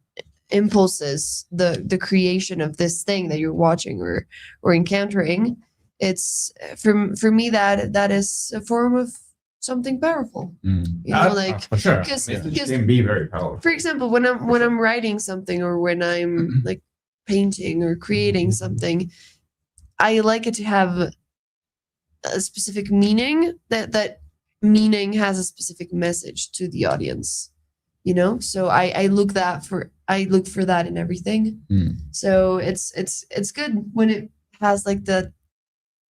S3: impulses the creation of this thing that you're watching or encountering. It's for me that is a form of something powerful.
S2: mm.
S3: You know, like
S5: for sure,
S3: 'cause-
S5: message
S3: 'cause-
S5: can be very powerful.
S3: for example, when I'm writing something or when I'm like painting or creating something, I like it to have a specific meaning. That meaning has a specific message to the audience. You know, so I look for that in everything.
S2: Mm.
S3: So it's good when it has like the,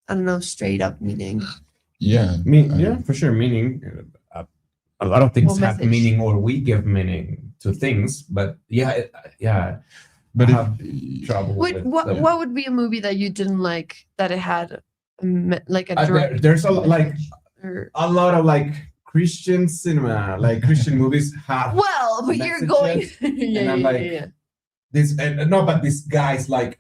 S3: I don't know, straight up meaning.
S2: Yeah.
S5: Yeah, for sure. Meaning, a lot of things
S3: Well,
S5: have
S3: message.
S5: meaning, or we give meaning to things. But yeah,
S2: But
S5: I
S2: if,
S5: have trouble
S3: What
S5: with
S3: what,
S5: the-
S3: what would be a movie that you didn't like that it had like a direct
S5: there's like
S3: or,
S5: a lot of like Christian cinema, like Christian movies have
S3: well, but you're going
S5: messages,
S3: yeah,
S5: and I'm
S3: yeah,
S5: like,
S3: yeah, yeah.
S5: this. And no, but this guy's like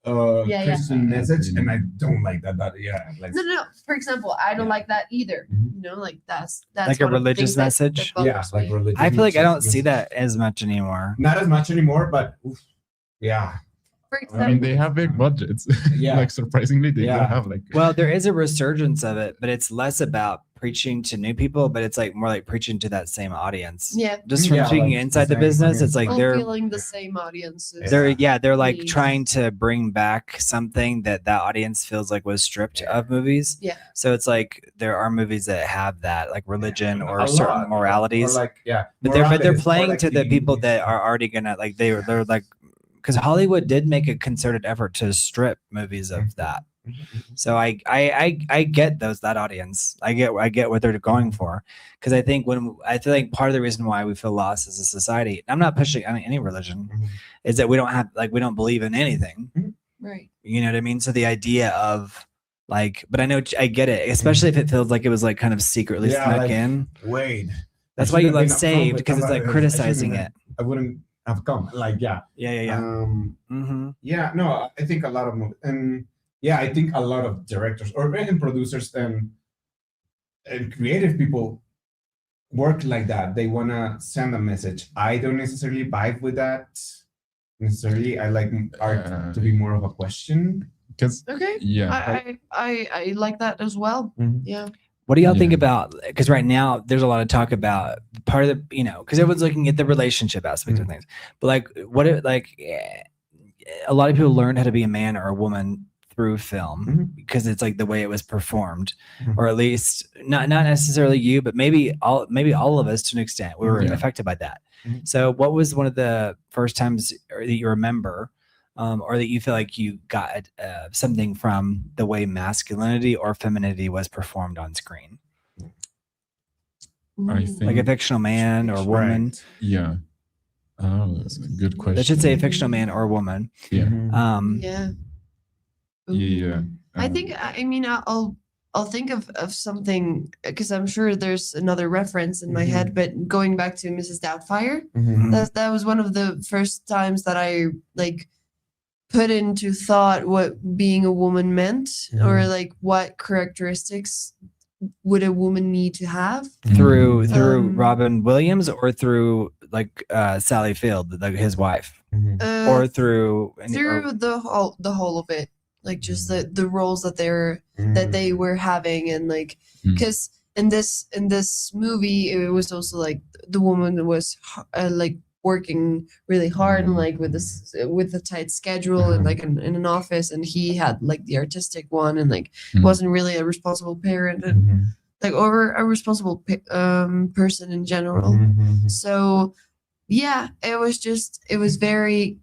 S3: Yeah.
S5: Christian message, and I don't like that. That yeah, like
S3: No. For example, I don't
S5: Yeah.
S3: like that either.
S5: Mhm.
S3: You know, like that's
S1: Like a
S3: one of the
S1: religious
S3: things that
S1: message?
S5: yeah,
S3: bothers
S5: like
S3: me.
S5: religion.
S1: I feel like I don't
S5: messages.
S1: see that as much anymore.
S5: Not as much anymore, but oof, yeah,
S3: For
S2: I
S3: example,
S2: mean, they have big budgets.
S5: Yeah.
S2: Like surprisingly, they
S5: Yeah.
S2: don't have like.
S1: Well, there is a resurgence of it, but it's less about preaching to new people, but it's like more like preaching to that same audience.
S3: yeah,
S1: Just from
S5: Yeah,
S1: being
S5: like the
S1: inside the
S5: same
S1: business,
S5: audience.
S1: it's like
S3: I'm
S1: they're
S3: feeling the same audiences.
S1: they're like
S3: needs.
S1: trying to bring back something that audience feels like was stripped
S5: Yeah.
S1: of movies.
S3: Yeah.
S1: So it's like there are movies that have that, like religion or
S5: A
S1: certain
S5: lot,
S1: moralities.
S5: or like
S1: But they're
S5: moralities, or
S1: playing
S5: like
S1: to the people
S5: these-
S1: that are already gonna like they're like, because Hollywood did make a concerted effort to strip movies of that. So I get that audience. I get what they're going for, because I think I feel like part of the reason why we feel lost as a society. I'm not pushing any religion,
S5: Mhm.
S1: is that we don't believe in anything.
S3: Right.
S1: You know what I mean? So the idea of like, but I know I get it, especially if it feels like it was like kind of secretly
S5: Yeah,
S1: snuck
S5: like,
S1: in.
S5: Wait,
S1: That's
S5: I
S1: why you
S5: shouldn't
S1: love
S5: have been upfront
S1: Saved,
S5: with
S1: because it's like
S5: somebody. I
S1: criticizing
S5: shouldn't
S1: it.
S5: I wouldn't have come. Like yeah,
S1: Yeah. Mm-hmm.
S5: yeah. No, I think a lot of and yeah, I think a lot of directors or even producers and creative people work like that. They wanna send a message. I don't necessarily vibe with that necessarily. I like art to be more of a question.
S2: Because
S3: Okay.
S2: yeah,
S3: I like that as well. Yeah.
S1: What do y'all think
S2: Yeah.
S1: about? Because right now there's a lot of talk about part of the, because everyone's looking at the relationship aspect of things. But like, a lot of people learned how to be a man or a woman through film because it's like the way it was performed, or at least not necessarily you, but maybe all of us to an extent we were
S2: Yeah.
S1: affected by that.
S5: Mhm.
S1: So, what was one of the first times that you remember? Or that you feel like you got something from the way masculinity or femininity was performed on screen,
S2: I
S3: Ooh.
S2: think
S1: like a fictional man or woman.
S2: yeah. Oh, that's a good question.
S1: I should say a fictional man or woman.
S2: Yeah.
S3: Yeah.
S2: Yeah.
S3: I think I mean I'll think of something because I'm sure there's another reference in my head, but going back to Mrs. Doubtfire, that was one of the first times that I like put into thought what being a woman meant, or like what characteristics would a woman need to have.
S1: through
S3: Um,
S1: Robin Williams, or through like Sally Field, like his wife, or through
S3: the whole of it, like just the roles that they were having, and like
S2: Mm.
S3: because in this movie, it was also like the woman was like working really hard and like with a tight schedule and like in an office, and he had like the artistic one and like wasn't really a responsible parent and like or a responsible person in general. So yeah, it was very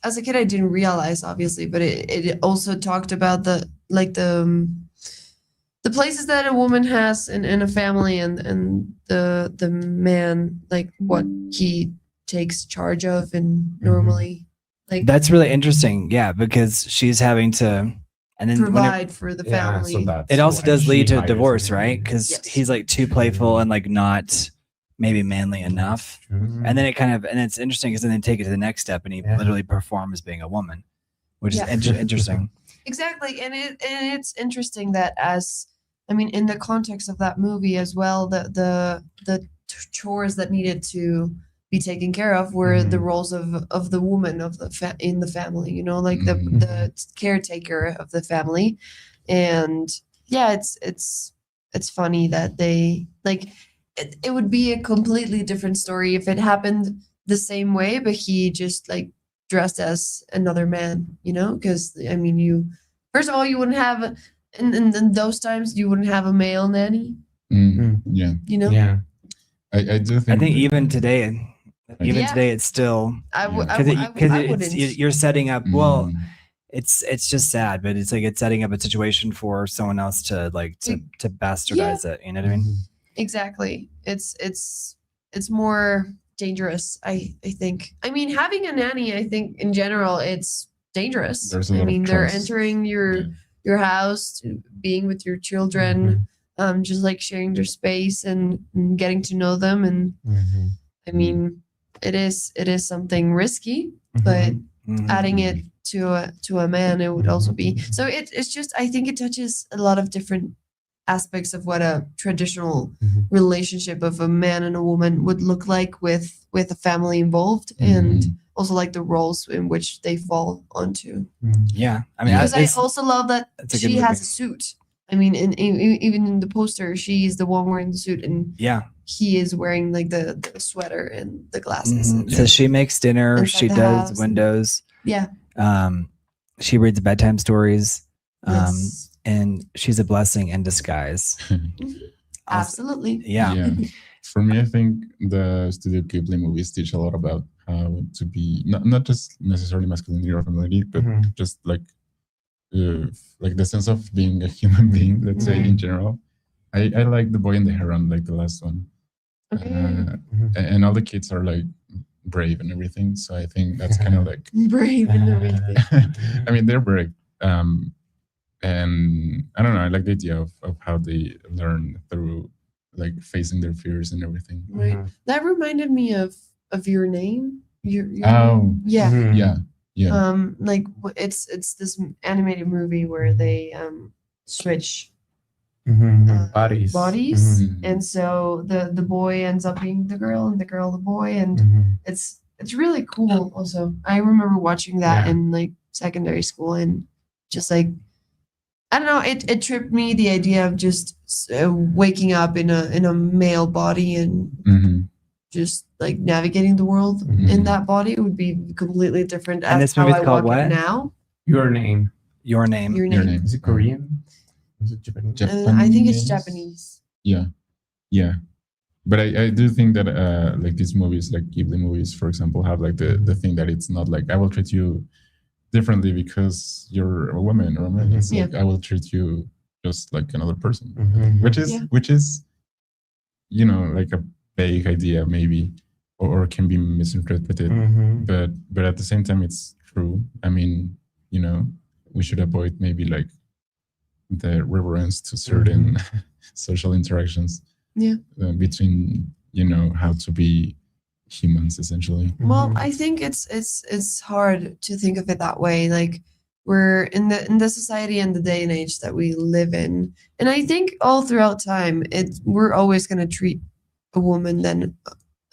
S3: as a kid I didn't realize, obviously, but it also talked about the places that a woman has in a family and the man, like what he takes charge of and normally like
S1: That's really interesting. Yeah, because she's having to and then
S3: provide for the
S6: Yeah,
S3: family.
S6: so that's
S1: it also
S6: why
S1: does lead
S6: she
S1: to a
S6: hires
S1: divorce,
S6: him.
S1: right? Because
S3: Yes.
S1: he's like too playful and like not maybe manly enough. And then it kind of, and it's interesting because then they take it to the next step and he
S6: Yeah.
S1: literally performs being a woman, which
S3: Yeah.
S1: is interesting.
S3: Exactly, and it's interesting that in the context of that movie as well, the chores that needed to be taken care of were the roles of the woman of the in the family, you know, like the caretaker of the family, and yeah, it's funny that they like it would be a completely different story if it happened the same way, but he just like dressed as another man, you know, because I mean, first of all, you wouldn't have in those times you wouldn't have a male nanny,
S2: Yeah,
S3: you know.
S6: Yeah.
S2: I do think.
S1: I think even today,
S3: Yeah.
S1: it's still
S3: I would
S1: because
S3: I wouldn't.
S1: you're setting up. Well, it's just sad, but it's like it's setting up a situation for someone else to like to bastardize it. You know what I mean?
S3: Exactly. It's more dangerous, I think. I mean, having a nanny, I think in general, it's dangerous.
S2: There's a lot
S3: I
S2: of
S3: mean, they're
S2: trust.
S3: entering your house, being with your children, just like sharing their space and getting to know them. And I mean, it is something risky, but adding it to a man, it would also be. So it's just, I think it touches a lot of different aspects of what a traditional relationship of a man and a woman would look like with a family involved, and also like the roles in which they fall onto.
S1: Yeah, I mean,
S3: Because I also love that
S1: it's a good
S3: she has
S1: movie.
S3: a suit. I mean, even in the poster, she's the one wearing the suit, and
S1: yeah.
S3: he is wearing like the sweater and the glasses. And,
S1: So she makes dinner.
S3: Inside
S1: She
S3: the
S1: does
S3: house.
S1: windows.
S3: yeah.
S1: She reads bedtime stories.
S3: Yes.
S1: And she's a blessing in disguise.
S3: Absolutely.
S1: Yeah.
S2: For me, I think the Studio Ghibli movies teach a lot about how to be not just necessarily masculinity or femininity, but just like the sense of being a human being. Let's say in general. I like The Boy and the Heron, like the last one, and all the kids are like brave and everything. So I think that's kind of like
S3: Brave and everything.
S2: I mean, they're brave. And I don't know, I like the idea of how they learn through like facing their fears and everything.
S3: Right. That reminded me of Your Name. Your
S2: Oh.
S3: Name? Yeah.
S2: Yeah.
S3: Like it's this animated movie where they switch
S6: Bodies.
S3: and so the boy ends up being the girl and the girl the boy, and it's really cool. Also, I remember watching that in like secondary school, and just like I don't know, it tripped me, the idea of just waking up in a male body and just like navigating the world in that body would be completely different.
S1: And
S3: as
S1: this movie's
S3: how I
S1: called
S3: walk it
S1: what?
S3: now.
S6: Your Name.
S1: Your Name.
S3: Your
S2: Your
S3: Name.
S2: Name.
S6: Is it Korean? Is it Japanese?
S3: I think it's Japanese.
S2: Yeah. But I do think that like these movies, like Ghibli movies, for example, have like the thing that it's not like I will treat you differently because you're a woman or a man. It's like I will treat you just like another person, which is you know, like a vague idea maybe, or can be misinterpreted. But at the same time, it's true. I mean, you know, we should avoid maybe like the reverence to certain social interactions between, you know, how to be humans essentially.
S3: Well, I think it's hard to think of it that way. Like we're in the society and the day and age that we live in, and I think all throughout time, we're always going to treat a woman than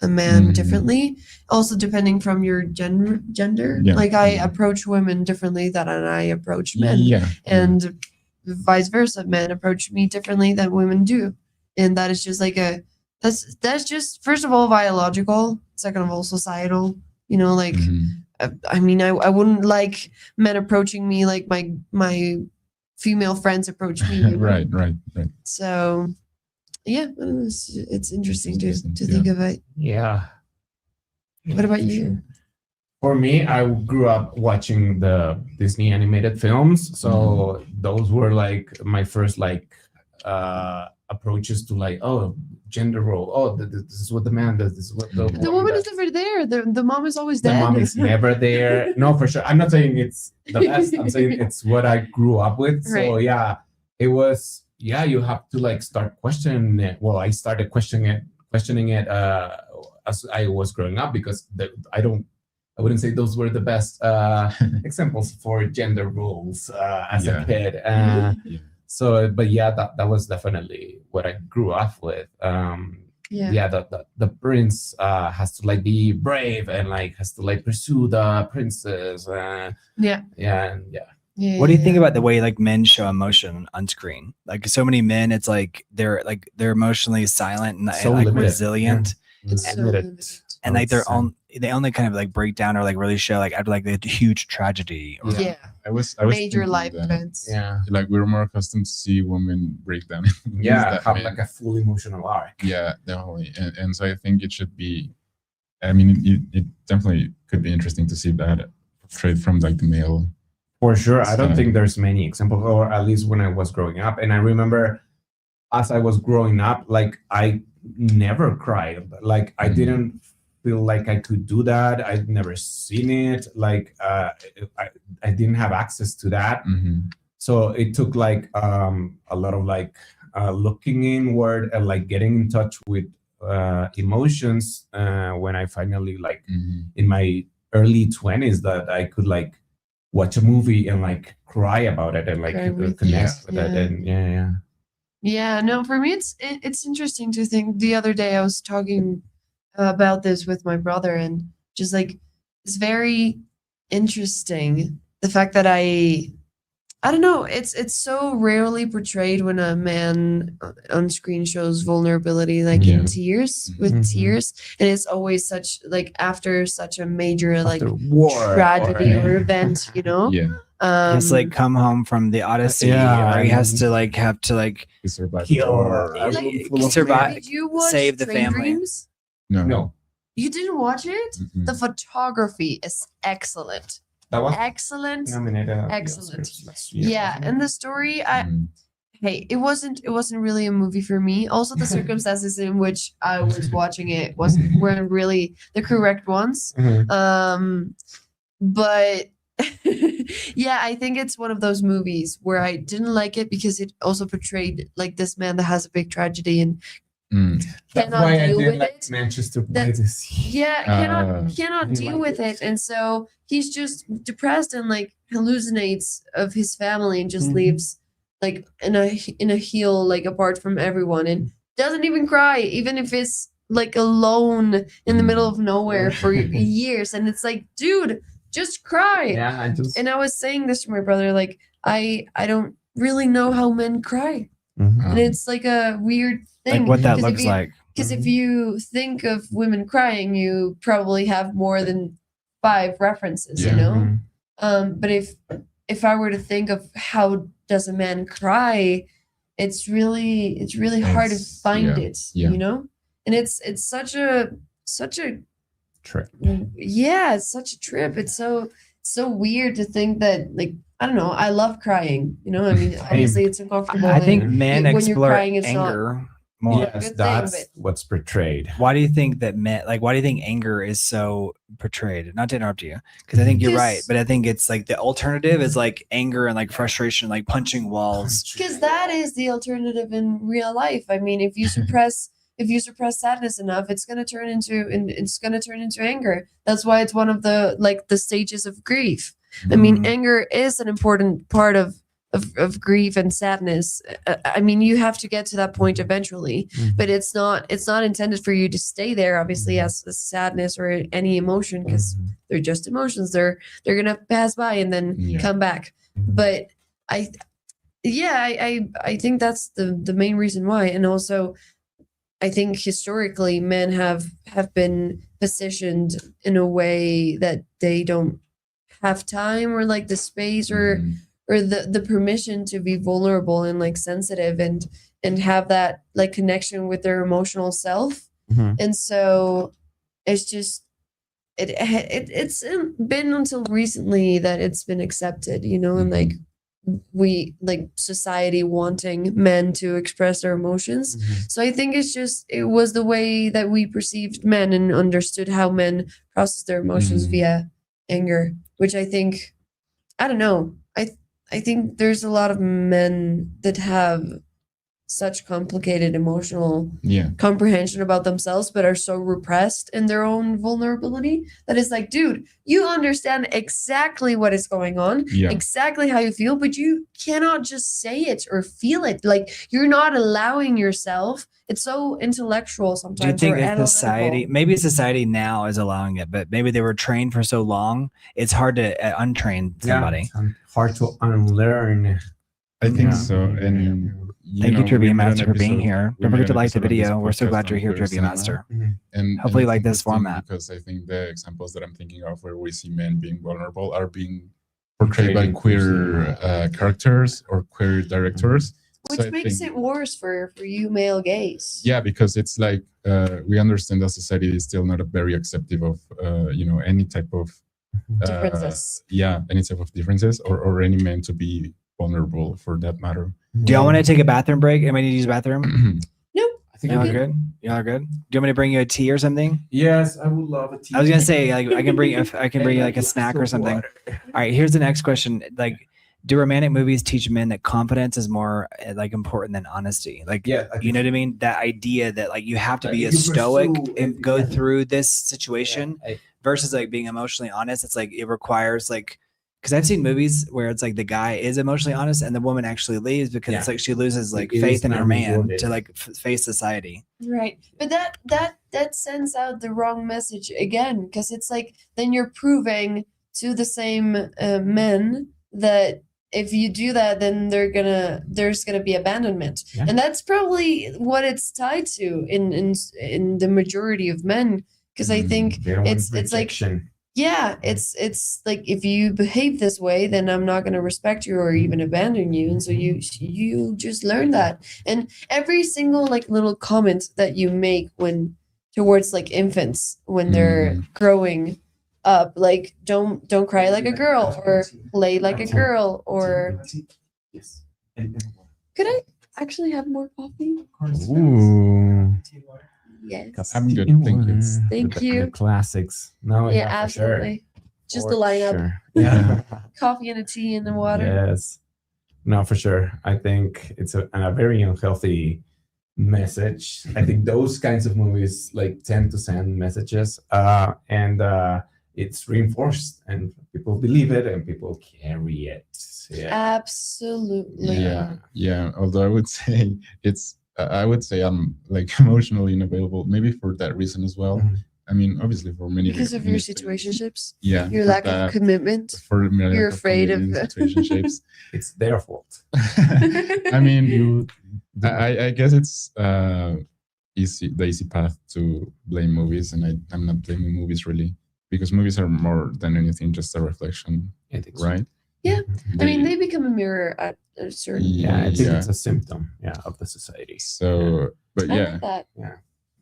S3: a man differently. Also, depending from your gender.
S2: Yeah.
S3: Like I approach women differently than I approach men.
S2: Yeah.
S3: And vice versa, men approach me differently than women do, and that is just like that's just first of all biological, second of all societal. You know, like I mean, I wouldn't like men approaching me like my female friends approach me. You know?
S2: Right.
S3: So yeah, I don't know, it's interesting to
S2: Interesting,
S3: think of it.
S6: Yeah.
S3: What about you?
S6: For me, I grew up watching the Disney animated films, so those were like my first like approaches to like, oh, gender role. Oh, this is what the man does. This is what the
S3: woman
S6: does.
S3: is never there. The mom is always
S6: The
S3: dead.
S6: mom is never there. No, for sure. I'm not saying it's the best. I'm saying it's what I grew up with. So
S3: Right.
S6: yeah, it was. Yeah, you have to like start questioning it. Well, I started questioning it as I was growing up because I wouldn't say those were the best examples for gender roles as a kid. So, but yeah, that was definitely what I grew up with. Yeah, the prince has to like be brave and like has to like pursue the princess. Yeah.
S1: What do you think about the way like men show emotion on screen? Like so many men, it's like they're emotionally silent and,
S6: So
S1: like
S6: limited.
S1: resilient,
S3: It's so
S6: Limited.
S3: limited.
S1: and like they only kind of like break down or like really show like after like the huge tragedy. Or,
S3: Yeah.
S2: I was
S3: Major
S2: thinking
S3: life
S2: that,
S3: events.
S6: Yeah.
S2: like we're more accustomed to see women break down.
S6: Yeah,
S2: that
S6: have
S2: men-
S6: like a full emotional arc.
S2: Yeah, definitely. And so I think it should be, I mean, it definitely could be interesting to see that portrayed from like the male.
S6: For sure. I don't
S2: So-
S6: think there's many examples, or at least when I was growing up. And I remember as I was growing up, like I never cried. Like I didn't feel like I could do that. I'd never seen it. Like I didn't have access to that. So it took like a lot of like looking inward and like getting in touch with emotions when I finally like in my early 20s that I could like watch a movie and like cry about it and like
S3: Cry with
S6: connect
S3: it,
S6: with it.
S3: yeah.
S6: And
S3: Yeah, no, for me it's interesting to think. The other day I was talking about this with my brother, and just like it's very interesting the fact that I don't know, it's so rarely portrayed when a man on screen shows vulnerability like in tears with
S6: Mhm.
S3: tears, and it's always such like after such a major like
S6: after war
S3: tragedy or event, you know.
S2: Yeah,
S1: He's like come home from the Odyssey,
S6: Yeah,
S1: or he has
S6: and-
S1: to like have to like
S2: he survived
S6: Kill
S2: war.
S6: a
S3: Like,
S6: room full of
S1: survive-
S3: Did you watch
S1: save the
S3: Train
S1: family.
S3: Dreams?
S6: No,
S3: You didn't watch it?
S2: Mm-mm.
S3: The photography is excellent.
S6: that was
S3: Excellent.
S6: nominated at the
S3: Excellent.
S6: Oscars last year,
S3: Yeah,
S6: wasn't
S3: and
S6: it?
S3: the story,
S2: Mm.
S3: hey, it wasn't really a movie for me. Also, the circumstances in which I was watching it weren't really the correct ones.
S6: Mhm.
S3: But yeah, I think it's one of those movies where I didn't like it because it also portrayed like this man that has a big tragedy and
S2: Mm.
S6: That's
S3: cannot
S6: why I
S3: deal
S6: did
S3: with
S6: like
S3: it.
S6: Manchester by
S3: That-
S6: the Sea.
S3: Yeah, cannot
S6: didn't
S3: deal
S6: like
S3: with it, and so he's just depressed and like hallucinates of his family and just
S6: Mhm.
S3: leaves like in a heel like apart from everyone and doesn't even cry, even if it's like alone in the middle of nowhere for years. And it's like, dude, just cry.
S6: Yeah, I just
S3: And I was saying this to my brother, like I don't really know how men cry,
S6: Mhm.
S3: and it's like a weird thing.
S1: like what that
S3: 'cause if
S1: looks
S3: you-
S1: like.
S3: Because if you think of women crying, you probably have more than 5 references,
S2: Yeah.
S3: you know.
S6: Mhm.
S3: But if I were to think of how does a man cry, it's really hard to
S2: It's-
S3: find
S2: yeah,
S3: it,
S2: yeah.
S3: you know. And it's such a
S6: Trip.
S3: it's such a trip. It's so weird to think that like I don't know. I love crying, you know. I mean, obviously it's uncomfortable.
S1: I think
S3: and
S1: men
S3: when you're
S1: explore
S3: crying, it's not-
S1: anger more.
S3: Yeah.
S6: Yes,
S3: good thing,
S6: that's
S3: but-
S6: what's portrayed.
S1: Why do you think that men like? Why do you think anger is so portrayed? Not to interrupt you, because I think you're right,
S3: Because-
S1: but I think it's like the alternative is like anger and like frustration, like punching walls.
S3: Because that is the alternative in real life. I mean, if you suppress sadness enough, it's gonna turn into anger. That's why it's one of the like the stages of grief. I mean,
S1: Mhm.
S3: anger is an important part of grief and sadness. I mean, you have to get to that point eventually, but it's not intended for you to stay there. Obviously, as sadness or any emotion, because they're just emotions. They're gonna pass by and then
S2: Yeah.
S3: come back. But yeah, I think that's the main reason why. And also I think historically men have been positioned in a way that they don't have time or like the space or the permission to be vulnerable and like sensitive and have that like connection with their emotional self. And so it's just it's been until recently that it's been accepted, you know, and like we like society wanting men to express their emotions. So I think it was the way that we perceived men and understood how men process their emotions via anger, which I think, I don't know, I think there's a lot of men that have such complicated emotional comprehension about themselves, but are so repressed in their own vulnerability that it's like, dude, you understand exactly what is going on, exactly how you feel, but you cannot just say it or feel it. Like you're not allowing yourself. It's so intellectual sometimes.
S1: Do you think
S3: that
S1: maybe society now is allowing it, but maybe they were trained for so long, it's hard to untrain somebody.
S6: Yeah, hard to unlearn.
S2: I think so. And
S1: thank you, Trivia Master, for being here. Don't forget to like the video. We're so glad you're here, Trivia Master.
S2: And
S1: hopefully
S2: you
S1: like this format.
S2: Because I think the examples that I'm thinking of where we see men being vulnerable are being portrayed by queer characters or queer directors.
S3: Which makes it worse for you male gays.
S2: Yeah, because it's like we understand that society is still not very accepting of any type of
S3: differences.
S2: Any type of differences or any man to be vulnerable for that matter.
S1: Do y'all want to take a bathroom break? Anybody need to use the bathroom?
S3: Nope.
S1: I think y'all are good. Y'all are good. Do you want me to bring you a tea or something?
S6: Yes, I would love a tea.
S1: I was gonna say, like, I can bring you like a snack or something. All right, here's the next question. Like, do romantic movies teach men that confidence is more like important than honesty? Like, you know what I mean? That idea that like you have to be a stoic and go through this situation versus like being emotionally honest. It's like it requires like, because I've seen movies where it's like the guy is emotionally honest and the woman actually leaves because it's like she loses like faith in her man to like face society.
S3: Right, but that sends out the wrong message again, because it's like then you're proving to the same men that if you do that, then there's gonna be abandonment, and that's probably what it's tied to in the majority of men. Because I think it's like. Yeah, it's like if you behave this way, then I'm not going to respect you or even abandon you. And so you just learn that. And every single like little comment that you make when towards like infants when they're growing up, like don't cry like a girl or play like a girl or could I actually have more coffee?
S6: Ooh.
S3: Yes.
S2: I'm good. Thank you.
S3: Thank you.
S6: The classics. No,
S3: yeah, absolutely. Sure. Just the lineup.
S6: Sure. Yeah.
S3: Coffee and a tea and the water.
S6: Yes. No, for sure. I think it's a very unhealthy message. I think those kinds of movies like tend to send messages and it's reinforced and people believe it and people carry it. Yeah.
S3: Absolutely.
S2: Yeah. Although I would say I'm like emotionally unavailable, maybe for that reason as well. I mean, obviously for many
S3: because of your situationships.
S2: Yeah,
S3: your lack of commitment. You're afraid of
S2: situationships.
S6: It's their fault.
S2: I mean, I guess it's the easy path to blame movies, and I'm not blaming movies really, because movies are more than anything just a reflection, right?
S3: Yeah, I mean, they become a mirror at a certain.
S6: Yeah, I think it's a symptom, of the society.
S2: So, but
S3: I like that.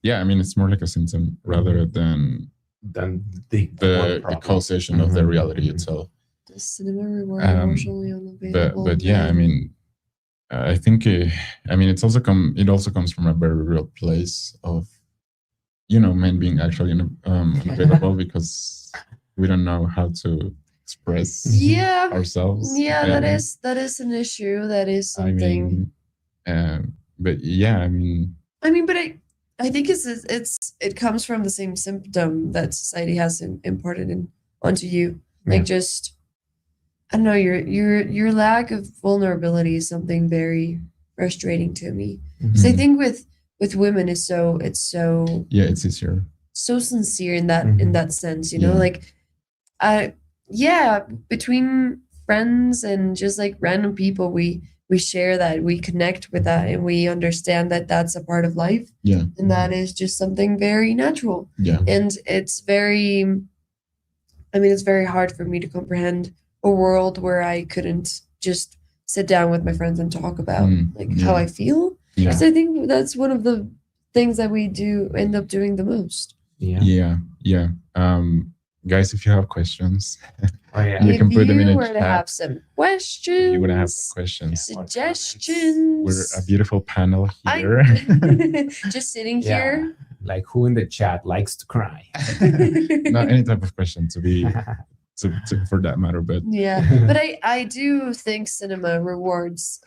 S2: Yeah. I mean, it's more like a symptom rather than the causation of the reality itself.
S3: The cinema reward emotionally unavailable.
S2: But yeah, I mean, I think it also comes from a very real place of, men being actually unavailable because we don't know how to express ourselves.
S3: Yeah, that is an issue. That is something.
S2: But yeah,
S3: but I think it comes from the same symptom that society has imparted onto you. Like just, I don't know, your lack of vulnerability is something very frustrating to me. Because I think with women it's so
S2: it's easier.
S3: So sincere in that sense, like between friends and just like random people we we share that, we connect with that, and we understand that that's a part of life.
S2: Yeah.
S3: And that is just something very natural.
S2: Yeah.
S3: And it's very, I mean, it's very hard for me to comprehend a world where I couldn't just sit down with my friends and talk about how I feel.
S2: Yeah.
S3: Because I think that's one of the things that we do end up doing the most.
S2: Yeah. Guys, if you have questions,
S5: yeah.
S2: you can put them in
S3: If you
S2: a
S3: were to
S2: chat.
S3: have some questions,
S2: You would have questions.
S3: suggestions.
S2: We're a beautiful panel here.
S3: Just sitting
S6: Yeah.
S3: here.
S6: Like who in the chat likes to cry?
S2: Not any type of question to be for that matter, but
S3: Yeah, but I do think cinema rewards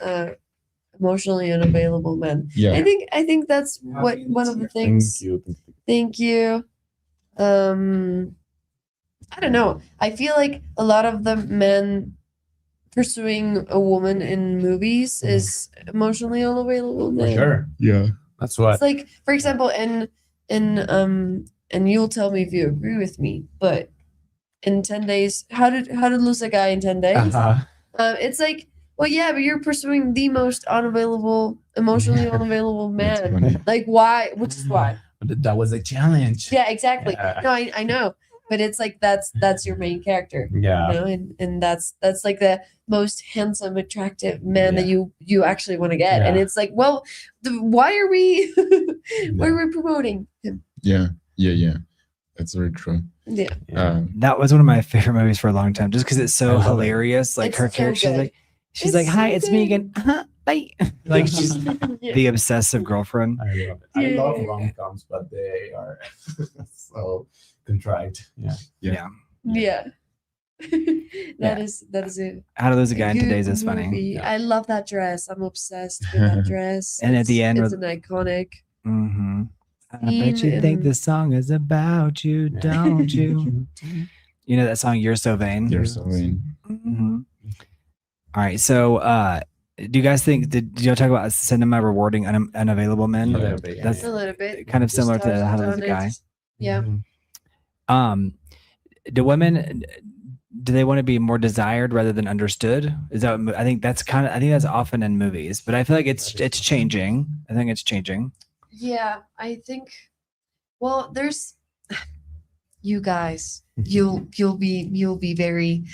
S3: emotionally unavailable men.
S2: yeah.
S3: I think that's what one of the things. Thank you. I don't know. I feel like a lot of the men pursuing a woman in movies is emotionally unavailable
S6: For
S3: men.
S6: sure.
S2: Yeah.
S6: That's what.
S3: It's like, for example, in and you'll tell me if you agree with me, but in 10 days, how did lose a guy in 10 days? It's like, well, yeah, but you're pursuing the most emotionally unavailable
S2: That's
S3: man.
S2: funny.
S3: Like, why? Which is why.
S6: That was a challenge.
S3: Yeah, exactly.
S6: Yeah.
S3: No, I know, but it's like that's your main character.
S6: Yeah.
S3: You know, and that's like the most handsome, attractive man that you actually want to get. And
S6: Yeah.
S3: it's like, well, why are we promoting him?
S2: Yeah. That's very true.
S3: Yeah.
S1: That was one of my favorite movies for a long time, just because it's
S6: I
S1: so
S6: love it.
S1: hilarious. Like
S3: It's
S1: her
S3: so
S1: character,
S3: good.
S1: she's
S3: It's
S1: like, "Hi,
S3: so
S1: it's me
S3: good.
S1: again." Bye. Like she's the obsessive girlfriend.
S6: I love it. I love
S3: Yeah.
S6: rom-coms, but they are so contrived. Yeah.
S1: Yeah.
S3: Yeah. That is a
S1: How to Lose a Guy in
S3: good
S1: 10 Days is funny.
S3: movie.
S6: Yeah.
S3: I love that dress. I'm obsessed with that dress.
S1: And at the end
S3: it's
S1: with-
S3: an iconic.
S1: Mm-hmm. I bet you
S3: Scene
S1: think
S3: and-
S1: the song is about you, don't you? You know that song, "You're So Vain"?
S2: You're so vain.
S1: Mm-hmm. All right. So, do you guys think, did y'all talk about cinema rewarding unavailable men?
S6: A little bit, yeah.
S1: That's
S3: A little bit.
S1: kind of
S3: Just
S1: similar to
S3: touched
S1: How to Lose a
S3: on
S1: Guy.
S3: it. Yeah.
S1: Do women, do they want to be more desired rather than understood? Is that, I think that's often in movies, but I feel like it's changing. I think it's changing.
S3: Yeah, I think. Well, there's you guys. You'll be very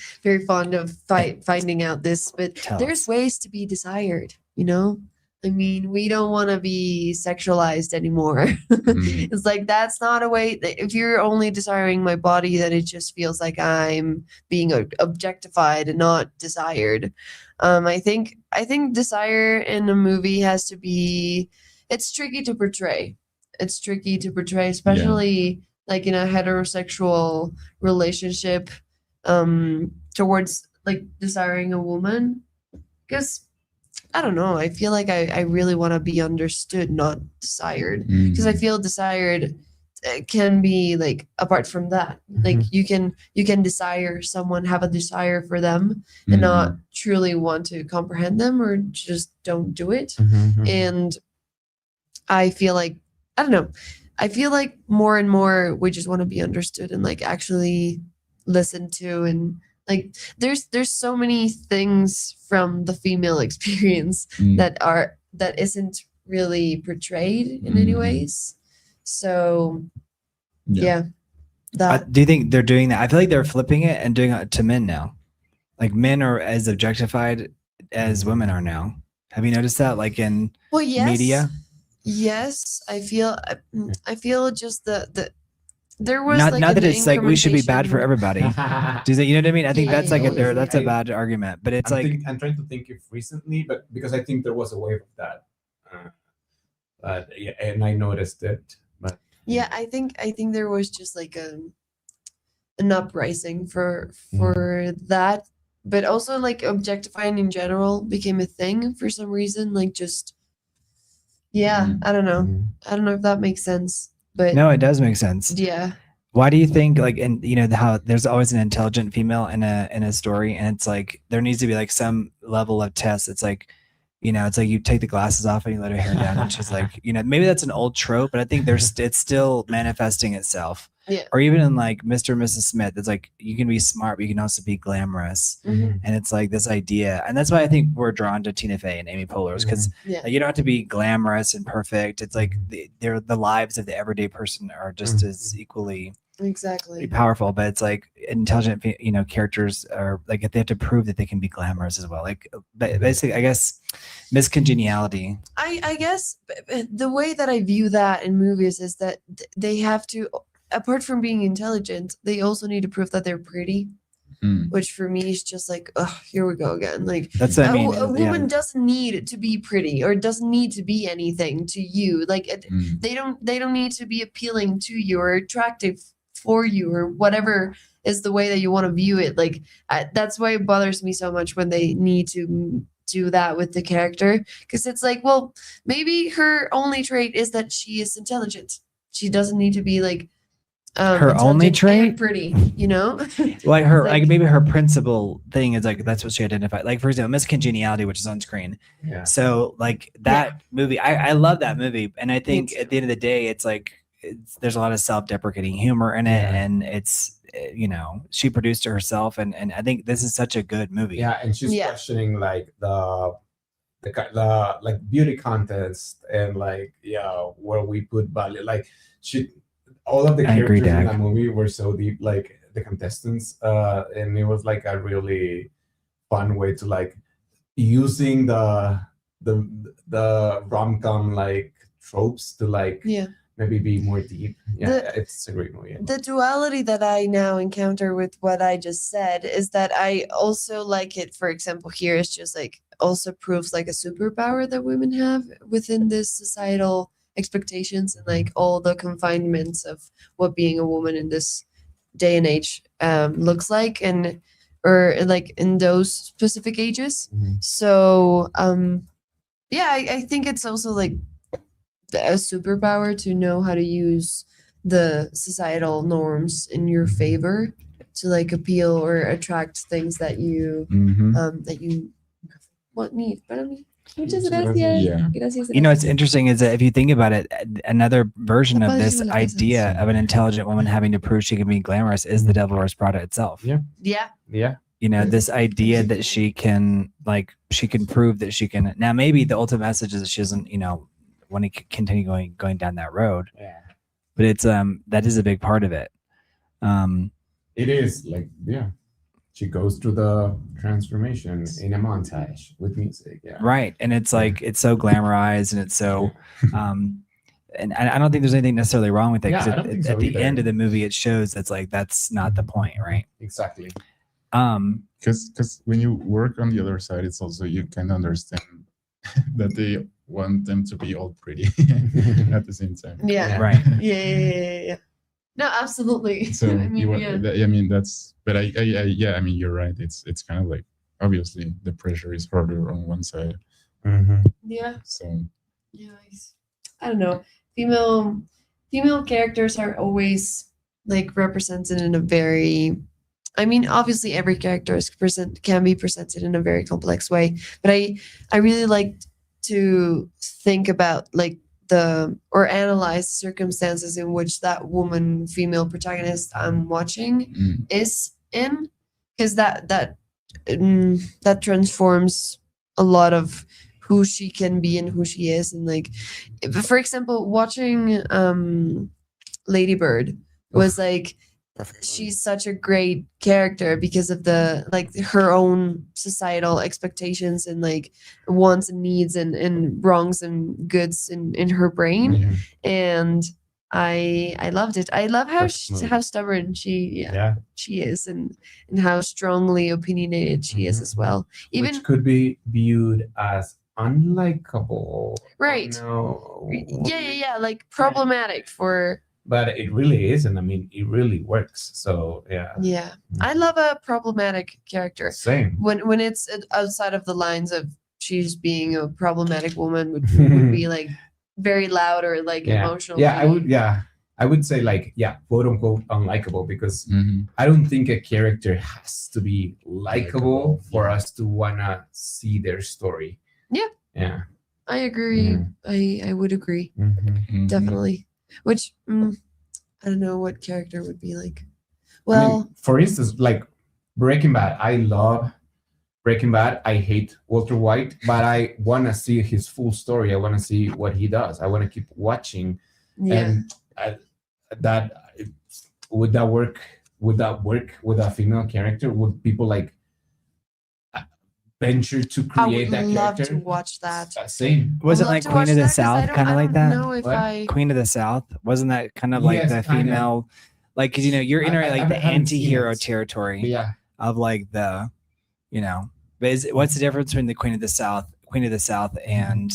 S3: fond of finding out this, but
S1: Tell
S3: there's
S1: us.
S3: ways to be desired. You know, I mean, we don't want to be sexualized anymore.
S2: Mm.
S3: It's like that's not a way. If you're only desiring my body, then it just feels like I'm being objectified and not desired. I think desire in a movie has to be. It's tricky to portray. Especially like in a heterosexual relationship, towards like desiring a woman. Because I don't know. I feel like I really want to be understood, not desired. Because I feel desired can be like apart from that. Like you can desire someone, have a desire for them, and not truly want to comprehend them, or just don't do it. And I feel like, I don't know. I feel like more and more we just want to be understood and like actually listened to, and like there's so many things from the female experience that isn't really portrayed in any ways. So yeah, that
S1: Do you think they're doing that? I feel like they're flipping it and doing it to men now. Like men are as objectified as women are now. Have you noticed that? Like in media?
S3: Yes, I feel just the there was
S1: Not
S3: like
S1: that
S3: an
S1: it's like we should be bad for
S3: incrementation.
S1: everybody. Do you know what I mean? I think
S3: Yeah,
S1: that's like
S3: yeah,
S1: that's a bad argument, but it's like
S6: I'm trying to think if recently, but because I think there was a wave of that. But yeah, and I noticed it. But
S3: Yeah, I think there was just like an uprising for that, but also like objectifying in general became a thing for some reason. Like just I don't know. I don't know if that makes sense, but
S1: no, it does make sense.
S3: yeah.
S1: Why do you think like, and you know how there's always an intelligent female in a story, and it's like there needs to be like some level of test. It's like, you know, it's like you take the glasses off and you let her hair down, and she's like, you know, maybe that's an old trope, but I think it's still manifesting itself.
S3: Yeah.
S1: Or even in like Mr. and Mrs. Smith, it's like you can be smart, but you can also be glamorous.
S3: Mhm.
S1: And it's like this idea, and that's why I think we're drawn to Tina Fey and Amy Poehler's, because
S3: Yeah.
S1: you don't have to be glamorous and perfect. It's like they're the lives of the everyday person are just as equally
S3: Exactly.
S1: powerful. But it's like intelligent, characters are like if they have to prove that they can be glamorous as well. Like basically, I guess miscongeniality.
S3: I guess the way that I view that in movies is that they have to, apart from being intelligent, they also need to prove that they're pretty. Which for me is just like, oh, here we go again. Like
S1: That's what I mean.
S3: a woman doesn't need to be pretty or doesn't need to be anything to you. Like they don't need to be appealing to you or attractive for you or whatever is the way that you want to view it. Like that's why it bothers me so much when they need to do that with the character, because it's like, well, maybe her only trait is that she is intelligent. She doesn't need to be like
S1: her only
S3: intelligent
S1: trait
S3: and pretty, you know.
S1: like her
S3: Like-
S1: like maybe her principal thing is like that's what she identified, like for example miscongeniality, which is on screen. So like that movie, I love that movie, and I think at the end of the day it's like there's a lot of self-deprecating humor in it, and it's she produced it herself, and I think this is such a good movie.
S6: and she's
S3: Yeah.
S6: questioning like the like beauty contest and like where we put value. Like all of the
S1: I agree,
S6: characters in
S1: Dag.
S6: that movie were so deep, like the contestants, and it was like a really fun way to like using the rom-com like tropes to like maybe be more deep. It's a great movie.
S3: The duality that I now encounter with what I just said is that I also like it, for example, here is just like also proves like a superpower that women have within this societal expectations and like all the confinements of what being a woman in this day and age looks like, and or like in those specific ages. So I think it's also like a superpower to know how to use the societal norms in your favor to like appeal or attract things that you need. Para mí. Muchas gracias. Gracias.
S1: It's interesting is that if you think about it, another version of this
S3: Apaga las
S1: idea of an intelligent woman having to prove she can be glamorous is the Devil Wears Prada itself.
S3: Yeah.
S1: This idea that she can prove that she can. Now maybe the ultimate message is that she doesn't want to continue going down that road. But it's that is a big part of it.
S6: It is like she goes through the transformation in a montage with music.
S1: Right. And it's like it's so glamorized and it's so and I don't think there's anything necessarily wrong with it, because at the end of the movie it shows that's not the point, right?
S6: Exactly.
S2: Because when you work on the other side, it's also you can understand that they want them to be all pretty at the same time.
S1: Right.
S3: Yeah. No, absolutely.
S2: So
S3: I mean,
S2: that's. But I mean, you're right. It's kind of like obviously the pressure is harder on one side.
S3: Yeah.
S2: So.
S3: Yeah. I don't know. Female characters are always like represented in a very. I mean, obviously, every character can be presented in a very complex way, but I really like to think about like or analyze the circumstances in which that female protagonist I'm watching is in, because that transforms a lot of who she can be and who she is. And like, for example, watching Lady Bird was like, she's such a great character because of the like her own societal expectations and like wants and needs and wrongs and goods in her brain. And I loved it. I love how stubborn she is and how strongly opinionated she is as well. Even
S6: which could be viewed as unlikable.
S3: Right. Yeah. Like problematic for.
S6: But it really isn't. I mean, it really works. So
S3: yeah, I love a problematic character.
S6: Same.
S3: When it's outside of the lines of she's being a problematic woman would be like very loud or like emotional.
S6: Yeah, I would say like quote unquote unlikable, because I don't think a character has to be likable for us to wanna see their story. Yeah.
S3: I agree. I would agree. Definitely. Which I don't know what character would be like.
S5: I
S3: Well,
S5: mean, for instance, like Breaking Bad, I love Breaking Bad. I hate Walter White, but I want to see his full story. I want to see what he does. I want to keep watching.
S3: yeah.
S5: And that would that work? Would that work with a female character? Would people like venture to
S3: I
S5: create
S3: would
S5: that
S3: love
S5: character?
S3: to watch that.
S5: Same.
S1: Was
S3: I'd
S1: it
S3: love
S1: like
S3: to
S1: Queen
S3: watch
S1: of the
S3: that 'cause
S1: South, kind of like
S3: I
S1: that?
S3: don't know if
S5: What?
S3: I.
S1: Queen of the South, wasn't that kind of like
S5: Yes,
S1: the
S5: kinda.
S1: female, like, because you're entering like the
S5: haven't seen
S1: anti-hero
S5: it.
S1: territory
S5: Yeah.
S1: of like the, but what's the difference between the Queen of the South, and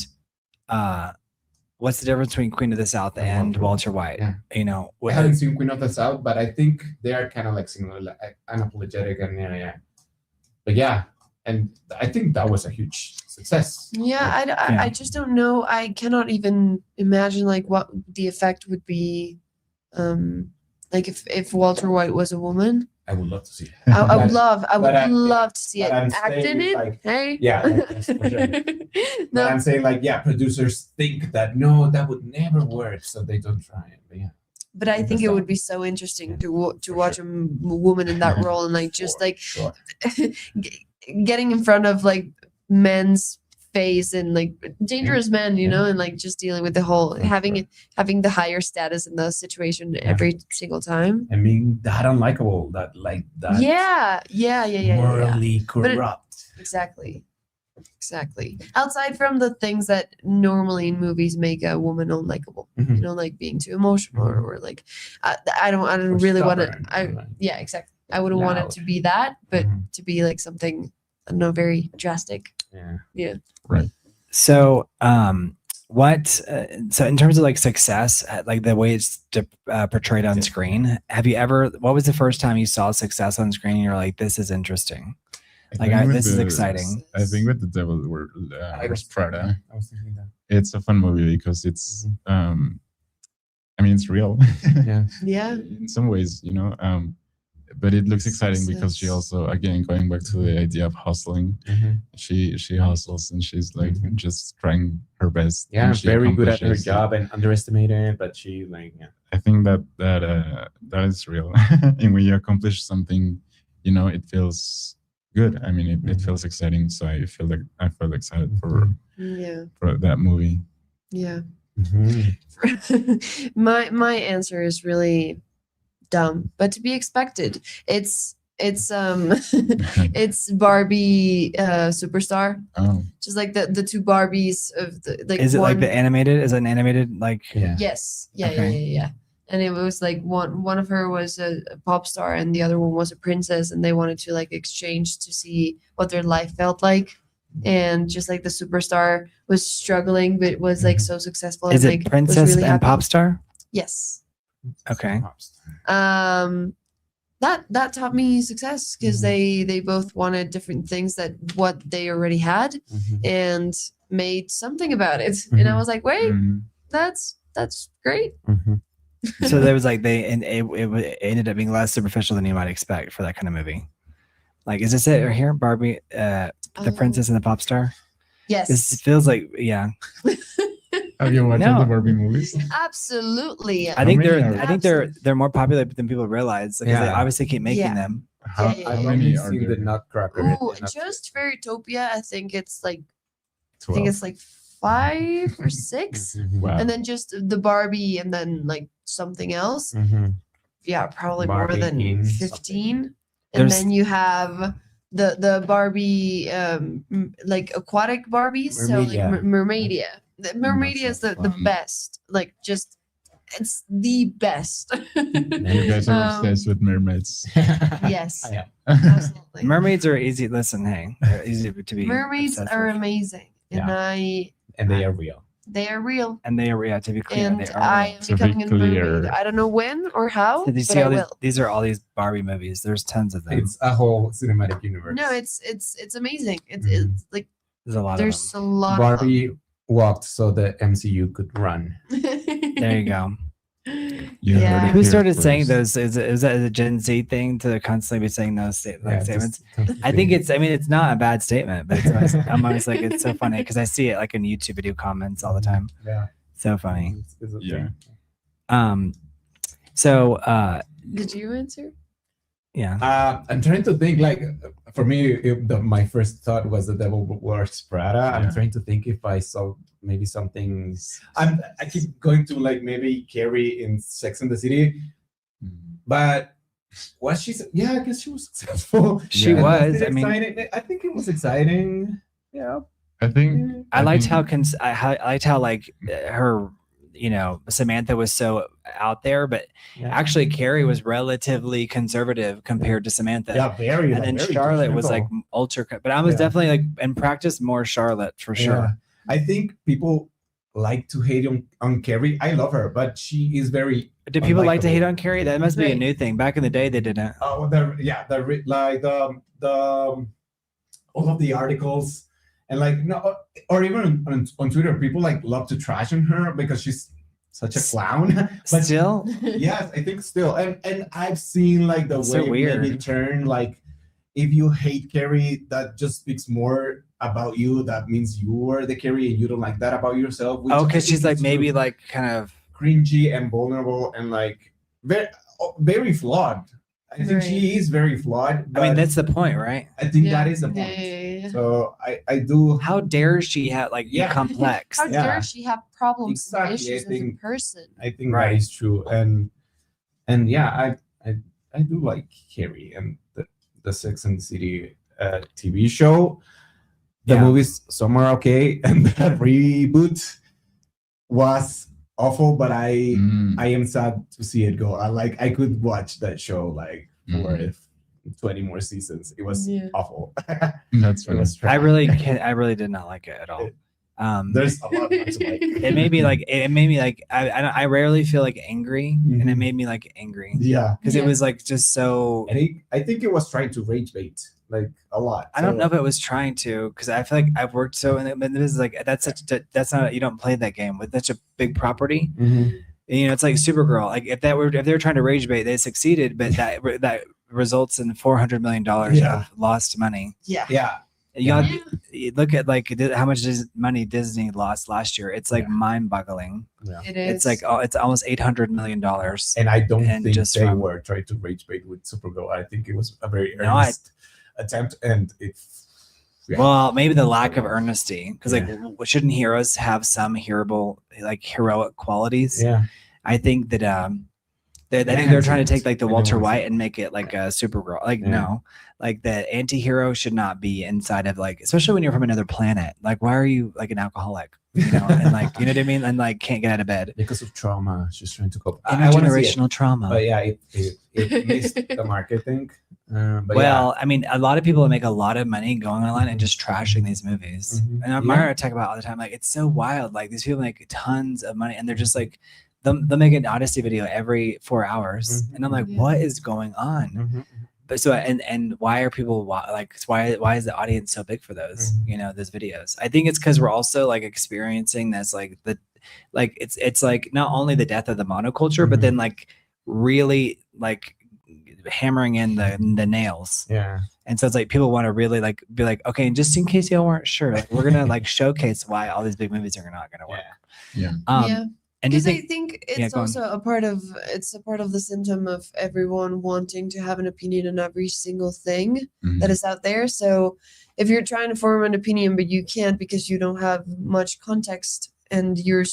S1: what's the difference between Queen of the South and Walter White?
S5: Yeah. I
S1: what-
S5: haven't seen Queen of the South, but I think they are kind of like similar, like unapologetic and yeah. But yeah, and I think that was a huge success.
S3: Yeah, I just don't know. I cannot even imagine like what the effect would be, like if Walter White was a woman.
S5: I would love to see it.
S3: I would
S5: but
S3: love to see it.
S5: but I'm
S3: Act
S5: saying
S3: in it.
S5: like-
S3: Hey.
S5: Yeah, yes, for sure. But
S3: No,
S5: I'm saying like, yeah, producers think that no, that would never work, so they don't try it. But yeah,
S3: but I think it would be so interesting to watch a woman in that role and like just like
S5: sure.
S3: getting in front of like men's face and like dangerous men, you know, and like just dealing with the whole having the higher status in the situation every single time.
S5: I mean, that unlikable, that like that
S3: Yeah.
S5: morally
S3: But it-
S5: corrupt.
S3: Exactly. Outside from the things that normally in movies make a woman unlikable,
S5: Mhm.
S3: you know, like being too emotional or like I don't really want to. Yeah, exactly. I wouldn't want it
S5: Loud.
S3: to be that, but
S5: Mhm.
S3: to be like something I don't know, very drastic.
S5: Yeah.
S1: So, so in terms of like success, like the way it's portrayed on screen, what was the first time you saw success on screen and you're like, this is interesting? Like, this is exciting.
S2: I think with The Devil Wears Prada,
S5: I was thinking that.
S2: it's a fun movie because it's, I mean, it's real.
S3: Yeah.
S2: In some ways, but it looks exciting because she
S3: Success.
S2: also, again, going back to the idea of hustling, she hustles and she's like just trying her best.
S5: Yeah,
S2: and she
S5: very good at her
S2: accomplishes it.
S5: job and underestimated, but she like
S2: I think that is real. And when you accomplish something, it feels good. I mean, it feels exciting. So I felt excited for that movie.
S3: Yeah. My answer is really dumb, but to be expected. It's it's Barbie Superstar.
S2: Oh,
S3: Just like the two Barbies of the like.
S1: Is it like
S3: one-
S1: the animated? Is it an animated like?
S3: Yes. Yeah.
S1: Okay.
S3: Yeah. And it was like one of her was a pop star and the other one was a princess, and they wanted to like exchange to see what their life felt like. And just like the superstar was struggling, but was like so successful.
S1: Is
S3: and,
S1: it
S3: like, was
S1: princess
S3: really
S1: and
S3: happy.
S1: pop star?
S3: Yes.
S1: Okay.
S3: That taught me success because they both wanted different things that what they already had and made something about it. And I was like, wait,
S2: mhm.
S3: that's great.
S1: So there was like it ended up being less superficial than you might expect for that kind of movie. Like, is this it right here, Barbie, the princess and the pop star?
S3: Yes.
S1: It feels like, yeah.
S2: Have you watched all
S1: No.
S2: the Barbie movies?
S3: Absolutely.
S1: I think
S2: many
S1: they're
S2: are
S1: I think they're more popular than people realize because they
S5: Yeah.
S1: obviously keep making
S3: Yeah.
S1: them.
S2: How,
S3: Yeah,
S2: how
S3: yeah,
S2: many
S5: I've
S2: are
S5: seen the
S2: there?
S5: Nutcracker.
S3: Ooh, just Fairytopia, I think it's like
S2: 12.
S3: like 5 or 6.
S2: Wow.
S3: And then just the Barbie and then like something else. Yeah, probably
S5: Barbie
S3: more than
S5: in
S3: 15. And
S1: There's-
S3: then you have the Barbie like aquatic Barbies. So like
S5: Mermaidia.
S3: Mermaidia. The Mermaidia is the
S2: fun.
S3: best. Like just it's the best.
S2: You guys are
S3: Um,
S2: obsessed with mermaids.
S3: Yes.
S5: I am.
S3: Absolutely.
S1: Mermaids are easy. Listen, hey, they're easy to be.
S3: Mermaids
S1: obsessed
S3: are
S1: with.
S3: amazing. And
S5: And they are real.
S3: they are real.
S1: And they are, yeah, to be clear,
S3: And
S1: they are.
S3: I
S1: real.
S3: am
S2: To be
S3: becoming a mermaid.
S2: clear.
S3: I don't know when or how,
S1: So you
S3: but
S1: see
S3: I
S1: all
S3: will.
S1: these are all these Barbie movies. There's tons of them.
S5: It's a whole cinematic universe.
S3: No, it's amazing. It's like
S1: There's a lot
S3: there's
S1: of
S3: a lot.
S5: Barbie walked so the MCU could run.
S3: Of them.
S1: them. There you go.
S2: You
S3: Yeah.
S2: heard it
S1: Who
S2: here
S1: started saying
S2: first.
S1: those? Is that a Gen Z thing to constantly be saying those statements?
S5: just
S1: I think it's not a bad statement, but I'm always like, it's so funny because I see it like in YouTube video comments all the time.
S5: Yeah.
S1: So funny.
S5: It's a
S2: Yeah.
S5: thing.
S1: So
S3: Did you answer?
S1: yeah.
S5: I'm trying to think. Like for me, my first thought was The Devil Wears Prada.
S2: Yeah.
S5: I'm trying to think if I saw maybe something. I keep going to like maybe Carrie in Sex and the City, but was she? Yeah, I guess she was successful.
S1: She
S5: And
S1: was.
S5: it
S1: I mean,
S5: exciting? I think it was exciting. Yeah.
S2: I think
S1: I liked
S2: think-
S1: how I liked how like her, you know, Samantha was so out there, but
S5: Yeah.
S1: actually Carrie was relatively conservative compared to Samantha.
S5: Yeah, very.
S1: And then
S5: very
S1: Charlotte was like
S5: judgmental.
S1: ultra, but I was
S5: Yeah.
S1: definitely like in practice more Charlotte for sure.
S5: Yeah. I think people like to hate on Carrie. I love her, but she is very.
S1: Do people like to hate
S5: unlikable.
S1: on Carrie? That must be a
S3: Right.
S1: new thing. Back in the day, they didn't.
S5: Oh, the all of the articles and like no, or even on Twitter, people like love to trash on her because she's such a clown. But
S1: Still,
S5: yes, I think still, and I've seen like the
S1: That's
S5: way
S1: so weird.
S5: maybe turn like if you hate Carrie, that just speaks more about you. That means you are the Carrie and you don't like that about yourself. which
S1: oh,
S5: I
S1: because
S5: think
S1: she's like
S5: is
S1: maybe
S5: really
S1: like kind of
S5: cringy and vulnerable and like very flawed. I think she is very flawed.
S1: I mean,
S5: but
S1: that's the point, right?
S5: I think
S3: Yeah.
S5: that is the
S3: Yeah,
S5: point.
S3: yeah.
S5: So I do.
S1: How dare she have like be
S5: Yeah.
S1: complex?
S3: How
S5: Yeah.
S3: dare she have problems and
S5: Exactly, I
S3: issues as a
S5: think-
S3: person?
S5: I think
S1: Right.
S5: that is true, and yeah, I do like Carrie and the Sex and the City TV show. The
S1: Yeah.
S5: movies some are okay, and that reboot was awful. But I am sad to see it go. I could watch that show like for 20 more seasons. It was
S3: Yeah.
S5: awful.
S2: That's
S5: It
S2: funny.
S5: was
S1: I
S5: trash.
S1: really did not like it at all.
S5: There's a lot not to like.
S1: It made me like I rarely feel like angry, and it
S5: Mhm.
S1: made me like angry
S5: Yeah,
S1: because it
S3: Yeah.
S1: was like just so.
S5: and I think it was trying to rage bait like a lot.
S1: I don't
S5: So-
S1: know if it was trying to, because I feel like I've worked so, and this is like that's not, you don't play that game with such a big property.
S5: Mhm.
S1: And, you know, it's like Supergirl. Like if they were trying to rage bait, they succeeded, but that results in $400 million
S5: Yeah.
S1: of lost money.
S3: Yeah.
S5: Yeah,
S1: You gotta
S3: Yeah.
S1: you look at like how much money Disney lost last year. It's like
S5: Yeah.
S1: mind-boggling.
S3: It is.
S1: It's like it's almost $800 million.
S5: and I don't
S1: And
S5: think
S1: just
S5: they
S1: from-
S5: were trying to rage bait with Supergirl. I think it was a very
S1: No, I-
S5: earnest attempt, and it's
S1: Well, maybe the lack of earnesty, because like shouldn't heroes have some heroic qualities?
S5: yeah,
S1: I think that I think
S5: Yeah,
S1: they're trying to take like the
S5: I know
S1: Walter
S5: what you're
S1: White and make it like a Supergirl. Like
S5: Yeah.
S1: no, like the anti-hero should not be inside of like, especially when you're from another planet. Like why are you like an alcoholic? You know, and like you know what I mean, and like can't get out of bed.
S5: because of trauma, she's trying to cope. I wanna see it.
S1: Intergenerational trauma.
S5: But yeah, it missed the mark, I think. But
S1: Well, I mean, a lot of people make a lot of money going online and just trashing these movies.
S5: Mhm.
S1: And Myra talk about all the time, like it's so wild. Like these people make tons of money, and they're just like, they'll make an Odyssey video every 4 hours,
S5: Mhm.
S1: and I'm like,
S3: Yeah.
S1: what is going on?
S5: yeah. Mhm.
S1: But so and why are people like why is the audience so big for those
S5: Mhm.
S1: you know those videos? I think it's because we're also like experiencing this like it's like not only the death of the monoculture, but
S5: Mhm.
S1: then like really like hammering in the nails.
S5: Yeah.
S1: And so it's like people want to really like be like, okay, and just in case y'all weren't sure, like, we're gonna like showcase why all these big movies are not gonna work.
S2: Yeah.
S3: Yeah.
S1: And do you
S3: Because I
S1: think
S3: think
S1: Yeah,
S3: it's
S1: go on.
S3: also a part of the symptom of everyone wanting to have an opinion on every single thing
S2: Mhm.
S3: that is out there. So if you're trying to form an opinion but you can't because you don't have much context and you're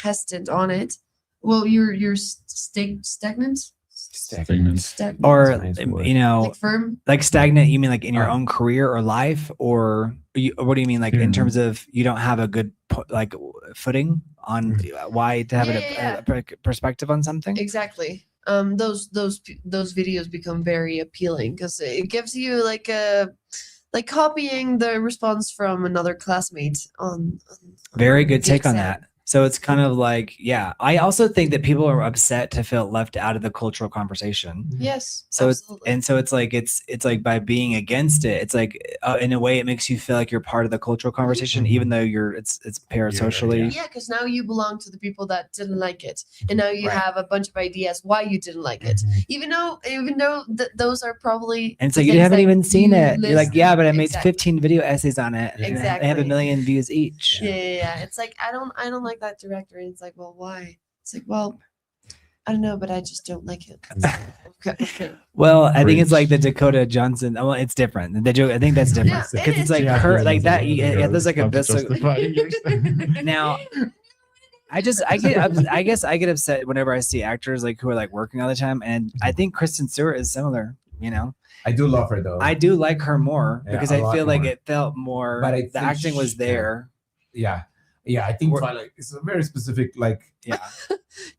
S3: hesitant on it, well, you're stagnant.
S2: Stagnant.
S3: Stagnant.
S1: or
S5: That's a nice word.
S1: you know
S3: like firm.
S1: like stagnant, you mean like in your
S5: Oh.
S1: own career or life, or what do you mean like in
S2: Yeah.
S1: terms of you don't have a good like footing on why to have
S3: Yeah.
S1: a perspective on something?
S3: Exactly. Those videos become very appealing because it gives you like copying the response from another classmate on
S1: Very good
S3: the
S1: take on
S3: exam.
S1: that. So it's kind of like, yeah, I also think that people are upset to feel left out of the cultural conversation.
S3: Yes.
S1: So
S3: absolutely.
S1: it's like by being against it, it's like in a way it makes you feel like you're part of the cultural conversation, even though it's parasocially.
S3: yeah, because now you belong to the people that didn't like it, and now you
S1: Right.
S3: have a bunch of ideas why you didn't like it,
S5: Mhm.
S3: even though those are probably
S1: And it's
S3: the
S1: like you
S3: things
S1: haven't
S3: that
S1: even seen
S3: you
S1: it. You're like,
S3: list-
S1: yeah, but I made
S3: Exactly.
S1: 15 video essays on it. And they have a
S3: Exactly.
S1: million views each.
S3: Yeah. It's like I don't like that director, and it's like, well, why? It's like, well, I don't know, but I just don't like it. Okay.
S1: Well, I think it's like the
S2: Cringe.
S1: Dakota Johnson. Well, it's different. The joke, I think that's different
S3: Yeah,
S1: because
S3: it
S1: it's like
S3: is.
S1: her, like that. Yeah, there's like a
S2: Stop justifying yourself.
S1: now. I guess I get upset whenever I see actors like who are like working all the time, and I think Kristen Stewart is similar. You know,
S5: I do love her though.
S1: I do like her more
S5: Yeah,
S1: because
S5: a
S1: I
S5: lot
S1: feel like
S5: more.
S1: it felt more.
S5: But I
S1: the
S5: think
S1: acting was
S5: she-
S1: there.
S5: yeah, I think
S1: We're-
S5: Twilight is a very specific like
S1: Yeah,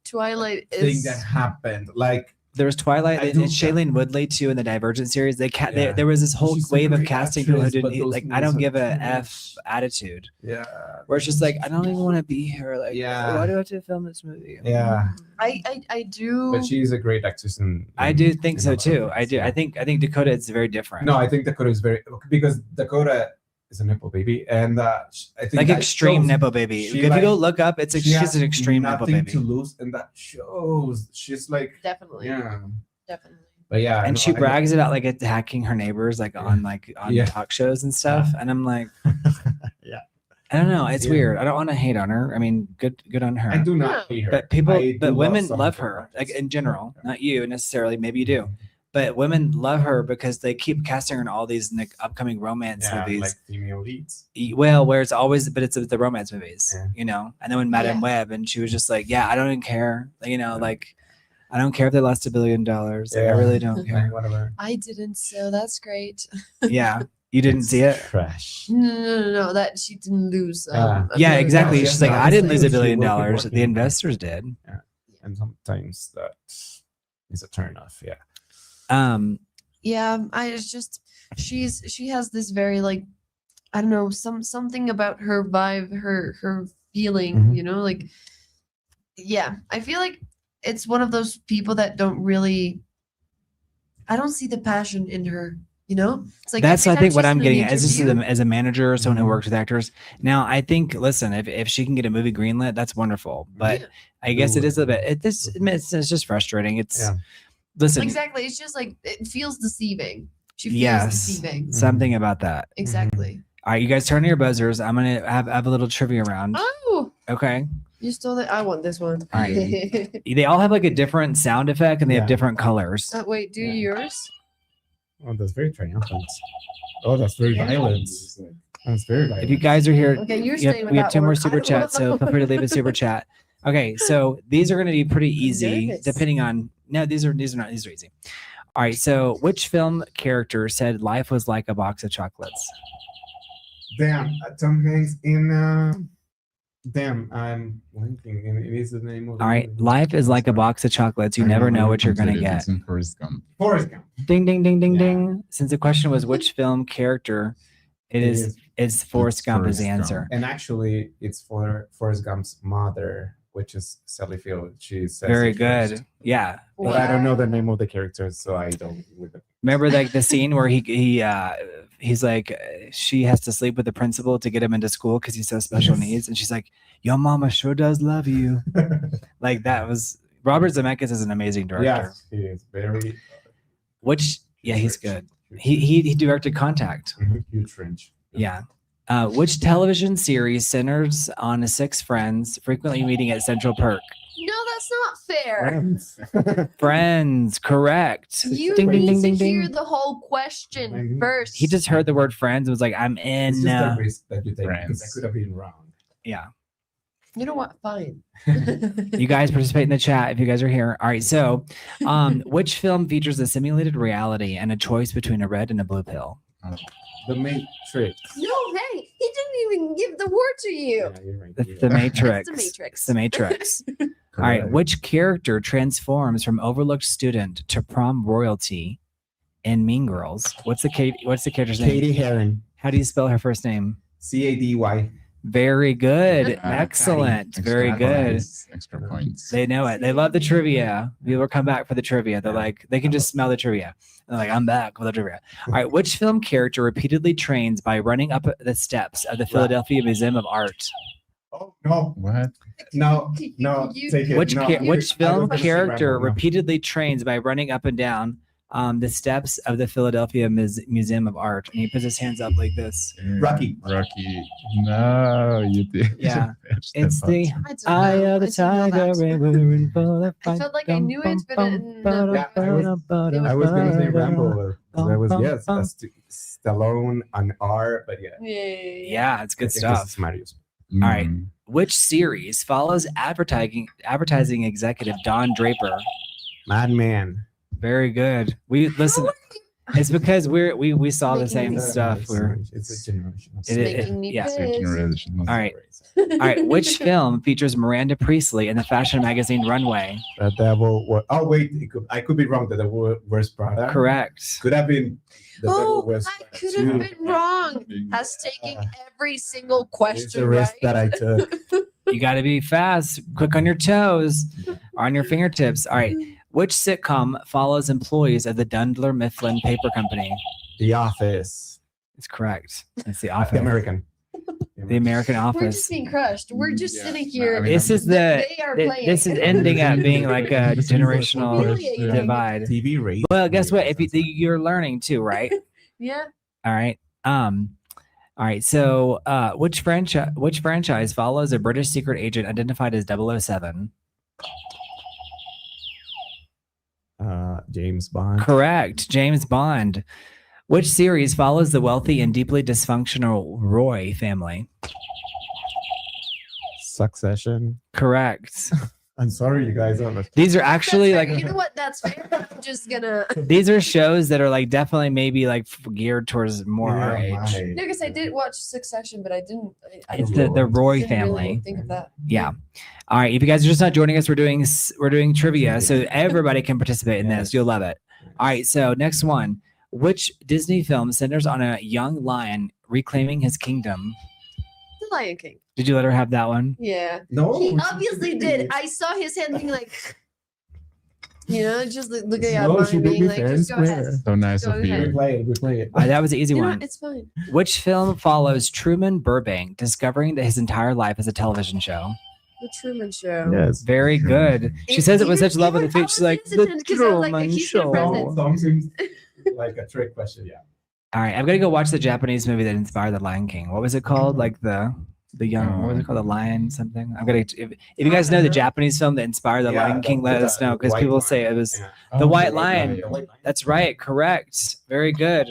S3: Twilight
S5: thing
S3: is
S5: that happened. Like
S1: there was Twilight
S5: I
S1: and,
S5: do-
S1: Shailene Woodley too in the Divergent series.
S5: Yeah.
S1: There was this whole
S5: She's a
S1: wave of
S5: great
S1: casting people who
S5: actress, but
S1: didn't
S5: those
S1: like. I
S5: movies
S1: don't
S5: are
S1: give a
S5: too
S1: f
S5: much.
S1: attitude.
S5: yeah,
S1: Where it's just like I don't even want to be here. Like,
S5: Yeah.
S1: why do I have to film this movie?
S5: yeah.
S3: I do.
S5: But she's a great actress.
S1: I do think so
S5: other
S1: too. I
S5: things,
S1: do.
S5: yeah.
S1: I think Dakota is very different.
S5: No, I think Dakota is very because Dakota is a nipple baby, and I think
S1: like
S5: that
S1: extreme
S5: shows
S1: nepo baby.
S5: she,
S1: If
S5: like,
S1: you go look up, it's
S5: she
S1: she's
S5: has
S1: an extreme nepo
S5: nothing
S1: baby.
S5: to lose, and that shows she's like
S3: Definitely.
S5: yeah.
S3: Definitely.
S5: But yeah,
S1: And
S5: no,
S1: she
S5: I-
S1: brags about like attacking her neighbors like on
S5: Yeah.
S1: talk shows and stuff. And I'm like,
S5: Yeah.
S1: I don't know. It's
S5: Yeah.
S1: weird. I don't want to hate on her. I mean, good on her.
S5: I do not hate her.
S1: But people,
S5: I do
S1: but women
S5: some
S1: love
S5: of her
S1: her, like
S5: actors.
S1: in general, not you necessarily. Maybe you do, but women love her because they keep casting her in all these like, upcoming romance
S5: Yeah,
S1: movies.
S5: like female leads.
S1: Well, where it's always, but it's the romance movies,
S5: Yeah.
S1: you know. And then when Madame
S3: Yeah.
S1: Web, and she was just like, yeah, I don't even care, you know, like I don't care if they lost $1 billion. Like, I
S5: Yeah.
S1: really don't
S5: Like,
S1: care.
S5: whatever.
S3: I didn't, so that's great.
S1: Yeah, you didn't see it.
S5: Trash.
S3: No, that she didn't lose.
S5: Ah.
S3: a
S1: Yeah,
S3: million
S1: exactly.
S3: dollars.
S1: She's like,
S5: no,
S1: I didn't
S5: it's
S1: lose $1
S5: like
S1: billion.
S5: she will keep
S1: The
S5: working.
S1: investors did.
S5: And sometimes that is a turn off. Yeah.
S3: Yeah, it's just she has this very like I don't know something about her vibe, her feeling,
S5: Mhm.
S3: you know, like yeah, I feel like it's one of those people that don't really. I don't see the passion in her. You know, it's like
S1: That's
S3: every
S1: I think
S3: time
S1: what
S3: she's
S1: I'm
S3: in an
S1: getting at is just
S3: interview-
S1: as a manager or someone who
S5: Mhm.
S1: works with actors. Now I think listen, if she can get a movie greenlit, that's wonderful. But
S3: Yeah.
S1: I guess it
S5: Ooh.
S1: is a bit it's just frustrating. It's
S5: Yeah.
S1: listen,
S3: Exactly, it's just like it feels deceiving. She feels
S1: Yes.
S3: deceiving.
S1: something about that.
S3: Exactly.
S1: All right, you guys turn on your buzzers. I'm gonna have a little trivia round.
S3: Oh,
S1: Okay.
S3: you stole it. I want this one.
S1: All right. They all have like a different sound effect and they have
S5: Yeah.
S1: different colors.
S3: Wait, do
S5: Yeah.
S3: yours?
S5: Oh, that's very triumphant. Oh, that's very violent. That's very violent.
S1: If you guys are here,
S3: Okay, you're
S1: we have,
S3: staying with
S1: we have
S3: that
S1: 2 more
S3: one.
S1: super
S3: I don't
S1: chats, so
S3: know.
S1: feel free to leave a super chat. Okay, so these are going to be pretty easy,
S3: nervous.
S1: depending on. No, these are not. These are easy. All right, so which film character said life was like a box of chocolates?
S5: Damn, Tom Hanks in. Damn, I'm blanking. And it is the name of. The
S1: All right,
S5: movie.
S1: life is like a box of chocolates. You never know what you're going to get.
S2: It's in Forrest Gump.
S5: Forrest Gump.
S1: Ding, ding, ding, ding,
S5: Yeah.
S1: ding. Since the question was which film character, it's Forrest Gump is the
S2: Forrest
S1: answer.
S2: Gump.
S5: And actually, it's for Forrest Gump's mother, which is Sally Field. She says
S1: Very
S5: it first.
S1: good. Yeah.
S5: But I don't know the name of the character, so I don't. With it.
S1: Remember like the scene where he's like she has to sleep with the principal to get him into school because he's so special
S5: Yes.
S1: needs, and she's like, "Your mama sure does love you." Like that was Robert Zemeckis is an amazing director.
S5: Yes, he is very.
S1: Which he's good.
S5: Huge,
S1: He directed Contact.
S5: huge range.
S1: Yeah. Which television series centers on 6 friends frequently meeting at Central Perk?
S3: No, that's not fair.
S5: Friends.
S1: Friends, correct.
S3: You
S1: Ding, ding,
S3: need
S1: ding,
S3: to
S1: ding,
S3: hear
S1: ding.
S3: the whole question
S5: Mhm.
S3: first.
S1: He just heard the word friends and was like, "I'm
S5: It's
S1: in."
S5: just a risk that you take because I
S2: Friends.
S5: could have been wrong.
S1: Yeah.
S3: You know what? Fine.
S1: You guys participate in the chat if you guys are here. All right. So, which film features a simulated reality and a choice between a red and a blue pill?
S5: The Matrix.
S3: No, hey, he didn't even give the word to you.
S5: Yeah, you're right.
S1: It's
S5: you're
S1: the
S5: right.
S1: Matrix.
S3: It's the Matrix.
S1: It's the Matrix. All right.
S5: Correct.
S1: Which character transforms from overlooked student to prom royalty in Mean Girls? What's the character's name?
S5: Katie Heron.
S1: How do you spell her first name?
S5: CADY.
S1: Very good.
S3: Yeah.
S1: Excellent.
S2: Extra
S1: Very good.
S2: points, Extra points.
S1: They know it. They love the trivia. People come back for the trivia. They're like, they can just smell the trivia. They're like, I'm back with the trivia. All right. Which film character repeatedly trains by running up the steps of the Philadelphia Museum of Art?
S5: Oh no,
S2: What?
S5: no,
S3: You-
S5: no!
S3: you-
S5: Take it.
S1: Which
S5: no,
S1: which
S5: I
S1: film
S5: was gonna say
S1: character
S5: Rambo, no.
S1: repeatedly trains by running up and down the steps of the Philadelphia Museum of Art, and he puts his hands up like this.
S5: Rocky.
S2: Rocky. No, you did.
S1: Yeah. It's the
S3: I don't
S1: eye
S3: know.
S1: of the
S3: I didn't know
S1: tiger,
S3: that.
S1: and we're in full of
S3: I felt like I knew it, but
S5: Yeah, I was gonna say Rambo. That was yes, Stallone on R, but yeah.
S1: Yeah, it's good
S5: I think
S1: stuff.
S5: this is Mario's.
S1: All right. Which series follows advertising executive Don Draper?
S5: Madman.
S1: Very good. We listen. It's because we saw the
S3: Making
S1: same
S3: me
S1: stuff.
S5: It's a generation.
S3: It's making me
S1: yeah.
S3: pissed.
S1: All right. All right. Which film features Miranda Priestley in the fashion magazine Runway?
S5: The Devil. Oh wait, I could be wrong. The Devil Wears Prada.
S1: Correct.
S5: Could have been. The Devil
S3: Oh,
S5: Wears
S3: I
S5: Prada
S3: could
S5: too.
S3: have been wrong. Has taken every single
S5: It's
S3: question
S5: the risk
S3: right.
S5: that I took.
S1: You got to be fast, quick on your toes, or on your fingertips. All right. Which sitcom follows employees of the Dunder Mifflin Paper Company?
S5: The Office.
S1: It's correct. It's The
S5: The
S1: Office.
S5: American.
S1: The American
S3: We're
S1: Office.
S3: just being crushed. We're just
S2: Yeah.
S3: sitting here.
S2: I mean,
S1: This is the.
S3: They are playing.
S1: This is ending up being like a generational
S3: Humiliating.
S1: divide.
S5: TV rate.
S1: Well, guess what? If you're learning too, right?
S3: Yeah.
S1: All right. All right. So, which franchise follows a British secret agent identified as 007?
S5: James Bond.
S1: Correct. James Bond. Which series follows the wealthy and deeply dysfunctional Roy family?
S5: Succession.
S1: Correct.
S5: I'm sorry, you guys.
S1: These are actually
S3: That's fair.
S1: like
S3: You know what? That's fair. I'm just gonna.
S1: these are shows that are like definitely maybe like geared towards more our age.
S3: No, because I did watch Succession, but I didn't. I
S1: It's the Roy
S3: didn't really
S1: family.
S3: think of that.
S1: Yeah. All right. If you guys are just not joining us, we're doing trivia, so everybody can participate in this. You'll love it. All right. So next one. Which Disney film centers on a young lion reclaiming his kingdom?
S3: The Lion King.
S1: Did you let her have that one?
S3: Yeah.
S5: No.
S3: He obviously did. I saw his hand being like, just looking at
S6: No,
S3: mine
S6: she did
S3: being
S6: me
S3: like,
S6: fair
S3: just
S6: and
S3: go ahead.
S6: square.
S2: So nice
S3: Go
S2: of
S3: ahead.
S2: you.
S5: Play it.
S1: That was an easy
S3: You know,
S1: one.
S3: it's fine.
S1: Which film follows Truman Burbank discovering that his entire life is a television show?
S3: The Truman Show.
S5: Yes.
S1: Very good. She says it with such love in the face. She's like, the
S3: because I was like,
S1: Truman
S3: he's your
S1: Show.
S3: president.
S5: Some seems like a trick question. Yeah.
S1: All right, I'm gonna go watch the Japanese movie that inspired the Lion King. What was it called? Like the young. What was it called? The Lion something. I'm gonna. If you guys know the Japanese film that inspired the Lion King, let us know because people say it was the White Lion. That's right. Correct. Very good.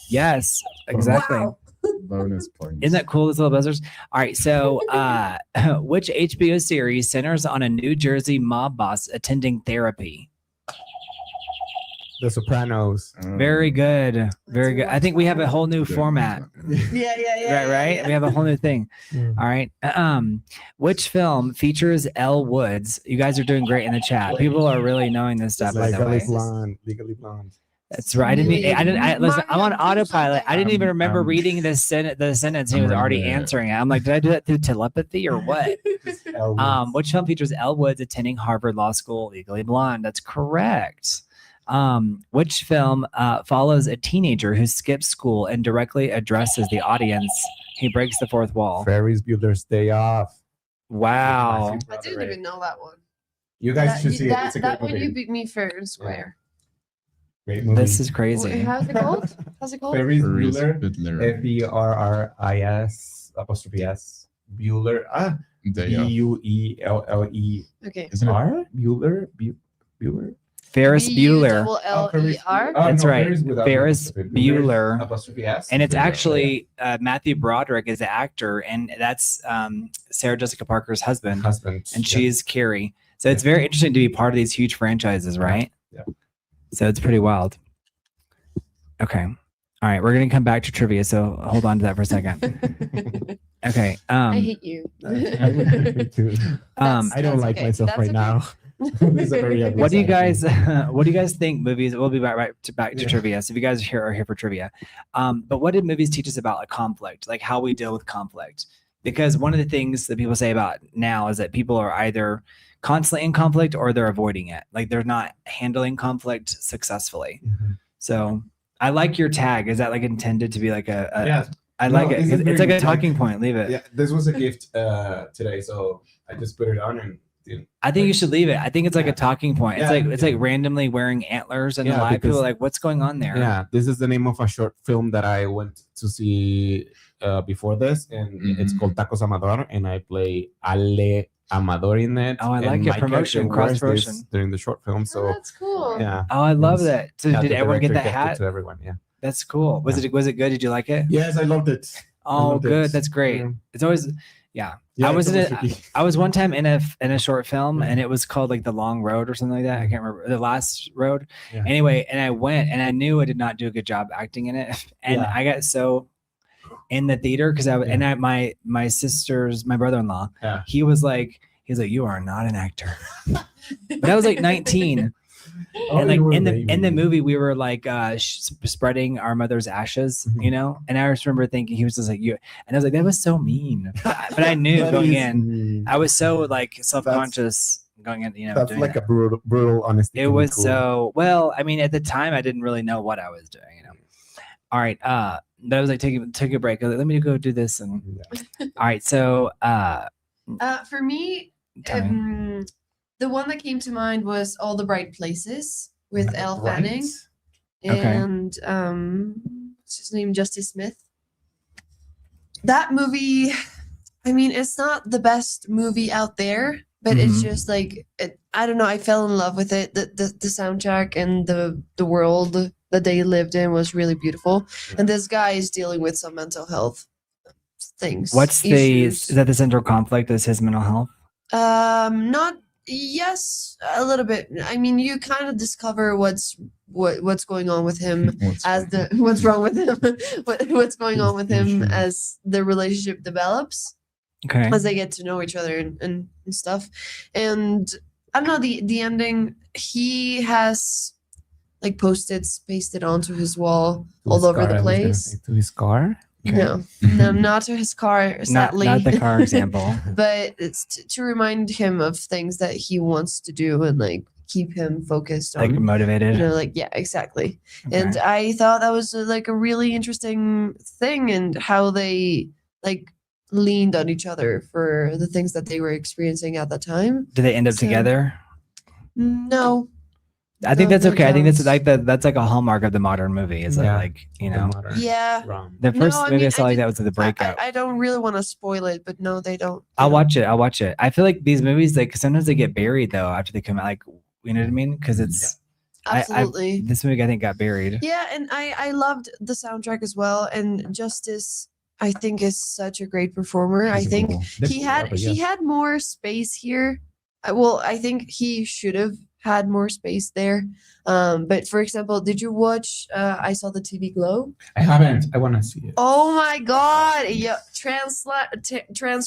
S1: Yes, exactly.
S3: Wow.
S2: Bonus points.
S1: Isn't that cool? Those little buzzers. All right. So, which HBO series centers on a New Jersey mob boss attending therapy?
S5: The Sopranos.
S1: Very good. Very good. I think we have a whole new format.
S3: Yeah.
S1: Right. We have a whole new thing.
S5: Yeah.
S1: All right. Which film features Elle Woods? You guys are doing great in the chat. People are really knowing this stuff. By the
S5: Legally
S1: way.
S5: Blonde. Legally Blonde.
S1: That's right. Listen, I'm on autopilot. I didn't even remember reading the sentence. He was already answering it. I'm like, did I do that through telepathy or what? Which film features Elle Woods attending Harvard Law School? Legally Blonde. That's correct. Which film follows a teenager who skips school and directly addresses the audience? He breaks the fourth wall.
S5: Ferris Bueller's Day Off.
S1: Wow.
S3: I didn't even know that one.
S5: You guys should see it. It's a
S3: That
S5: great
S3: one you
S5: movie.
S3: beat me fair and square.
S5: Great movie.
S1: This is crazy.
S3: How's it called? How's it called?
S5: Ferris
S2: Ferris
S5: Bueller.
S2: Bueller.
S5: Ferris apostrophe S. Bueller.
S2: Day off.
S5: Buelle.
S3: Okay.
S2: Isn't it?
S5: Bueller. Bueller.
S1: Ferris Bueller.
S3: B-U-L-L-E-R.
S1: That's right.
S5: Ferris without
S1: Ferris
S5: apostrophe.
S1: Bueller.
S5: Apostrophe S.
S1: And it's
S5: Yeah.
S1: actually Matthew Broderick is the actor, and that's Sarah Jessica Parker's husband,
S5: husband.
S1: and she's Carrie. So it's very interesting to be part of these huge franchises, right?
S5: Yeah.
S1: So it's pretty wild. Okay. All right. We're going to come back to trivia. So hold on to that for a second. Okay.
S3: I hate you.
S5: I would hate me too. I don't like
S3: okay.
S5: myself
S3: That's
S5: right
S3: okay.
S5: now. This is a very ugly
S1: What do you
S5: side of
S1: guys what do you guys think movies we'll be back to trivia, so if you guys are here for trivia, but what did movies teach us about like conflict, like how we deal with conflict? Because one of the things that people say about now is that people are either constantly in conflict or they're avoiding it, like they're not handling conflict successfully.
S5: Mhm.
S1: So I like your tag. Is that like intended to be like a
S5: Yeah.
S1: I
S5: No,
S1: like
S5: this is
S1: it. It's
S5: very
S1: like a
S5: good.
S1: talking point. Leave it.
S5: Yeah, this was a gift today, so I just put it on and
S1: I think you should leave it. I think it's like
S5: Yeah.
S1: a talking point. It's
S5: Yeah,
S1: like randomly wearing antlers and
S6: Yeah,
S1: alive. People
S6: because-
S1: are like, what's going on there?
S6: Yeah, this is the name of a short film that I went to see before this, and it's called Tacos Amador, and I play Ale Amador in it.
S1: Oh, I
S6: and
S1: like it.
S6: my
S1: Promotion,
S6: character wears
S1: cross-promotion.
S6: this during the short film.
S3: Oh,
S6: So
S3: that's cool.
S6: yeah,
S1: Oh, I love
S6: Yes.
S1: that. So
S6: yeah,
S1: did
S6: the
S1: everyone get
S6: director
S1: the
S6: kept it
S1: hat?
S6: to everyone? Yeah.
S1: That's cool. Was it good? Did you like it?
S6: Yes, I loved it.
S1: Oh,
S6: loved
S1: good.
S6: it.
S1: That's great.
S6: Yeah.
S1: It's always, yeah.
S6: Yeah,
S1: I was
S6: it's
S1: in
S6: always tricky.
S1: I was one time in a short film, and it was called like The Long Road or something like that. I can't remember, The Last Road.
S6: Yeah.
S1: Anyway, and I went, and I knew I did not do a good job acting in it, and
S6: Yeah.
S1: I got so in the theater because my brother-in-law,
S6: Yeah.
S1: he was like, you are not an actor. But I was like 19.
S6: Oh,
S1: And like
S6: you were
S1: in the
S6: baby.
S1: movie, we were like spreading our mother's ashes,
S6: Mhm.
S1: you know. And I just remember thinking he was just like you, and I was like, that was so mean. But I knew
S6: That
S1: going
S6: is
S1: in,
S6: mean.
S1: I was so like self-conscious going in, you know.
S6: That's
S1: doing
S6: like
S1: that.
S6: a brutal honesty.
S1: It
S6: to be
S1: was
S6: cool.
S1: so well. I mean, at the time, I didn't really know what I was doing, you know. All right, but I was like, take a break. I was like, let me go do this, and
S6: Yeah.
S1: all right. So,
S3: For me,
S1: tell me.
S3: the one that came to mind was All the Bright Places with Elle
S5: Right.
S3: Fanning
S1: Okay.
S3: and what's his name, Justice Smith. That movie, I mean, it's not the best movie out there, but it's
S1: Mhm.
S3: just like I don't know. I fell in love with it. The soundtrack and the world that they lived in was really beautiful. And this guy is dealing with some mental health things.
S1: What's
S3: issues.
S1: is that the central conflict? Is his mental health?
S3: Not yes, a little bit. I mean, you kind of discover what's going on with him what's wrong with him, what's going on with him
S6: Issues.
S3: as the relationship develops,
S1: Okay.
S3: as they get to know each other and stuff. And I don't know, the ending, he has like post-its pasted onto his wall
S6: To
S3: all
S6: his
S3: over
S6: car,
S3: the
S6: I was gonna
S3: place.
S6: say, to his car.
S3: No, no, not to his car,
S1: Not,
S3: sadly.
S1: not the car example.
S3: But it's to remind him of things that he wants to do and like keep him focused
S1: Like
S3: on,
S1: motivated.
S3: like, yeah, exactly.
S1: Okay.
S3: And I thought that was like a really interesting thing, and how they like leaned on each other for the things that they were experiencing at the time.
S1: Do they end up
S3: so-
S1: together?
S3: No,
S1: I think
S3: No,
S1: that's
S3: no
S1: okay. I think that's
S3: chance.
S1: like that's like a hallmark of the modern movie. Is that
S6: Yeah.
S1: like, you know,
S3: yeah.
S1: the
S3: No,
S1: first
S3: I
S1: movie I
S3: mean,
S1: saw
S3: I
S1: like that
S3: did-
S1: was the breakout.
S3: I don't really want to spoil it, but no, they don't.
S1: I'll watch it. I'll watch it. I feel like these movies, like sometimes they get buried though after they come out. Like, you know what I mean? Because it's
S3: Absolutely.
S1: this movie I think got buried.
S3: Yeah, and I loved the soundtrack as well. And Justice, I think, is such a great performer. I think he had more space here. Well, I think he should have had more space there. But for example, did you watch I Saw the TV Glow?
S6: I haven't. I want to see it.
S3: Oh my god. Yeah, trans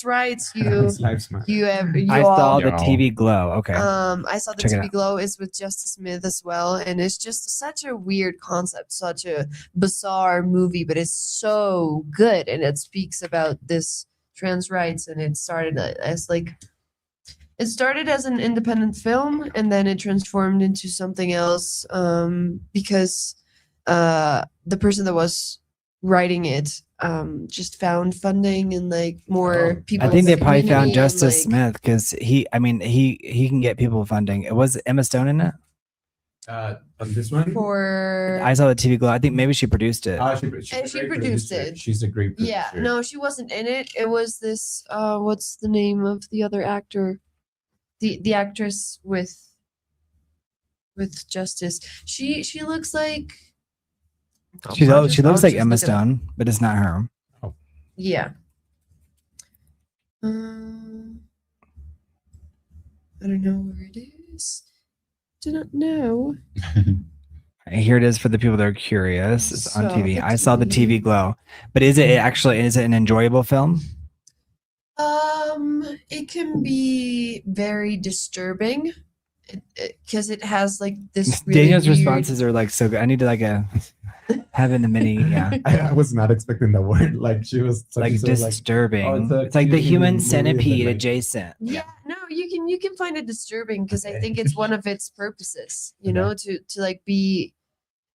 S3: rights, you
S6: His lives matter.
S3: you have you
S1: I
S3: all
S1: saw the
S2: Yo.
S1: TV Glow. Okay.
S3: I saw the
S1: Check it
S3: TV
S1: out.
S3: Glow is with Justice Smith as well, and it's just such a weird concept, such a bizarre movie, but it's so good, and it speaks about this trans rights, and it started as an independent film, and then it transformed into something else because the person that was writing it just found funding and like more people.
S1: I think they
S3: in the
S1: probably found
S3: community and,
S1: Justice
S3: like,
S1: Smith because he can get people funding. It was Emma Stone in it.
S6: On this one.
S3: for
S1: I saw the TV Glow. I think maybe she produced it.
S6: She
S3: And she produced it.
S6: She's a great producer.
S3: yeah, no, she wasn't in it. It was this what's the name of the other actor? The actress with Justice. She looks like
S1: She looks
S3: I'll
S1: like
S3: just
S1: Emma
S3: look it up.
S1: Stone, but it's not her.
S3: Yeah. I don't know where it is. Do not know.
S1: Here it is for the people that are curious. It's on
S3: Saw
S1: TV.
S3: the
S1: I saw the TV
S3: TV.
S1: Glow, but is it an enjoyable film?
S3: It can be very disturbing because it has like this. Really
S1: Daniel's
S3: weird-
S1: responses are like so good. I need to like having a mini, yeah,
S6: I was not expecting the word. Like she was
S1: like
S6: so,
S1: disturbing.
S6: oh, it's a
S1: it's like the
S6: cute
S1: human
S6: movie and then,
S1: centipede
S6: like-
S1: adjacent.
S3: Yeah, no, you can find it disturbing because I
S6: Okay.
S3: think it's one of its purposes. You
S6: Okay.
S3: know, to like be.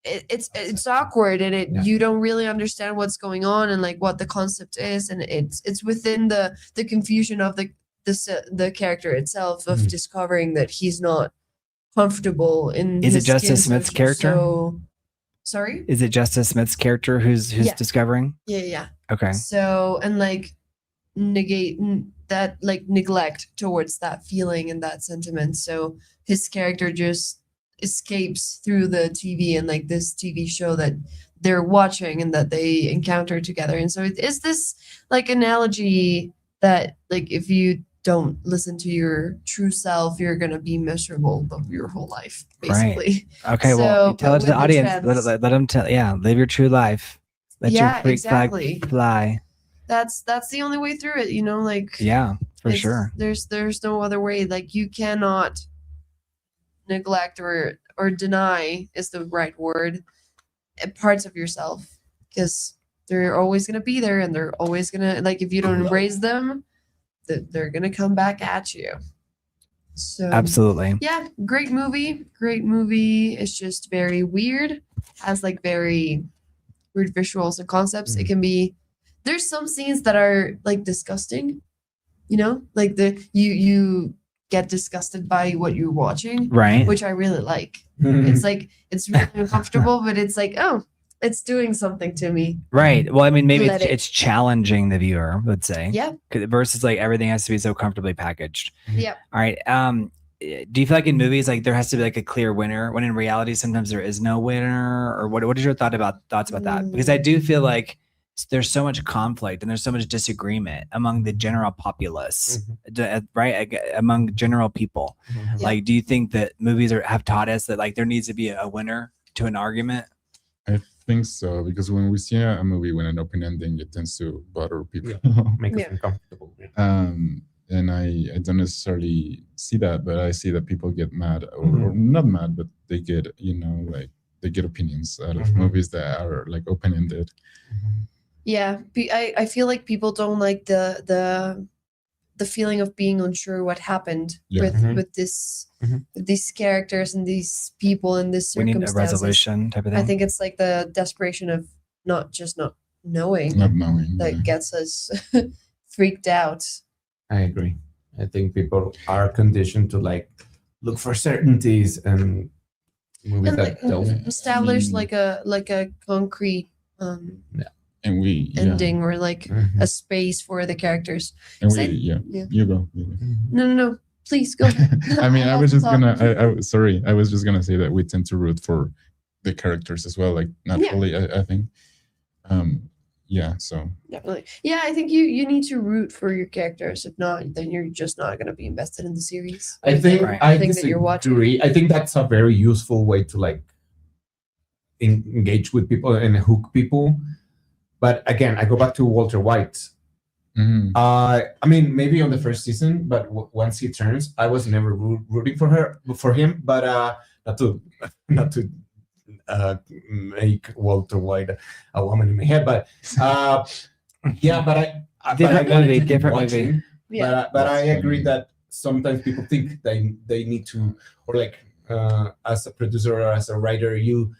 S3: It's awkward and
S6: Yeah.
S3: you don't really understand what's going on and like what the concept is, and it's within the confusion of the character itself of
S6: Mhm.
S3: discovering that he's not comfortable in
S1: Is it
S3: his skin,
S1: Justice Smith's character?
S3: Sorry?
S1: Is it Justice Smith's character who's
S3: Yeah.
S1: discovering?
S3: Yeah.
S1: Okay.
S3: So, and like negate that, like neglect towards that feeling and that sentiment. So his character just escapes through the TV and like this TV show that they're watching and that they encounter together. And so it is this like analogy that like if you don't listen to your true self, you're gonna be miserable your whole life, basically.
S1: Okay. Well,
S3: So,
S1: tell it to
S3: with
S1: the
S3: the
S1: audience.
S3: trans-
S1: Let them tell. Yeah, live your true life. Let your
S3: Yeah,
S1: freak
S3: exactly.
S1: flag fly.
S3: That's the only way through it, you know, like
S1: Yeah, for
S3: it's-
S1: sure.
S3: There's no other way. Like you cannot neglect or deny is the right word parts of yourself because they're always gonna be there and they're always gonna like if you don't embrace them, they're gonna come back at you. So
S1: Absolutely.
S3: yeah, great movie. Great movie. It's just very weird. Has like very weird visuals and concepts. It can be there's some scenes that are like disgusting, you know, like you get disgusted by what you're watching,
S1: Right.
S3: which I really like. It's like it's really uncomfortable, but it's like, oh, it's doing something to me.
S1: Right. Well, I mean, maybe
S3: Let
S1: it's challenging the viewer, let's say.
S3: Yeah.
S1: Versus like everything has to be so comfortably packaged.
S3: Yeah.
S1: All right. Do you feel like in movies like there has to be like a clear winner when in reality sometimes there is no winner? Or what is your thoughts about that? Because I do feel like there's so much conflict and there's so much disagreement among the general populace, right? Among general people.
S3: Yeah.
S1: Like, do you think that movies have taught us that like there needs to be a winner to an argument?
S2: I think so, because when we see a movie with an open ending, it tends to bother people.
S6: Make us
S3: Yeah.
S6: uncomfortable.
S2: And I don't necessarily see that, but I see that people get mad or not mad, but they get, like they get opinions out of movies that are like open ended.
S3: Yeah, I feel like people don't like the feeling of being unsure what happened
S2: Yeah.
S3: with this with these characters and these people and this
S1: We need a
S3: circumstances.
S1: resolution type of thing.
S3: I think it's like the desperation of not knowing
S2: Not knowing.
S3: that
S2: yeah.
S3: gets us freaked out.
S6: I agree. I think people are conditioned to like look for certainties and movies
S3: And
S6: that
S3: like
S6: don't.
S3: establish
S2: mean-
S3: like a concrete
S2: And we
S3: ending or like
S6: Mhm.
S3: a space for the characters.
S2: And we
S3: Say-
S2: yeah.
S3: yeah.
S2: You go. You go.
S3: No, please go.
S2: I mean, I was just
S3: Talk.
S2: I was just gonna say that we tend to root for the characters as well, like naturally. I think. Yeah. So.
S3: Definitely. Yeah, I think you need to root for your characters. If not, then you're just not going to be invested in the series.
S6: I
S3: or
S6: think
S3: the
S1: Right.
S6: I
S3: thing that you're watching.
S6: disagree. I think that's a very useful way to like engage with people and hook people. But again, I go back to Walter White.
S2: Mhm.
S6: I mean, maybe on the first season, but once he turns, I was never rooting for him. But not to make Walter White a woman in my head. But yeah, but I
S1: Different
S6: wanted
S1: movie,
S6: to keep
S1: different
S6: watching.
S1: movie.
S3: Yeah.
S6: But I agree that sometimes people think they need to, or like as a producer or as a writer, you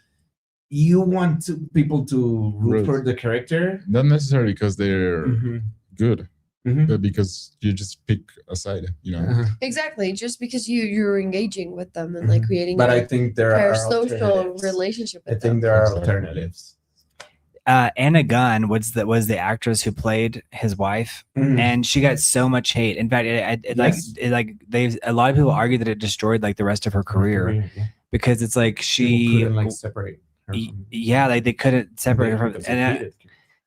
S6: want people to root
S2: Root.
S6: for the character.
S2: Not necessarily because they're good,
S6: Mhm.
S2: but because you just pick a side.
S6: Uh-huh.
S3: Exactly. Just because you're engaging with them and like
S6: Mhm.
S3: creating
S6: But
S3: a
S6: I think there are
S3: parasocial
S6: alternatives.
S3: relationship
S6: I
S3: with
S6: think
S3: them.
S6: there are alternatives.
S1: Anna Gunn was the actress who played his wife, and she got so much hate. In fact,
S6: Yes.
S1: a lot of people argue that it destroyed like the rest of her career
S6: Yeah.
S1: because it's like
S6: People
S1: she,
S6: couldn't like separate her from
S1: yeah, like they couldn't separate her from.
S6: because they
S1: And
S6: hated it.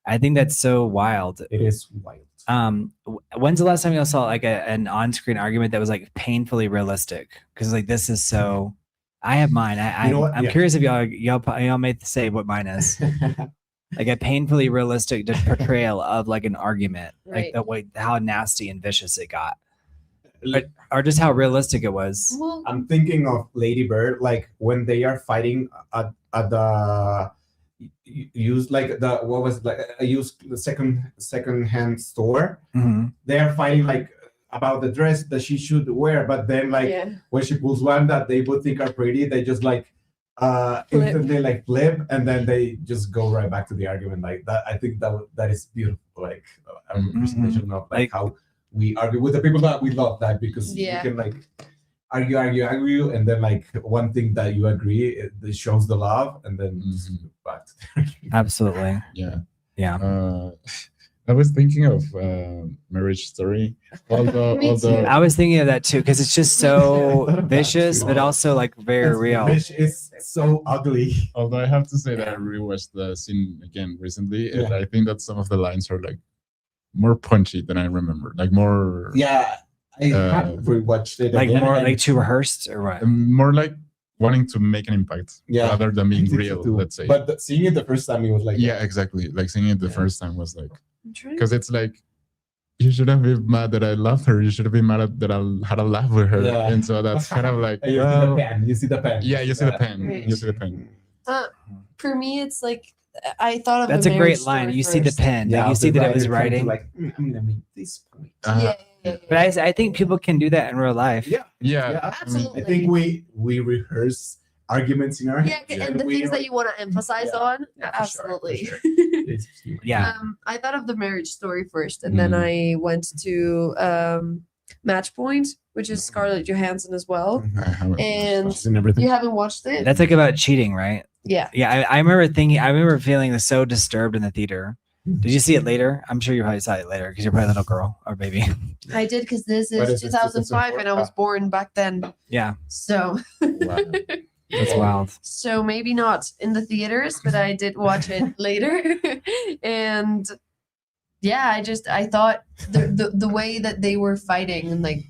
S1: I think that's so wild.
S6: It is wild.
S1: When's the last time y'all saw like an on-screen argument that was like painfully realistic? Because like this is so. I have mine.
S6: You know what?
S1: I'm
S6: Yeah.
S1: curious if y'all may say what mine is. Like a painfully realistic portrayal of like an argument, like
S3: Right.
S1: the way how nasty and vicious it got, or just how realistic it was.
S3: Well,
S5: I'm thinking of Lady Bird, like when they are fighting at the use like the what was it, like a used second hand store.
S1: Mhm.
S5: They are fighting like about the dress that she should wear, but then like
S3: yeah.
S5: when she pulls one that they both think are pretty, they just like instantly like flip, and then they just go right back to the argument like that. I think that is beautiful, like a representation of like
S1: Like-
S5: how
S6: we argue with the people that we love that because
S3: Yeah.
S6: you can like argue, and then like one thing that you agree it shows the love, and then just go back to
S1: Absolutely.
S2: Yeah.
S1: Yeah.
S2: I was thinking of Marriage Story, although
S3: Me too.
S1: I was thinking of that too because it's just so
S6: That
S1: vicious,
S6: too.
S1: but also like very real.
S6: It's so ugly.
S2: although I have to say that I rewatched the scene again recently, and
S6: Yeah.
S2: I think that some of the lines are like more punchy than I remember, like more
S6: Yeah, I have rewatched it.
S1: Like
S6: again,
S1: more
S6: and
S1: like too rehearsed or what?
S2: more like wanting to make an impact
S6: Yeah.
S2: rather than
S6: I
S2: being
S6: think so
S2: real,
S6: too.
S2: let's say.
S6: But seeing it the first time, it was like
S2: Yeah, exactly. Like seeing it the
S6: Yeah.
S2: first time was like,
S3: I'm trying
S2: because it's like, you should have been mad that I loved her. You should have been mad that I had a laugh with her.
S6: Yeah.
S2: And so that's kind of like,
S6: And you see
S2: well,
S6: the pen. You see the pen.
S2: yeah, you see the pen.
S3: Right.
S2: You see the pen.
S3: For me, it's like I thought of
S1: That's
S3: the
S1: a
S3: Marriage
S1: great line.
S3: Story
S1: You see the
S3: first.
S1: pen.
S6: Yeah,
S1: Like, you see that it was
S6: writer trying to,
S1: writing.
S6: like, I'm gonna make this point.
S2: Uh,
S3: Yeah.
S1: But I think people can do that in real life.
S6: Yeah,
S2: Yeah.
S3: Absolutely.
S6: I think we rehearse arguments in our
S3: Yeah,
S6: head.
S3: and the things that you want to emphasize
S6: Yeah.
S3: on,
S6: Yeah, for sure,
S3: absolutely.
S6: for sure.
S1: Yeah.
S3: I thought of the Marriage Story first, and then I went to Match Point, which is Scarlett Johansson as well.
S2: I haven't.
S3: And
S6: She's in everything.
S3: you haven't watched it?
S1: That's like about cheating, right?
S3: Yeah.
S1: Yeah. I remember feeling so disturbed in the theater. Did you see it later? I'm sure you probably saw it later because you're probably a little girl or baby.
S3: I did because this
S6: What
S3: is
S6: is this,
S3: 2005 and I was
S6: 2004?
S3: born back then.
S1: Yeah.
S3: So
S6: Wow.
S1: That's wild.
S3: so maybe not in the theaters, but I did watch it later. And yeah, I thought the way that they were fighting and like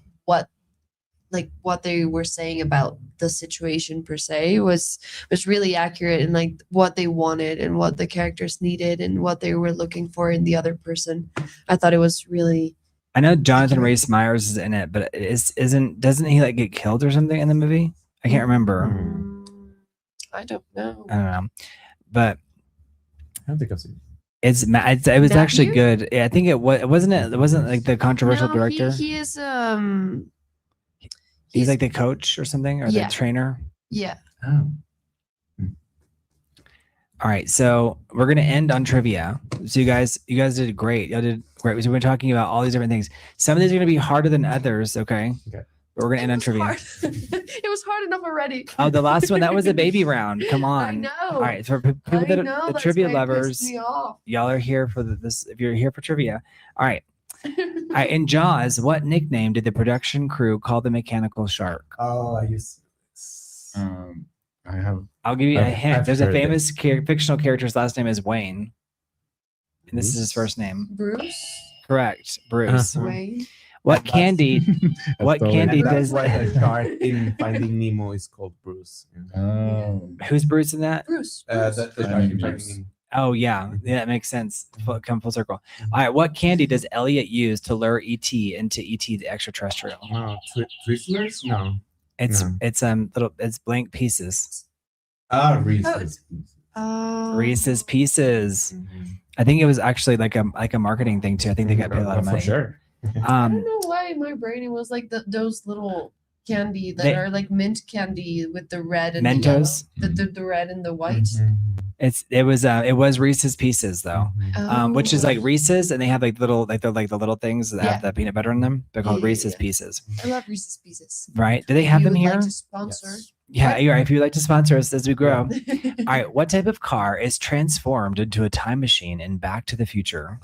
S3: what they were saying about the situation per se was really accurate, and like what they wanted and what the characters needed and what they were looking for in the other person. I thought it was really
S1: I know Jonathan Rhys Meyers is in it, but doesn't he like get killed or something in the movie? I can't remember.
S3: I don't know.
S1: I don't know. But
S6: I don't think I've seen it.
S1: it was actually
S3: Matthew?
S1: good. Yeah, I think it wasn't like the controversial
S3: No,
S1: director.
S3: He is
S1: He's like the coach or something, or
S3: Yeah.
S1: the trainer.
S3: yeah.
S6: Oh.
S1: All right, so we're gonna end on trivia. So you guys did great. Y'all did great. So we're talking about all these different things. Some of these are gonna be harder than others. Okay.
S6: Okay.
S1: But we're gonna end on
S3: It was
S1: trivia.
S3: hard. It was hard enough already.
S1: Oh, the last one that was a baby round. Come on.
S3: I know.
S1: All right, so for people
S3: I
S1: that
S3: know,
S1: are the
S3: that's
S1: trivia
S3: why it pissed
S1: lovers,
S3: me off.
S1: y'all are here for this. If you're here for trivia, all right. All right. In Jaws, what nickname did the production crew call the mechanical shark?
S6: Oh, I used.
S2: I have.
S1: I'll give you a
S6: I've
S1: hint. There's a
S6: heard it.
S1: famous fictional character's last name is Wayne, and this is his first name.
S3: Bruce
S1: Correct, Bruce.
S3: Wayne.
S1: What candy? What
S2: totally-
S1: candy
S6: And that's
S1: does?
S6: why the shark in Finding Nemo is called Bruce.
S2: Oh.
S1: Who's Bruce in that?
S3: Bruce.
S6: The
S2: Finding
S6: shark in Finding
S2: Nemo.
S6: Nemo.
S1: Oh yeah, that makes sense. Come full circle. All right, what candy does Elliot use to lure ET into ET the extraterrestrial?
S6: No, Twizzlers? No.
S1: It's
S6: No.
S1: it's blank pieces.
S6: Reese's.
S1: Reese's Pieces.
S6: Mhm.
S1: I think it was actually like a marketing thing too. I think they got paid a lot of money.
S6: For sure.
S3: I don't know why in my brain it was like those little candy that
S1: They-
S3: are like mint candy with the red and
S1: Mentos?
S3: the yellow. The red and the white.
S1: It was Reese's Pieces though, which is like
S3: Oh.
S1: Reese's, and they have like little the little things that
S3: Yeah.
S1: have the peanut butter in them. They're called
S3: Yeah, yeah,
S1: Reese's
S3: yeah.
S1: Pieces,
S3: I love Reese's Pieces.
S1: right? Do they have
S3: If you
S1: them
S3: would
S1: here?
S3: Like to sponsor.
S6: Yes.
S1: Yeah, you're right. If you'd like to sponsor us as we grow.
S3: Yeah.
S1: All right, what type of car is transformed into a time machine in Back to the Future?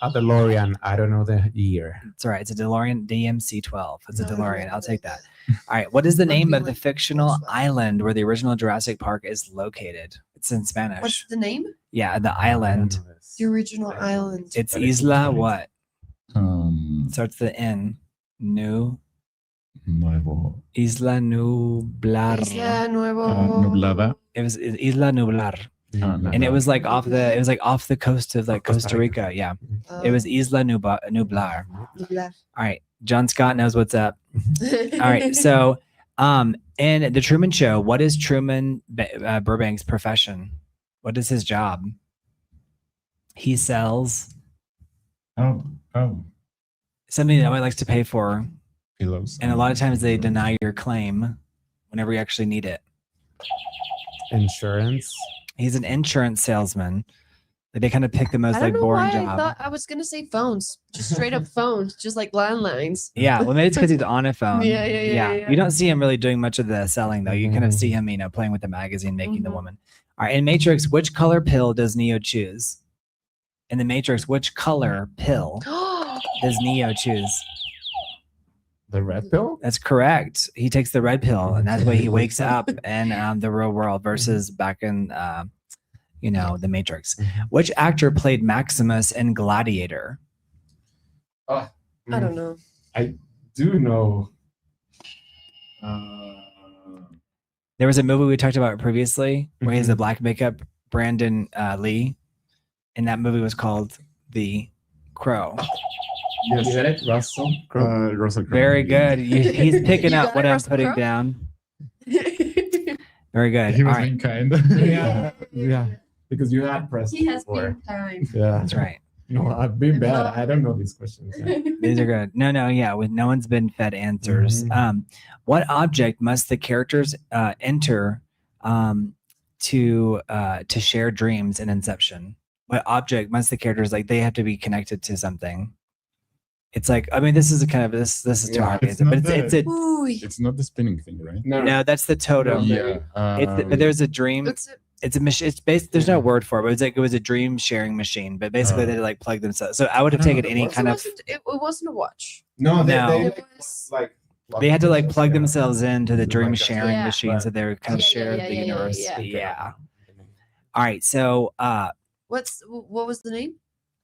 S6: A DeLorean. I don't know the year.
S1: It's all right. It's a DeLorean DMC-12. It's a
S3: No,
S1: DeLorean. I'll take that.
S3: that.
S1: All right. What is the
S3: Might
S1: name
S3: be
S1: of the
S3: like
S1: fictional
S3: Volkswagen.
S1: island where the original Jurassic Park is located? It's in Spanish.
S3: What's the name?
S1: Yeah, the
S6: I don't
S1: island.
S6: know this.
S3: The original island.
S1: It's
S6: But it's
S1: Isla
S6: in
S1: what? Starts with the N.
S2: Nuevo.
S1: Isla Nublar.
S3: Isla Nuevo.
S2: Nublada.
S1: It was Isla Nublar.
S2: No.
S1: And it was like off the coast of like Costa Rica. Yeah. It was Isla Nublar.
S3: Blah.
S1: All right. John Scott knows what's up. All right. So, in the Truman Show, what is Burbank's profession? What is his job? He sells
S2: Oh,
S1: something that nobody likes to pay for,
S2: pillows.
S1: and a lot of times they deny your claim whenever you actually need it.
S6: Insurance.
S1: He's an insurance salesman. Like they kind of pick the most
S3: I
S1: like
S3: don't know
S1: boring
S3: why I
S1: job.
S3: thought I was gonna say phones, just straight up phones, just like landlines.
S1: Yeah, well, maybe it's because he's on a phone.
S3: Yeah.
S1: You don't see him really doing much of the selling though. You kind of see him, playing with the magazine, making the
S3: Mhm.
S1: woman. All right, in Matrix, which color pill does Neo choose? In the Matrix, which color pill does Neo choose?
S6: The red pill.
S1: That's correct. He takes the red pill, and that's why he wakes up in the real world versus back in, the Matrix. Which actor played Maximus in Gladiator?
S3: I don't know.
S6: I do know.
S1: There was a movie we talked about previously where he has the black makeup, Brandon Lee, and that movie was called The Crow.
S6: Yes. You got it, Russell Crowe.
S2: Russell Crowe.
S1: Very good. He's picking
S3: You
S1: up
S3: got
S1: what
S3: it,
S1: I'm
S3: Russell
S1: putting
S3: Crowe?
S1: down. Very good.
S2: He
S1: All
S2: was
S1: right.
S2: being kind.
S6: Yeah, because you had pressed
S3: He has
S6: before.
S3: been kind.
S6: Yeah,
S1: That's right.
S6: No, I've been bad. I don't know these questions. Yeah.
S1: These are good. No, yeah. With no one's been fed answers. What object must the characters enter to share dreams in Inception? What object must the characters they have to be connected to something? It's like, I mean, this is a kind of this is too
S6: Yeah,
S1: hard,
S2: it's
S1: but
S2: not
S1: it's a
S3: Ooh,
S2: It's not the spinning thing, right?
S1: no. That's the totem.
S2: Yeah.
S1: But there's a dream. It's a machine. It's based. There's no word for it, but it was a dream sharing machine. But basically, they plug themselves. So I would have taken any kind of.
S3: it wasn't a watch.
S5: No,
S1: No.
S3: It was-
S1: They had to plug themselves into the dream sharing
S3: Yeah.
S1: machine, so they were kind of
S3: Yeah,
S1: share
S3: yeah,
S1: the
S3: yeah, yeah,
S1: universe.
S3: yeah.
S1: Yeah. All right. So
S3: what was the name?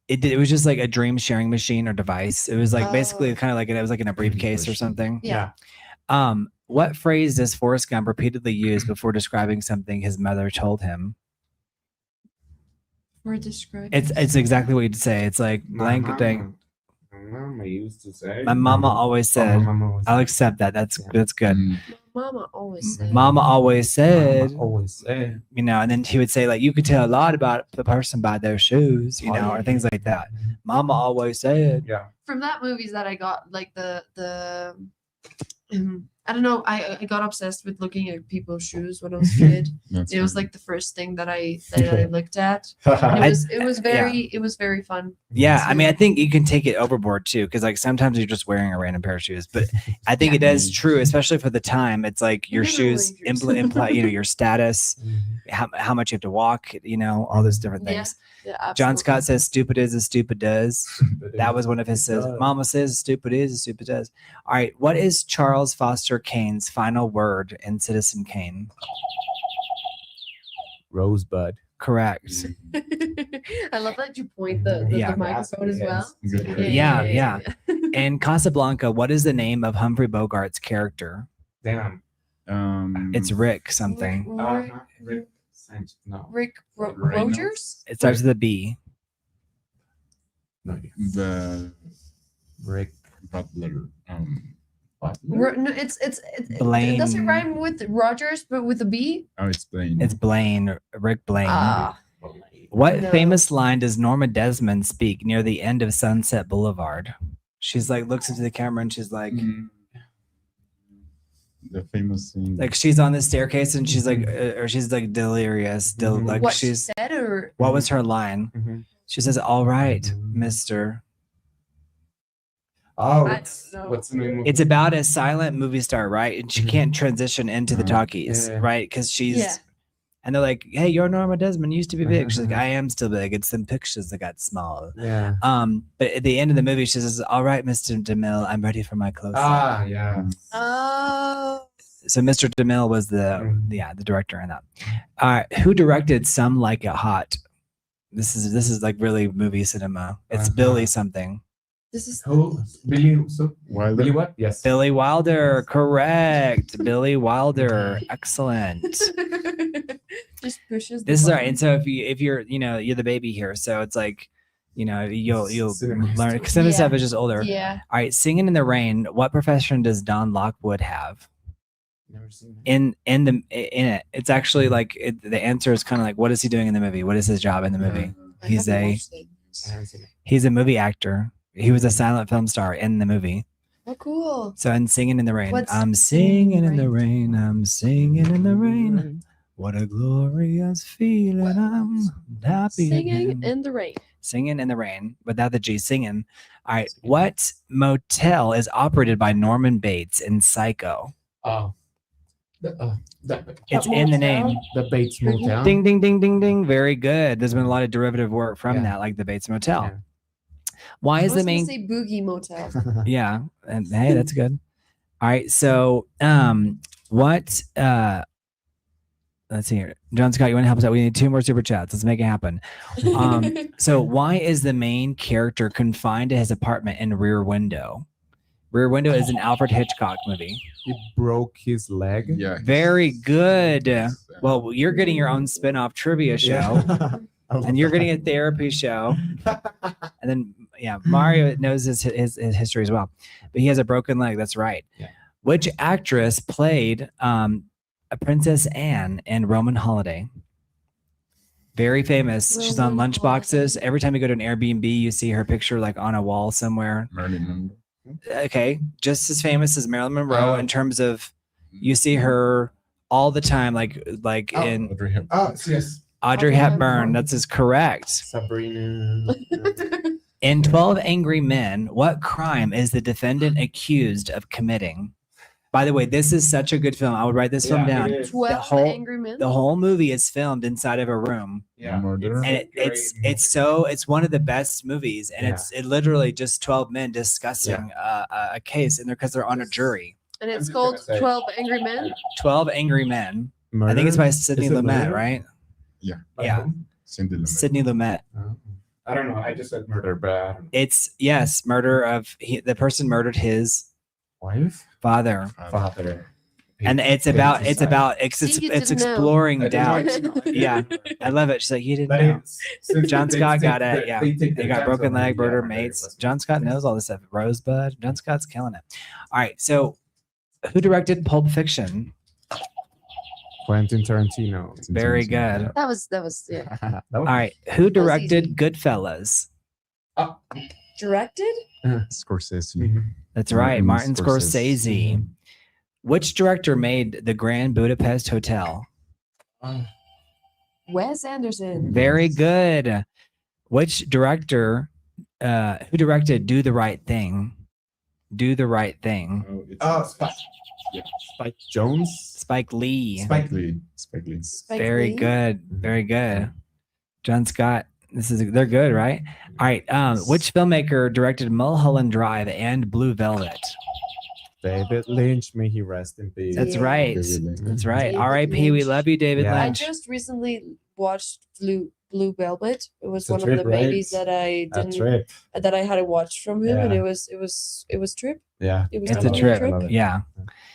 S1: it was just like a dream sharing machine or device. It was basically
S3: Oh.
S1: kind of like it was like in a briefcase or something.
S3: Yeah.
S1: What phrase does Forrest Gump repeatedly use before describing something his mother told him?
S3: For describing.
S1: It's exactly what you'd say. It's like blank thing.
S6: Mama used to say.
S1: My mama always said, I'll accept that. That's good.
S3: Mama always said.
S1: Mama always said,
S6: Always say.
S1: and then he would say, you could tell a lot about the person by their shoes, or things like that. Mama always said.
S6: Yeah.
S3: From that movies that I got, like the I don't know, I got obsessed with looking at people's shoes when I was a kid. It was like the first thing that I looked at. It was very fun.
S1: Yeah, I mean, I think you can take it overboard too, because sometimes you're just wearing a random pair of shoes. But I think it is true, especially for the time. It's like your shoes imply, your status, how much you have to walk, all those different things.
S3: Yeah,
S1: John Scott
S3: absolutely.
S1: says, "Stupid is as stupid does." That was one of his says. Mama says, "Stupid is as stupid does." All right, what is Charles Foster Kane's final word in Citizen Kane?
S6: Rosebud.
S1: Correct.
S3: I love that you point the
S1: Yeah.
S3: microphone as well.
S1: Yeah. In Casablanca, what is the name of Humphrey Bogart's character?
S5: Damn.
S1: It's Rick something.
S5: Rick Sanchez. No.
S3: Rick
S2: Reynolds?
S3: Rogers?
S1: It starts with a B.
S2: The
S6: Rick
S2: Butler.
S3: No, it's
S1: Blaine.
S3: does it rhyme with Rogers but with a B?
S2: It's Blaine.
S1: It's Blaine. Rick Blaine.
S3: Ah,
S1: What
S3: no.
S1: famous line does Norma Desmond speak near the end of Sunset Boulevard? She's looks into the camera and she's like,
S2: The famous scene.
S1: she's on the staircase and she's or she's delirious. Like
S3: what
S1: she's.
S3: she said or
S1: What was her line?
S6: Mhm.
S1: She says, "All right, Mister."
S6: Oh,
S3: I don't know.
S6: what's the name of
S1: It's about a silent movie star, right? And she can't transition into the talkies,
S6: Yeah.
S1: right? Because she's.
S3: Yeah.
S1: And they're like, "Hey, you're Norma Desmond. You used to be big." She's like, "I am still big. It's some pictures that got small."
S6: Yeah.
S1: But at the end of the movie, she says, "All right, Mr. DeMille, I'm ready for my close-up."
S6: Ah, yeah.
S3: Oh,
S1: So Mr. DeMille was the director in that. All right, who directed Some Like It Hot? This is really movie cinema. It's Billy something.
S3: this is
S6: Who? Billy. So
S2: Wilder?
S6: Billy what? Yes.
S1: Billy Wilder, correct. Billy Wilder, excellent.
S3: just pushes.
S1: This is
S3: the
S1: all right. And so if you're you're the baby here, so it's like you'll
S6: Cinema
S1: learn.
S6: history.
S1: Because some of the stuff
S3: Yeah.
S1: is just older.
S3: Yeah.
S1: All right, Singing in the Rain. What profession does Don Lockwood have?
S6: Never seen it.
S1: In it? It's actually the answer is kind of like, what is he doing in the movie? What is his job in the movie?
S3: I
S1: He's
S3: haven't
S1: a
S3: watched it.
S6: I haven't seen it.
S1: he's a movie actor. He was a silent film star in the movie.
S3: Oh, cool.
S1: So in Singing in the Rain,
S3: What's
S1: I'm singing in the rain. I'm singing in the rain. What a glorious feeling. I'm happy
S3: Singing
S1: again.
S3: in the rain.
S1: Singing in the rain without the G, singing. All right. What motel is operated by Norman Bates in Psycho?
S6: Oh.
S1: It's in the name.
S6: The Bates Motel.
S1: Ding, ding, ding, ding, ding. Very good. There's been a lot of derivative work from
S6: Yeah.
S1: that, like the Bates Motel.
S6: Yeah.
S1: Why
S3: I
S1: is
S3: was
S1: the
S3: gonna
S1: main?
S3: say Boogie Motel.
S1: Yeah. And hey, that's good. All right. So, what, let's see here. John Scott, you want to help us out? We need 2 more super chats. Let's make it happen. So why is the main character confined to his apartment in Rear Window? Rear Window is an Alfred Hitchcock movie.
S6: He broke his leg.
S2: Yeah.
S1: Very good. Well, you're getting your own spin-off trivia show, and you're getting a therapy show. And then, yeah, Mario knows his history as well. But he has a broken leg. That's right.
S6: Yeah.
S1: Which actress played a Princess Anne in Roman Holiday? Very famous. She's on
S3: Roman
S1: lunchboxes.
S3: Holiday.
S1: Every time you go to an Airbnb, you see her picture like on a wall somewhere.
S2: Marilyn Monroe.
S1: Okay, just as famous as Marilyn Monroe in terms of you see her all the time, like in
S2: Audrey Hepburn.
S5: Oh, yes.
S1: Audrey
S3: Audrey
S1: Hepburn.
S3: Hepburn.
S1: That's is correct.
S6: Sabrina.
S1: In 12 Angry Men, what crime is the defendant accused of committing? By the way, this is such a good film. I would write this film
S5: Yeah, it
S1: down.
S5: is.
S3: 12
S1: whole-
S3: Angry Men.
S1: The whole movie is filmed inside of a room.
S5: Yeah.
S2: Murder.
S1: And it's one of the best movies, and it literally just 12 men discussing a case, and because they're on a jury.
S3: And it's
S5: I'm just
S3: called
S5: gonna say-
S3: 12 Angry Men.
S1: 12 Angry Men.
S6: Murder?
S1: I think it's by Sidney
S6: Is it
S1: Lumet,
S6: murder?
S1: right?
S2: Yeah.
S1: Yeah,
S2: Cindy Lumet.
S1: Sidney Lumet.
S6: Oh.
S5: I don't know. I just said murder, but I don't know.
S1: It's yes, murder of the person murdered his
S6: Wife?
S1: father,
S6: Father.
S1: and it's
S6: Hates
S1: about
S6: his
S1: it's
S6: son.
S1: about it's
S3: See, you
S1: it's
S3: didn't know.
S1: exploring
S5: I
S1: doubt.
S5: didn't know.
S1: Yeah, I love it. She's like, you didn't
S5: But
S1: know.
S5: it's- since
S1: John
S5: they
S1: Scott
S5: take
S1: got
S5: the-
S1: it. Yeah,
S5: they take
S1: they
S5: the
S1: got
S5: chance
S1: broken
S5: on
S1: leg,
S5: it.
S1: murder,
S5: Yeah,
S1: mates. John Scott knows all this stuff. Rosebud. John Scott's killing it. All right, so who directed Pulp Fiction?
S6: Quentin Tarantino.
S1: Very good.
S3: That was yeah.
S6: That
S1: All
S6: was-
S1: right, who directed
S3: easy.
S1: Goodfellas?
S3: Directed?
S2: Scorsese.
S6: Mhm.
S1: That's right, Martin
S2: Martin
S1: Scorsese.
S6: Mhm.
S1: Which director made The Grand Budapest Hotel?
S3: Wes Anderson.
S1: Very good. Which director who directed Do the Right Thing? Do the Right Thing.
S2: Oh, it's
S5: Oh, Spike.
S6: Spike Jones?
S1: Spike Lee.
S5: Spike
S2: Lee. Spike Lee.
S3: Spike
S1: Very
S3: Lee.
S1: good. Very good. John Scott. They're good, right? All right. Which filmmaker directed Mulholland Drive and Blue Velvet?
S6: David Lynch. May he rest in peace.
S1: That's
S3: Yeah.
S1: right.
S2: David Lynch.
S1: That's right.
S3: David
S1: R.I.P. We
S3: Lynch.
S1: love you, David
S6: Yeah.
S3: I
S1: Lynch.
S3: just recently watched Blue Velvet. It was
S6: It's a
S3: one of
S6: trip,
S3: the
S6: right?
S3: movies that I
S6: That's
S3: didn't
S6: right.
S3: that I hadn't watched from him, and
S6: Yeah.
S3: it was trip.
S6: Yeah.
S3: It was
S1: It's a
S3: definitely
S1: trip.
S6: Love it.
S1: Yeah.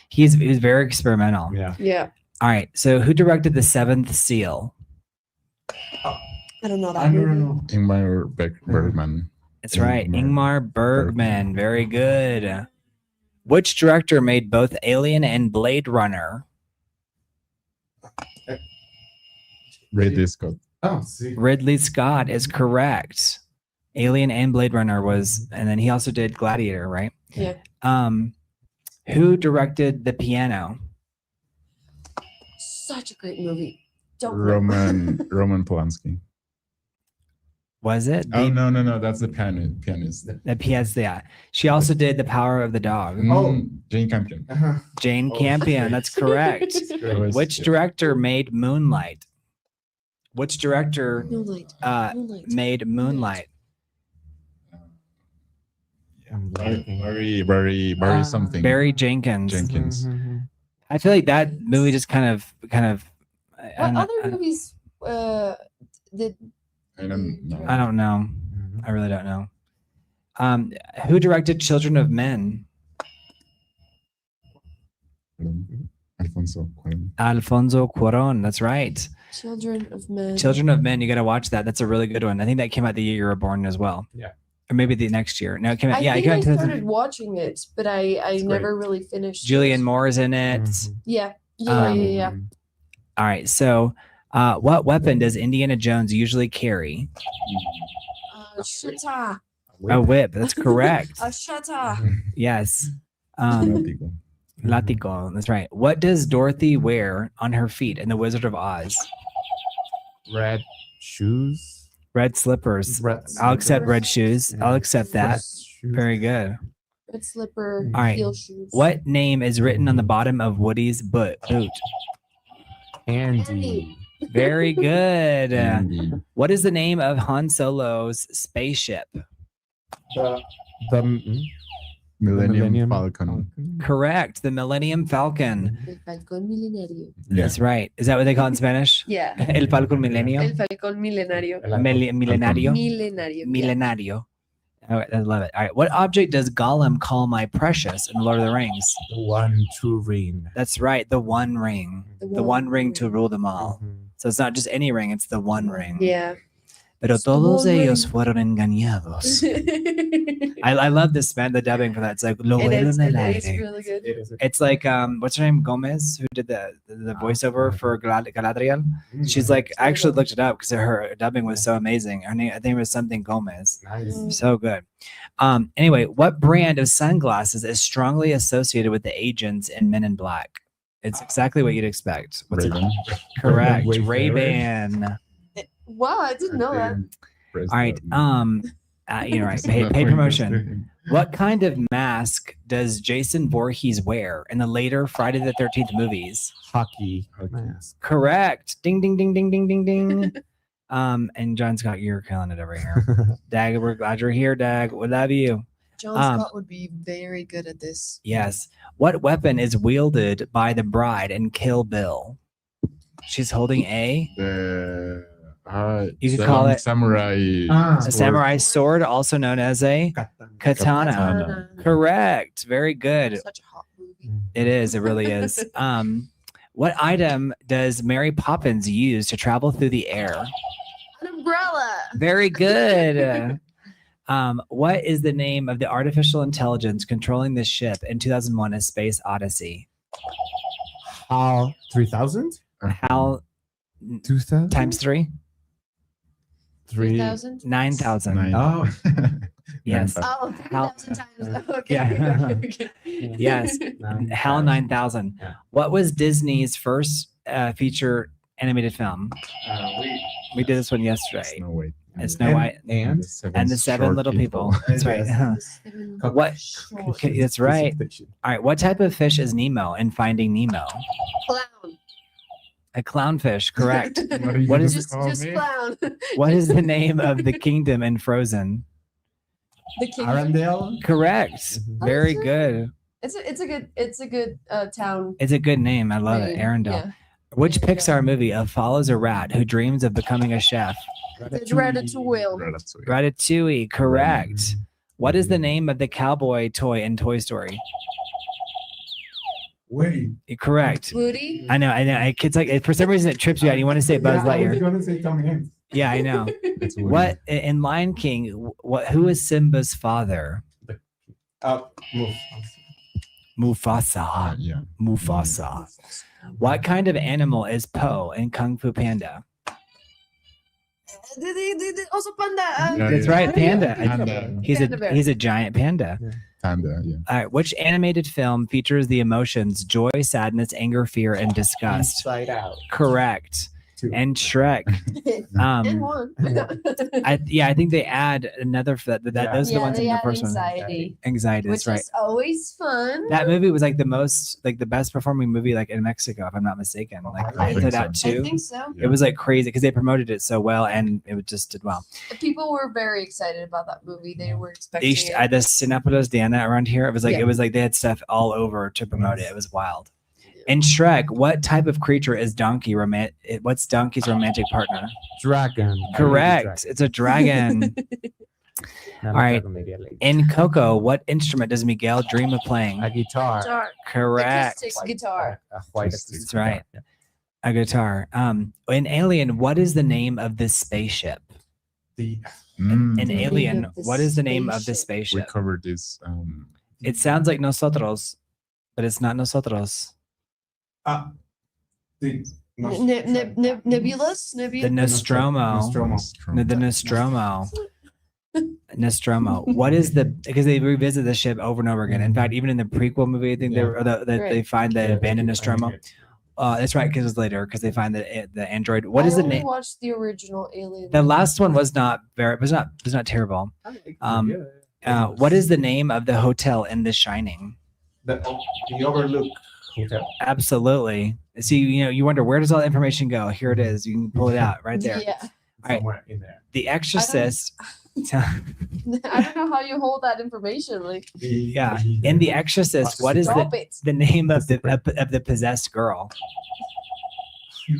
S1: He's very experimental.
S6: Yeah.
S3: Yeah,
S1: All right. So who directed The Seventh Seal?
S3: I don't know that
S5: I don't
S3: movie.
S5: know.
S2: Ingmar Bergman.
S1: That's right.
S2: Ingmar
S1: Ingmar Bergman. Very good. Which director made both Alien and Blade Runner?
S2: Ridley Scott.
S5: Oh, see.
S1: Ridley Scott is correct. Alien and Blade Runner was, and then he also did Gladiator, right?
S3: Yeah.
S1: Who directed The Piano?
S3: Such a great movie. Don't
S2: Roman Polanski.
S1: Was it?
S2: Oh no, that's the pianist.
S1: The pianist, yeah. She also did The Power of the Dog.
S2: Jane Campion.
S5: Uh-huh.
S1: Jane
S5: Oh,
S1: Campion, that's correct. Which
S2: Yeah.
S1: director made Moonlight? Which director
S3: Moonlight. Moonlight.
S1: made Moonlight?
S6: I'm liking.
S2: Very something.
S1: Barry Jenkins.
S2: Jenkins.
S6: Mhm.
S1: I feel like that movie just kind of. I
S3: What
S1: don't,
S3: other movies did
S2: I don't know.
S1: I don't know.
S6: Mhm.
S1: I really don't know. Who directed Children of Men?
S2: Alfonso Cuarón.
S1: Alfonso Cuarón. That's right.
S3: Children of Men?
S1: Children of Men. You got to watch that. That's a really good one. I think that came out the year you were born as well.
S6: Yeah.
S1: Or maybe the next year. No, it came out.
S3: I
S1: Yeah, it
S3: think
S1: came
S3: I
S1: out.
S3: started watching it, but I
S6: It's
S3: never really finished.
S1: Julianne
S3: it.
S1: Moore's in it.
S6: Mhm.
S3: Yeah. Yeah.
S1: Um,
S3: Yeah.
S1: All right. So, what weapon does Indiana Jones usually carry?
S3: Shutter.
S1: A whip. That's correct.
S3: A shutter.
S1: Yes.
S2: Látigo.
S1: Latigo. That's right. What does Dorothy wear on her feet in The Wizard of Oz?
S6: Red shoes.
S1: Red slippers.
S6: Red
S1: I'll accept
S6: slippers.
S1: red shoes. I'll accept that.
S6: Red shoes.
S1: Very good.
S3: Red slipper,
S1: All right.
S3: heel shoes.
S1: What name is written on the bottom of Woody's boot?
S6: Andy.
S1: Very good.
S2: Andy.
S1: What is the name of Han Solo's spaceship?
S6: The
S2: Millennium Falcon.
S1: Correct. The Millennium Falcon.
S3: El Falcón Milenario.
S1: That's right. Is that what they call it in Spanish?
S3: Yeah.
S1: El Falcon Milenio.
S3: El Falcón Milenario.
S1: Milenario.
S3: Milenario.
S1: Milenario. All right, I love it. All right. What object does Gollum call my precious in Lord of the Rings?
S6: The one true ring.
S1: That's right. The One Ring. The one ring to rule them all. So it's not just any ring, it's the one ring.
S3: Yeah.
S1: Pero
S3: It's the
S1: todos
S3: one
S1: ellos
S3: ring.
S1: fueron engañados.
S3: It
S1: I love this man, the dubbing for that. It's like, lo veo
S3: is,
S1: en el
S3: it is
S1: aire.
S3: really good.
S1: It's like, what's her name? Gomez, who did the voiceover for Galadriel. She's like, I actually looked it up because her dubbing was so amazing. Her name, I think it was something Gomez.
S6: Nice.
S1: So good. Anyway, what brand of sunglasses is strongly associated with the agents in Men in Black? It's exactly what you'd expect. What's it?
S2: Raven.
S1: Correct.
S6: Wayfarer.
S1: Ray-Ban.
S3: Wow, I didn't know that.
S2: Press
S1: All right.
S2: the-
S1: You're right.
S2: That's
S1: Pay
S2: what
S1: promotion. What kind of mask does Jason Voorhees wear in the later Friday the 13th movies?
S6: Hockey
S2: Okay.
S6: mask.
S1: Correct. Ding, ding, ding, ding, ding, ding, ding. And John Scott, you're killing it over here. Dag, we're glad you're here, Dag. We love you.
S3: John Scott would be very good at this.
S1: Yes. What weapon is wielded by the bride in Kill Bill? She's holding a
S2: You
S1: could call it-
S2: samurai.
S1: a
S2: sword.
S1: samurai sword, also known as a katana.
S2: Katana.
S1: Correct. Very good.
S3: Such a hot movie.
S1: It is. It really is. What item does Mary Poppins use to travel through the air?
S3: An umbrella.
S1: Very good. What is the name of the artificial intelligence controlling the ship in 2001: A Space Odyssey?
S6: HAL 3000?
S1: HAL
S6: 2000?
S1: times 3?
S3: 3,000?
S1: 9,000.
S2: Nine.
S6: Oh.
S1: Yes.
S3: Oh,
S1: How-
S3: 3,000 times. Okay.
S1: Yeah.
S3: Okay.
S1: Yes. HAL 9,000.
S6: Yeah.
S1: What was Disney's first feature animated film? We did this one yesterday.
S2: Snow White.
S1: It's Snow White
S6: And
S1: and the Seven
S2: Short
S1: Little People. That's right.
S3: Seven
S1: What?
S3: short.
S1: Okay, that's right. All right. What type of fish is Nemo in Finding Nemo?
S3: Clown.
S1: A clownfish. Correct.
S2: What, are you
S1: What
S2: gonna
S1: is-
S3: Just
S2: call me?
S3: clown.
S1: What is the name of the kingdom in Frozen?
S3: The king.
S6: Arendelle?
S1: Correct. Very
S3: Oh,
S1: good.
S3: It's a good town.
S1: It's a good name. I love it.
S3: name.
S1: Arendelle.
S3: Yeah.
S1: Which
S3: There you
S1: Pixar movie follows a rat who dreams of becoming a chef?
S3: It's Ratatouille.
S2: Ratatouille.
S1: Ratatouille. Correct. What is the name of the cowboy toy in Toy Story?
S5: Wait.
S1: Correct.
S3: Woody.
S1: I know. It's like for some reason it trips you out. You want to say Buzz Lightyear.
S5: gonna say Tommy Hanks.
S1: Yeah, I know.
S2: It's Woody.
S1: What in Lion King? Who is Simba's father?
S5: Move.
S1: Mufasa.
S2: Yeah.
S1: Mufasa. What kind of animal is Po in Kung Fu Panda?
S3: Also panda.
S2: Yeah,
S1: That's
S2: yeah.
S1: right, panda.
S2: Panda.
S3: Panda bear.
S1: He's a giant panda.
S2: Panda. Yeah.
S1: All right. Which animated film features the emotions joy, sadness, anger, fear, and disgust?
S6: Inside Out.
S1: Correct.
S6: Two.
S1: And Shrek.
S3: And one.
S1: I think they add another for that. Those are the ones in
S3: they
S1: the
S3: add
S1: first one.
S3: anxiety,
S1: Anxiety.
S3: which
S1: That's right.
S3: is always fun.
S1: That movie was like the best performing movie like in Mexico, if I'm not mistaken. Like
S2: I think
S1: Inside
S2: so.
S1: Out
S3: I
S1: 2.
S3: think so.
S1: It was like crazy because they promoted it so well and it just did well.
S3: People were very excited about that movie. They were expecting
S1: East,
S3: it.
S1: the Cinepolis Diana around here, it was like
S3: Yeah.
S1: they had stuff all over to promote it. It was wild. In Shrek, what type of creature is Donkey what's Donkey's romantic partner?
S6: Dragon.
S1: Correct. It's a dragon. All right. In Coco, what instrument does Miguel dream of playing?
S6: A guitar.
S3: Dark.
S1: Correct.
S3: Acoustic guitar.
S6: A white
S1: That's right.
S6: Yeah.
S1: A guitar. In Alien, what is the name of this spaceship?
S5: The
S2: Mm.
S1: In
S3: The name
S1: Alien,
S3: of the
S1: what is the name of the
S3: spaceship.
S2: We
S1: spaceship?
S2: covered this.
S1: It sounds like nosotros, but it's not nosotros.
S5: the
S3: Nebulous?
S1: The Nostromo.
S5: Nostromo.
S1: No, the Nostromo. Nostromo. What is because they revisit the ship over and over again. In fact, even in the prequel movie, I think they find the abandoned Nostromo. That's right, because it's later because they find the android. What is the name?
S3: Watched the original Alien.
S1: The last one was not terrible. What is the name of the hotel in The Shining?
S5: The Overlook Hotel.
S1: Absolutely. See, you wonder where does all the information go? Here it is. You can pull it out right there.
S3: Yeah.
S1: All right.
S5: Somewhere in there.
S1: The Exorcist.
S3: I don't know how you hold that information. Like,
S1: Yeah. In The Exorcist, what is the name of the possessed girl?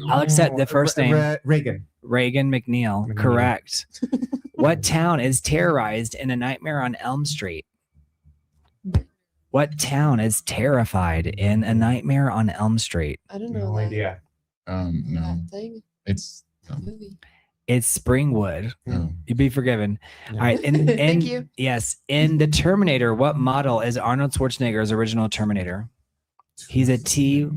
S1: I'll accept the first name.
S5: Reagan.
S1: Reagan McNeil.
S5: McNeil.
S1: Correct. What town is terrorized in A Nightmare on Elm Street? What town is terrified in A Nightmare on Elm Street?
S3: I don't know.
S5: No idea.
S2: No,
S3: That thing.
S2: it's
S3: Movie.
S1: It's Springwood.
S2: oh,
S1: You'd be forgiven.
S5: Yeah.
S1: All right. In
S3: Thank you.
S1: Yes. In The Terminator, what model is Arnold Schwarzenegger's original Terminator? He's a T.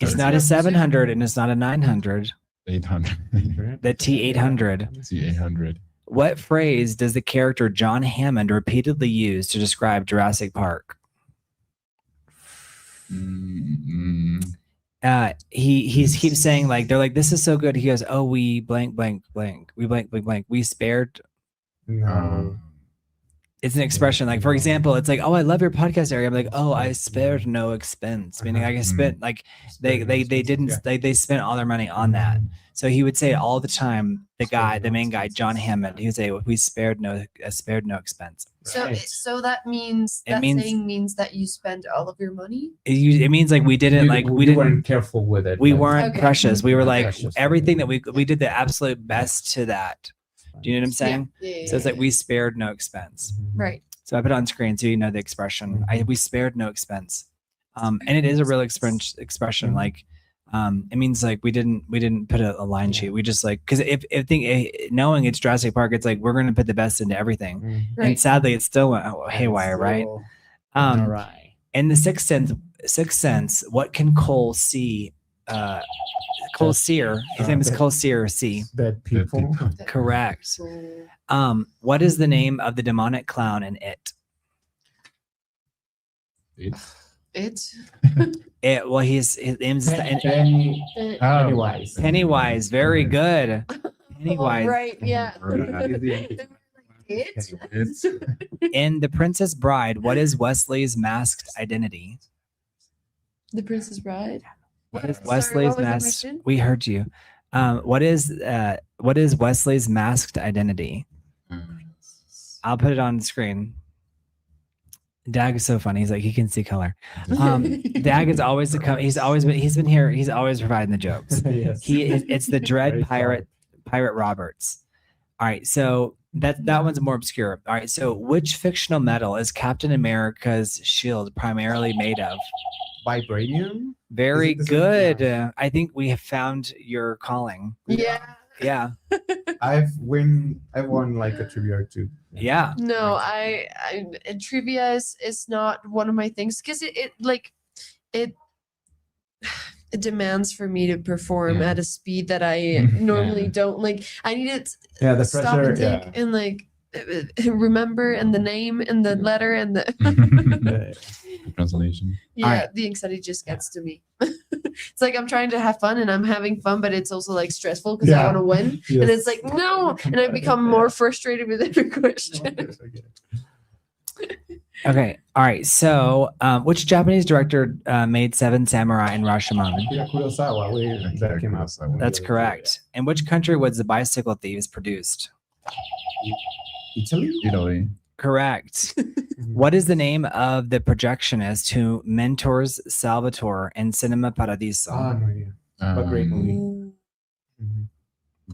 S1: It's not a 700 and it's not a 900.
S2: 800.
S1: The T800.
S2: See 800.
S1: What phrase does the character John Hammond repeatedly use to describe Jurassic Park? He keeps saying like they're like this is so good. He goes, oh, we blank blank blank. We blank blank blank. We spared.
S5: No.
S1: It's an expression. Like for example, it's like, oh, I love your podcast area. I'm like, oh, I spared no expense. Meaning I spent like they spent all their money on that. So he would say all the time, the main guy, John Hammond, he would say, we spared no expense.
S3: So that means saying means that you spend all of your money.
S1: It means like we didn't
S6: weren't careful with it.
S1: We weren't
S3: Okay.
S1: precious. We were like
S6: Precious.
S1: everything that we did the absolute best to that. Do you know what I'm saying?
S3: Yeah.
S1: So it's like we spared no expense.
S3: Right.
S1: So I put it on screen so you know the expression. We spared no expense. And it is a real expression. Like it means like we didn't put a line sheet. We just like because if knowing it's Jurassic Park, it's like we're gonna put the best into everything. And
S3: Right.
S1: sadly, it still went haywire, right? In the Sixth Sense, what can Cole see? Cole Sear. His name is Cole Sear. See,
S6: Dead people.
S1: correct. What is the name of the demonic clown in It?
S3: It's
S1: It. Well, his name's
S6: Pennywise.
S1: Pennywise. Very good. Pennywise.
S3: Right. Yeah.
S2: Right.
S3: It's
S1: In The Princess Bride, what is Wesley's masked identity?
S3: The Princess Bride.
S1: What is
S3: Sorry,
S1: Wesley's
S3: what was the
S1: masked?
S3: question?
S1: We heard you. What is Wesley's masked identity? I'll put it on the screen. Dag is so funny. He's like he can see color. Dag is always he's been here. He's always providing the jokes.
S6: Yes.
S1: It's the Dread
S6: Very
S1: Pirate Roberts. All right, so that one's more obscure. All right, so which fictional metal is Captain America's shield primarily made of?
S5: Vibranium.
S1: Very
S5: Is it the same?
S1: good.
S5: Yeah.
S1: I think we have found your calling.
S3: Yeah.
S1: Yeah,
S5: I've won like a trivia or two.
S1: yeah.
S3: No, I trivia is not one of my things because it demands for me to perform
S2: Yeah.
S3: at a speed that I normally don't like. I need it
S6: Yeah, the
S3: stop
S6: pressure.
S3: and take
S6: Yeah.
S3: and like remember and the name and the letter and the
S2: Translation.
S3: yeah,
S1: Alright.
S3: the anxiety just gets to me. It's like I'm trying to have fun and I'm having fun, but it's also like stressful because I
S6: Yeah.
S3: want to win. And it's like no, and I become more frustrated with every question.
S1: Okay. All right. So, which Japanese director made Seven Samurai and Rashomon?
S6: Yeah, Kurosawa. That came out.
S1: That's correct. In which country was The Bicycle Thieves produced?
S6: Italy.
S2: Italy.
S1: Correct. What is the name of the projectionist who mentors Salvatore in Cinema Paradiso?
S6: No idea. But great movie.
S3: Ooh,
S6: Mhm.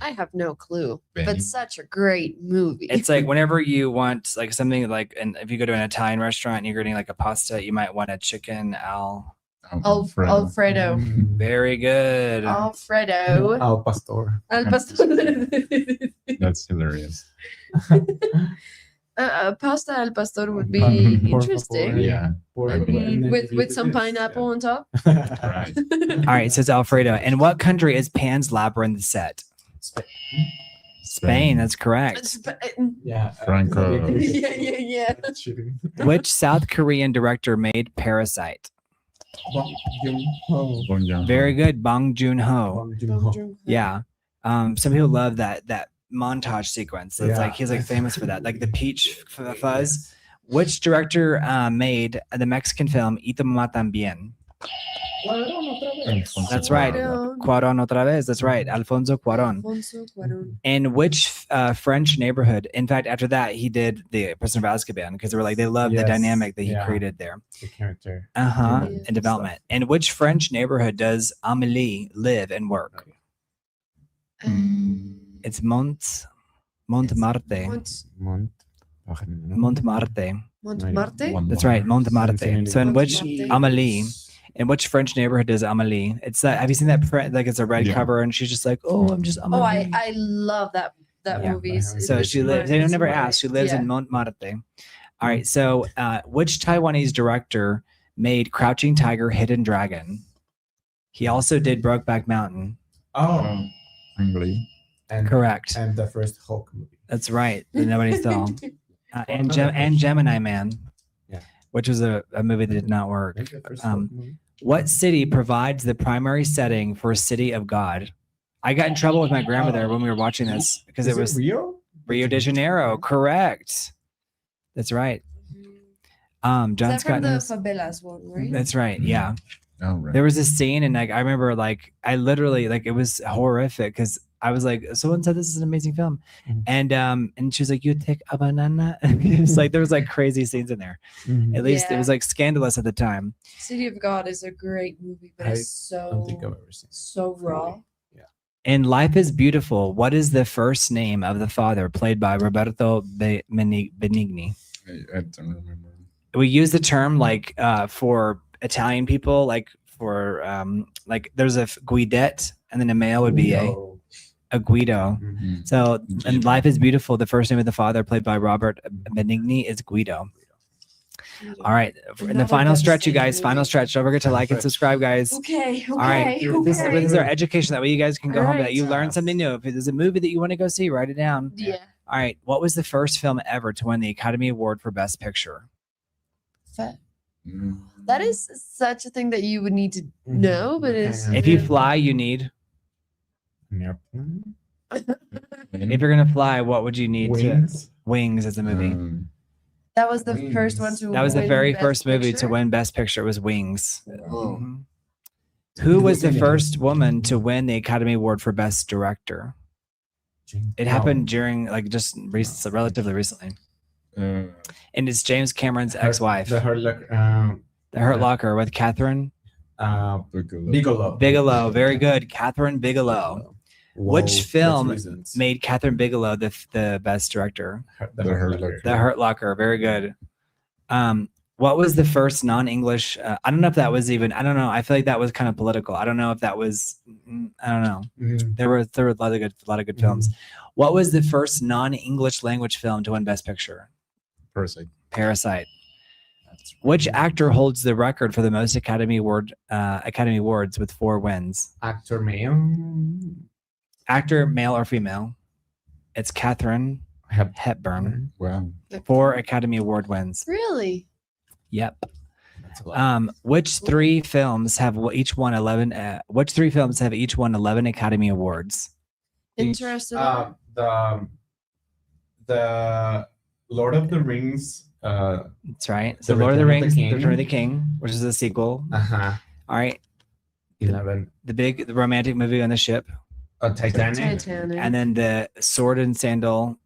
S3: I have no clue,
S2: Benny.
S3: but such a great movie.
S1: It's like whenever you want like something like, and if you go to an Italian restaurant and you're getting like a pasta, you might want a chicken
S3: Alfredo.
S1: Very good.
S3: Alfredo.
S6: Al Pastor.
S3: Al pastor.
S2: That's hilarious.
S3: Pasta al pastor would be
S6: Por
S3: interesting.
S6: favor.
S2: Yeah.
S3: I mean, with some pineapple on top.
S2: Right.
S1: All right. So it's Alfredo. In what country is Pan's Labyrinth set? Spain. That's correct.
S5: Yeah.
S2: Franco.
S3: Yeah.
S5: Cheating.
S1: Which South Korean director made Parasite?
S2: Bong Joon-ho.
S1: Very good, Bong Joon-ho.
S5: Bong Joon-ho.
S1: Yeah. Some people love that montage sequence. It's
S5: Yeah.
S1: like he's like famous for that, like the peach fuzz. Which director made the Mexican film Y tu mamá también?
S2: Alfonso
S1: That's right.
S2: Cuarón.
S1: Cuarón otra vez. That's right. Alfonso Cuarón.
S3: Alfonso Cuarón.
S1: In which French neighborhood? In fact, after that, he did the Prisoner of Azkaban because they were like they loved the
S5: Yes.
S1: dynamic that he
S5: Yeah.
S1: created there.
S5: The character.
S3: Yeah.
S1: In development. In which French neighborhood does Amélie live and work? It's Montmartre. Montmartre.
S3: Montmartre.
S1: That's right, Montmartre. So in which
S3: Montmartre.
S1: Amélie? In which French neighborhood does Amélie? It's that. Have you seen that print? Like it's a red
S2: Yeah.
S1: cover, and she's just like, "Oh, I'm just Amélie."
S3: Oh, I love that
S1: Yeah.
S3: movie.
S1: So she lives. They never asked. She lives in Montmartre. All right. So, which Taiwanese director made Crouching Tiger, Hidden Dragon? He also did Brokeback Mountain.
S5: Oh.
S2: Ang Lee.
S5: And
S1: Correct.
S5: And the first Hulk movie.
S1: That's right. That nobody saw. And Gemini Man.
S5: Yeah.
S1: Which was a movie that did not work.
S5: The first
S1: Um,
S5: Hulk movie.
S1: What city provides the primary setting for City of God? I got in trouble with my grandmother when we were watching this because
S5: Is
S1: it was
S5: Rio?
S1: Rio de Janeiro. Correct. That's right. John
S3: That's
S1: Scott.
S3: from the
S1: knows-
S3: favelas one, right?
S1: That's right. Yeah.
S2: Oh, right.
S1: There was a scene, and like I remember, like I literally like it was horrific because I was like, someone said this is an amazing film,
S5: Mhm.
S1: and she was like, you take a banana. It was like there was like crazy scenes in there.
S5: Mhm.
S1: At least it
S3: Yeah.
S1: was like scandalous at the time.
S3: City of God is a great movie, but
S5: I
S3: it's
S5: I don't think I've
S3: so
S5: ever seen it.
S3: so raw.
S1: In Life is Beautiful, what is the first name of the father, played by Roberto Benigni?
S2: I don't remember.
S1: We use the term like for Italian people, like for like there's a Guidette, and then a male would be a Guido.
S5: Mhm.
S1: So in Life is Beautiful, the first name of the father, played by Robert Benigni, is Guido. All right, in the
S3: Not
S1: final
S3: a
S1: stretch, you
S3: devastating
S1: guys. Final
S3: movie.
S1: stretch. Don't forget to like and subscribe, guys.
S3: Okay. Okay.
S1: All right, this is our education. That way, you guys can go
S3: All
S1: home. That
S3: right.
S1: you learn something new. If there's a movie that you want to go see, write it down.
S3: Yeah.
S1: All right, what was the first film ever to win the Academy Award for Best Picture?
S2: Mm.
S3: That is such a thing that you would need to know, but it's
S5: Okay.
S1: If you fly, you need.
S5: An airplane?
S1: If you're gonna fly, what would you need?
S5: Wings?
S1: Wings as a movie.
S3: that was the first one to
S1: That was the
S3: win
S1: very
S3: Best
S1: first movie to
S3: Picture?
S1: win Best Picture. It was Wings.
S3: Oh.
S1: Mhm. Who was the first woman to win the Academy Award for Best Director? It happened during like just relatively recently, and it's James Cameron's ex-wife,
S5: The
S1: The Hurt Locker, with Catherine
S5: Bigelow.
S1: Bigelow. Very good, Catherine Bigelow. Which film made Catherine Bigelow the best director?
S5: The
S2: Hurt Locker.
S1: The Hurt Locker. Very good. What was the first non-English? I don't know if that was even. I don't know. I feel like that was kind of political. I don't know if that was. I don't know.
S5: Mhm.
S1: There were a lot of good films. What was the first non-English language film to win Best Picture?
S2: Parasite.
S1: Parasite. Which actor holds the record for the most Academy Awards with 4 wins?
S5: Actor male.
S1: Actor, male or female? It's Katharine Hepburn.
S2: Wow.
S1: 4 Academy Award wins.
S3: Really?
S1: Yep.
S5: That's a lot.
S1: Which 3 films have each won 11? Which 3 films have each won 11 Academy Awards?
S3: Interstellar.
S5: The Lord of the Rings.
S1: That's right. So
S5: The
S1: Lord of the
S5: Return of the
S1: Rings, The
S5: King.
S1: Return of the King, which is a sequel.
S5: Uh-huh.
S1: All right.
S5: 11.
S1: The romantic movie on the ship.
S5: Titanic.
S3: Titanic.
S1: And then the sword and sandal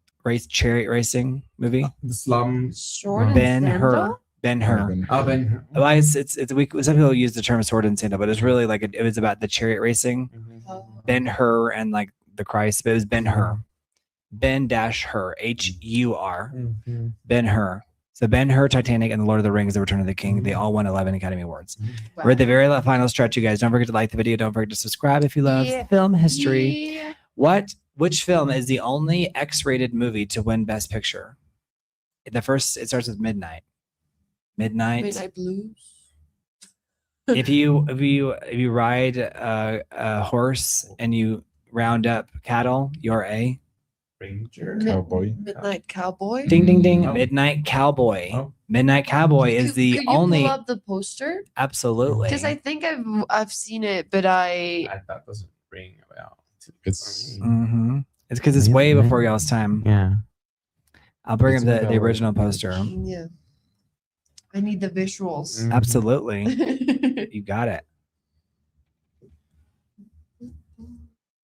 S1: chariot racing movie.
S5: The Slum.
S3: Sword and
S1: Ben-Hur.
S3: Sandal?
S1: Ben-Hur.
S5: Oh, Ben.
S1: Well, some people use the term sword and sandal, but it's really like it was about the chariot racing.
S3: Oh.
S1: Ben-Hur and like the Christ, but it was Ben-Hur. Ben-Hur, H-U-R.
S5: Mhm.
S1: Ben-Hur. So Ben-Hur, Titanic, and The Lord of the Rings, The Return of the King, they all won 11 Academy Awards.
S3: Wow.
S1: We're at the very final stretch, you guys. Don't forget to like the video. Don't forget to subscribe if you love
S3: Yeah.
S1: film history.
S3: Yeah.
S1: Which film is the only X-rated movie to win Best Picture? It starts with Midnight.
S3: Midnight Blues.
S1: if you ride a horse and you round up cattle, you're a
S6: Ranger.
S2: Cowboy.
S3: Midnight Cowboy.
S1: Ding ding ding!
S6: Oh.
S1: Midnight Cowboy.
S6: Oh.
S1: Midnight Cowboy is
S3: Could
S1: the
S3: you
S1: only.
S3: pull up the poster?
S1: Absolutely.
S3: Because I think I've seen it, but
S6: That doesn't ring a bell.
S2: It's
S1: Mm-hmm. It's because it's way before y'all's time.
S6: Yeah.
S1: I'll bring
S2: It's
S1: up
S2: with
S1: the
S2: our
S1: original
S2: merch.
S1: poster.
S3: yeah. I need the visuals.
S6: Mm.
S1: Absolutely. You got it.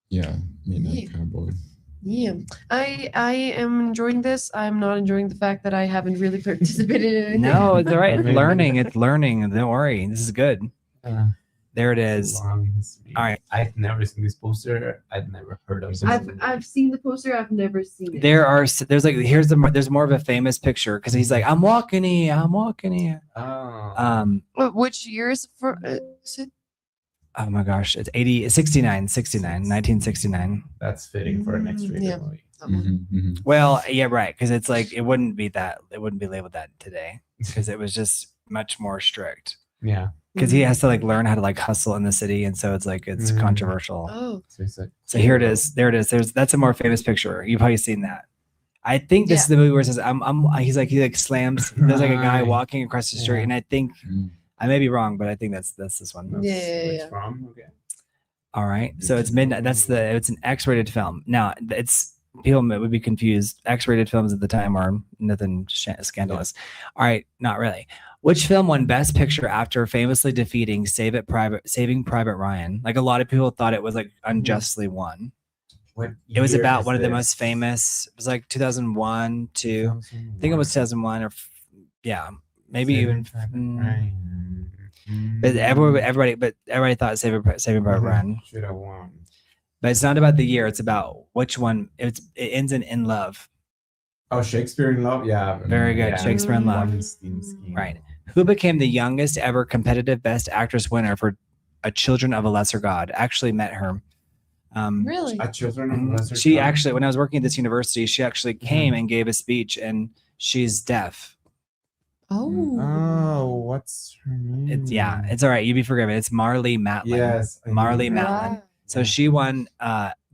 S2: yeah, Midnight
S3: Yeah.
S2: Cowboy.
S3: Yeah, I am enjoying this. I'm not enjoying the fact that I haven't really participated in anything.
S1: No, it's all right. It's
S6: Amazing.
S1: learning. It's learning. Don't worry. This is good. There it
S6: It's
S1: is.
S6: long history.
S1: All right.
S6: I've never seen this poster. I've never heard of it.
S3: I've seen the poster. I've never seen it.
S1: There's like there's more of a famous picture because he's like, I'm walking here. I'm walking here.
S6: Oh.
S3: Which year is it for? Is it?
S1: Oh my gosh. It's 1969.
S6: That's fitting for an X-rated
S3: Yeah.
S6: movie.
S1: Well, yeah, right. Because it's like it wouldn't be labeled that today because it was just much more strict.
S6: Yeah.
S1: Because he has to like learn how to like hustle in the city, and so it's like it's
S6: Mm.
S1: controversial.
S3: Oh,
S6: So it's like,
S1: So here it is. There it is. That's a more famous picture. You've probably seen that. I think this is the movie where it says he slams. There's like a guy
S6: Right.
S1: walking across the street,
S6: Yeah.
S1: and I think I may be wrong, but I think that's this one.
S3: Yeah, yeah,
S6: Which
S3: yeah.
S6: from? Okay.
S1: All right. So it's midnight. It's an X-rated film. Now it's people would be confused. X-rated films at the time are nothing scandalous. All right, not really. Which film won Best Picture after famously defeating Saving Private Ryan? Like a lot of people thought it was like unjustly won.
S6: What
S1: It was
S6: year
S1: about
S6: is
S1: one of the
S6: this?
S1: most famous. It was like 2001, 2. I think it was 2001 or yeah, maybe even. But everybody thought Saving Private Ryan.
S6: Should have won.
S1: But it's not about the year. It's about which one. It ends in love.
S6: Oh, Shakespeare in Love. Yeah.
S1: Very good.
S6: Yeah.
S1: Shakespeare in Love.
S6: Weinstein.
S1: Right. Who became the youngest ever competitive Best Actress winner for A Children of a Lesser God? Actually met her.
S3: Really?
S6: Children of Lesser
S1: She
S6: God?
S1: actually, when I was working at this university, she actually came and gave a speech, and she's deaf.
S3: Oh.
S6: Oh, what's her name?
S1: It's all right. You'd be forgiven. It's Marlee Matlin.
S6: Yes. I
S1: Marlee
S6: know.
S1: Matlin.
S3: Wow.
S1: So she won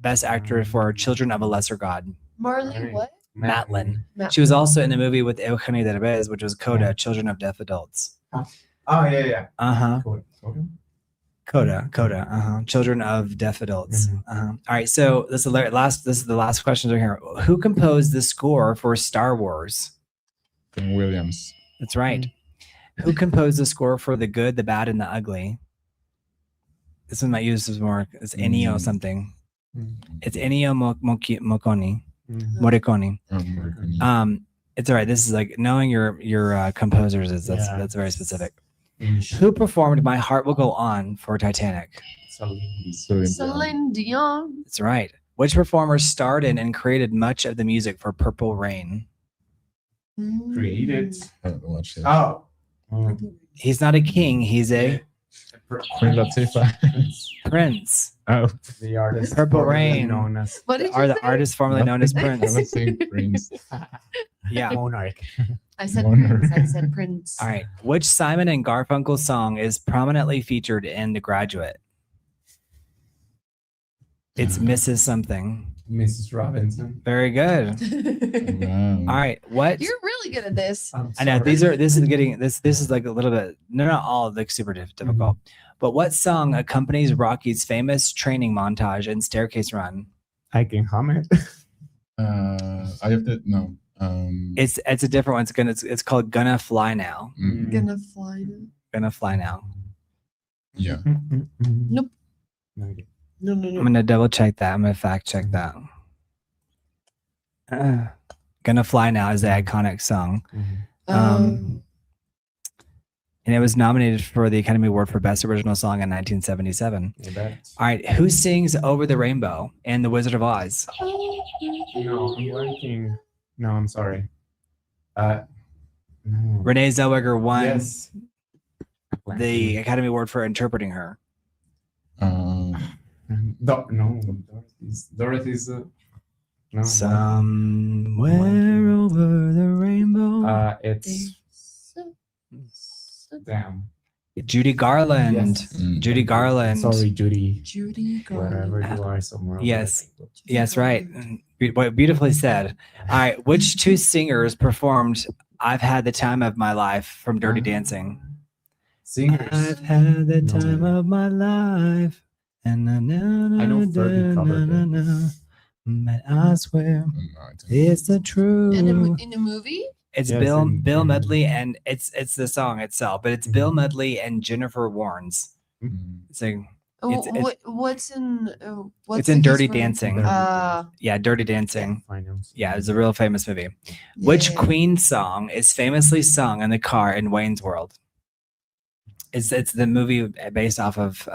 S1: Best Actor for Children of a Lesser God.
S3: Marley,
S6: Right.
S3: what?
S1: Matlin.
S3: Matt-
S1: She was also in the movie with Eugenio Derbez, which was Coda,
S6: Yeah.
S1: Children of Deaf Adults.
S6: Oh, yeah.
S1: Uh-huh.
S6: Coda?
S1: Coda. Uh-huh. Children of Deaf Adults.
S6: Mhm.
S1: Uh-huh. All right. So this is the last question right here. Who composed the score for Star Wars?
S2: John Williams.
S1: That's right. Who composed the score for The Good, the Bad, and the Ugly? This one might use this more. It's Ennio something. It's Ennio Morricone. It's all right. This is like knowing your composers is that's very specific. Who performed "My Heart Will Go On" for Titanic?
S3: Celine Dion.
S1: That's right. Which performer starred in and created much of the music for Purple Rain?
S6: Created.
S2: I haven't watched it.
S6: Oh.
S1: He's not a king. He's a
S2: Queen Latifah.
S1: prince.
S2: Oh,
S6: The artist.
S1: Purple
S6: formerly
S1: Rain.
S6: Known as
S3: What did you
S1: Are the
S3: say?
S1: artist formerly known as
S2: I
S1: Prince?
S2: was saying Prince.
S1: Yeah.
S6: Monarch.
S3: I said
S2: Wonder.
S3: Prince. I said Prince.
S1: All right. Which Simon and Garfunkel song is prominently featured in The Graduate? It's Mrs. Something.
S6: Mrs. Robinson.
S1: Very good.
S2: Wow.
S1: All right. What?
S3: You're really good at this.
S1: I know this is like a little bit, no, not all like super difficult. But what song accompanies Rocky's famous training montage in Staircase Run?
S6: I can hum it.
S2: I have to no.
S1: It's a different one. It's called Gonna Fly Now.
S3: Gonna fly.
S1: Gonna Fly Now.
S2: Yeah.
S3: Nope.
S6: No idea.
S3: No.
S1: I'm gonna double check that. I'm gonna fact check that. Gonna Fly Now is the iconic song. And it was nominated for the Academy Award for Best Original Song in 1977. All right, who sings Over the Rainbow in The Wizard of Oz?
S6: No, I'm blanking. No, I'm sorry. No.
S1: Renee Zellweger won
S6: Yes.
S1: the Academy Award for interpreting her.
S6: Dorothy's. No.
S1: Somewhere over the rainbow.
S6: It's damn.
S1: Judy Garland.
S6: Yes.
S1: Judy Garland.
S6: Sorry, Judy.
S3: Judy
S6: Wherever
S3: Garland.
S6: you are, somewhere.
S1: Yes. Yes, right. Beautifully said. All right. Which two singers performed "I've Had the Time of My Life" from Dirty Dancing?
S5: Singers.
S1: I've had the
S6: No
S1: time
S6: idea.
S1: of my life, and I
S6: know Fergie covered it.
S1: but I swear
S2: No, I don't
S1: it's the truth.
S3: In a movie?
S1: It's
S6: Yes,
S1: Bill
S6: in-
S1: Medley, and it's the song itself, but it's Bill Medley and Jennifer Warnes.
S2: Mm.
S1: So
S3: Oh,
S1: It's-
S3: what's in? What's
S1: it's in
S3: the
S1: Dirty
S3: keys for-
S1: Dancing. Yeah, Dirty Dancing.
S6: Finance.
S1: Yeah, it's a real famous movie. Which
S3: Yeah.
S1: Queen song is famously sung in the car in Wayne's World? It's the movie based off of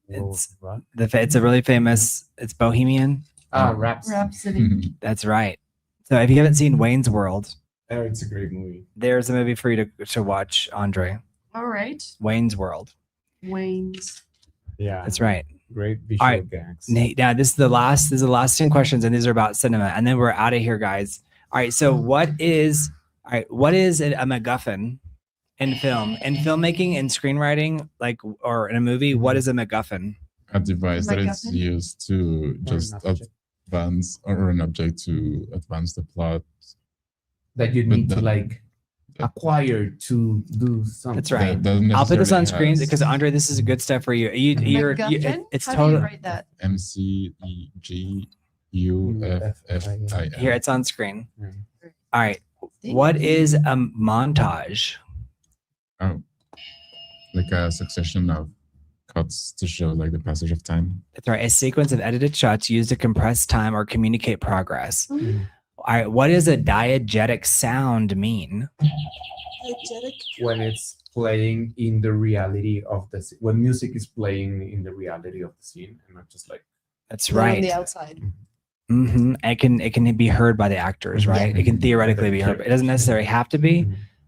S1: It's-
S6: what?
S1: it's a really famous. It's Bohemian.
S6: Raps.
S3: Rhapsody.
S1: That's right. So if you haven't seen Wayne's World,
S5: Oh, it's a great movie.
S1: there's a movie for you to watch, Andre.
S3: All right.
S1: Wayne's World.
S3: Wayne's.
S6: Yeah.
S1: That's right.
S6: Great visual
S1: right.
S6: gags.
S1: Nate, now this is the last 10 questions, and these are about cinema, and then we're out of here, guys. All right. So what is a MacGuffin in film, in filmmaking and screenwriting, like, or in a movie? What is a MacGuffin?
S2: A device that is
S3: MacGuffin?
S2: used to just
S6: Or an object.
S2: advance, or an object to advance the plot.
S6: That you
S2: But
S6: need to
S2: that-
S6: like acquire to do something.
S1: That's right.
S2: That doesn't
S1: I'll put this on
S2: necessarily
S1: screen
S2: has
S1: because Andre, this is good stuff for you.
S3: MacGuffin?
S1: It's
S3: How do you
S1: total.
S3: write that?
S2: MCEGUFFIN.
S1: Here, it's on screen.
S6: Yeah.
S1: All right. What is a montage?
S2: Oh, like a succession of cuts to show like the passage of time.
S1: That's right. A sequence of edited shots used to compress time or communicate progress.
S3: Mhm.
S1: All right. What does a diegetic sound mean?
S6: When it's playing in the reality of the when music is playing in the reality of the scene and not just like
S1: That's
S3: Not on
S1: right.
S3: the outside.
S1: Mm-hmm. It can be heard by the actors, right? It can theoretically be heard. But it doesn't necessarily have to be.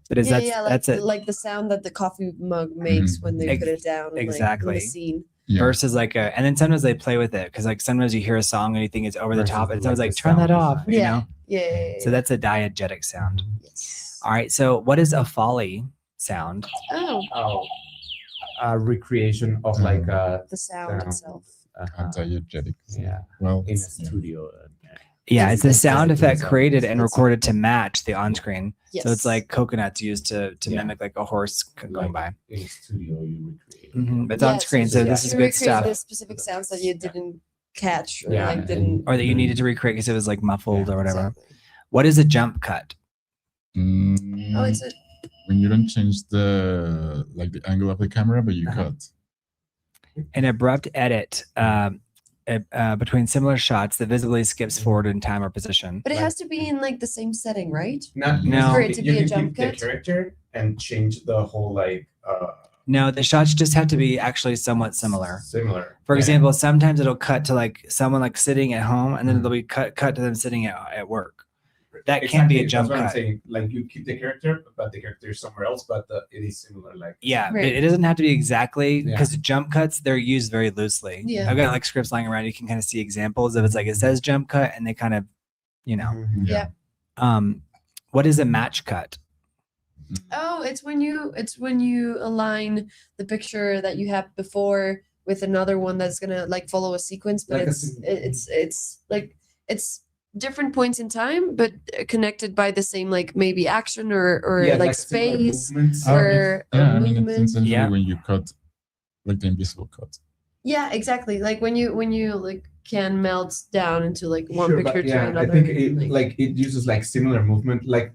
S1: But
S3: Yeah, yeah, like,
S1: that's it.
S3: like the sound that the coffee mug makes when they
S1: Ex-
S3: put it down. And,
S1: exactly.
S3: Like, in the scene.
S2: Yeah.
S1: Versus like and then sometimes they play with it because like sometimes you hear a song and you think it's over the
S6: Versus
S1: top and
S6: like
S1: someone's
S6: the
S1: like turn that
S6: sound
S1: off,
S6: design.
S1: you
S3: Yeah.
S1: know.
S3: Yeah.
S1: So that's a diegetic sound.
S3: Yes.
S1: All right. So what is a foley sound?
S3: Oh,
S6: a recreation of like
S3: the sound
S6: sound.
S3: itself.
S2: Diegetic.
S6: Yeah.
S2: Well,
S6: in a
S2: yeah.
S6: studio.
S1: Yeah,
S3: Yes,
S1: it's a
S3: yes,
S1: sound
S6: yes,
S1: effect
S6: yes,
S1: created
S6: yes,
S1: and
S6: yes.
S1: recorded to match the on-screen.
S3: Yes.
S1: So it's like coconuts used to
S6: Yeah.
S1: mimic like a horse going
S6: Like,
S1: by.
S6: In a studio, you recreate.
S1: But it's on screen, so this is
S3: you
S1: good
S3: recreate
S1: stuff.
S3: The specific sounds that you didn't catch or
S6: Yeah,
S3: like
S6: and-
S3: didn't.
S1: Or that you needed to recreate because it was like muffled
S6: Yeah,
S1: or whatever.
S3: Exactly.
S1: What is a jump cut?
S3: Oh, it's a.
S2: When you don't change the angle of the camera, but you
S6: Uh-huh.
S2: cut.
S1: An abrupt edit between similar shots that visibly skips forward in time or position.
S3: But it has to be in like the same setting, right?
S5: Not
S1: No.
S3: For it to
S5: you
S3: be a
S5: can
S3: jump
S5: keep the
S3: cut?
S5: character and change the whole
S1: No, the shots just have to be actually somewhat similar.
S5: similar.
S1: For
S5: Yeah.
S1: example, sometimes it'll cut to like someone like sitting at home, and then it'll be cut to them sitting at work. That can't be a
S5: Exactly,
S1: jump
S5: that's what I'm
S1: cut.
S5: saying. Like you keep the character, but the character is somewhere else, but it is similar. Like
S1: Yeah, but
S3: Right.
S1: it doesn't have to be exactly
S5: Yeah.
S1: because jump cuts they're used very loosely.
S3: Yeah.
S1: I've got like scripts lying around. You can kind of see examples of it's like it says jump cut, and they kind of, you know.
S5: Mhm.
S3: Yeah.
S1: What is a match cut?
S3: Oh, it's when you align the picture that you have before with another one that's gonna like follow a sequence, but
S5: Like a
S3: it's like it's different points in time, but connected by the same like maybe action or
S5: Yeah,
S3: like
S5: similar
S3: space
S5: movements.
S2: Oh,
S3: or
S2: Yeah, I
S3: a
S2: mean, it's
S3: movement.
S2: essentially
S1: Yeah.
S2: when you cut, like the invisible cut.
S3: Yeah, exactly. Like when you like can melt down into like one
S5: Sure,
S3: picture
S5: but
S3: to
S5: yeah,
S3: another.
S5: I think it uses like similar movement, like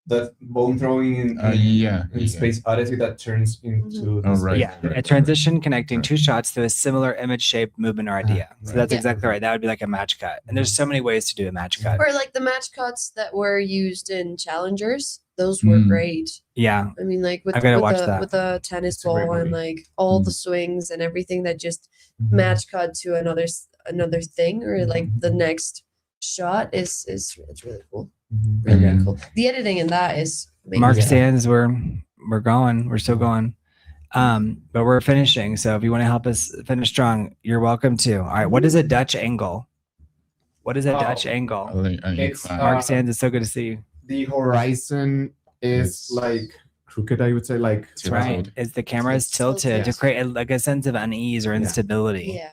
S5: the bone throwing in
S2: Yeah.
S5: Space Odyssey that turns into the
S2: Oh, right.
S1: Yeah, a transition connecting two shots to a similar image, shape, movement, or idea. So
S2: right.
S1: that's
S3: Yeah.
S1: exactly right. That would be like a match cut. And there's so many ways to do a match cut.
S3: Or like the match cuts that were used in Challengers. Those were
S2: Mm.
S3: great.
S1: Yeah,
S3: I mean, like with
S1: I gotta watch
S3: the
S1: that.
S3: with the tennis
S5: It's a great
S3: ball and
S5: movie.
S3: like all the
S2: Mm.
S3: swings and everything that just
S6: Mhm.
S3: match cut to another thing or like the
S1: Mm-hmm.
S3: next shot is it's really cool.
S6: Mhm.
S3: Really, really
S2: Mhm.
S3: cool. The editing in that is amazing.
S1: Mark
S6: Yeah.
S1: stands. We're going. We're still going. But we're finishing. So if you want to help us finish strong, you're welcome to. All right. What is a Dutch angle? What is a
S5: Oh,
S1: Dutch angle?
S5: It's,
S1: Mark Sands, it's so good to see you.
S5: the horizon is
S2: It's-
S5: like
S6: crooked, I would say. Like
S1: That's right. Is the camera is tilted to
S6: Yes.
S1: create like a sense of unease or instability.
S3: Yeah.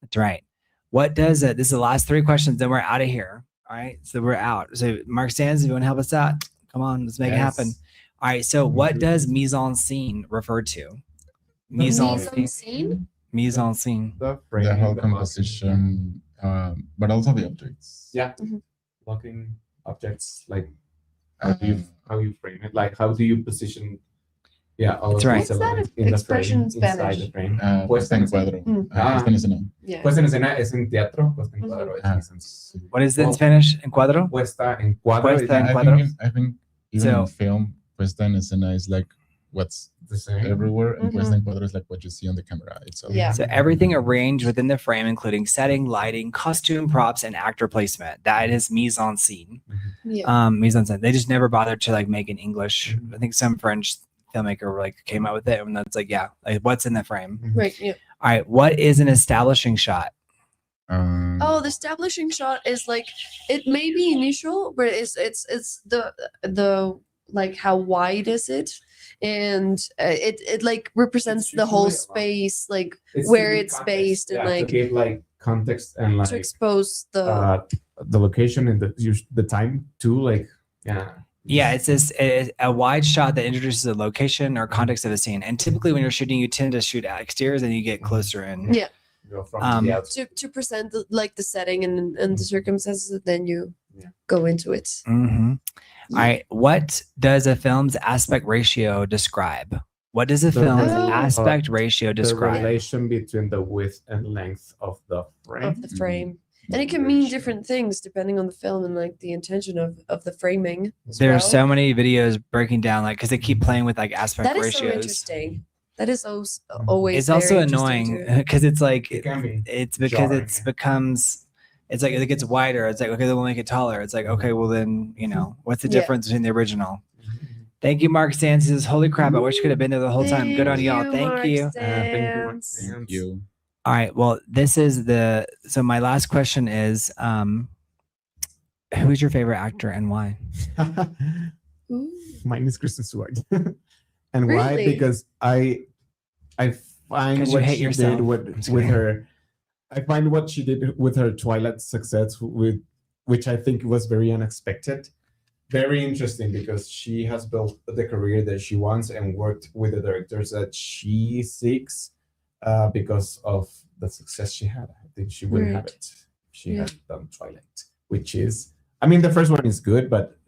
S1: That's right. What does it? This is the last three questions, then we're out of here. All right. So we're out. So Mark Sands, if you want to help us out, come on, let's make it happen. All right. So what does mise en scene refer to? Mise en scene. Mise en scene.
S6: the
S2: whole composition, but also the objects.
S6: Yeah.
S3: Mhm.
S6: Looking objects, like
S2: Uh,
S6: how you frame it, like how do you position? Yeah, all
S1: That's
S6: of
S1: right.
S6: these
S3: What's that
S6: elements in the
S3: expression
S6: frame,
S3: in Spanish?
S6: inside the frame.
S2: Puesta en cuadro. Puesta en escena.
S3: Yeah.
S6: Puesta en escena es en teatro, puesta en cuadro es en
S1: What is it in
S6: Well,
S1: Spanish? Encuadro?
S6: puesta en cuadro
S1: Puesta en
S6: is
S1: cuadro.
S2: I think even
S1: So-
S2: in film, puesta en escena is like what's
S6: the same.
S2: everywhere, and
S3: Mhm.
S2: puesta en cuadro is like what you see on the camera itself.
S3: Yeah.
S1: So everything arranged within the frame, including setting, lighting, costume, props, and actor placement. That is mise en scene.
S3: Yeah.
S1: Mise en scene. They just never bothered to like make it English. I think some French filmmaker like came out with it, and that's like, yeah, like what's in the frame.
S3: Right. Yeah.
S1: All right, what is an establishing shot?
S3: Oh, the establishing shot is like it may be initial, but it's the like how wide is it, and it like represents the whole
S6: usually a lot.
S3: space, like
S6: It's
S3: where
S6: to give
S3: it's
S6: context,
S3: based and
S6: yeah,
S3: like
S6: to give like context and like
S3: to expose the
S6: the location and the time too, like
S1: Yeah, it's this a wide shot that introduces a location or context of a scene. And typically, when you're shooting, you tend to shoot exteriors, and you get closer in.
S3: Yeah.
S6: go from
S1: Um,
S6: the
S3: to present like the setting and the circumstances, and then you
S6: Yeah.
S3: go into it.
S1: Mhm. All right. What does a film's aspect ratio describe? What does a
S6: The-
S1: film's
S3: Oh.
S1: aspect ratio
S6: the
S1: describe?
S6: relation between the width and length of the frame.
S3: Of the frame. And it can mean different things depending on the film and like the intention of the framing. as
S1: There are
S3: well.
S1: so many videos breaking down, like, because they keep playing with like aspect
S3: That is so
S1: ratios.
S3: interesting. That is always.
S1: It's also
S3: very interesting
S1: annoying
S3: to-
S1: because it's like
S6: It can be.
S1: it's because
S6: jarring.
S1: it's becomes it's like it gets wider. It's like, okay, then we'll make it taller. It's like, okay, well then, what's the
S3: Yeah.
S1: difference between the original? Thank you, Mark Sands. Holy crap, I wish you could have been there the whole time. Good on y'all. Thank
S3: Mark
S1: you.
S3: Sands.
S2: Thank you.
S1: All right. Well, so my last question is who's your favorite actor and why?
S3: Ooh.
S6: Mine is Kristen Stewart. And why?
S3: Really?
S6: Because I find
S1: 'Cause you
S6: what
S1: hate
S6: she
S1: yourself.
S6: did
S1: I'm just
S6: with
S1: kidding.
S6: her. I find what she did with her Twilight success, which I think was very unexpected, very interesting, because she has built the career that she wants and worked with the directors that she seeks because of the success she had. I think she wouldn't have
S3: Right.
S6: it if she
S3: Yeah.
S6: had done Twilight, which is, I mean, the first one is good, but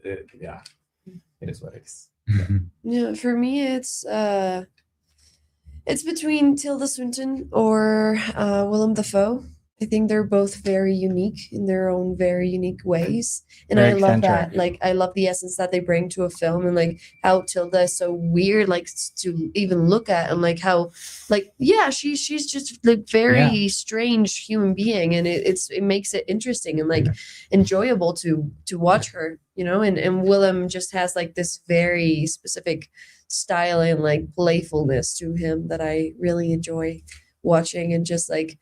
S6: yeah, it is what it is.
S3: Yeah, for me it's between Tilda Swinton or Willem Dafoe. I think they're both very unique in their own very unique ways. And
S1: Very
S3: I love that.
S1: eccentric.
S3: Like I love the essence that they bring to a film, and like how Tilda is so weird, like to even look at, and like how she's just like very strange human being, and it makes it interesting and like enjoyable to watch her, and Willem just has like this very specific style and like playfulness to him that I really enjoy watching, and just like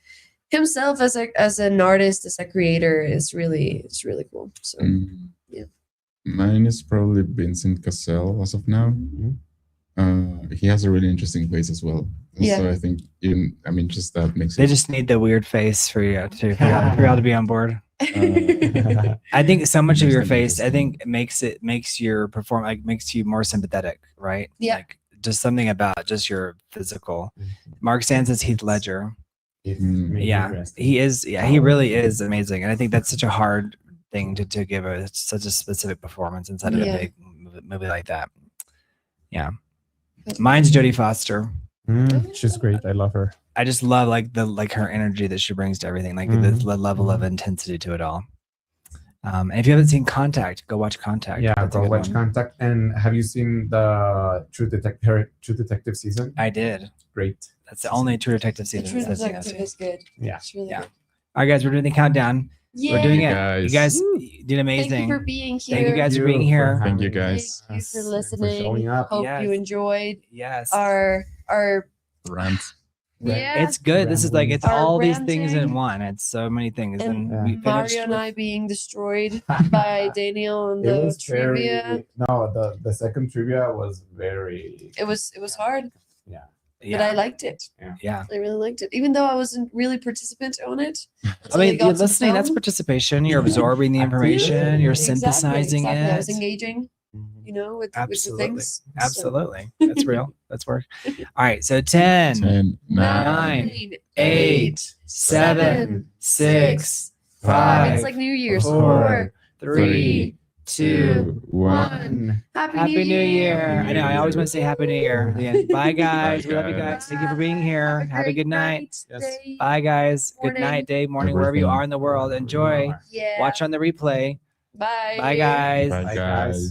S3: himself as an artist, as a creator it's really cool. So yeah.
S2: Mine is probably Vincent Cassel as of now. He has a really interesting face as well.
S3: Yeah.
S2: So I think just that makes
S1: They
S2: it.
S1: just need the weird face for you for y'all to be on board. I think so much of your face, I think makes you more sympathetic, right?
S3: Yeah.
S1: Like just something about just your physical. Mark Sands is Heath Ledger. Yeah, he is. Yeah, he really is amazing, and I think that's such a hard thing to give such a specific performance inside of a
S3: Yeah.
S1: big movie like that. Yeah, mine's Jodie Foster.
S6: She's great. I love her.
S1: I just love like her energy that she brings to everything, like the level of intensity to it all. And if you haven't seen Contact, go watch Contact.
S6: Yeah,
S1: That's a
S6: go
S1: good
S6: watch
S1: one.
S6: Contact. And have you seen the True Detective season?
S1: I did.
S6: Great.
S1: That's the only True Detective
S3: The
S1: season.
S3: True
S1: I've seen.
S3: Detective is good.
S6: Yeah.
S3: It's really
S1: Yeah.
S3: good.
S1: All right, guys, we're doing the countdown.
S3: Yeah.
S1: We're doing
S2: Hey,
S1: it.
S2: guys.
S1: You guys
S6: Woo.
S1: did amazing.
S3: Thank you for being here.
S1: Thank you guys for being here.
S2: Thank you,
S6: having
S2: guys.
S3: Thank you for
S6: us and
S3: listening.
S6: showing up.
S3: Hope
S1: Yes.
S3: you enjoyed
S1: Yes.
S3: our
S2: Rant.
S3: Yeah.
S1: It's good. This is like it's
S3: Our
S1: all these things in
S3: ranting.
S1: one. It's so many things.
S3: And
S1: And we finished
S3: Mario and
S1: with-
S3: I being destroyed by Daniel and the trivia.
S6: The second trivia was very.
S3: It was hard, but
S1: yeah.
S3: I liked it.
S1: Yeah.
S3: I really liked it, even though I wasn't really participant on it.
S1: I
S3: until we
S1: mean,
S3: got
S1: you're
S3: to
S1: listening. That's
S3: film.
S1: participation. You're absorbing the information. You're synthesizing
S3: exactly. I was
S1: it.
S3: engaging, with the
S1: Absolutely.
S3: things. So-
S1: Absolutely. That's real. That's work. All right. So 10,
S2: 10, 9,
S3: 9,
S1: 8, 7, 6, 5,
S3: It's like New Year's.
S1: 4,
S3: 4,
S1: 3, 2,
S2: 2, 1.
S1: Happy New Year. I know. I always want to say Happy New Year at the end. Bye, guys.
S2: Bye,
S1: We love you guys. Thank you for being here. Have a
S3: great
S1: good night.
S6: Yes.
S3: day.
S1: Bye, guys. Good
S3: Morning.
S1: night, day, morning, wherever you
S2: Everything.
S1: are in the world. Enjoy.
S3: Yeah.
S1: Watch on the replay.
S3: Bye.
S1: Bye, guys.
S2: Bye,
S6: Bye,
S2: guys.
S6: guys.